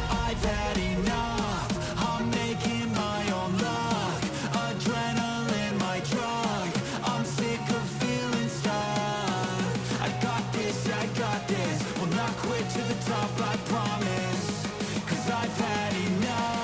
I've had enough, I'm making my own luck. Adrenaline, my drug, I'm sick of feeling stuck. I got this, yeah, I got this. Will not quit to the top, I promise. Cause I've had enough.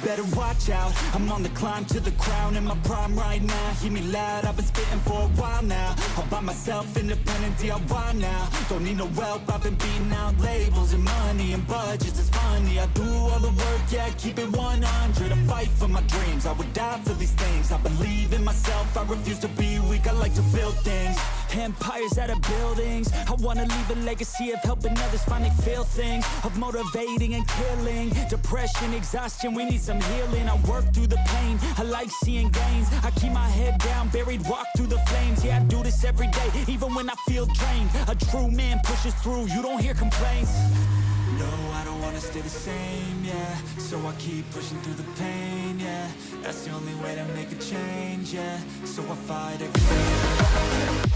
Better watch out, I'm on the climb to the crown. In my prime right now, hear me loud, I've been spitting for a while now. All by myself, independent DIY now. Don't need no help, I've been beating out labels and money and budgets, it's funny. I do all the work, yeah, keep it 100. I fight for my dreams, I would die for these things. I believe in myself, I refuse to be weak, I like to build things. Empires out of buildings, I wanna leave a legacy of helping others find they feel things. Of motivating and killing, depression, exhaustion, we need some healing. I work through the pain, I like seeing gains. I keep my head down, buried, walk through the flames. Yeah, I do this every day, even when I feel drained. A true man pushes through, you don't hear complaints. No, I don't wanna stay the same, yeah. So I keep pushing through the pain, yeah. That's the only way to make a change, yeah. So I fight every day.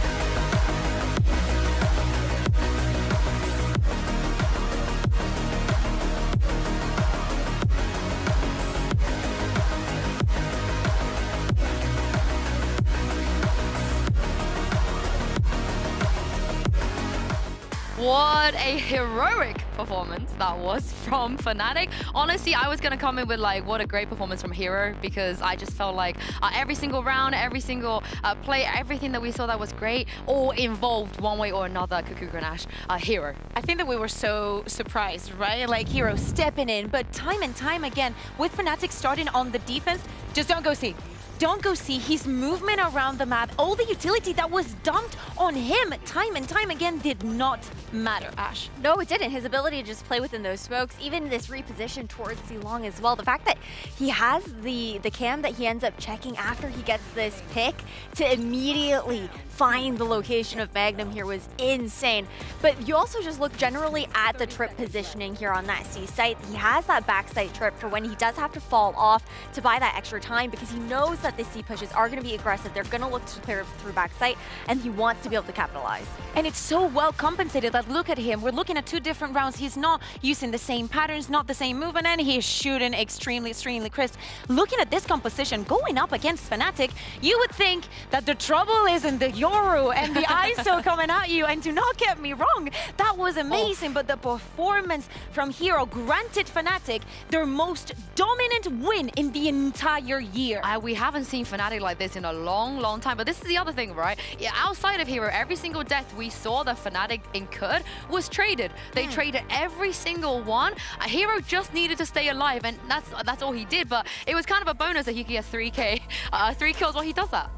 What a heroic performance that was from Fnatic. Honestly, I was going to come in with like, what a great performance from Hero, because I just felt like every single round, every single play, everything that we saw that was great, all involved one way or another Cuckoo Grenache Hero. I think that we were so surprised, right? Like Hero stepping in, but time and time again, with Fnatic starting on the defense, just don't go C. don't go see his movement around the map. All the utility that was dumped on him time and time again did not matter, Ash. No, it didn't. His ability to just play within those smokes, even this reposition towards Long as well. The fact that he has the cam that he ends up checking after he gets this pick to immediately find the location of Magnum here was insane. But you also just look generally at the trip positioning here on that C site. He has that backside trip for when he does have to fall off to buy that extra time, because he knows that the C pushes are going to be aggressive. They're going to look to clear through backside, and he wants to be able to capitalize. And it's so well compensated that look at him. We're looking at 2 different rounds. He's not using the same patterns, not the same movement, and he's shooting extremely crisp. Looking at this composition, going up against Fnatic, you would think that the trouble is in the Yoru and the ISO coming at you. And do not get me wrong, that was amazing. But the performance from Hero granted Fnatic their most dominant win in the entire year. We haven't seen Fnatic like this in a long time. But this is the other thing, right? Yeah, outside of Hero, every single death we saw that Fnatic incurred was traded. They traded every single one. Hero just needed to stay alive, and that's all he did. But it was kind of a bonus that he could get 3 kills while he does that.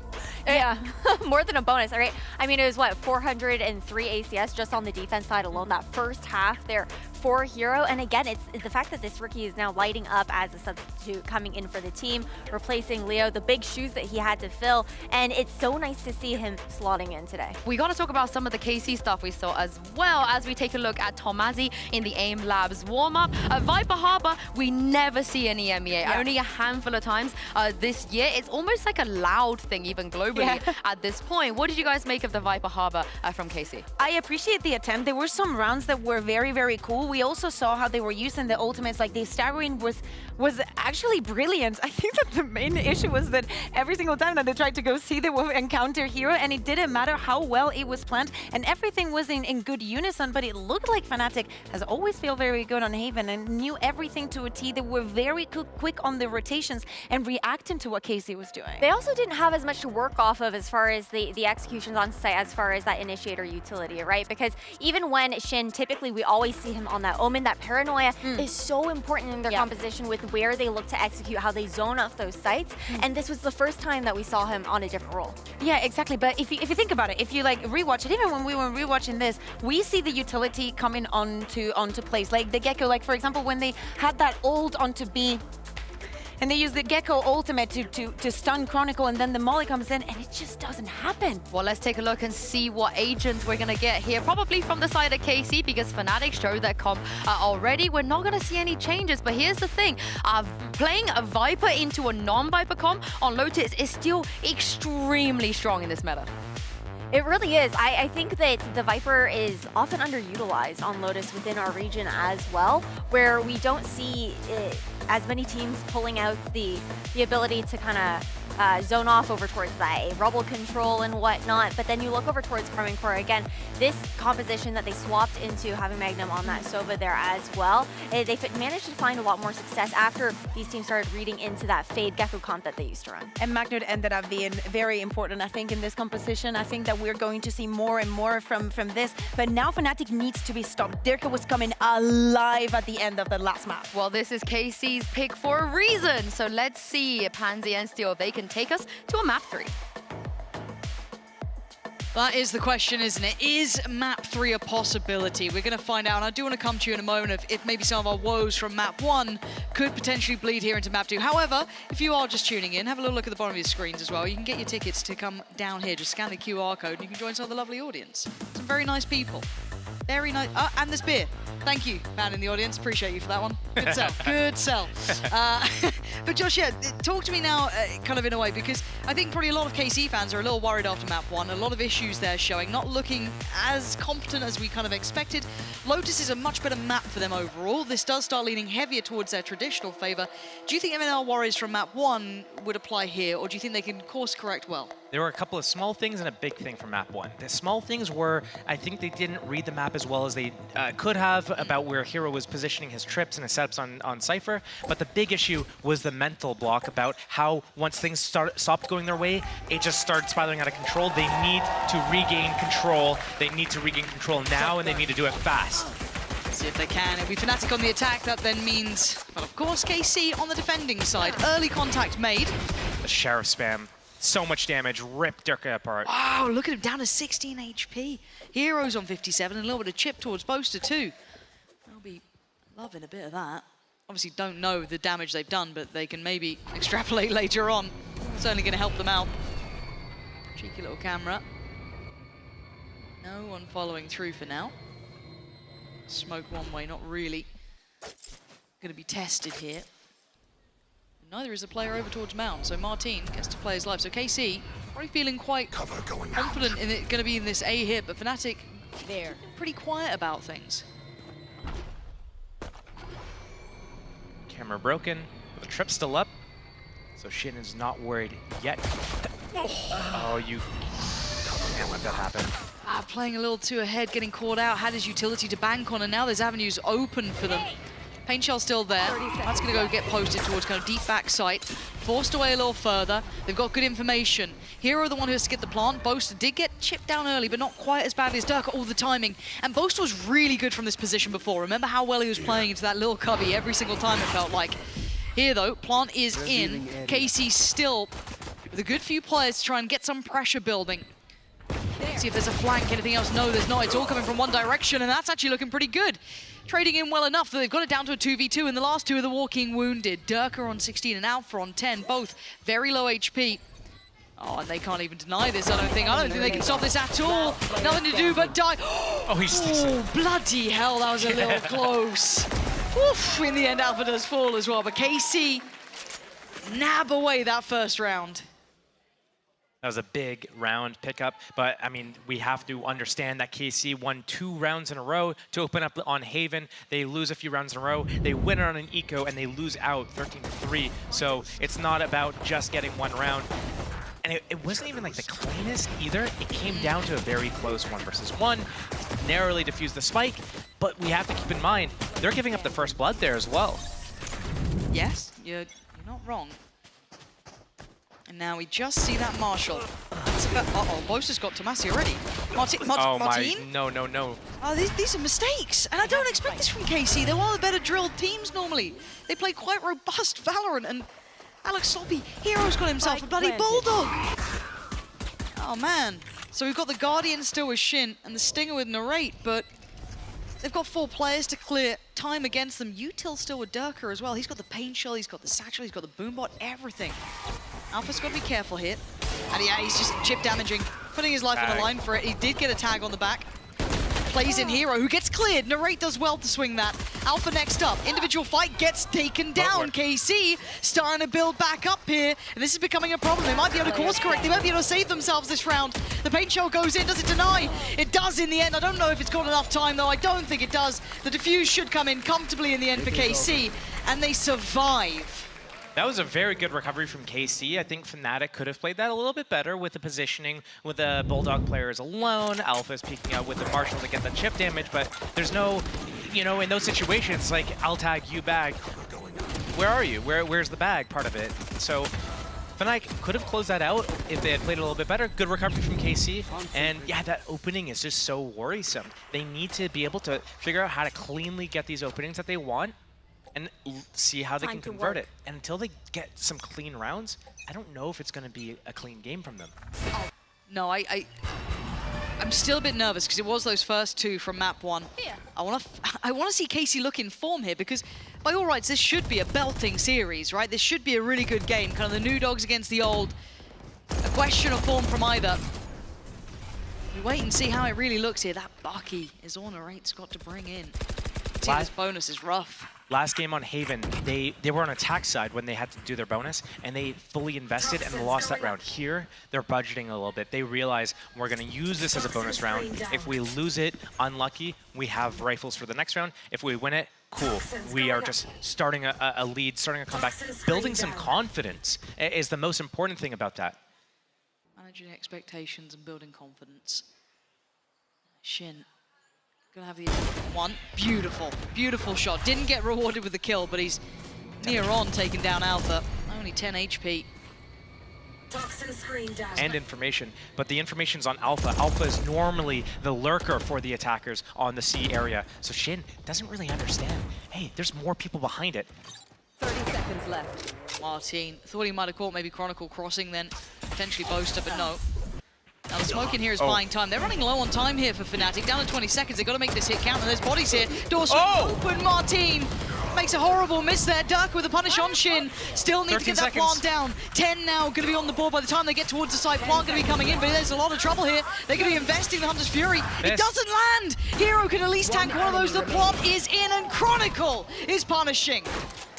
Yeah, more than a bonus, right? I mean, it was what, 403 ACS just on the defense side alone, that first half there for Hero. And again, it's the fact that this rookie is now lighting up as a substitute coming in for the team, replacing Leo, the big shoes that he had to fill. And it's so nice to see him slotting in today. We got to talk about some of the KC stuff we saw, as well as we take a look at Tomazi in the AIM Labs warm-up. Viper Harbor, we never see any EMEA, only a handful of times this year. It's almost like a loud thing, even globally at this point. What did you guys make of the Viper Harbor from KC? I appreciate the attempt. There were some rounds that were very cool. We also saw how they were using the ultimates, like the staggering was actually brilliant. I think that the main issue was that every single time that they tried to go see the encounter Hero, and it didn't matter how well it was planned, and everything was in good unison, but it looked like Fnatic has always felt very good on Haven and knew everything to a T. They were very quick on the rotations and reacting to what KC was doing. They also didn't have as much to work off of as far as the executions on site, as far as that initiator utility, right? Because even when Shin, typically we always see him on that Omen, that paranoia is so important in their composition with where they look to execute, how they zone off those sites. And this was the first time that we saw him on a different role. Yeah, exactly. But if you think about it, if you like rewatch it, even when we were rewatching this, we see the utility coming onto place. Like the Gecko, like for example, when they had that ult onto B, and they use the Gecko ultimate to stun Chronicle, and then the Molly comes in, and it just doesn't happen. Well, let's take a look and see what agents we're going to get here. Probably from the side of KC, because Fnatic showed their comp already. We're not going to see any changes, but here's the thing. Playing a Viper into a non-Viper comp on Lotus is still extremely strong in this meta. It really is. I think that the Viper is often underutilized on Lotus within our region as well, where we don't see as many teams pulling out the ability to kind of zone off over towards that rubble control and whatnot. But then you look over towards Karming Core again, this composition that they swapped into having Magnum on that Sova there as well, they managed to find a lot more success after these teams started reading into that Fade Gecko comp that they used to run. And Magnum ended up being very important, I think, in this composition. I think that we're going to see more and more from this. But now Fnatic needs to be stopped. Dirka was coming alive at the end of the last map. Well, this is KC's pick for a reason. So let's see Pansy and Steel if they can take us to a map 3. That is the question, isn't it? Is map 3 a possibility? We're going to find out, and I do want to come to you in a moment if maybe some of our woes from map 1 could potentially bleed here into map 2. However, if you are just tuning in, have a little look at the bottom of your screens as well. You can get your tickets to come down here. Just scan the QR code and you can join some of the lovely audience. Some very nice people. Very nice. And there's beer. Thank you, man in the audience. Appreciate you for that one. Good sell. Good sell. But Josh, yeah, talk to me now kind of in a way, because I think probably a lot of KC fans are a little worried after map 1. A lot of issues there showing, not looking as competent as we kind of expected. Lotus is a much better map for them overall. This does start leaning heavier towards their traditional favor. Do you think MNL worries from map 1 would apply here, or do you think they can course correct well? There were a couple of small things and a big thing from map 1. The small things were, I think they didn't read the map as well as they could have about where Hero was positioning his trips and his setups on Cypher. But the big issue was the mental block about how once things stopped going their way, it just started spiraling out of control. They need to regain control. They need to regain control now, and they need to do it fast. See if they can. It'll be Fnatic on the attack. That then means, well, of course, KC on the defending side. Early contact made. The Sheriff spam. So much damage, ripped Durka apart. Wow, look at him, down to 16 HP. Heroes on 57, and a little bit of chip towards Boaster too. They'll be loving a bit of that. Obviously don't know the damage they've done, but they can maybe extrapolate later on. Certainly gonna help them out. Cheeky little camera. No one following through for now. Smoke one way, not really gonna be tested here. Neither is a player over towards Mount, so Martin gets to play his life. So KC, probably feeling quite confident in it, gonna be in this A hit, but Fnatic, they're pretty quiet about things. Camera broken, the trip still up, so Shin is not worried yet. Oh, you can't let that happen. Playing a little too ahead, getting caught out, had his utility to bank on, and now there's avenues open for them. Paint Shell's still there. That's going to go get posted towards kind of deep back site. Forced away a little further. They've got good information. Hero, the one who has to get the plant. Boaster did get chipped down early, but not quite as badly as Durka. All the timing. And Boaster was really good from this position before. Remember how well he was playing into that little cubby every single time, it felt like. Here, though, plant is in. KC still with a good few players to try and get some pressure building. See if there's a flank, anything else. No, there's not. It's all coming from one direction, and that's actually looking pretty good. Trading in well enough that they've got it down to a 2v2, and the last two are the walking wounded. Durka on 16 and Alpha on 10, both very low HP. Oh, and they can't even deny this, I don't think. I don't think they can stop this at all. Nothing to do but die. Oh, bloody hell, that was a little close. Oof, in the end, Alpha does fall as well, but KC nab away that first round. That was a big round pickup, but I mean, we have to understand that KC won 2 rounds in a row to open up on Haven. They lose a few rounds in a row, they win on an eco, and they lose out 13-3. So it's not about just getting one round. And it wasn't even like the cleanest either. It came down to a very close 1 versus 1, narrowly diffused the spike, but we have to keep in mind, they're giving up the first blood there as well. Yes, you're not wrong. And now we just see that Marshall. Uh-oh, Boaster's got Tomasi already. Martin? No. Oh, these are mistakes. And I don't expect this from KC. They're one of the better drilled teams normally. They play quite robust Valorant, and Alex Sloppy, Hero's got himself a bloody Bulldog. Oh, man. So we've got the Guardian still with Shin and the Stinger with Narrate, but they've got 4 players to clear time against them. Util still with Durka as well. He's got the Pain Shell, he's got the Satchel, he's got the Boombot, everything. Alpha's got to be careful here. And yeah, he's just chip damaging, putting his life on the line for it. He did get a tag on the back. Plays in Hero, who gets cleared. Narrate does well to swing that. Alpha next up. Individual fight gets taken down. KC starting to build back up here. And this is becoming a problem. They might be able to course correct. They might be able to save themselves this round. The Paint Shell goes in. Does it deny? It does in the end. I don't know if it's got enough time, though. I don't think it does. The defuse should come in comfortably in the end for KC. And they survive. That was a very good recovery from KC. I think Fnatic could have played that a little bit better with the positioning, with the Bulldog players alone. Alpha's peeking out with the Marshall to get the chip damage, but there's no, in those situations, like, I'll tag you bag. Where are you? Where's the bag part of it? So Fnatic could have closed that out if they had played a little bit better. Good recovery from KC. And yeah, that opening is just so worrisome. They need to be able to figure out how to cleanly get these openings that they want and see how they can convert it. And until they get some clean rounds, I don't know if it's going to be a clean game from them. No, I'm still a bit nervous because it was those first 2 from map 1. Yeah. I want to see KC look in form here, because by all rights, this should be a belting series, right? This should be a really good game. Kind of the new dogs against the old. A question of form from either. We wait and see how it really looks here. That Bucky is all Narrate's got to bring in. See, this bonus is rough. Last game on Haven, they were on attack side when they had to do their bonus, and they fully invested and lost that round. Here, they're budgeting a little bit. They realize we're going to use this as a bonus round. If we lose it, unlucky, we have rifles for the next round. If we win it, cool. We are just starting a lead, starting a comeback. Building some confidence is the most important thing about that. Managing expectations and building confidence. Shin. Gonna have the one. Beautiful, beautiful shot. Didn't get rewarded with the kill, but he's near on taking down Alpha. Only 10 HP. And information, but the information's on Alpha. Alpha is normally the lurker for the attackers on the C area. So Shin doesn't really understand, hey, there's more people behind it. 30 seconds. seconds left. Martin thought he might have caught maybe Chronicle crossing then, potentially Boaster, but no. Now the smoke in here is buying time. They're running low on time here for Fnatic. Down to 20 seconds. They've got to make this hit count, and there's bodies here. Door swing open. Martin makes a horrible miss there. Dirk with a punish on Shin. Still need to get that plant down. 10 now going to be on the board by the time they get towards the side. Plant going to be coming in, but there's a lot of trouble here. They're going to be investing the Hunter's Fury. It doesn't land. Hero can at least tank one of those. The plant is in, and Chronicle is punishing.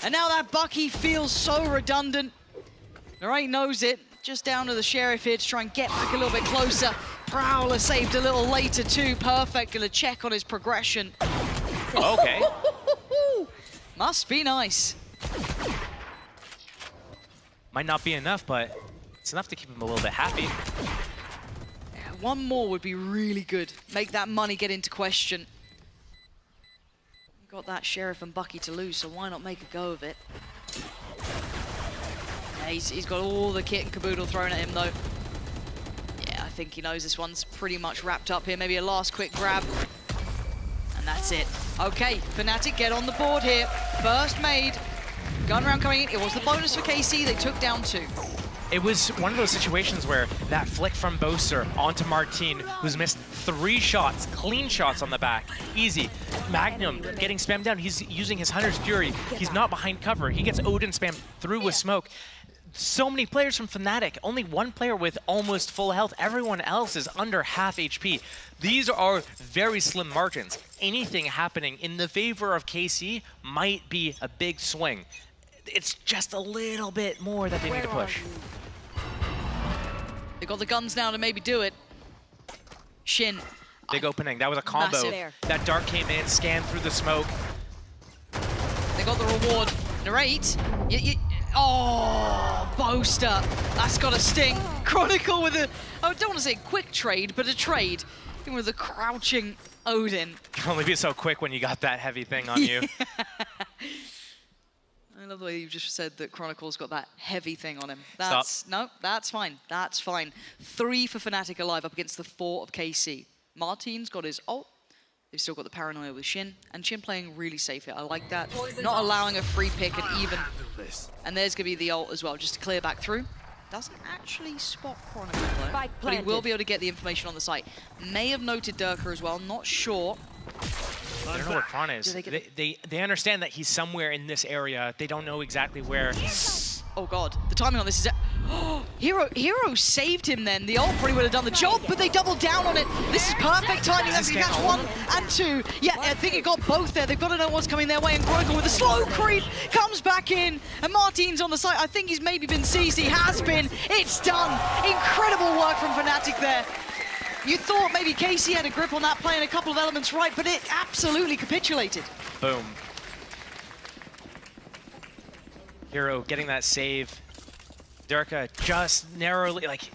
And now that Bucky feels so redundant. Narrate knows it. Just down to the Sheriff here to try and get back a little bit closer. Prowler saved a little later too. Perfect, gonna check on his progression. Okay. Must be nice. Might not be enough, but it's enough to keep him a little bit happy. Yeah, one more would be really good. Make that money get into question. Got that Sheriff and Bucky to lose, so why not make a go of it? He's got all the kit and caboodle thrown at him, though. Yeah, I think he knows this one's pretty much wrapped up here. Maybe a last quick grab. And that's it. Okay, Fnatic get on the board here. First made. Gun round coming in. It was the bonus for KC. They took down 2. It was one of those situations where that flick from Boaster onto Martin, who's missed 3 shots, clean shots on the back. Easy. Magnum getting spammed down. He's using his Hunter's Fury. He's not behind cover. He gets Odin spammed through with smoke. So many players from Fnatic, only one player with almost full health. Everyone else is under half HP. These are very slim margins. Anything happening in the favor of KC might be a big swing. It's just a little bit more that they need to push. They got the guns now to maybe do it. Shin. Big opening. That was a combo. Massive. That dart came in, scanned through the smoke. They got the reward. Narrate. Oh, Boaster. That's got a sting. Chronicle with a, I don't want to say quick trade, but a trade. Even with a crouching Odin. Can only be so quick when you got that heavy thing on you. I love the way you just said that Chronicle's got that heavy thing on him. That's, no, that's fine. That's fine. 3 for Fnatic alive up against the 4 of KC. Martin's got his ult. They've still got the paranoia with Shin, and Shin playing really safe here. I like that. Not allowing a free pick and even. And there's going to be the ult as well, just to clear back through. Doesn't actually spot Chronicle though, but he will be able to get the information on the site. May have noted Durka as well, not sure. They don't know where Kron is. They understand that he's somewhere in this area. They don't know exactly where. Oh god, the timing on this is... Hero saved him then. The ult probably would have done the job, but they doubled down on it. This is perfect timing. That's going to catch 1 and 2. Yeah, I think it got both there. They've got to know what's coming their way. And Chronicle with a slow creep comes back in. And Martin's on the site. I think he's maybe been seized. He has been. It's done. Incredible work from Fnatic there. You thought maybe KC had a grip on that play and a couple of elements right, but it absolutely capitulated. Boom. Hero getting that save. Durka just narrowly, like,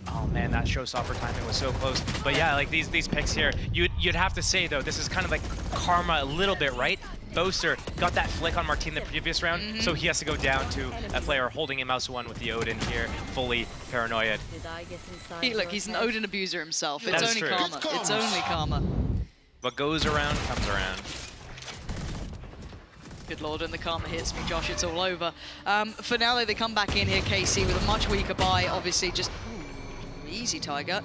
oh man, that showstopper timing was so close. But yeah, like these picks here, you'd have to say though, this is kind of like karma a little bit, right? Boaster got that flick on Martin the previous round, so he has to go down to a player holding him mouse 1 with the Odin here, fully paranoid. Look, he's an Odin abuser himself. It's That's only true. karma. It's only karma. What goes around comes around. Good lord, and the karma hits me, Josh, it's all over. For now, they come back in here, KC, with a much weaker buy, obviously, just easy, Tiger.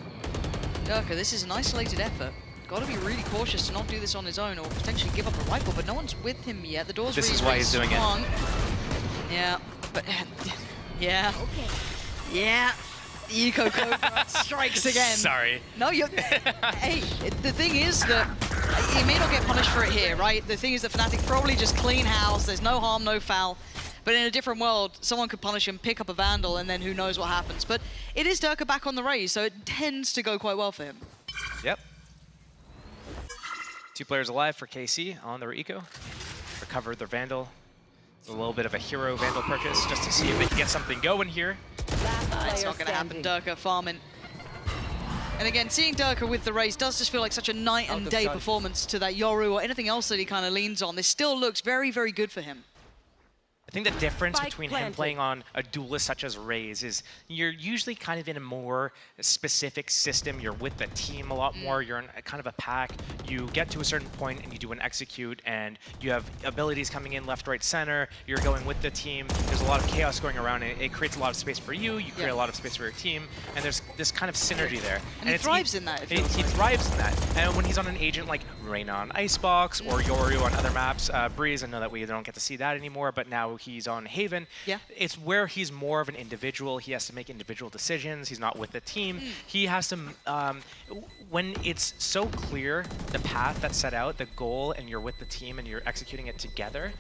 Durka, this is an isolated effort. Got to be really cautious to not do this on his own or potentially give up a rifle, but no one's with him yet. The door's This really, is why he's doing it. Yeah, but yeah. Yeah. Eco Cobra strikes again. Sorry. No, you're... Hey, the thing is that he may not get punished for it here, right? The thing is that Fnatic probably just clean house. There's no harm, no foul. But in a different world, someone could punish him, pick up a Vandal, and then who knows what happens. But it is Durka back on the raise, so it tends to go quite well for him. Yep. 2 players alive for KC on their eco. Recovered their Vandal. A little bit of a hero Vandal purchase just to see if they can get something going here. It's not going to happen. Durka farming. And again, seeing Durka with the race does just feel like such a night and day performance to that Yoru or anything else that he kind of leans on. This still looks very, very good for him. think the difference Spike between him planted. playing on a duelist such as Raze is you're usually kind of in a more specific system. You're with the team a lot more. You're in a kind of a pack. You get to a certain point and you do an execute, and you have abilities coming in left, right, center. You're going with the team. There's a lot of chaos going around, and it creates a lot of space for you. You create a lot of space for your team, and there's this kind of synergy there. And he thrives in that. He thrives in that. And when he's on an agent like Reyna on Icebox or Yoru on other maps, Breeze, I know that we don't get to see that anymore, but now he's on Haven. Yeah. It's where he's more of an individual. He has to make individual decisions. He's not with the team. He has to, when it's so clear, the path that's set out, the goal, and you're with the team and you're executing it together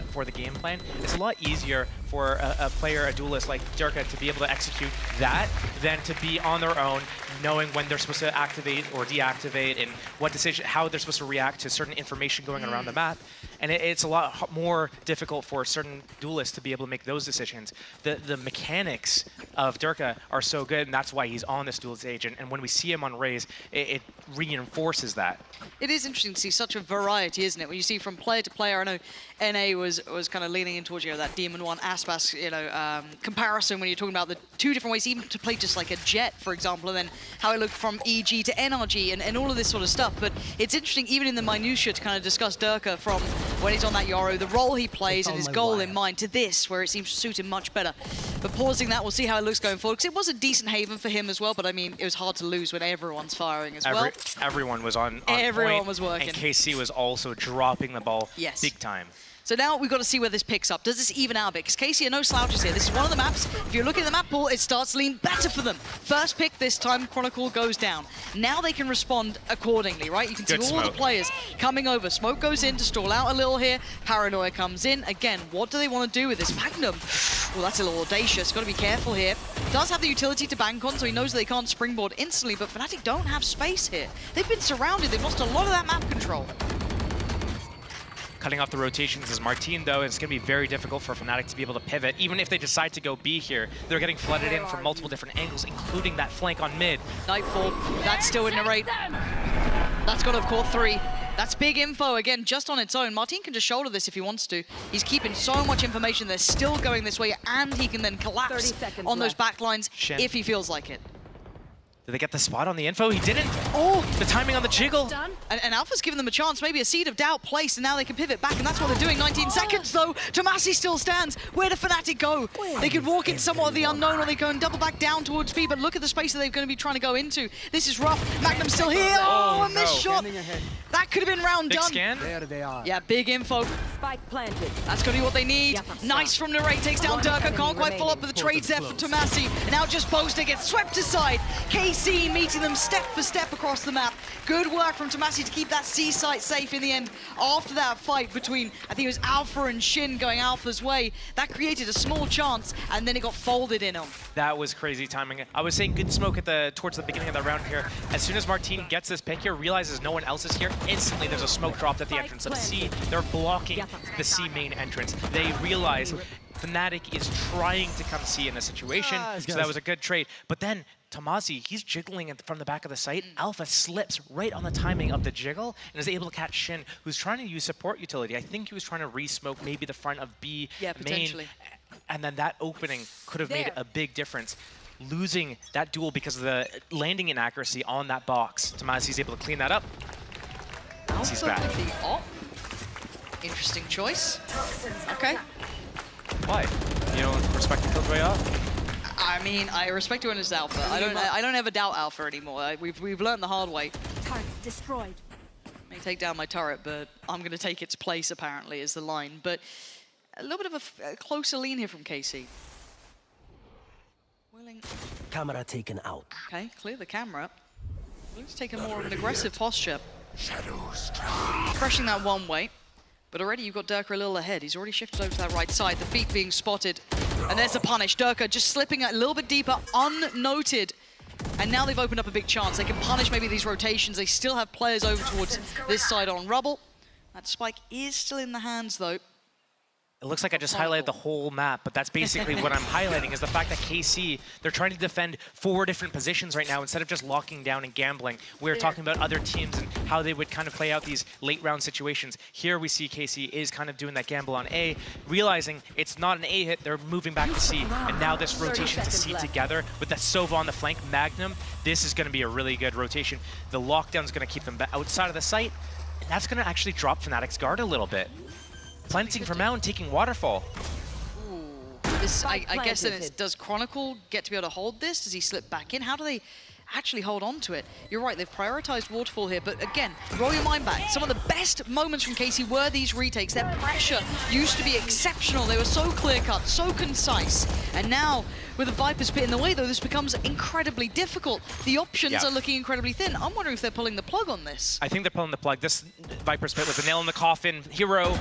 for the game plan, it's a lot easier for a player, a duelist like Durka, to be able to execute that than to be on their own, knowing when they're supposed to activate or deactivate and what decision, how they're supposed to react to certain information going around the map. And it's a lot more difficult for certain duelists to be able to make those decisions. The mechanics of Durka are so good, and that's why he's on this duelist agent. And when we see him on Raze, it reinforces that. It is interesting to see such a variety, isn't it? When you see from player to player, I know NA was kind of leaning in towards, you know, that Demon 1 Aspas, you know, comparison when you're talking about the two different ways, even to play just like a Jet, for example, and then how it looked from EG to NRG and all of this sort of stuff. But it's interesting, even in the minutiae, to kind of discuss Durka from when he's on that Yoru, the role he plays and his goal in mind, to this, where it seems to suit him much better. But pausing that, we'll see how it looks going forward, because it was a decent Haven for him as well, but I mean, it was hard to lose when everyone's firing as well. Everyone was on Everyone point, was working. and KC was also dropping the ball Yes. big time. So now we've got to see where this picks up. Does this even out a bit? Because KC are no slouches here. This is one of the maps. If you're looking at the map pool, it starts to lean better for them. First pick this time, Chronicle goes down. Now they can respond accordingly, right? You can see all the players coming over. Smoke goes in to stall out a little here. Paranoia comes in. Again, what do they want to do with this Magnum? Well, that's a little audacious. Got to be careful here. Does have the utility to bank on, so he knows they can't springboard instantly, but Fnatic don't have space here. They've been surrounded. They've lost a lot of that map control. Cutting off the rotations is Martin, though. It's going to be very difficult for Fnatic to be able to pivot. Even if they decide to go B here, they're getting flooded in from multiple different angles, including that flank on mid. Nightfall, that's still in the rate. That's got, of course, 3. That's big info, again, just on its own. Martin can just shoulder this if he wants to. He's keeping so much information. They're still going this way, and he can then collapse on those backlines if he feels like it. Did they get the spot on the info? He didn't. Oh, the timing on the jiggle. And Alpha's given them a chance, maybe a seed of doubt placed, and now they can pivot back, and that's what they're doing. 19 seconds, though. Tomasi still stands. Where do Fnatic go? They could walk in somewhat of the unknown, or they go and double back down towards B, but look at the space that they're going to be trying to go into. This is rough. Magnum's still here. Oh, a missed shot. That could have been round big done. Scan. There they are. Yeah, big info. Spike planted. That's going to be what they need. Nice from Narrate, takes down Durka. Can't quite follow up with the trades there for Tomasi. And now just Boaster gets swept aside. KC meeting them step for step across the map. Good work from Tomasi to keep that C site safe in the end. After that fight between, I think it was Alpha and Shin going Alpha's way, that created a small chance, and then it got folded in on. That was crazy timing. I was saying good smoke at towards the beginning of the round here. As soon as Martin gets this pick here, realizes no one else is here, instantly there's a smoke dropped at the entrance of C. They're blocking the C main entrance. They realize Fnatic is trying to come C in this situation, so that was a good trade. But then Tomasi, he's jiggling from the back of the site. Alpha slips right on the timing of the jiggle and is able to catch Shin, who's trying to use support utility. I think he was trying to re-smoke maybe the front of B main, and then that opening could have made a big difference. Losing that duel because of the landing inaccuracy on that box. Tomasi's able to clean that up. He's back. Interesting choice. Okay. Why? You don't respect the Killjoy off? I mean, I respect it when it's Alpha. I don't ever doubt Alpha anymore. We've learned the hard way. Turret destroyed. May take down my turret, but I'm going to take its place, apparently, is the line. But a little bit of a closer lean here from KC. Willing. Camera taken out. Okay, clear the camera. Willing to take a more of an aggressive posture. Shadows. Pressing that one way. But already you've got Durka a little ahead. He's already shifted over to that right side. The feet being spotted. And there's the punish. Durka just slipping a little bit deeper, unnoted. And now they've opened up a big chance. They can punish maybe these rotations. They still have players over towards this side on Rubble. That spike is still in the hands, though. It looks like I just highlighted the whole map, but that's basically what I'm highlighting is the fact that KC, they're trying to defend 4 different positions right now instead of just locking down and gambling. We're talking about other teams and how they would kind of play out these late round situations. Here we see KC is kind of doing that gamble on A, realizing it's not an A hit, they're moving back to C. And now this rotation to C together with that Sova on the flank, Magnum, this is going to be a really good rotation. The lockdown's going to keep them outside of the site, and that's going to actually drop Fnatic's guard a little bit. Planting from Mountain, taking Waterfall. Ooh. This, I guess then does Chronicle get to be able to hold this? Does he slip back in? How do they actually hold on to it? You're right, they've prioritized Waterfall here, but again, roll your mind back. Some of the best moments from KC were these retakes. Their pressure used to be exceptional. They were so clear-cut, so concise. And now, with the Viper's Pit in the way, though, this becomes incredibly difficult. The options are looking incredibly thin. I'm wondering if they're pulling the plug on this. I think they're pulling the plug. This Viper's Pit was a nail in the coffin. Hero.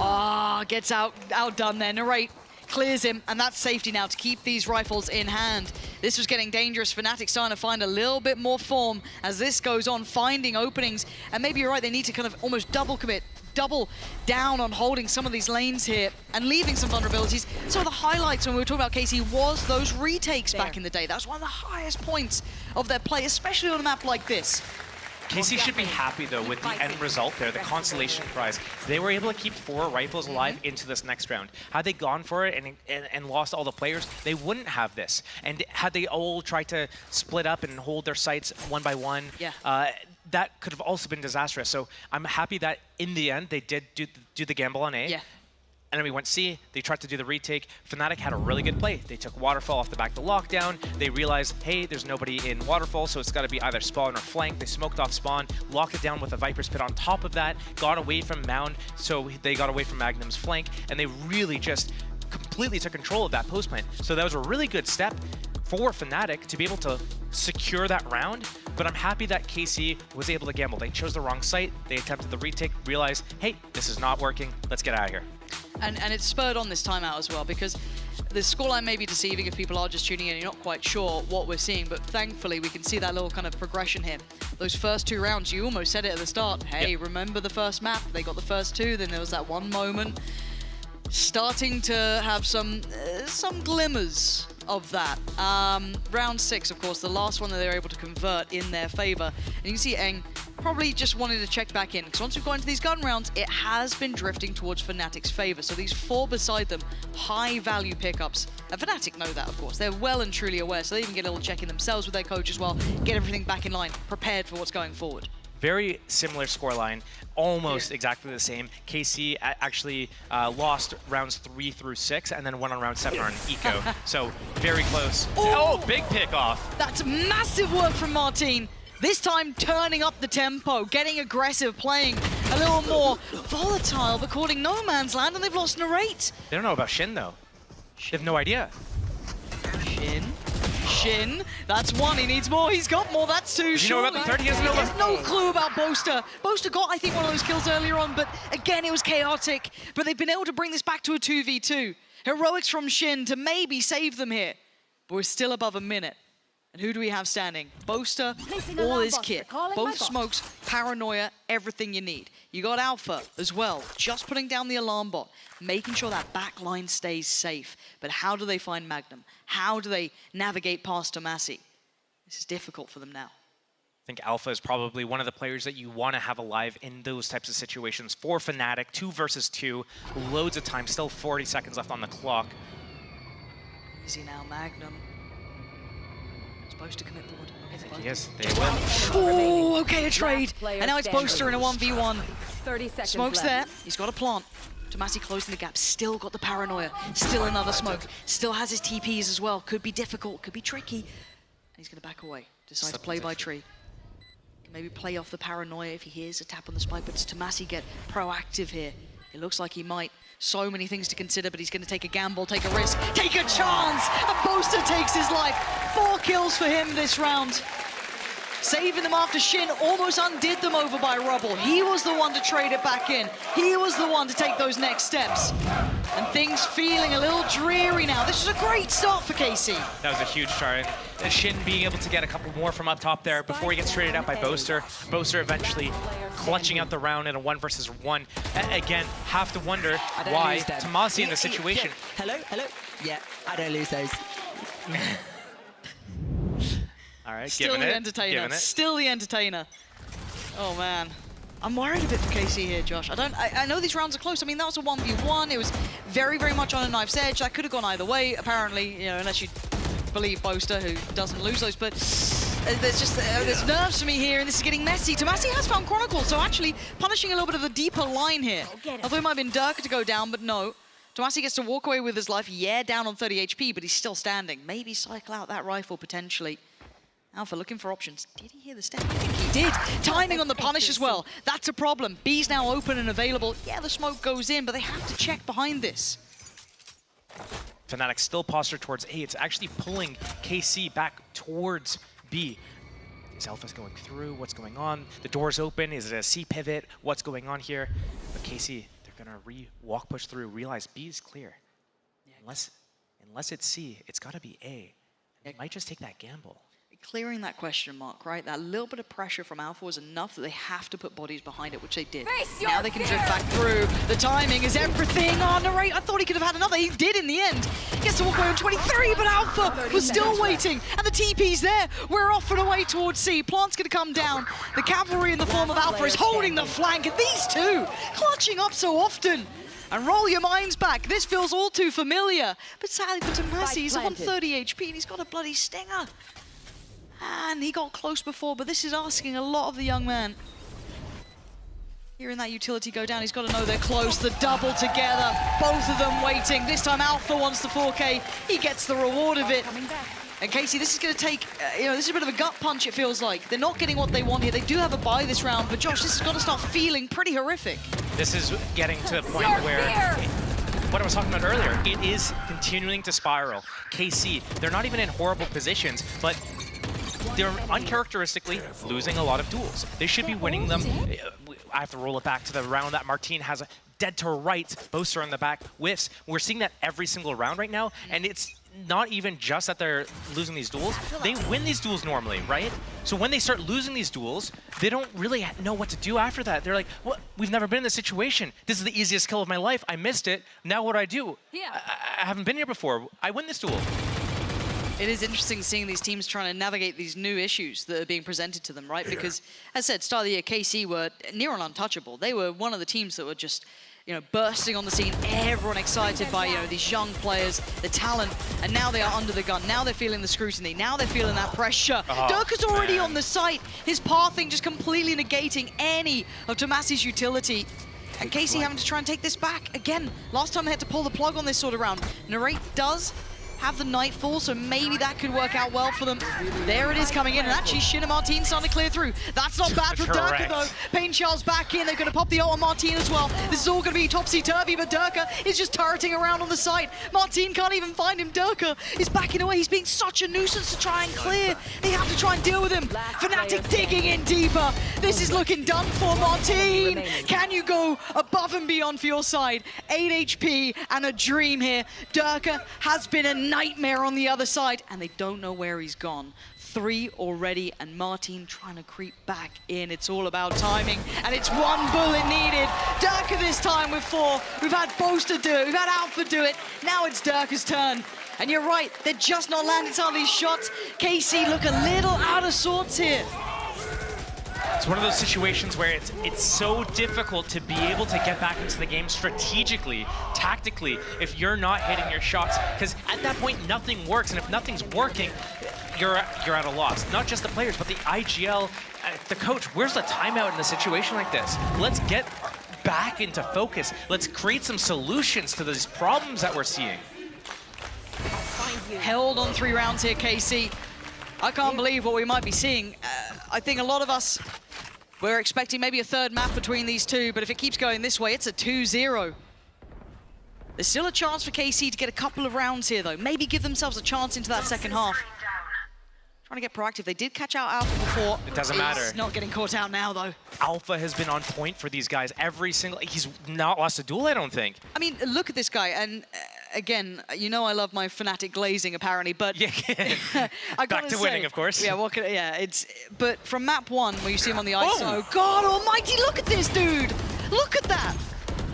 Ah, gets outdone there. Narrate clears him, and that's safety now to keep these rifles in hand. This was getting dangerous. Fnatic starting to find a little bit more form as this goes on, finding openings. And maybe you're right, they need to kind of almost double commit, double down on holding some of these lanes here and leaving some vulnerabilities. Some of the highlights when we were talking about KC was those retakes back in the day. That was one of the highest points of their play, especially on a map like this. KC should be happy, though, with the end result there, the consolation prize. They were able to keep 4 rifles alive into this next round. Had they gone for it and lost all the players, they wouldn't have this. And had they all tried to split up and hold their sites one by one, that could have also been disastrous. So I'm happy that in the end, they did do the gamble on A. Yeah. And then we went C, they tried to do the retake. Fnatic had a really good play. They took Waterfall off the back of the lockdown. They realized, hey, there's nobody in Waterfall, so it's gotta be either spawn or flank. They smoked off spawn, locked it down with a Viper's Pit on top of that, got away from Mound, so they got away from Magnum's flank, and they really just completely took control of that post plant. So that was a really good step for Fnatic to be able to secure that round, but I'm happy that KC was able to gamble. They chose the wrong site, they attempted the retake, realized, hey, this is not working, let's get out of here. And it's spurred on this timeout as well, because the scoreline may be deceiving if people are just tuning in and you're not quite sure what we're seeing, but thankfully we can see that little kind of progression here. Those first 2 rounds, you almost said it at the start, hey, remember the first map? They got the first 2, then there was that one moment. Starting to have some glimmers of that. Round 6, of course, the last one that they were able to convert in their favor. And you can see Eng probably just wanted to check back in, because once we've gone into these gun rounds, it has been drifting towards Fnatic's favor. So these 4 beside them, high value pickups. And Fnatic know that, of course. They're well and truly aware, so they even get a little check in themselves with their coach as well, get everything back in line, prepared for what's going forward. Very similar scoreline, almost exactly the same. KC actually lost rounds 3 through 6 and then won on round 7 on Eco. So very close. Oh, big pick off. That's massive work from Martin. This time turning up the tempo, getting aggressive, playing a little more volatile, but calling no man's land, and they've lost Narrate. They don't know about Shin, though. They have no idea. Shin, that's 1, he needs more, he's got more, that's 2. Does he know about the 30? He has no clue about Boaster. Boaster got, I think, one of those kills earlier on, but again, it was chaotic. But they've been able to bring this back to a 2v2. Heroics from Shin to maybe save them here. But we're still above a minute. And who do we have standing? Boaster, all his kit. Both smokes, paranoia, everything you need. You got Alpha as well, just putting down the alarm bot, making sure that back line stays safe. But how do they find Magnum? How do they navigate past Tomasi? This is difficult for them now. I think Alpha is probably one of the players that you want to have alive in those types of situations. For Fnatic, 2 versus 2, loads of time, still 40 seconds left on the clock. Easy now, Magnum. Supposed to commit forward. I think he is. They will. Oh, okay, a trade. And now it's Boaster in a 1v1. 30 seconds Smoke's left. there. He's got a plant. Tomasi closing the gap. Still got the paranoia. Still another smoke. Still has his TPs as well. Could be difficult. Could be tricky. And he's going to back away. Decides to play by tree. Can maybe play off the paranoia if he hears a tap on the spike. But does Tomasi get proactive here? It looks like he might. So many things to consider, but he's going to take a gamble, take a risk, take a chance! And Boaster takes his life. 4 kills for him this round. saving them after Shin almost undid them over by Rubble. He was the one to trade it back in. He was the one to take those next steps. And things feeling a little dreary now. This was a great start for KC. That was a huge start. And Shin being able to get a couple more from up top there before he gets traded out by Boaster. Boaster eventually clutching out the round in a 1 versus 1. Again, have to wonder why Tomasi in the situation. Hello? Yeah, I don't lose those. All right, Still the entertainer. Still the entertainer. Oh man. I'm worried a bit for KC here, Josh. I know these rounds are close. I mean, that was a 1v1. It was very, very much on a knife's edge. That could have gone either way, apparently, you know, unless you believe Boaster, who doesn't lose those. But there's just there's nerves for me here, and this is getting messy. Tomasi has found Chronicle, so actually punishing a little bit of a deeper line here. Although it might have been Durka to go down, but no. Tomasi gets to walk away with his life. Yeah, down on 30 HP, but he's still standing. Maybe cycle out that rifle, potentially. Alpha looking for options. Did he hear the step? I think he did. Timing on the punish as well. That's a problem. B's now open and available. Yeah, the smoke goes in, but they have to check behind this. Fnatic still postured towards A. It's actually pulling KC back towards B. Is Alpha's going through? What's going on? The door's open. Is it a C pivot? What's going on here? But KC, they're going to walk push through, realize B is clear. Yeah. Unless it's C, it's got to be A. It might just take that gamble. Clearing that question mark, right? That little bit of pressure from Alpha was enough that they have to put bodies behind it, which they did. Now they can drift back through. The timing is everything. Oh, Narrate, I thought he could have had another. He did in the end. He gets to walk away on 23, but Alpha was still waiting. And the TP's there. We're off and away towards C. Plant's going to come down. The cavalry in the form of Alpha is holding the flank. And these two clutching up so often. And roll your minds back. This feels all too familiar. But sadly for Tomasi, he's on 30 HP and he's got a bloody stinger. And he got close before, but this is asking a lot of the young man. Hearing that utility go down, he's got to know they're close. The double together, both of them waiting. This time Alpha wants the 4K. He gets the reward of it. And Casey, this is going to take, this is a bit of a gut punch, it feels like. They're not getting what they want here. They do have a buy this round, but Josh, this has got to start feeling pretty horrific. This is getting to the point where... What I was talking about earlier, it is continuing to spiral. KC, they're not even in horrible positions, but they're uncharacteristically losing a lot of duels. They should be winning them. I have to roll it back to the round that Martine has a dead to right, Boaster on the back, whiffs. We're seeing that every single round right now, and it's not even just that they're losing these duels. They win these duels normally, right? So when they start losing these duels, they don't really know what to do after that. They're like, what? We've never been in this situation. This is the easiest kill of my life. I missed it. Now what do I do? I haven't been here before. I win this duel. It is interesting seeing these teams trying to navigate these new issues that are being presented to them, right? Because, as I said, start of the year, KC were near on untouchable. They were one of the teams that were just, bursting on the scene. Everyone excited by, these young players, the talent, and now they are under the gun. Now they're feeling the scrutiny. Now they're feeling that pressure. Durka's already on the site. His pathing just completely negating any of Tomasi's utility. And KC having to try and take this back. Again, last time they had to pull the plug on this sort of round. Narrate does have the Nightfall, so maybe that could work out well for them. There it is coming in, and actually Shin and Martine starting to clear through. That's not bad for Durka though. Pain Charles back in, they're going to pop the ult on Martine as well. This is all going to be topsy-turvy, but Durka is just turreting around on the site. Martine can't even find him. Durka is backing away. He's being such a nuisance to try and clear. They have to try and deal with him. Fnatic digging in deeper. This is looking done for Martine. Can you go above and beyond for your side? 8 HP and a dream here. Durka has been a nightmare on the other side, and they don't know where he's gone. 3 already, and Martine trying to creep back in. It's all about timing, and it's one bullet needed. Durka this time with 4. We've had Boaster do it, we've had Alpha do it. Now it's Durka's turn. And you're right, they're just not landing some of these shots. KC look a little out of sorts here. It's one of those situations where it's so difficult to be able to get back into the game strategically, tactically, if you're not hitting your shots. Because at that point, nothing works. And if nothing's working, you're at a loss. Not just the players, but the IGL, the coach. Where's the timeout in a situation like this? Let's get back into focus. Let's create some solutions to these problems that we're seeing. Held on 3 rounds here, KC. I can't believe what we might be seeing. I think a lot of us were expecting maybe a third map between these two, but if it keeps going this way, it's a 2-0. There's still a chance for KC to get a couple of rounds here, though. Maybe give themselves a chance into that second half. Trying to get proactive. They did catch out Alpha before. It doesn't matter. He's not getting caught out now, though. Alpha has been on point for these guys every single... He's not lost a duel, I don't think. I mean, look at this guy, and again, you know I love my Fnatic glazing, apparently, but... Yeah, back to winning, of course. Yeah, it's... But from map 1, where you see him on the ice, oh, God almighty, look at this dude! Look at that!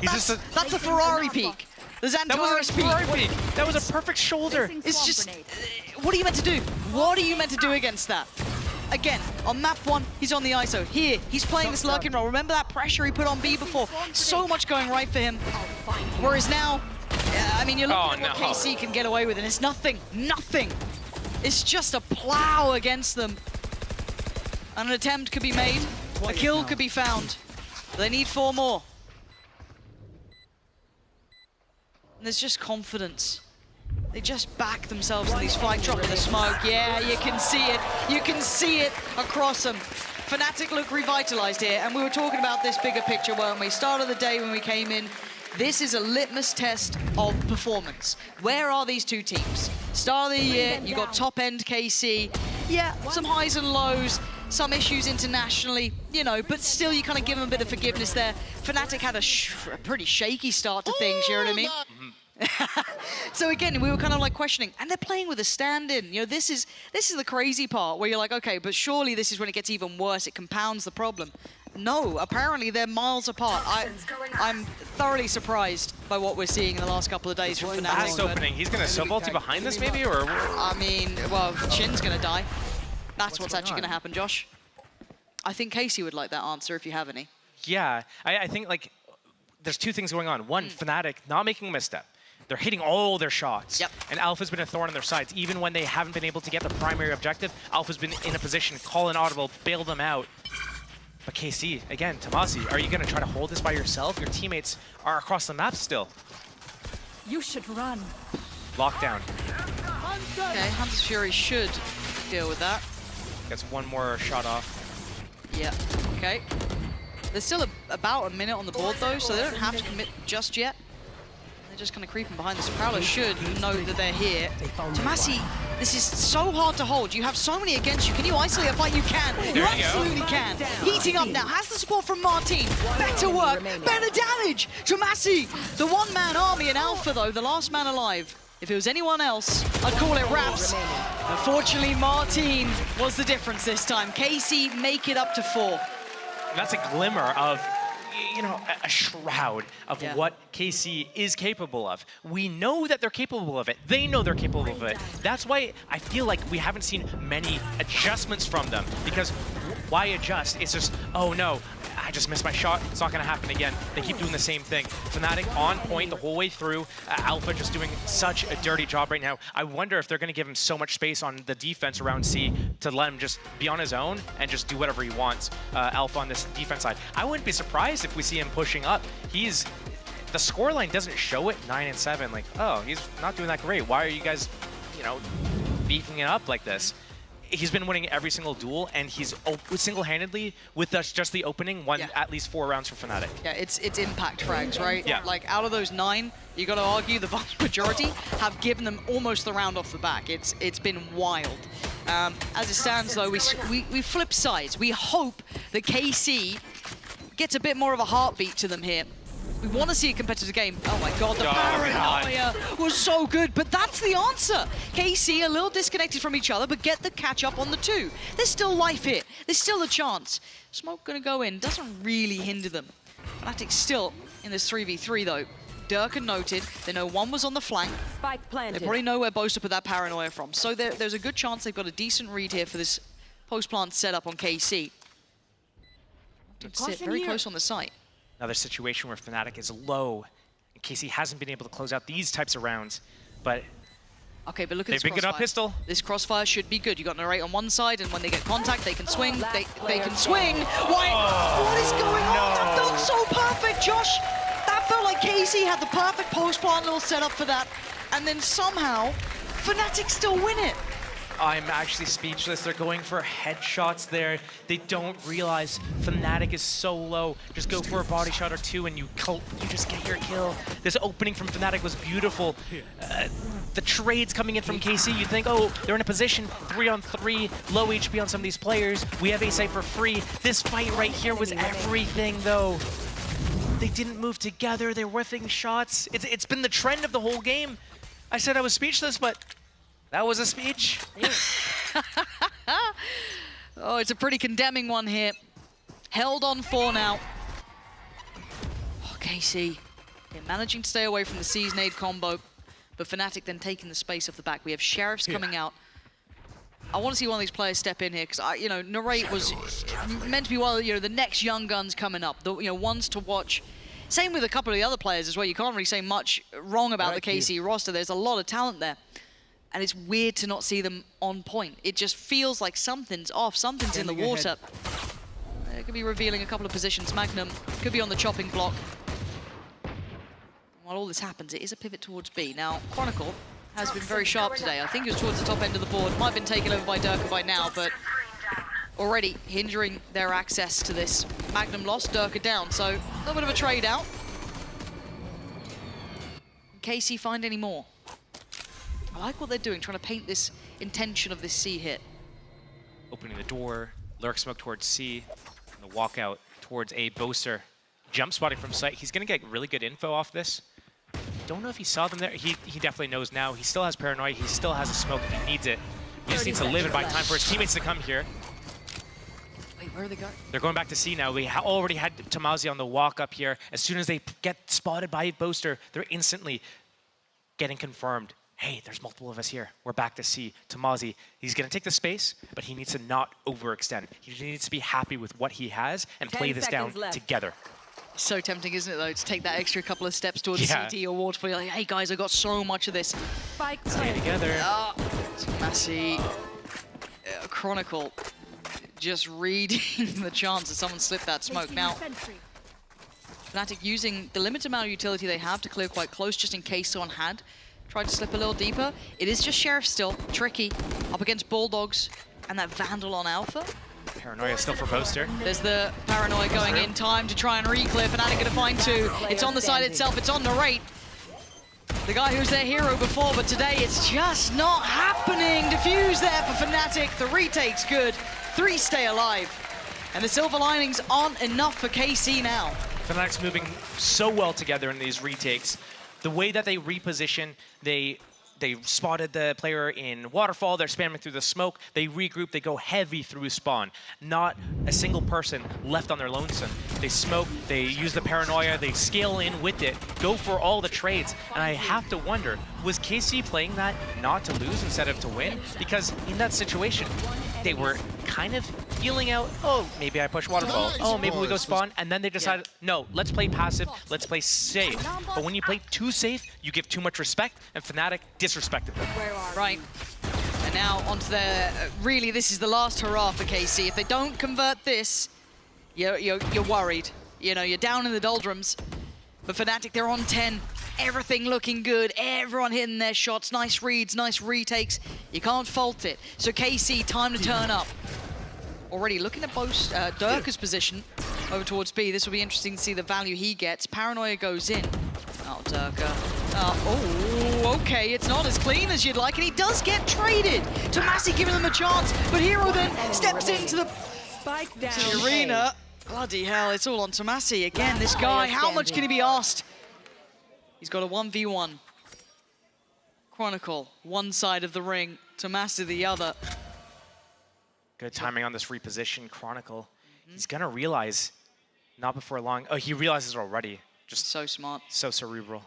That's a Ferrari peak. The Xantares peak. That was a perfect shoulder. It's just... what are you meant to do? What are you meant to do against that? Again, on map 1, he's on the ISO. Here, he's playing this lurking role. Remember that pressure he put on B before? So much going right for him. Whereas now, I mean, you're looking at what KC can get away with, and it's nothing. Nothing. It's just a plow against them. And an attempt could be made. A kill could be found. They need 4 more. And there's just confidence. They just back themselves in these fight drop in the smoke. Yeah, you can see it. You can see it across them. Fnatic look revitalized here, and we were talking about this bigger picture, weren't we? Start of the day when we came in. This is a litmus test of performance. Where are these two teams? Start of the year, you got top-end KC. Yeah, some highs and lows, some issues internationally, you know, but still you kind of give them a bit of forgiveness there. Fnatic had a pretty shaky start to things, you know what I mean? So again, we were kind of like questioning, and they're playing with a stand-in. You know, this is the crazy part where you're like, okay, but surely this is when it gets even worse. It compounds the problem. No, apparently they're miles apart. I'm thoroughly surprised by what we're seeing in the last couple of days from Fnatic. Fast opening. He's going to sub-ulti behind this maybe, or? I mean, well, Chin's going to die. That's what's actually going to happen, Josh. I think Casey would like that answer if you have any. Yeah, I think like there's two things going on. One, Fnatic not making a misstep. They're hitting all their shots. Yep. And Alpha's been a thorn on their sides. Even when they haven't been able to get the primary objective, Alpha's been in a position, call an audible, bail them out. But KC, again, Tomasi, are you going to try to hold this by yourself? Your teammates are across the map still. You should run. Lockdown. Okay, Hunter's Fury should deal with that. Gets one more shot off. Yeah, okay. There's still about a minute on the board though, so they don't have to commit just yet. They're just kind of creeping behind this. Prowler should know that they're here. Tomasi, this is so hard to hold. You have so many against you. Can you isolate a fight? You can. You absolutely can. Heating up now. Has the support from Martin. Better work. Better damage. Tomasi, the one-man army in Alpha though, the last man alive. If it was anyone else, I'd call it Raps. Unfortunately, Martin was the difference this time. KC make it up to 4. That's a glimmer of, you know, a shroud of what KC is capable of. We know that they're capable of it. They know they're capable of it. That's why I feel like we haven't seen many adjustments from them, because why adjust? It's just, oh no, I just missed my shot. It's not going to happen again. They keep doing the same thing. Fnatic on point the whole way through. Alpha just doing such a dirty job right now. I wonder if they're going to give him so much space on the defense around C to let him just be on his own and just do whatever he wants. Alpha on this defense side. I wouldn't be surprised if we see him pushing up. The scoreline doesn't show it, 9-7. Like, oh, he's not doing that great. Why are you guys, you know, beefing it up like this? He's been winning every single duel, and he's single-handedly, with just the opening, won at least 4 rounds for Fnatic. Yeah, it's impact frags, right? Yeah. Like, out of those 9, you got to argue the vast majority have given them almost the round off the back. It's been wild. As it stands, though, we flip sides. We hope that KC gets a bit more of a heartbeat to them here. We want to see a competitive game. Oh my god, the paranoia was so good, but that's the answer. KC a little disconnected from each other, but get the catch up on the 2. There's still life here. There's still a chance. Smoke gonna go in, doesn't really hinder them. Fnatic still in this 3v3 though. Durkin noted, they know one was on the flank. Spike planted. They probably know where Boaster put that paranoia from. So there's a good chance they've got a decent read here for this post-plant setup on KC. Sit very close on the site. Another situation where Fnatic is low, and KC hasn't been able to close out these types of rounds, but okay, but look at this they've been good up pistol. This crossfire should be good. You got Narrate on one side, and when they get contact, they can swing. They can swing. What is going on? That felt so perfect, Josh. That felt like KC had the perfect post-plant little setup for that, and then somehow Fnatic still win it. I'm actually speechless. They're going for headshots there. They don't realize Fnatic is so low. Just go for a body shot or two and you just get your kill. This opening from Fnatic was beautiful. The trades coming in from KC, you think, oh, they're in a position, 3-on-3, low HP on some of these players. We have A-site for free. This fight right here was everything, though. They didn't move together. They're whiffing shots. It's been the trend of the whole game. I said I was speechless, but that was a speech. Oh, it's a pretty condemning one here. Held on 4 now. Oh, KC. They're managing to stay away from the Seize nade combo, but Fnatic then taking the space off the back. We have Sheriffs coming out. I want to see one of these players step in here because, Narrate was meant to be one of the next young guns coming up, the ones to watch. Same with a couple of the other players as well. You can't really say much wrong about the KC roster. There's a lot of talent there. And it's weird to not see them on point. It just feels like something's off, something's in the water. It could be revealing a couple of positions. Magnum could be on the chopping block. While all this happens, it is a pivot towards B. Now, Chronicle has been very sharp today. I think he was towards the top end of the board. Might have been taken over by Durka by now, but already hindering their access to this. Magnum lost, Durka down, so a little bit of a trade out. Can KC find any more? I like what they're doing, trying to paint this intention of this C hit. Opening the door, lurk smoke towards C, and the walkout towards A. Boaster. Jump spotting from sight. He's going to get really good info off this. Don't know if he saw them there. He definitely knows now. He still has paranoia. He still has a smoke if he needs it. He just needs to live and buy time for his teammates to come here. Wait, where are they going? They're going back to C now. We already had Tamazi on the walk up here. As soon as they get spotted by Boaster, they're instantly getting confirmed. Hey, there's multiple of us here. We're back to C. Tamazi, he's going to take the space, but he needs to not overextend. He needs to be happy with what he has and play this down together. So tempting, isn't it, though, to take that extra couple of steps towards CT or waterfall. You're like, hey, guys, I got so much of this. Stay together. Massey, Chronicle, just reading the chance that someone slipped that smoke. Now, Fnatic using the limited amount of utility they have to clear quite close, just in case someone had tried to slip a little deeper. It is just Sheriff still, tricky, up against Bulldogs, and that Vandal on Alpha. Paranoia still for Boaster. There's the Paranoia going in, time to try and re-clear. Fnatic gonna find 2. It's on the side itself, it's on Narrate. The guy who's their hero before, but today it's just not happening. Diffuse there for Fnatic, the retake's good. 3 stay alive. And the silver linings aren't enough for KC now. Fnatic's moving so well together in these retakes. The way that they reposition, they spotted the player in waterfall, they're spamming through the smoke, they regroup, they go heavy through spawn. Not a single person left on their lonesome. They smoke, they use the paranoia, they scale in with it, go for all the trades. And I have to wonder, was KC playing that not to lose instead of to win? Because in that situation, they were kind of feeling out, oh, maybe I push waterfall, oh, maybe we go spawn, and then they decided, no, let's play passive, let's play safe. But when you play too safe, you give too much respect, and Fnatic disrespected them. Right. And now onto their, really this is the last hurrah for KC. If they don't convert this, you're worried. You're down in the doldrums. But Fnatic, they're on 10. Everything looking good, everyone hitting their shots, nice reads, nice retakes. You can't fault it. So KC, time to turn up. Already looking at both Durka's position over towards B. This will be interesting to see the value he gets. Paranoia goes in. Oh, Durka. Oh, okay, it's not as clean as you'd like, and he does get traded. Tomasi giving them a chance, but Hero then steps into the arena. Bloody hell, it's all on Tomasi. Again, this guy, how much can he be asked? He's got a 1v1. Chronicle, one side of the ring, Tomasi the other. Good timing on this reposition, Chronicle. He's gonna realize, not before long, oh, he realizes already. Just so smart. So cerebral.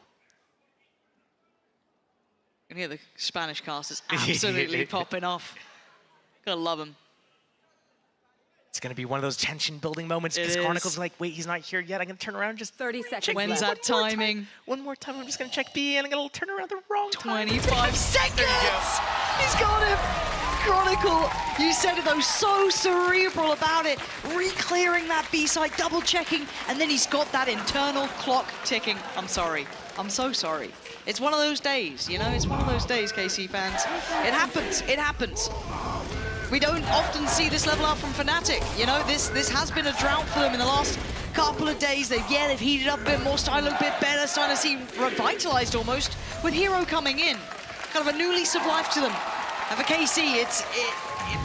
You can hear the Spanish casters absolutely popping off. Gotta love him. It's gonna be one of those tension-building moments because Chronicle's like, wait, he's not here yet. I'm gonna turn around just 30 seconds. Check When's that timing? One more time, I'm just gonna check B and I'm gonna turn around the wrong time. 25 seconds! He's got him! Chronicle, you said it though, so cerebral about it. Re-clearing that B site, double checking, and then he's got that internal clock ticking. I'm sorry. I'm so sorry. It's one of those days, you know? It's one of those days, KC fans. It happens. It happens. We don't often see this level up from Fnatic. You know, this has been a drought for them in the last couple of days. They've heated up a bit more, starting to look a bit better, starting to seem revitalized almost, with Hero coming in. Kind of a new lease of life to them. And for KC, it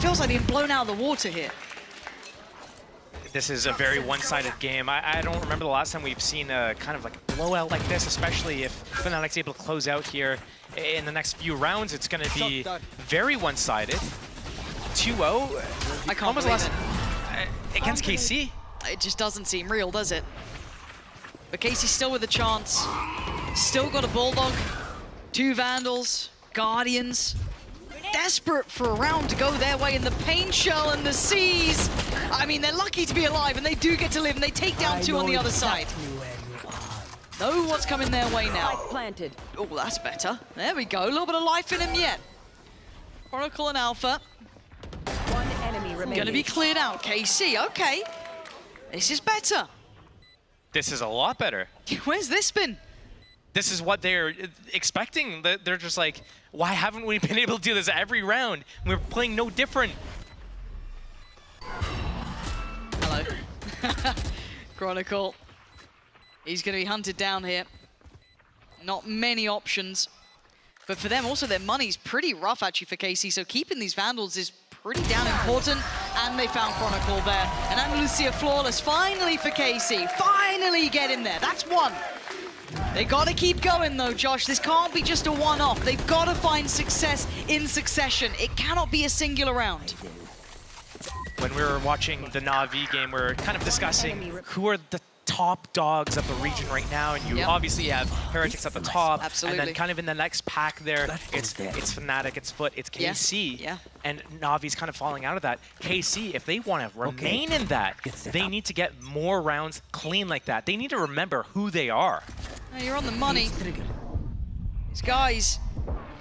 feels like being blown out of the water here. This is a very one-sided game. I don't remember the last time we've seen a kind of like a blowout like this, especially if Fnatic's able to close out here in the next few rounds. It's going to be very one-sided. 2-0. I can't believe it. Against KC. It just doesn't seem real, does it? But KC's still with a chance. Still got a Bulldog, 2 Vandals, Guardians. Desperate for a round to go their way in the Pain Shell and the Seas. I mean, they're lucky to be alive, and they do get to live, and they take down 2 on the other side. Know what's coming their way now. Planted. Oh, that's better. There we go. A little bit of life in him yet. Chronicle and Alpha. One enemy remaining. Gonna be cleared out. KC, okay. This is better. This is a lot better. Where's this been? This is what they're expecting. They're just like, why haven't we been able to do this every round? We're playing no different. Hello. Chronicle. He's going to be hunted down here. Not many options. But for them, also, their money's pretty rough, actually, for KC. So keeping these Vandals is pretty damn important. And they found Chronicle there. And Andalusia flawless, finally for KC. Finally get in there. That's one. They gotta keep going though, Josh. This can't be just a one-off. They've gotta find success in succession. It cannot be a singular round. When we were watching the Na'Vi game, we were kind of discussing who are the top dogs of the region right now, and you obviously have Heretics at the top, absolutely. And then kind of in the next pack there, it's Fnatic, it's Foot, it's KC, and Na'Vi's kind of falling out of that. KC, if they want to remain in that, they need to get more rounds clean like that. They need to remember who they are. Now you're on the money. These guys,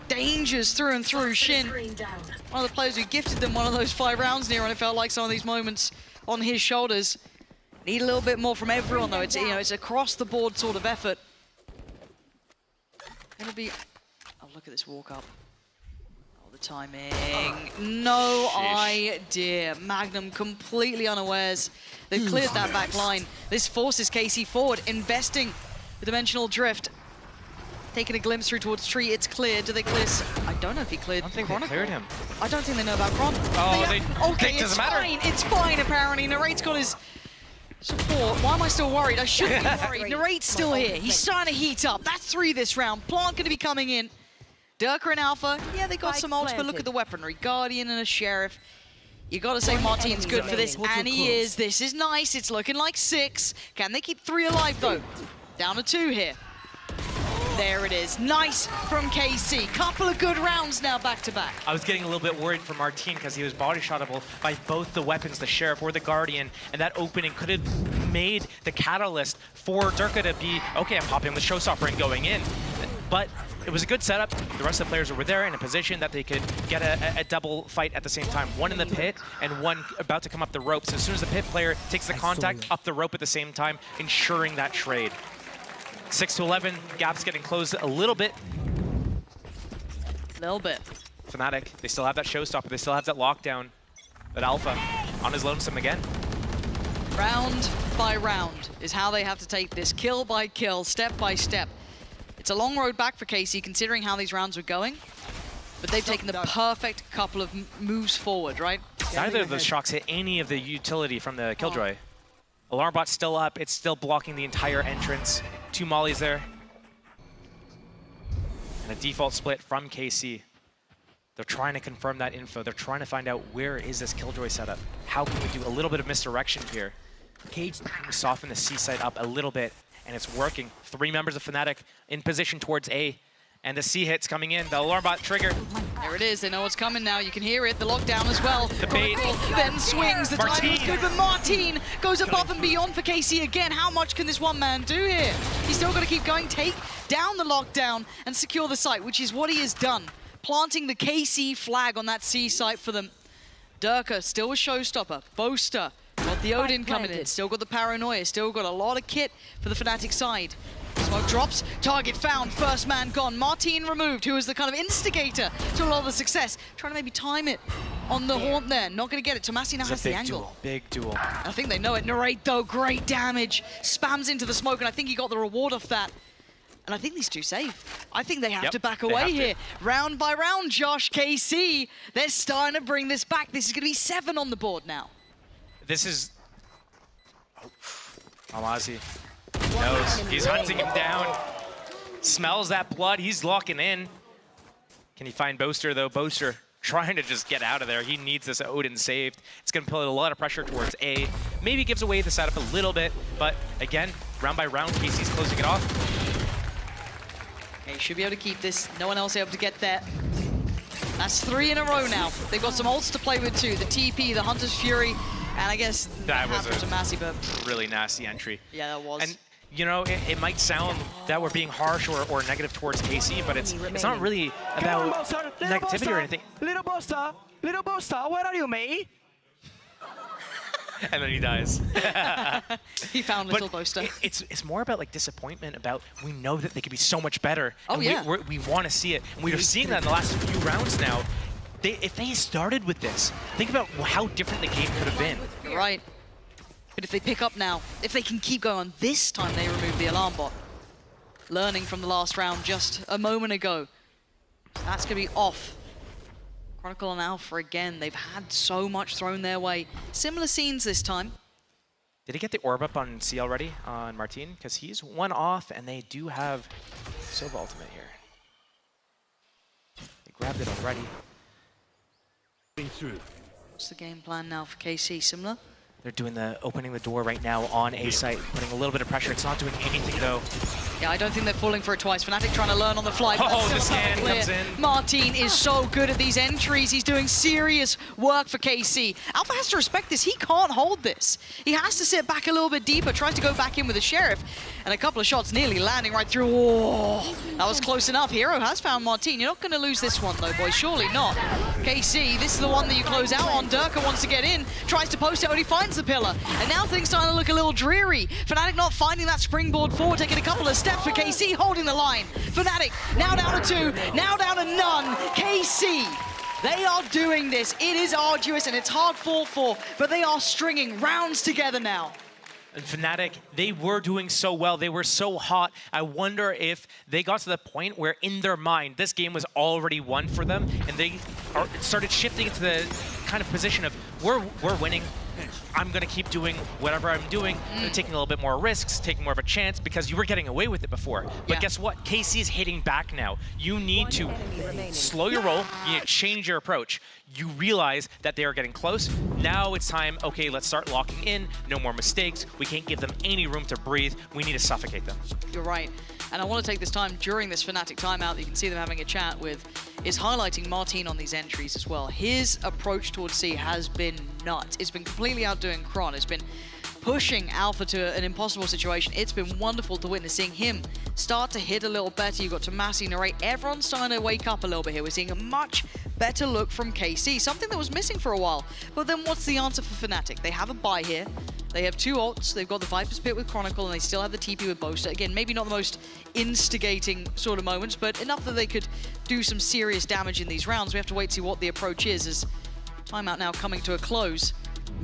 dangers through and through. Shin, one of the players who gifted them one of those 5 rounds near, and it felt like some of these moments on his shoulders. Need a little bit more from everyone though. It's, you know, it's across the board sort of effort. Gonna be, oh, look at this walk up. Oh, the timing. No idea. Magnum completely unawares. They've cleared that back line. This forces KC forward, investing the dimensional drift. Taking a glimpse through towards tree, it's cleared. Do they clear? I don't know if he cleared. I don't think they cleared him. I don't think they know about Chron. Oh, okay, it's fine. It's fine, apparently. Narrate's got his support. Why am I still worried? I shouldn't be worried. Narrate's still here. He's starting to heat up. That's 3 this round. Plant going to be coming in. Durka and Alpha, yeah, they got some ults, but look at the weaponry. Guardian and a Sheriff. You got to say Martin's good for this, and he is. This is nice. It's looking like 6. Can they keep 3 alive, though? Down to 2 here. There it is. Nice from KC. Couple of good rounds now back to back. I was getting a little bit worried for Martin because he was body shotable by both the weapons, the Sheriff or the Guardian, and that opening could have made the catalyst for Durka to be, okay, I'm popping the showstopper and going in. But it was a good setup. The rest of the players were there in a position that they could get a double fight at the same time. One in the pit and one about to come up the ropes. As soon as the pit player takes the contact, up the rope at the same time, ensuring that trade. 6-11, gap's getting closed a little bit. Little bit. Fnatic, they still have that showstopper, they still have that lockdown. But Alpha, on his lonesome again. Round by round is how they have to take this, kill by kill, step by step. It's a long road back for KC, considering how these rounds were going. But they've taken the perfect couple of moves forward, right? Neither of those shocks hit any of the utility from the Killjoy. Alarm bot's still up, it's still blocking the entire entrance. 2 mollies there. And a default split from KC. They're trying to confirm that info. They're trying to find out where is this Killjoy setup. How can we do a little bit of misdirection here? Cage soften the C side up a little bit, and it's working. 3 members of Fnatic in position towards A. And the C hit's coming in. The alarm bot trigger. There it is. They know what's coming now. You can hear it. The lockdown as well. The bait. Then swings. The timing was good, but Martin goes above and beyond for KC again. How much can this one man do here? He's still got to keep going, take down the lockdown, and secure the site, which is what he has done. planting the KC flag on that C site for them. Durka still a showstopper. Boaster got the Odin coming in. Still got the Paranoia. Still got a lot of kit for the Fnatic side. Smoke drops. Target found. First man gone. Martin removed, who was the kind of instigator to a lot of the success. Trying to maybe time it on the haunt there. Not going to get it. Tomasi now has the angle. Big duel. I think they know it. Narrate, though, great damage. Spams into the smoke, and I think he got the reward off that. And I think these two safe. I think they have to back away here. Round by round, Josh, KC. They're starting to bring this back. This is going to be 7 on the board now. This is... Amazi knows. He's hunting him down. Smells that blood. He's locking in. Can he find Boaster, though? Boaster trying to just get out of there. He needs this Odin saved. It's going to put a lot of pressure towards A. Maybe gives away the setup a little bit, but again, round by round, KC's closing it off. Okay, should be able to keep this. No one else able to get there. That's 3 in a row now. They've got some ults to play with too. The TP, the Hunter's Fury, and I guess that was a massive, really nasty entry. Yeah, that was. And you know, it might sound that we're being harsh or negative towards KC, but it's not really about negativity or anything. Little Boaster, where are you, mate? And then he dies. He found little Boaster. It's more about like disappointment about we know that they could be so much better. Oh, and yeah. We want to see it. And we are seeing that in the last few rounds now. If they started with this, think about how different the game could have been. You're right. But if they pick up now, if they can keep going, this time they remove the alarm bot. Learning from the last round just a moment ago. That's going to be off. Chronicle and Alpha again. They've had so much thrown their way. Similar scenes this time. Did he get the orb up on C already, on Martin? Because he's 1 off, and they do have Sova ultimate here. They grabbed it already. What's the game plan now for KC? Similar? They're doing the opening the door right now on A site, putting a little bit of pressure. It's not doing anything though. Yeah, I don't think they're falling for it twice. Fnatic trying to learn on the fly. Oh, the scan comes in. Martin is so good at these entries. He's doing serious work for KC. Alpha has to respect this. He can't hold this. He has to sit back a little bit deeper, tries to go back in with the Sheriff, and a couple of shots nearly landing right through. Oh, that was close enough. Hero has found Martin. You're not going to lose this one though, boys. Surely not. KC, this is the one that you close out on. Durka wants to get in, tries to post it, only finds the pillar. And now things starting to look a little dreary. Fnatic not finding that springboard forward, taking a couple of steps for KC, holding the line. Fnatic now down to 2, now down to none. KC, they are doing this. It is arduous and it's hard 4-4, but they are stringing rounds together now. And Fnatic, they were doing so well. They were so hot. I wonder if they got to the point where in their mind, this game was already won for them, and they started shifting into the kind of position of, we're winning. I'm going to keep doing whatever I'm doing, taking a little bit more risks, taking more of a chance, because you were getting away with it before. But guess what? KC is hitting back now. You need to slow your roll. You need to change your approach. You realize that they are getting close. Now it's time, okay, let's start locking in. No more mistakes. We can't give them any room to breathe. We need to suffocate them. You're right. And I want to take this time during this Fnatic timeout that you can see them having a chat with, is highlighting Martin on these entries as well. His approach towards C has been nuts. It's been completely outdoing Kron. It's been pushing Alpha to an impossible situation. It's been wonderful to witness seeing him start to hit a little better. You've got Tomasi, Narrate. Everyone's starting to wake up a little bit here. We're seeing a much better look from KC, something that was missing for a while. But then what's the answer for Fnatic? They have a buy here. They have 2 ults. They've got the Viper's Pit with Chronicle, and they still have the TP with Boaster. Again, maybe not the most instigating sort of moments, but enough that they could do some serious damage in these rounds. We have to wait to see what the approach is, as timeout now coming to a close.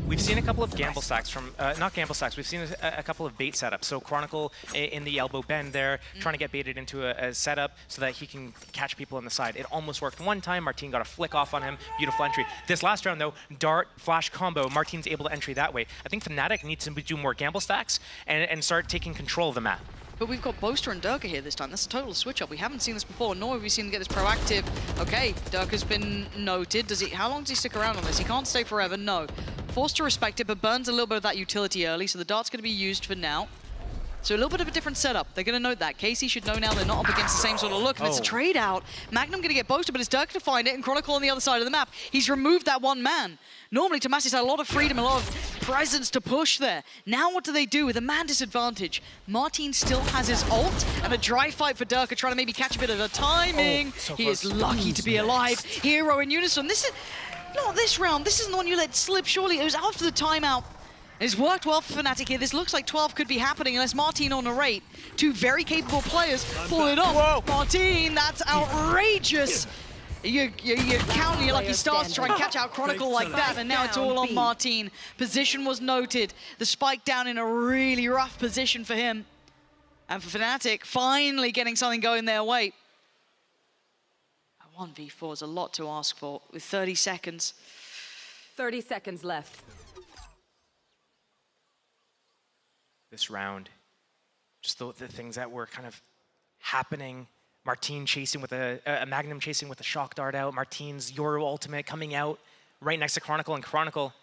We've seen a couple of gamble stacks from, not gamble stacks, we've seen a couple of bait setups. So Chronicle in the elbow bend there, trying to get baited into a setup so that he can catch people on the side. It almost worked one time. Martin got a flick off on him. Beautiful entry. This last round, though, dart, flash combo, Martin's able to entry that way. I think Fnatic needs to do more gamble stacks and start taking control of the map. But we've got Boaster and Durka here this time. That's a total switch-up. We haven't seen this before, nor have we seen him get this proactive. Okay, Durka's been noted. How long does he stick around on this? He can't stay forever, no. Forced to respect it, but burns a little bit of that utility early, so the dart's going to be used for now. So a little bit of a different setup. They're going to note that. KC should know now they're not up against the same sort of look, and it's a trade out. Magnum going to get boasted, but it's Dirk to find it, and Chronicle on the other side of the map. He's removed that one man. Normally, Tomasi's had a lot of freedom, a lot of presence to push there. Now what do they do with a man disadvantage? Martin still has his ult, and a dry fight for Dirk, trying to maybe catch a bit of the timing. So he is lucky to be alive. Hero in unison. This is not this round. This isn't the one you let slip, surely. It was after the timeout. It's worked well for Fnatic here. This looks like 12 could be happening unless Martin or Narrate, two very capable players, pull it off. Whoa. Martin, that's outrageous. You're counting your lucky stars to try and catch out Chronicle like that, and now it's all on Martin. Position was noted. The spike down in a really rough position for him. And for Fnatic, finally getting something going their way. A 1v4 is a lot to ask for with 30 seconds. 30 seconds left. This round, just the things that were kind of happening. Martin chasing with a Magnum chasing with a shock dart out. Martin's Euro ultimate coming out right next to Chronicle, and Chronicle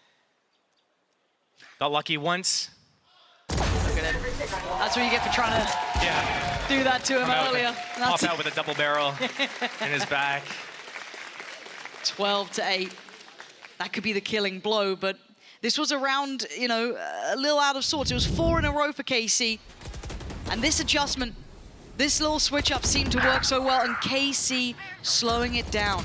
got lucky once. Look at him. That's what you get for trying to do that to him earlier. Pop out with a double barrel in his back. 12-8. That could be the killing blow, but this was a round, you know, a little out of sorts. It was 4 in a row for KC. And this adjustment, this little switch up seemed to work so well, and KC slowing it down.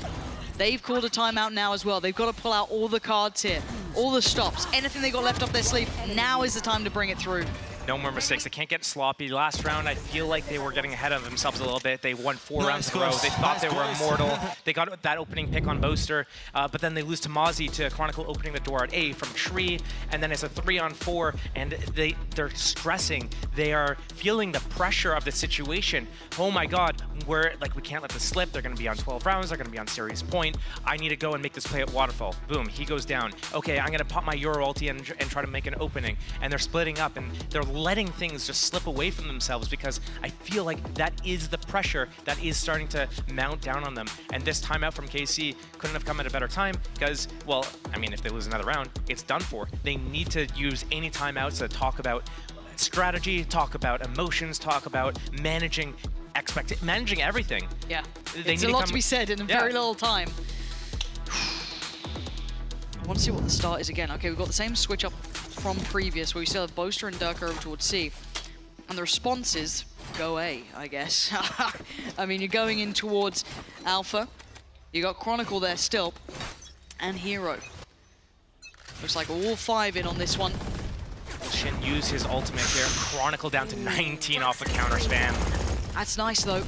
They've called a timeout now as well. They've got to pull out all the cards here, all the stops, anything they got left up their sleeve. Now is the time to bring it through. No more mistakes. They can't get sloppy. Last round, I feel like they were getting ahead of themselves a little bit. They won 4 rounds in a row. They thought they were immortal. They got that opening pick on Boaster, but then they lose to Mozzie, to Chronicle opening the door at A from Tree, and then it's a 3-on-4, and they're stressing. They are feeling the pressure of the situation. Oh my God, we can't let this slip. They're going to be on 12 rounds. They're going to be on series point. I need to go and make this play at Waterfall. Boom, he goes down. Okay, I'm going to pop my Euro ulti and try to make an opening, and they're splitting up, and they're letting things just slip away from themselves, because I feel like that is the pressure that is starting to mount down on them. And this timeout from KC couldn't have come at a better time, because, well, I mean, if they lose another round, it's done for. They need to use any timeouts to talk about strategy, talk about emotions, talk about managing everything. Yeah, it's a lot to be said in a very little time. I want to see what the start is again. Okay, we've got the same switch up from previous, where we still have Boaster and Dirk over towards C. And the response is, go A, I guess. I mean, you're going in towards Alpha. You got Chronicle there still, and Hero. Looks like all 5 in on this one. Shin use his ultimate here. Chronicle down to 19 off the counter spam. That's nice, though.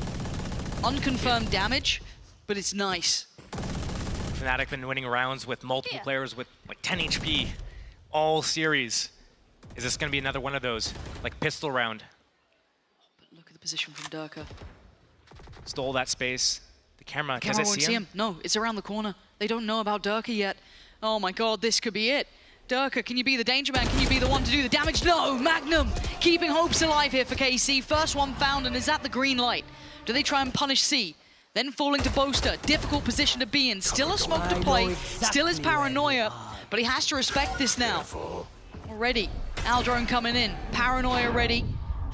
Unconfirmed damage, but it's nice. Fnatic been winning rounds with multiple players with like 10 HP all series. Is this going to be another one of those, like pistol round? But look at the position from Durka. Stole that space. The camera, Camera won't see him. No, it's around the corner. They don't know about Durka yet. Oh my God, this could be it. Durka, can you be the danger man? Can you be the one to do the damage? No, Magnum keeping hopes alive here for KC. First one found, and is that the green light? Do they try and punish C? Then falling to Boaster, difficult position to be in. Still a smoke to play, still his paranoia, but he has to respect this now. Already, Aldrone coming in, paranoia ready.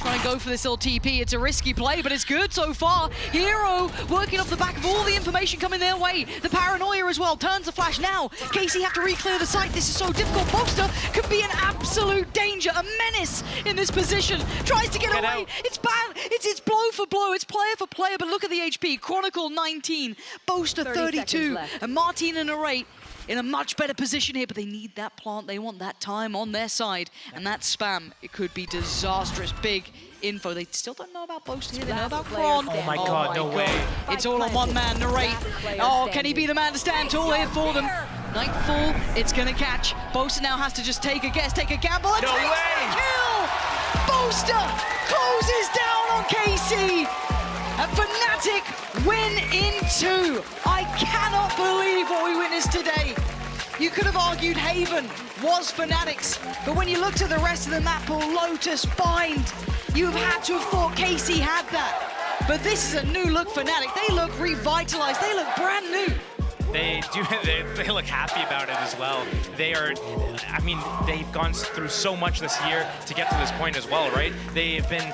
Trying to go for this little TP. It's a risky play, but it's good so far. Hero working off the back of all the information coming their way. The paranoia as well. Turns the flash now. KC have to re-clear the site. This is so difficult. Boaster could be an absolute danger, a menace in this position. Tries to get away. Out. It's bad. It's blow for blow. It's player for player, but look at the HP. Chronicle 19, Boaster 32, and Martin and Narrate in a much better position here, but they need that plant. They want that time on their side, and that spam, it could be disastrous. Big info. They still don't know about Boaster here. They know about Kron. Oh my God, no way. It's all on one man, Narrate. Oh, can he be the man to stand tall here for them? Nightfall, it's gonna catch. Boaster now has to just take a guess, take a gamble, and takes the kill! Boaster closes down on KC. And Fnatic win in 2. I cannot believe what we witnessed today. You could have argued Haven was Fnatic's, but when you looked at the rest of the map, or Lotus, Bind, you have had to have thought KC had that. But this is a new look Fnatic. They look revitalized. They look brand new. They look happy about it as well. They are, I mean, they've gone through so much this year to get to this point as well, right? They've been,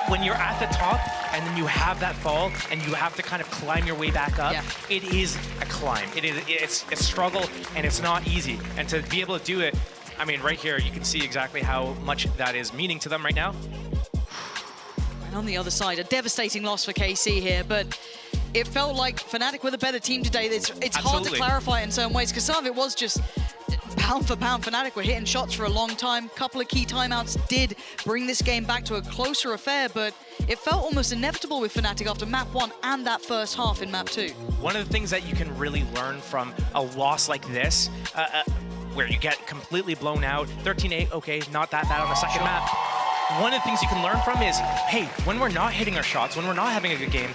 when you're at the top and then you have that fall and you have to kind of climb your way back up, it is a climb. It's a struggle and it's not easy. And to be able to do it, I mean, right here, you can see exactly how much that is meaning to them right now. And on the other side, a devastating loss for KC here, but it felt like Fnatic were the better team today. It's hard to clarify in certain ways, because some of it was just pound for pound. Fnatic were hitting shots for a long time. Couple of key timeouts did bring this game back to a closer affair, but it felt almost inevitable with Fnatic after map 1 and that first half in map 2. One of the things that you can really learn from a loss like this, where you get completely blown out, 13-8, okay, not that bad on the second map. One of the things you can learn from is, hey, when we're not hitting our shots, when we're not having a good game,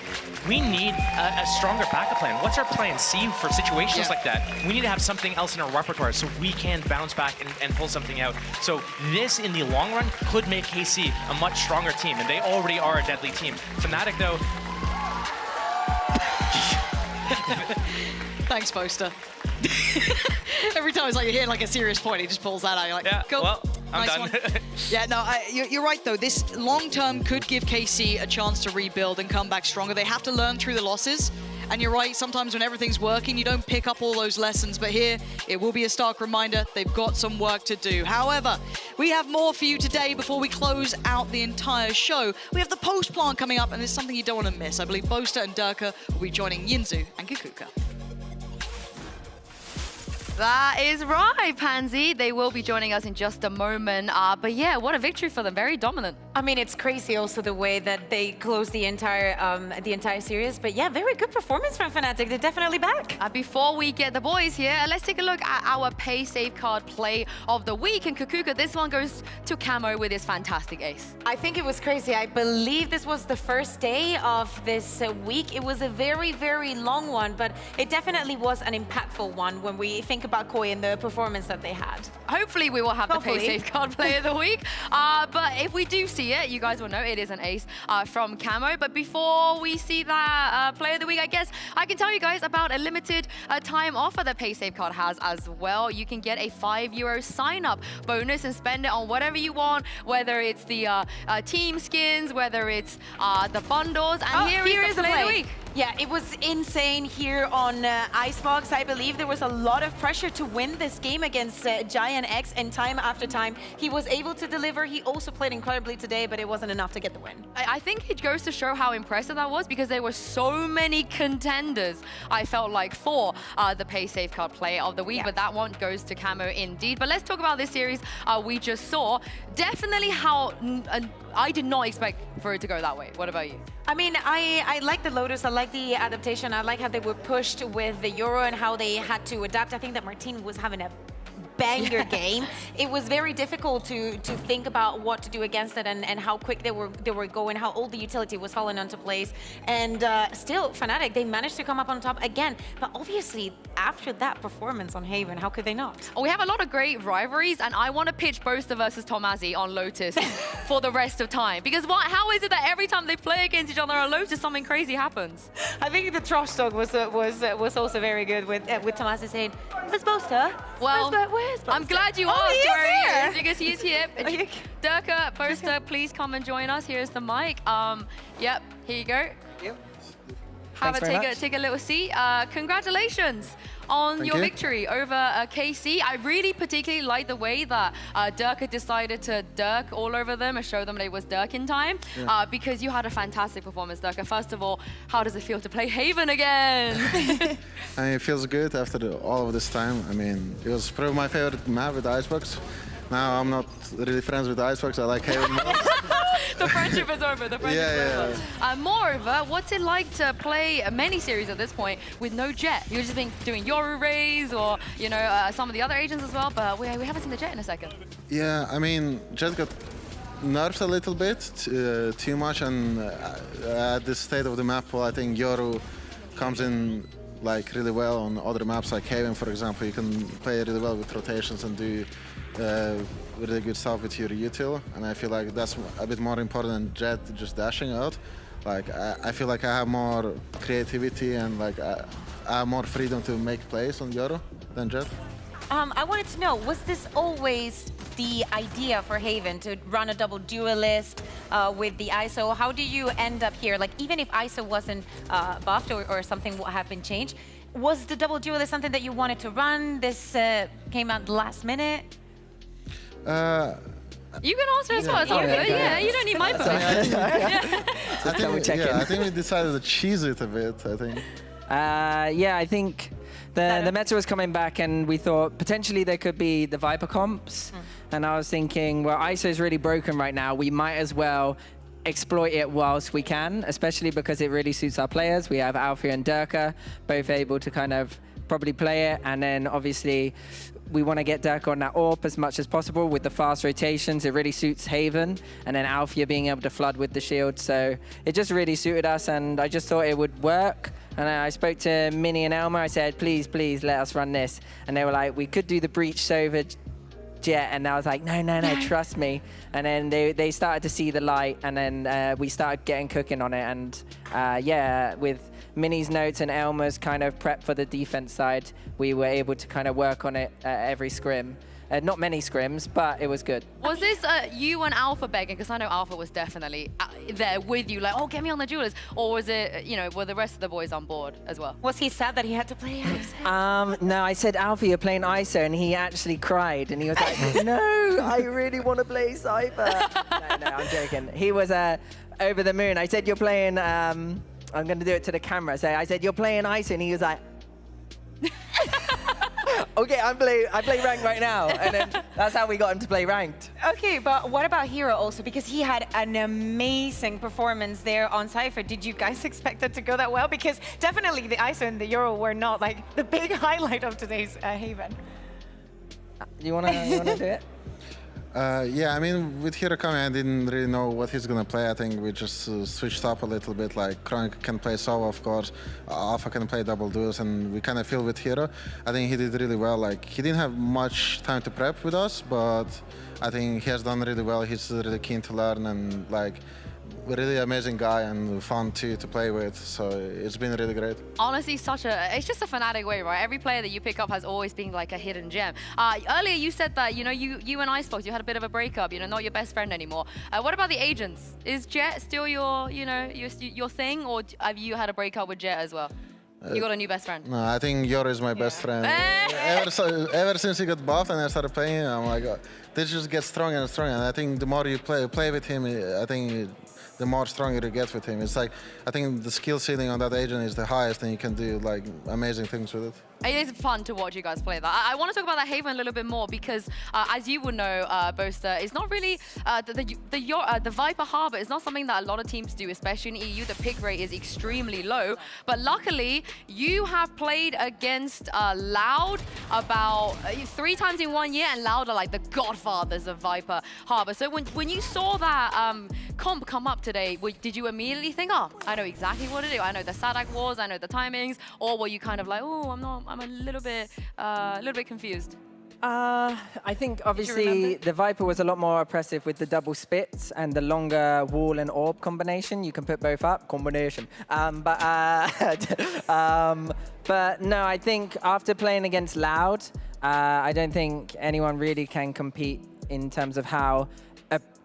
we need a stronger backup plan. What's our plan C for situations like that? We need to have something else in our repertoire so we can bounce back and pull something out. So this, in the long run, could make KC a much stronger team, and they already are a deadly team. Fnatic, though... Thanks, Boaster. Every time it's like you're hitting like a serious point, he just pulls that out. You're like, yeah, cool. Well, I'm nice done. One. Yeah, no, you're right though. This long term could give KC a chance to rebuild and come back stronger. They have to learn through the losses. And you're right, sometimes when everything's working, you don't pick up all those lessons. But here, it will be a stark reminder they've got some work to do. However, we have more for you today before we close out the entire show. We have the post plant coming up, and it's something you don't want to miss. I believe Boaster and Durka will be joining Yinzu and Kukuka. That is right, Pansy. They will be joining us in just a moment. But yeah, what a victory for them. Very dominant. I mean, it's crazy also the way that they closed the entire series. But yeah, very good performance from Fnatic. They're definitely back. Before we get the boys here, let's take a look at our pay safeguard play of the week. And Kukuka, this one goes to Camo with his fantastic ace. I think it was crazy. I believe this was the first day of this week. It was a very, very long one, but it definitely was an impactful one when we think about Koi and the performance that they had. Hopefully we will have the pay safeguard play of the week. But if we do see it, you guys will know it is an ace from Camo. But before we see that play of the week, I guess I can tell you guys about a limited time offer that pay safeguard has as well. You can get a €5 sign-up bonus and spend it on whatever you want, whether it's the team skins, whether it's the bundles. And here is the play of the week. Yeah, it was insane here on Icebox. I believe there was a lot of pressure to win this game against Giant X, and time after time, he was able to deliver. He also played incredibly today, but it wasn't enough to get the win. I think it goes to show how impressive that was, because there were so many contenders, I felt like, for the pay safeguard play of the week, but that one goes to Camo indeed. But let's talk about this series we just saw. Definitely how I did not expect for it to go that way. What about you? I mean, I like the Lotus. I like the adaptation. I like how they were pushed with the Euro and how they had to adapt. I think that Martin was having a banger game. It was very difficult to think about what to do against it and how quick they were going, how all the utility was falling into place. And still, Fnatic, they managed to come up on top again. But obviously, after that performance on Haven, how could they not? We have a lot of great rivalries, and I want to pitch Boaster versus Tomazi on Lotus for the rest of time. Because how is it that every time they play against each other on Lotus, something crazy happens? I think the trash talk was also very good with Tomazi saying, "Where's Boaster? Well, where's Boaster?" I'm glad you asked where he is, because he's here. Durka, Boaster, please come and join us. Here's the mic. Yep, here you go. Take a little seat. Congratulations on your victory over KC. I really particularly like the way that Durka decided to Dirk all over them and show them that it was Dirk in time, because you had a fantastic performance, Durka. First of all, how does it feel to play Haven again? I mean, it feels good after all of this time. I mean, it was probably my favorite map with Icebox. Now I'm not really friends with Icebox. I like Haven more. The friendship is over. The friendship is over. Moreover, what's it like to play many series at this point with no Jet? You've just been doing Yoru Rays or, you know, some of the other agents as well, but we haven't seen the Jet in a second. Yeah, I mean, Jet got nerfed a little bit, too much, and at this state of the map, well, I think Yoru comes in like really well on other maps like Haven, for example. You can play really well with rotations and do really good stuff with your util, and I feel like that's a bit more important than Jet just dashing out. Like I feel like I have more creativity and like have more freedom to make plays on Yoru than Jet. I wanted to know, was this always the idea for Haven to run a double duelist with the ISO? How do you end up here? Like, even if ISO wasn't buffed or something had been changed, was the double duelist something that you wanted to run? This came out the last minute? You can answer as well. It's all good. Yeah, you don't need my permission. I think we decided to cheese it a bit, I think. Yeah, I think the meta was coming back and we thought potentially there could be the Viper comps. And I was thinking, well, ISO is really broken right now. We might as well exploit it whilst we can, especially because it really suits our players. We have Alfie and Durka, both able to kind of probably play it. And then obviously we want to get Durka on that AWP as much as possible with the fast rotations. It really suits Haven. And then Alfia being able to flood with the shield. So it just really suited us and I just thought it would work. And I spoke to Minnie and Elmer. I said, please, please let us run this. And they were like, we could do the breach Sova Jet. And I was like, no, trust me. And then they started to see the light. And then we started getting cooking on it. And yeah, with Minnie's notes and Elmer's kind of prep for the defense side, we were able to kind of work on it every scrim. Not many scrims, but it was good. Was this you and Alpha begging? Because I know Alpha was definitely there with you, like, oh, get me on the duelist. Or was it, you know, were the rest of the boys on board as well? Was he sad that he had to play ISO? No, I said, Alpha, you're playing ISO, and he actually cried, and he was like, no, I really want to play Cypher. No, I'm joking. He was over the moon. I said, you're playing, I'm going to do it to the camera. So I said, you're playing ISO, and he was like, okay, I play ranked right now. And then that's how we got him to play ranked. Okay, but what about Hero also? Because he had an amazing performance there on Cypher. Did you guys expect it to go that well? Because definitely the ISO and the Euro were not like the big highlight of today's Haven. You wanna do it? Yeah, I mean, with Hero coming, I didn't really know what he's gonna play. I think we just switched up a little bit. Like, Chronic can play Sova, of course. Alpha can play double duels, and we kind of feel with Hero. I think he did really well. Like, he didn't have much time to prep with us, but I think he has done really well. He's really keen to learn, and like, really amazing guy and fun too to play with. So it's been really great. Honestly, it's just a Fnatic way, right? Every player that you pick up has always been like a hidden gem. Earlier you said that, you know, you and Icebox, you had a bit of a breakup, you know, not your best friend anymore. What about the agents? Is Jet still your, you know, your thing, or have you had a breakup with Jet as well? You got a new best friend? No, I think Yoru is my best friend. Ever since he got buffed and I started playing him, I'm like, this just gets stronger and stronger. And I think the more you play with him, I think the more stronger you get with him. It's like, I think the skill ceiling on that agent is the highest, and you can do like amazing things with it. It is fun to watch you guys play that. I want to talk about that Haven a little bit more because, as you would know, Boaster, it's not really the Viper Harbor is not something that a lot of teams do, especially in EU. The pick rate is extremely low, but luckily you have played against Loud about 3 times in 1 year, and Loud are like the godfathers of Viper Harbor. So when you saw that comp come up today, did you immediately think, oh, I know exactly what to do? I know the Sadak wars, I know the timings, or were you kind of like, oh, I'm a little bit confused? I think obviously the Viper was a lot more oppressive with the double spits and the longer wall and orb combination. You can put both up, combination. But no, I think after playing against Loud, I don't think anyone really can compete in terms of how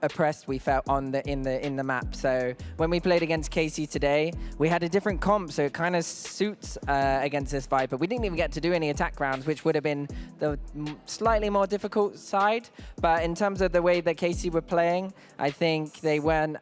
oppressed we felt in the map. So when we played against Casey today, we had a different comp, so it kind of suits against this Viper. We didn't even get to do any attack rounds, which would have been the slightly more difficult side. But in terms of the way that Casey were playing, I think they weren't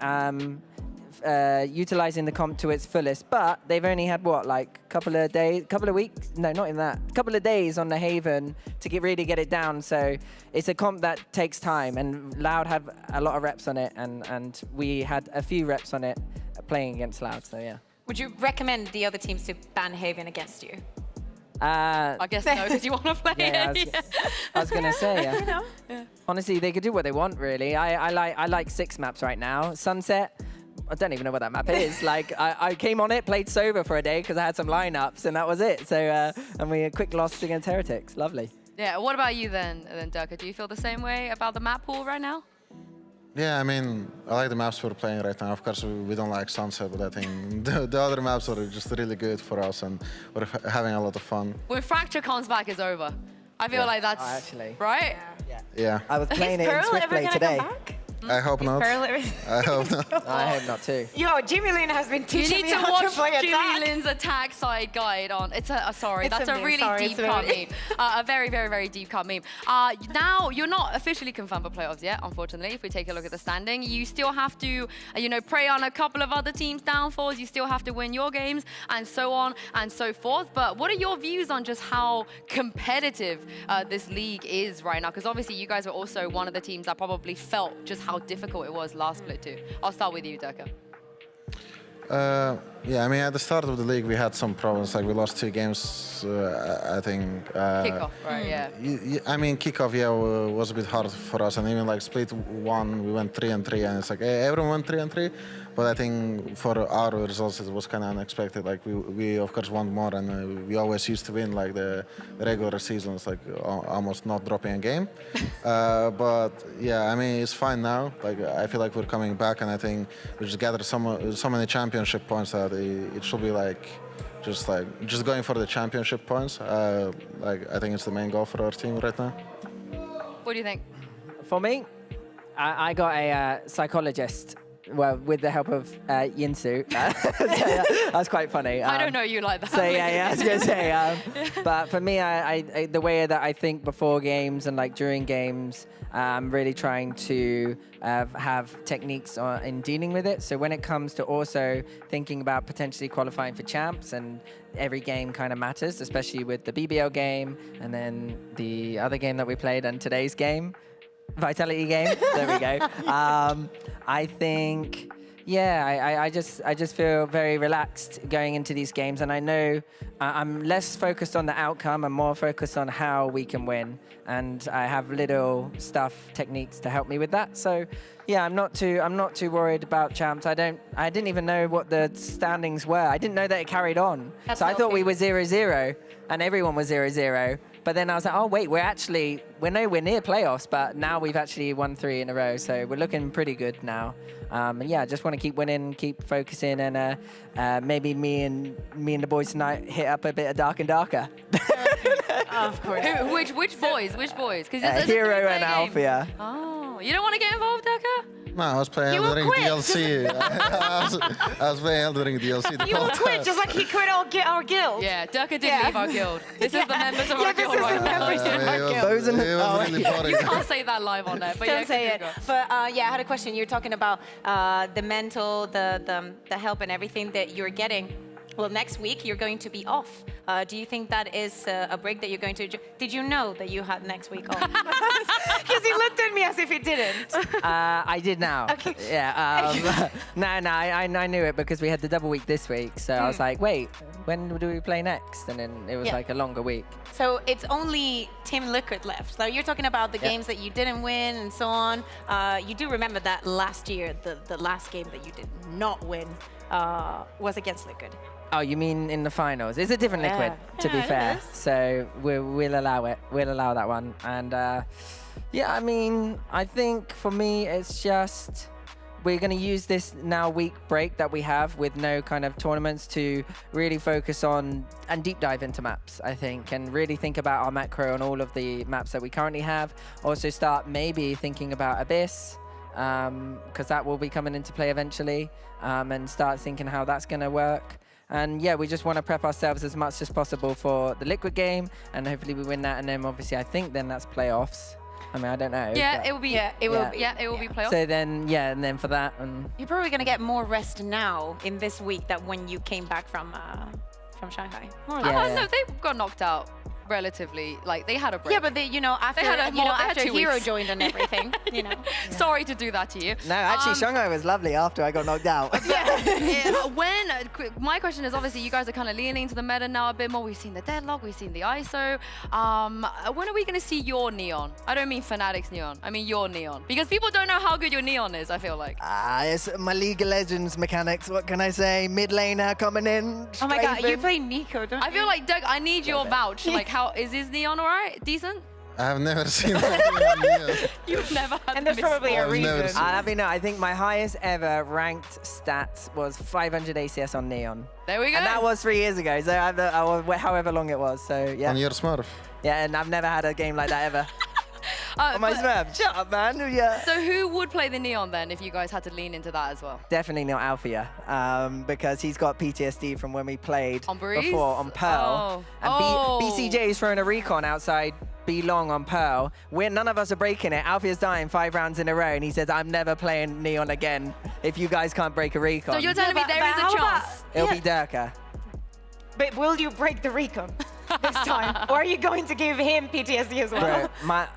utilizing the comp to its fullest, but they've only had what, like couple of weeks, no, not in that, couple of days on the Haven to really get it down. So it's a comp that takes time, and Loud have a lot of reps on it, and we had a few reps on it playing against Loud, so yeah. Would you recommend the other teams to ban Haven against you? I guess no, because you want to play it. I was gonna say, yeah. You know? Yeah. Honestly, they could do what they want, really. I like 6 maps right now. Sunset, I don't even know what that map is. Like, I came on it, played Sova for a day because I had some lineups, and that was it. So, and we quick lost against Heretics. Lovely. Yeah. What about you then, Durka? Do you feel the same way about the map pool right now? Yeah, I mean, I like the maps we're playing right now. Of course, we don't like Sunset, but I think the other maps are just really good for us, and we're having a lot of fun. When Fracture comes back, it's over. I feel like that's right. Yeah. I was playing it in Swift Play today. I hope not. I hope not. I hope not too. Yo, Jimmy Lin has been You teaching need me to how watch to play Jimmy attack. Lin's attack side guide on. It's a sorry, It's that's a a meme, really sorry, deep it's a cut meme. meme. A very, very, very deep cut meme. Now you're not officially confirmed for playoffs yet, unfortunately. If we take a look at the standing, you still have to, prey on a couple of other teams' downfalls. You still have to win your games, and so on and so forth. But what are your views on just how competitive this league is right now? Because obviously you guys were also one of the teams that probably felt just how difficult it was last split too. I'll start with you, Durka. Yeah, I mean, at the start of the league, we had some problems. Like, we lost 2 games, I think. Kickoff, right, yeah. I mean, kickoff, was a bit hard for us. And even, like, split 1, we went 3-3. And it's like, everyone went 3-3. But I think for our results, it was kind of unexpected. Like, we of course, want more. And we always used to win, like, the regular seasons, like, almost not dropping a game. But, yeah, I mean, it's fine now. Like, I feel like we're coming back. And I think we just gathered so many championship points that it should be just going for the championship points. I think it's the main goal for our team right now. What do you think? For me, I got a psychologist. Well, with the help of Yinsu. So, that's quite funny. I don't know you like that. So yeah, I was going to say. But for me, I the way that I think before games and like during games, I'm really trying to have techniques in dealing with it. So when it comes to also thinking about potentially qualifying for champs, and every game kind of matters, especially with the BBL game and then the other game that we played and today's game. Vitality game. There we go. I think, yeah, I just feel very relaxed going into these games, and I know I'm less focused on the outcome and more focused on how we can win. And I have little techniques to help me with that. So, yeah, I'm not too worried about champs. I didn't even know what the standings were. I didn't know that it carried on. That's so I thought healthy. we were 0-0, and everyone was 0-0. But then I was like, oh, wait, we're nowhere near playoffs, but now we've actually won 3 in a row. So we're looking pretty good now. And yeah, I just want to keep winning, keep focusing, and maybe me and the boys tonight hit up a bit of Dark and Darker. Of course. Which boys? Because Hero and Althea. Oh, you don't want to get involved, Durka? No, I was playing Elden Ring DLC. I was playing Elden Ring DLC. You will quit, just like he quit our guild. Yeah, Durka did leave our guild. This is the members of our guild right now. It was really boring. You can't say that live on there, but Don't yeah, say it. go. But yeah, I had a question. You're talking about the mental, the help and everything that you're getting. Well, next week you're going to be off. Do you think that is a break that you're going to? Did you know that you had next week off? Because he looked at me as if he didn't. I did now. Okay. Yeah. I knew it because we had the double week this week. So I was like, wait, when do we play next? And then it was like a longer week. So it's only Team Liquid left. So you're talking about the games that you didn't win and so on. You do remember that last year, the last game that you did not win was against Liquid. Oh, you mean in the finals? It's a different Liquid, to be Yeah, it fair. is. So we'll allow it. We'll allow that one. And yeah, I mean, I think for me, it's just we're going to use this now week break that we have with no kind of tournaments to really focus on and deep dive into maps, I think, and really think about our macro on all of the maps that we currently have. Also start maybe thinking about Abyss, because that will be coming into play eventually, and start thinking how that's going to work. And yeah, we just want to prep ourselves as much as possible for the Liquid game, and hopefully we win that. And then obviously I think then that's playoffs. I mean, I don't know. Yeah, it will be. Yeah, it will be. Yeah, it will be playoffs. So then, yeah, and then for that, and You're probably going to get more rest now in this week than when you came back from Shanghai. More or less. No, they got knocked out relatively. Like they had a break. Yeah, but they, after they had after 2 Hero weeks. joined and everything, Sorry to do that to you. No, actually, Shanghai was lovely after I got knocked out. My question is, obviously you guys are kind of leaning into the meta now a bit more. We've seen the Deadlock, we've seen the ISO. When are we going to see your Neon? I don't mean Fnatic's Neon, I mean your Neon. Because people don't know how good your Neon is, I feel like. It's my League of Legends mechanics. What can I say? Mid laner coming in. Oh my god, you strafing. play Nico, don't you? I feel like, Doug, I need your vouch. Like, how is his Neon alright? Decent? I have never seen that. You've never had And there's probably a reason. I mean, no, I think my highest ever ranked stats was 500 ACS on Neon. There we go. And that was 3 years ago, so however long it was. So yeah. On your Smurf. Yeah, and I've never had a game like that ever. On my Smurf. Shut up, man. Yeah. So who would play the Neon then if you guys had to lean into that as well? Definitely not Althea, because he's got PTSD from when we played On Breeze? before on Pearl. And BCJ is throwing a recon outside B long on Pearl. None of us are breaking it. Althea's dying 5 rounds in a row, and he says, I'm never playing Neon again if you guys can't break a recon. So you're telling me there is a chance? It'll be Durka. But will you break the recon this time? Or are you going to give him PTSD as well? Bro,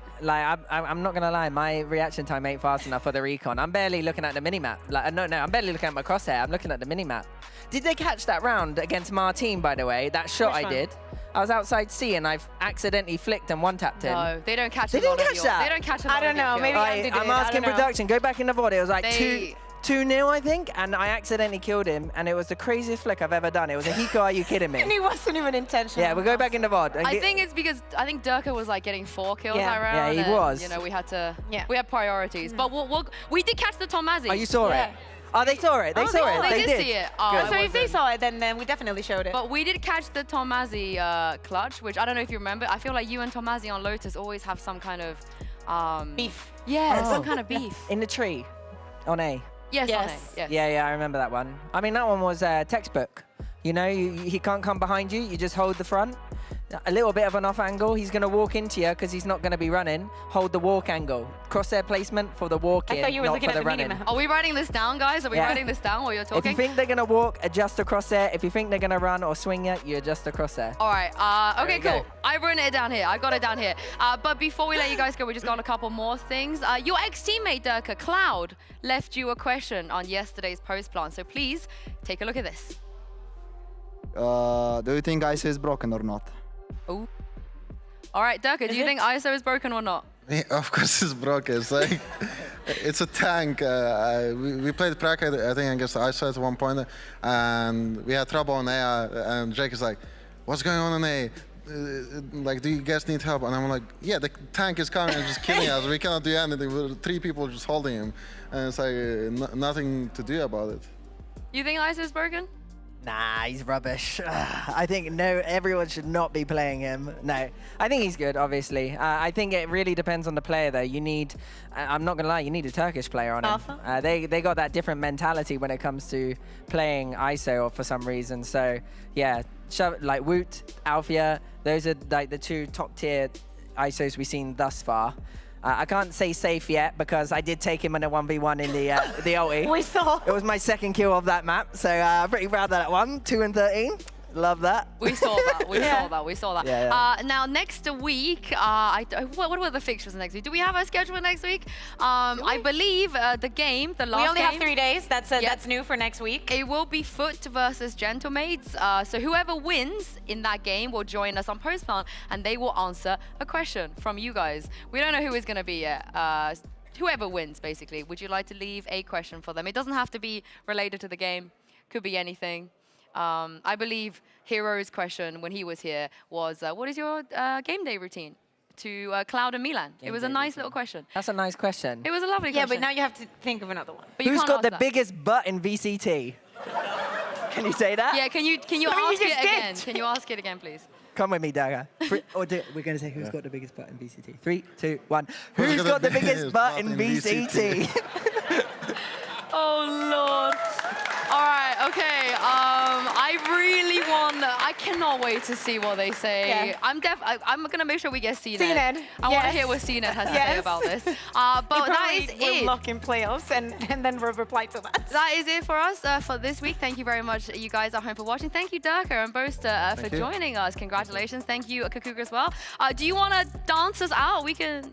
I'm not gonna lie, my reaction time ain't fast enough for the recon. I'm barely looking at the minimap. No, I'm barely looking at my crosshair. I'm looking at the minimap. Did they catch that round against Martine, by the way? That shot I did. I was outside C and I accidentally flicked and one-tapped him. No, they don't catch They didn't catch that? They don't catch a lot I don't know, maybe Andy did. I'm asking production, go back in the VOD. It was like They- 2-0, I think, and I accidentally killed him, and it was the craziest flick I've ever done. It was a Hiko, are you kidding me? And it wasn't even intentional. Yeah, we'll go back in the VOD. I think it's because I think Durka was like getting 4 kills Yeah. that round. Yeah, he and, was. You know, we had to. Yeah. We had priorities, but we did catch the Tomazi. Oh, you saw it? Oh, they saw it. They saw it. They did see it. Good. So if they saw it, then we definitely showed it. But we did catch the Tomazi clutch, which I don't know if you remember. I feel like you and Tomazi on Lotus always have some kind of beef. Yeah, some kind of beef. In the tree, on A. Yes, on A. Yes. Yeah, I remember that one. I mean, that one was textbook. You know, he can't come behind you. You just hold the front. A little bit of an off angle. He's going to walk into you because he's not going to be running. Hold the walk angle. Crosshair placement for the walk in, I thought you were not looking for at the the running. minimap. Are we writing this down, guys? Are we writing this down while you're talking? If you think they're going to walk, adjust the crosshair. If you think they're going to run or swing you adjust the crosshair. All right. Okay, There you cool. I've written it down here. I got it down here. But before we let you guys go, we just got a couple more things. Your ex-teammate, Durka, Cloud, left you a question on yesterday's post plan. So please take a look at this. Do you think ISO is broken or not? Oh. All right, Durka, do you think ISO is broken or not? Yeah, of course it's broken. It's like, it's a tank. We played Prague, I think, against ISO at one point, and we had trouble on A, and Jake is like, what's going on A? Like, do you guys need help? And I'm like, yeah, the tank is coming and just killing us. We cannot do anything. We're 3 people just holding him. And it's like, nothing to do about it. You think ISO is broken? Nah, he's rubbish. I think everyone should not be playing him. No, I think he's good, obviously. I think it really depends on the player, though. You need, I'm not gonna lie, you need a Turkish player on him. They got that different mentality when it comes to playing ISO for some reason. So yeah, like Woot, Althea, those are like the 2 top tier ISOs we've seen thus far. I can't say safe yet because I did take him in a 1v1 in the ulti. We saw. It was my 2nd kill of that map, so I'm pretty proud of that one. 2 and 13. Love that. We saw that. We saw that. We saw that. Yeah, now, next week, what were the fixtures next week? Do we have a schedule next week? I believe the game, the last game. We only have 3 days. That's new for next week. It will be Foot versus Gentlemates. So whoever wins in that game will join us on post plan, and they will answer a question from you guys. We don't know who is going to be yet. Whoever wins, basically. Would you like to leave a question for them? It doesn't have to be related to the game. Could be anything. I believe Hero's question when he was here was, what is your game day routine? To Cloud and Milan. It was a nice little question. That's a nice question. It was a lovely question. Yeah, but now you have to think of another one. But you Who's can't got ask the that. biggest butt in VCT? Can you say that? Yeah, can you I mean, ask you it just again? did. Can you ask it again, please? Come with me, Daga. We're going to say who's got the biggest butt in VCT. 3, 2, 1. Who's got the biggest butt in VCT? Oh, Lord. All right, okay. I cannot wait to see what they say. Yeah. I'm gonna make sure we get CNED. CNED, I want to yes. hear what CNED has to say Yes. about this. But that is it. Lock in playoffs and then we'll reply to that. That is it for us for this week. Thank you very much, you guys at home, for watching. Thank you, Durka and Boaster, for joining us. Congratulations. Thank you, Kakuga, as well. Do you want to dance us out? We can,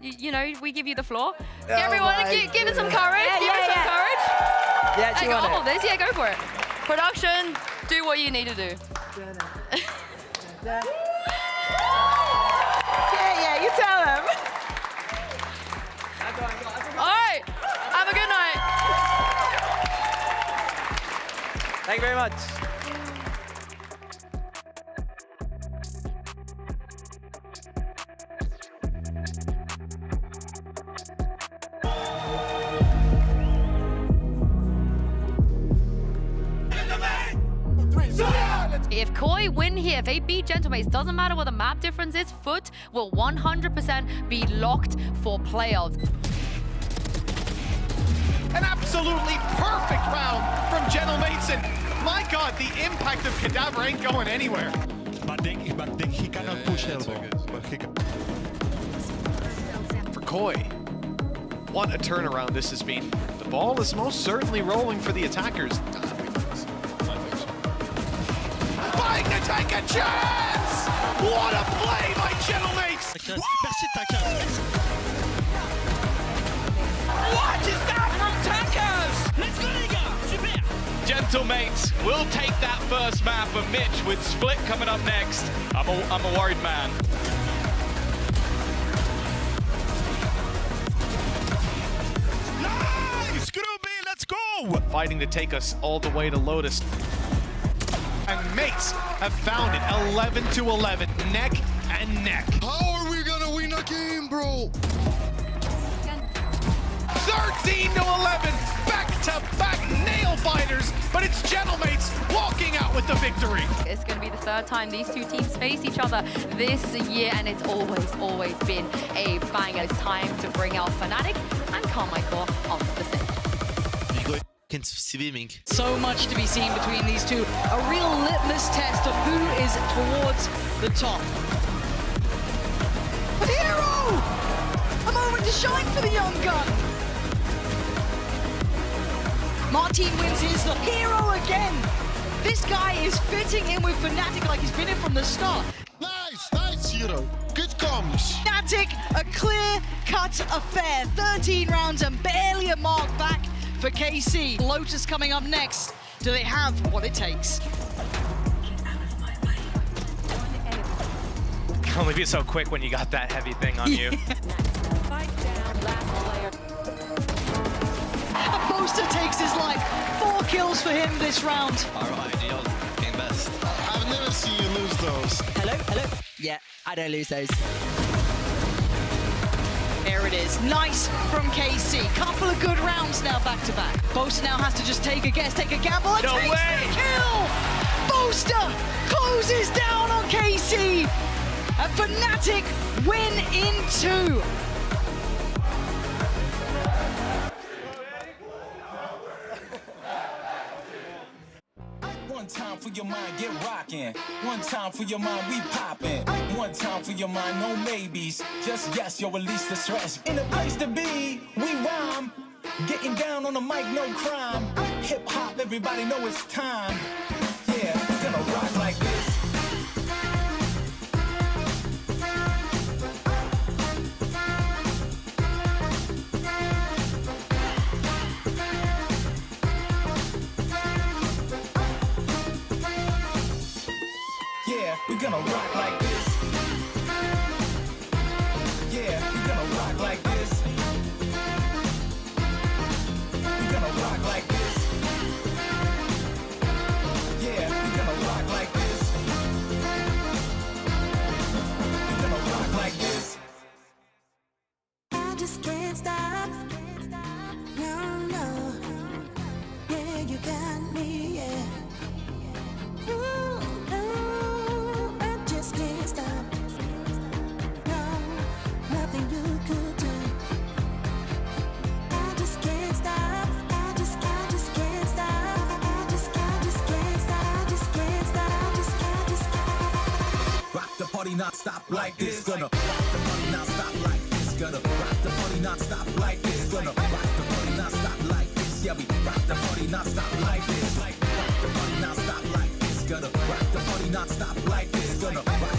we give you the floor. Everyone, give it some courage. Give it some courage. Yeah, do you want all this? Yeah, go for it. Production, do what you need to do. Yeah, you tell them. All right, have a good night. Thank you very much. Koi win here. If they beat Gentlemates, doesn't matter what the map difference is, Foot will 100% be locked for playoffs. An absolutely perfect round from Gentlemates, and my god, the impact of Cadaver ain't going anywhere. But then he cannot push elbow. But he can. For Koi, what a turnaround this has been. The ball is most certainly rolling for the attackers. Buying to take a chance! What a play by Gentlemates! What is that from Tackers? Let's go, les gars! Super! Gentlemates will take that first map of Mitch with Split coming up next. I'm a worried man. Nice! Groovy, let's go! Fighting to take us all the way to Lotus. And Mates have found it 11-11, neck and neck. How are we gonna win a game, bro? 13-11, back-to-back nail biters, but it's Gentlemates walking out with the victory. It's going to be the third time these two teams face each other this year, and it's always been a banger. It's time to bring out Fnatic and Carmichael on the stage. So much to be seen between these two. A real litmus test of who is towards the top. Hero! A moment to shine for the young gun. Martin wins his the hero again. This guy is fitting in with Fnatic like he's been in from the start. Nice, hero. Good comms. Fnatic, a clear-cut affair. 13 rounds and barely a mark back for KC. Lotus coming up next. Do they have what it takes? Can only be so quick when you got that heavy thing on you. Boaster takes his life. 4 kills for him this round. I've never seen you lose those. Hello? Yeah, I don't lose those. There it is. Nice from KC. Couple of good rounds now back to back. Boaster now has to just take a guess, take a gamble, and takes the kill! Boaster closes down on KC. And Fnatic win in 2. One time for your mind, get rockin'. One time for your mind, we poppin'. One time for your mind, no maybes. Just yes, yo, release the stress. In the place to be, we rhyme. Getting down on the mic, no crime. Hip hop, everybody know it's time. Yeah, gonna rock like this. We're gonna rock like this. Yeah, we're gonna rock like this. We're gonna rock like this. Yeah, we're gonna rock like this. We're gonna rock like this. I just can't stop. No, no. Yeah, you got me, yeah. Ooh, no, I just can't stop. No, nothing you could do. I just can't stop. I just can't stop. I just can't stop. Rock the party, not stop like this. Gonna rock the party, not stop like this. Gonna rock the party, not stop like this. Gonna rock the party, not stop like this. Yeah, we rock the party, not stop like this. Rock the party, not stop like this. Gonna rock the party, not stop like this. Gonna rock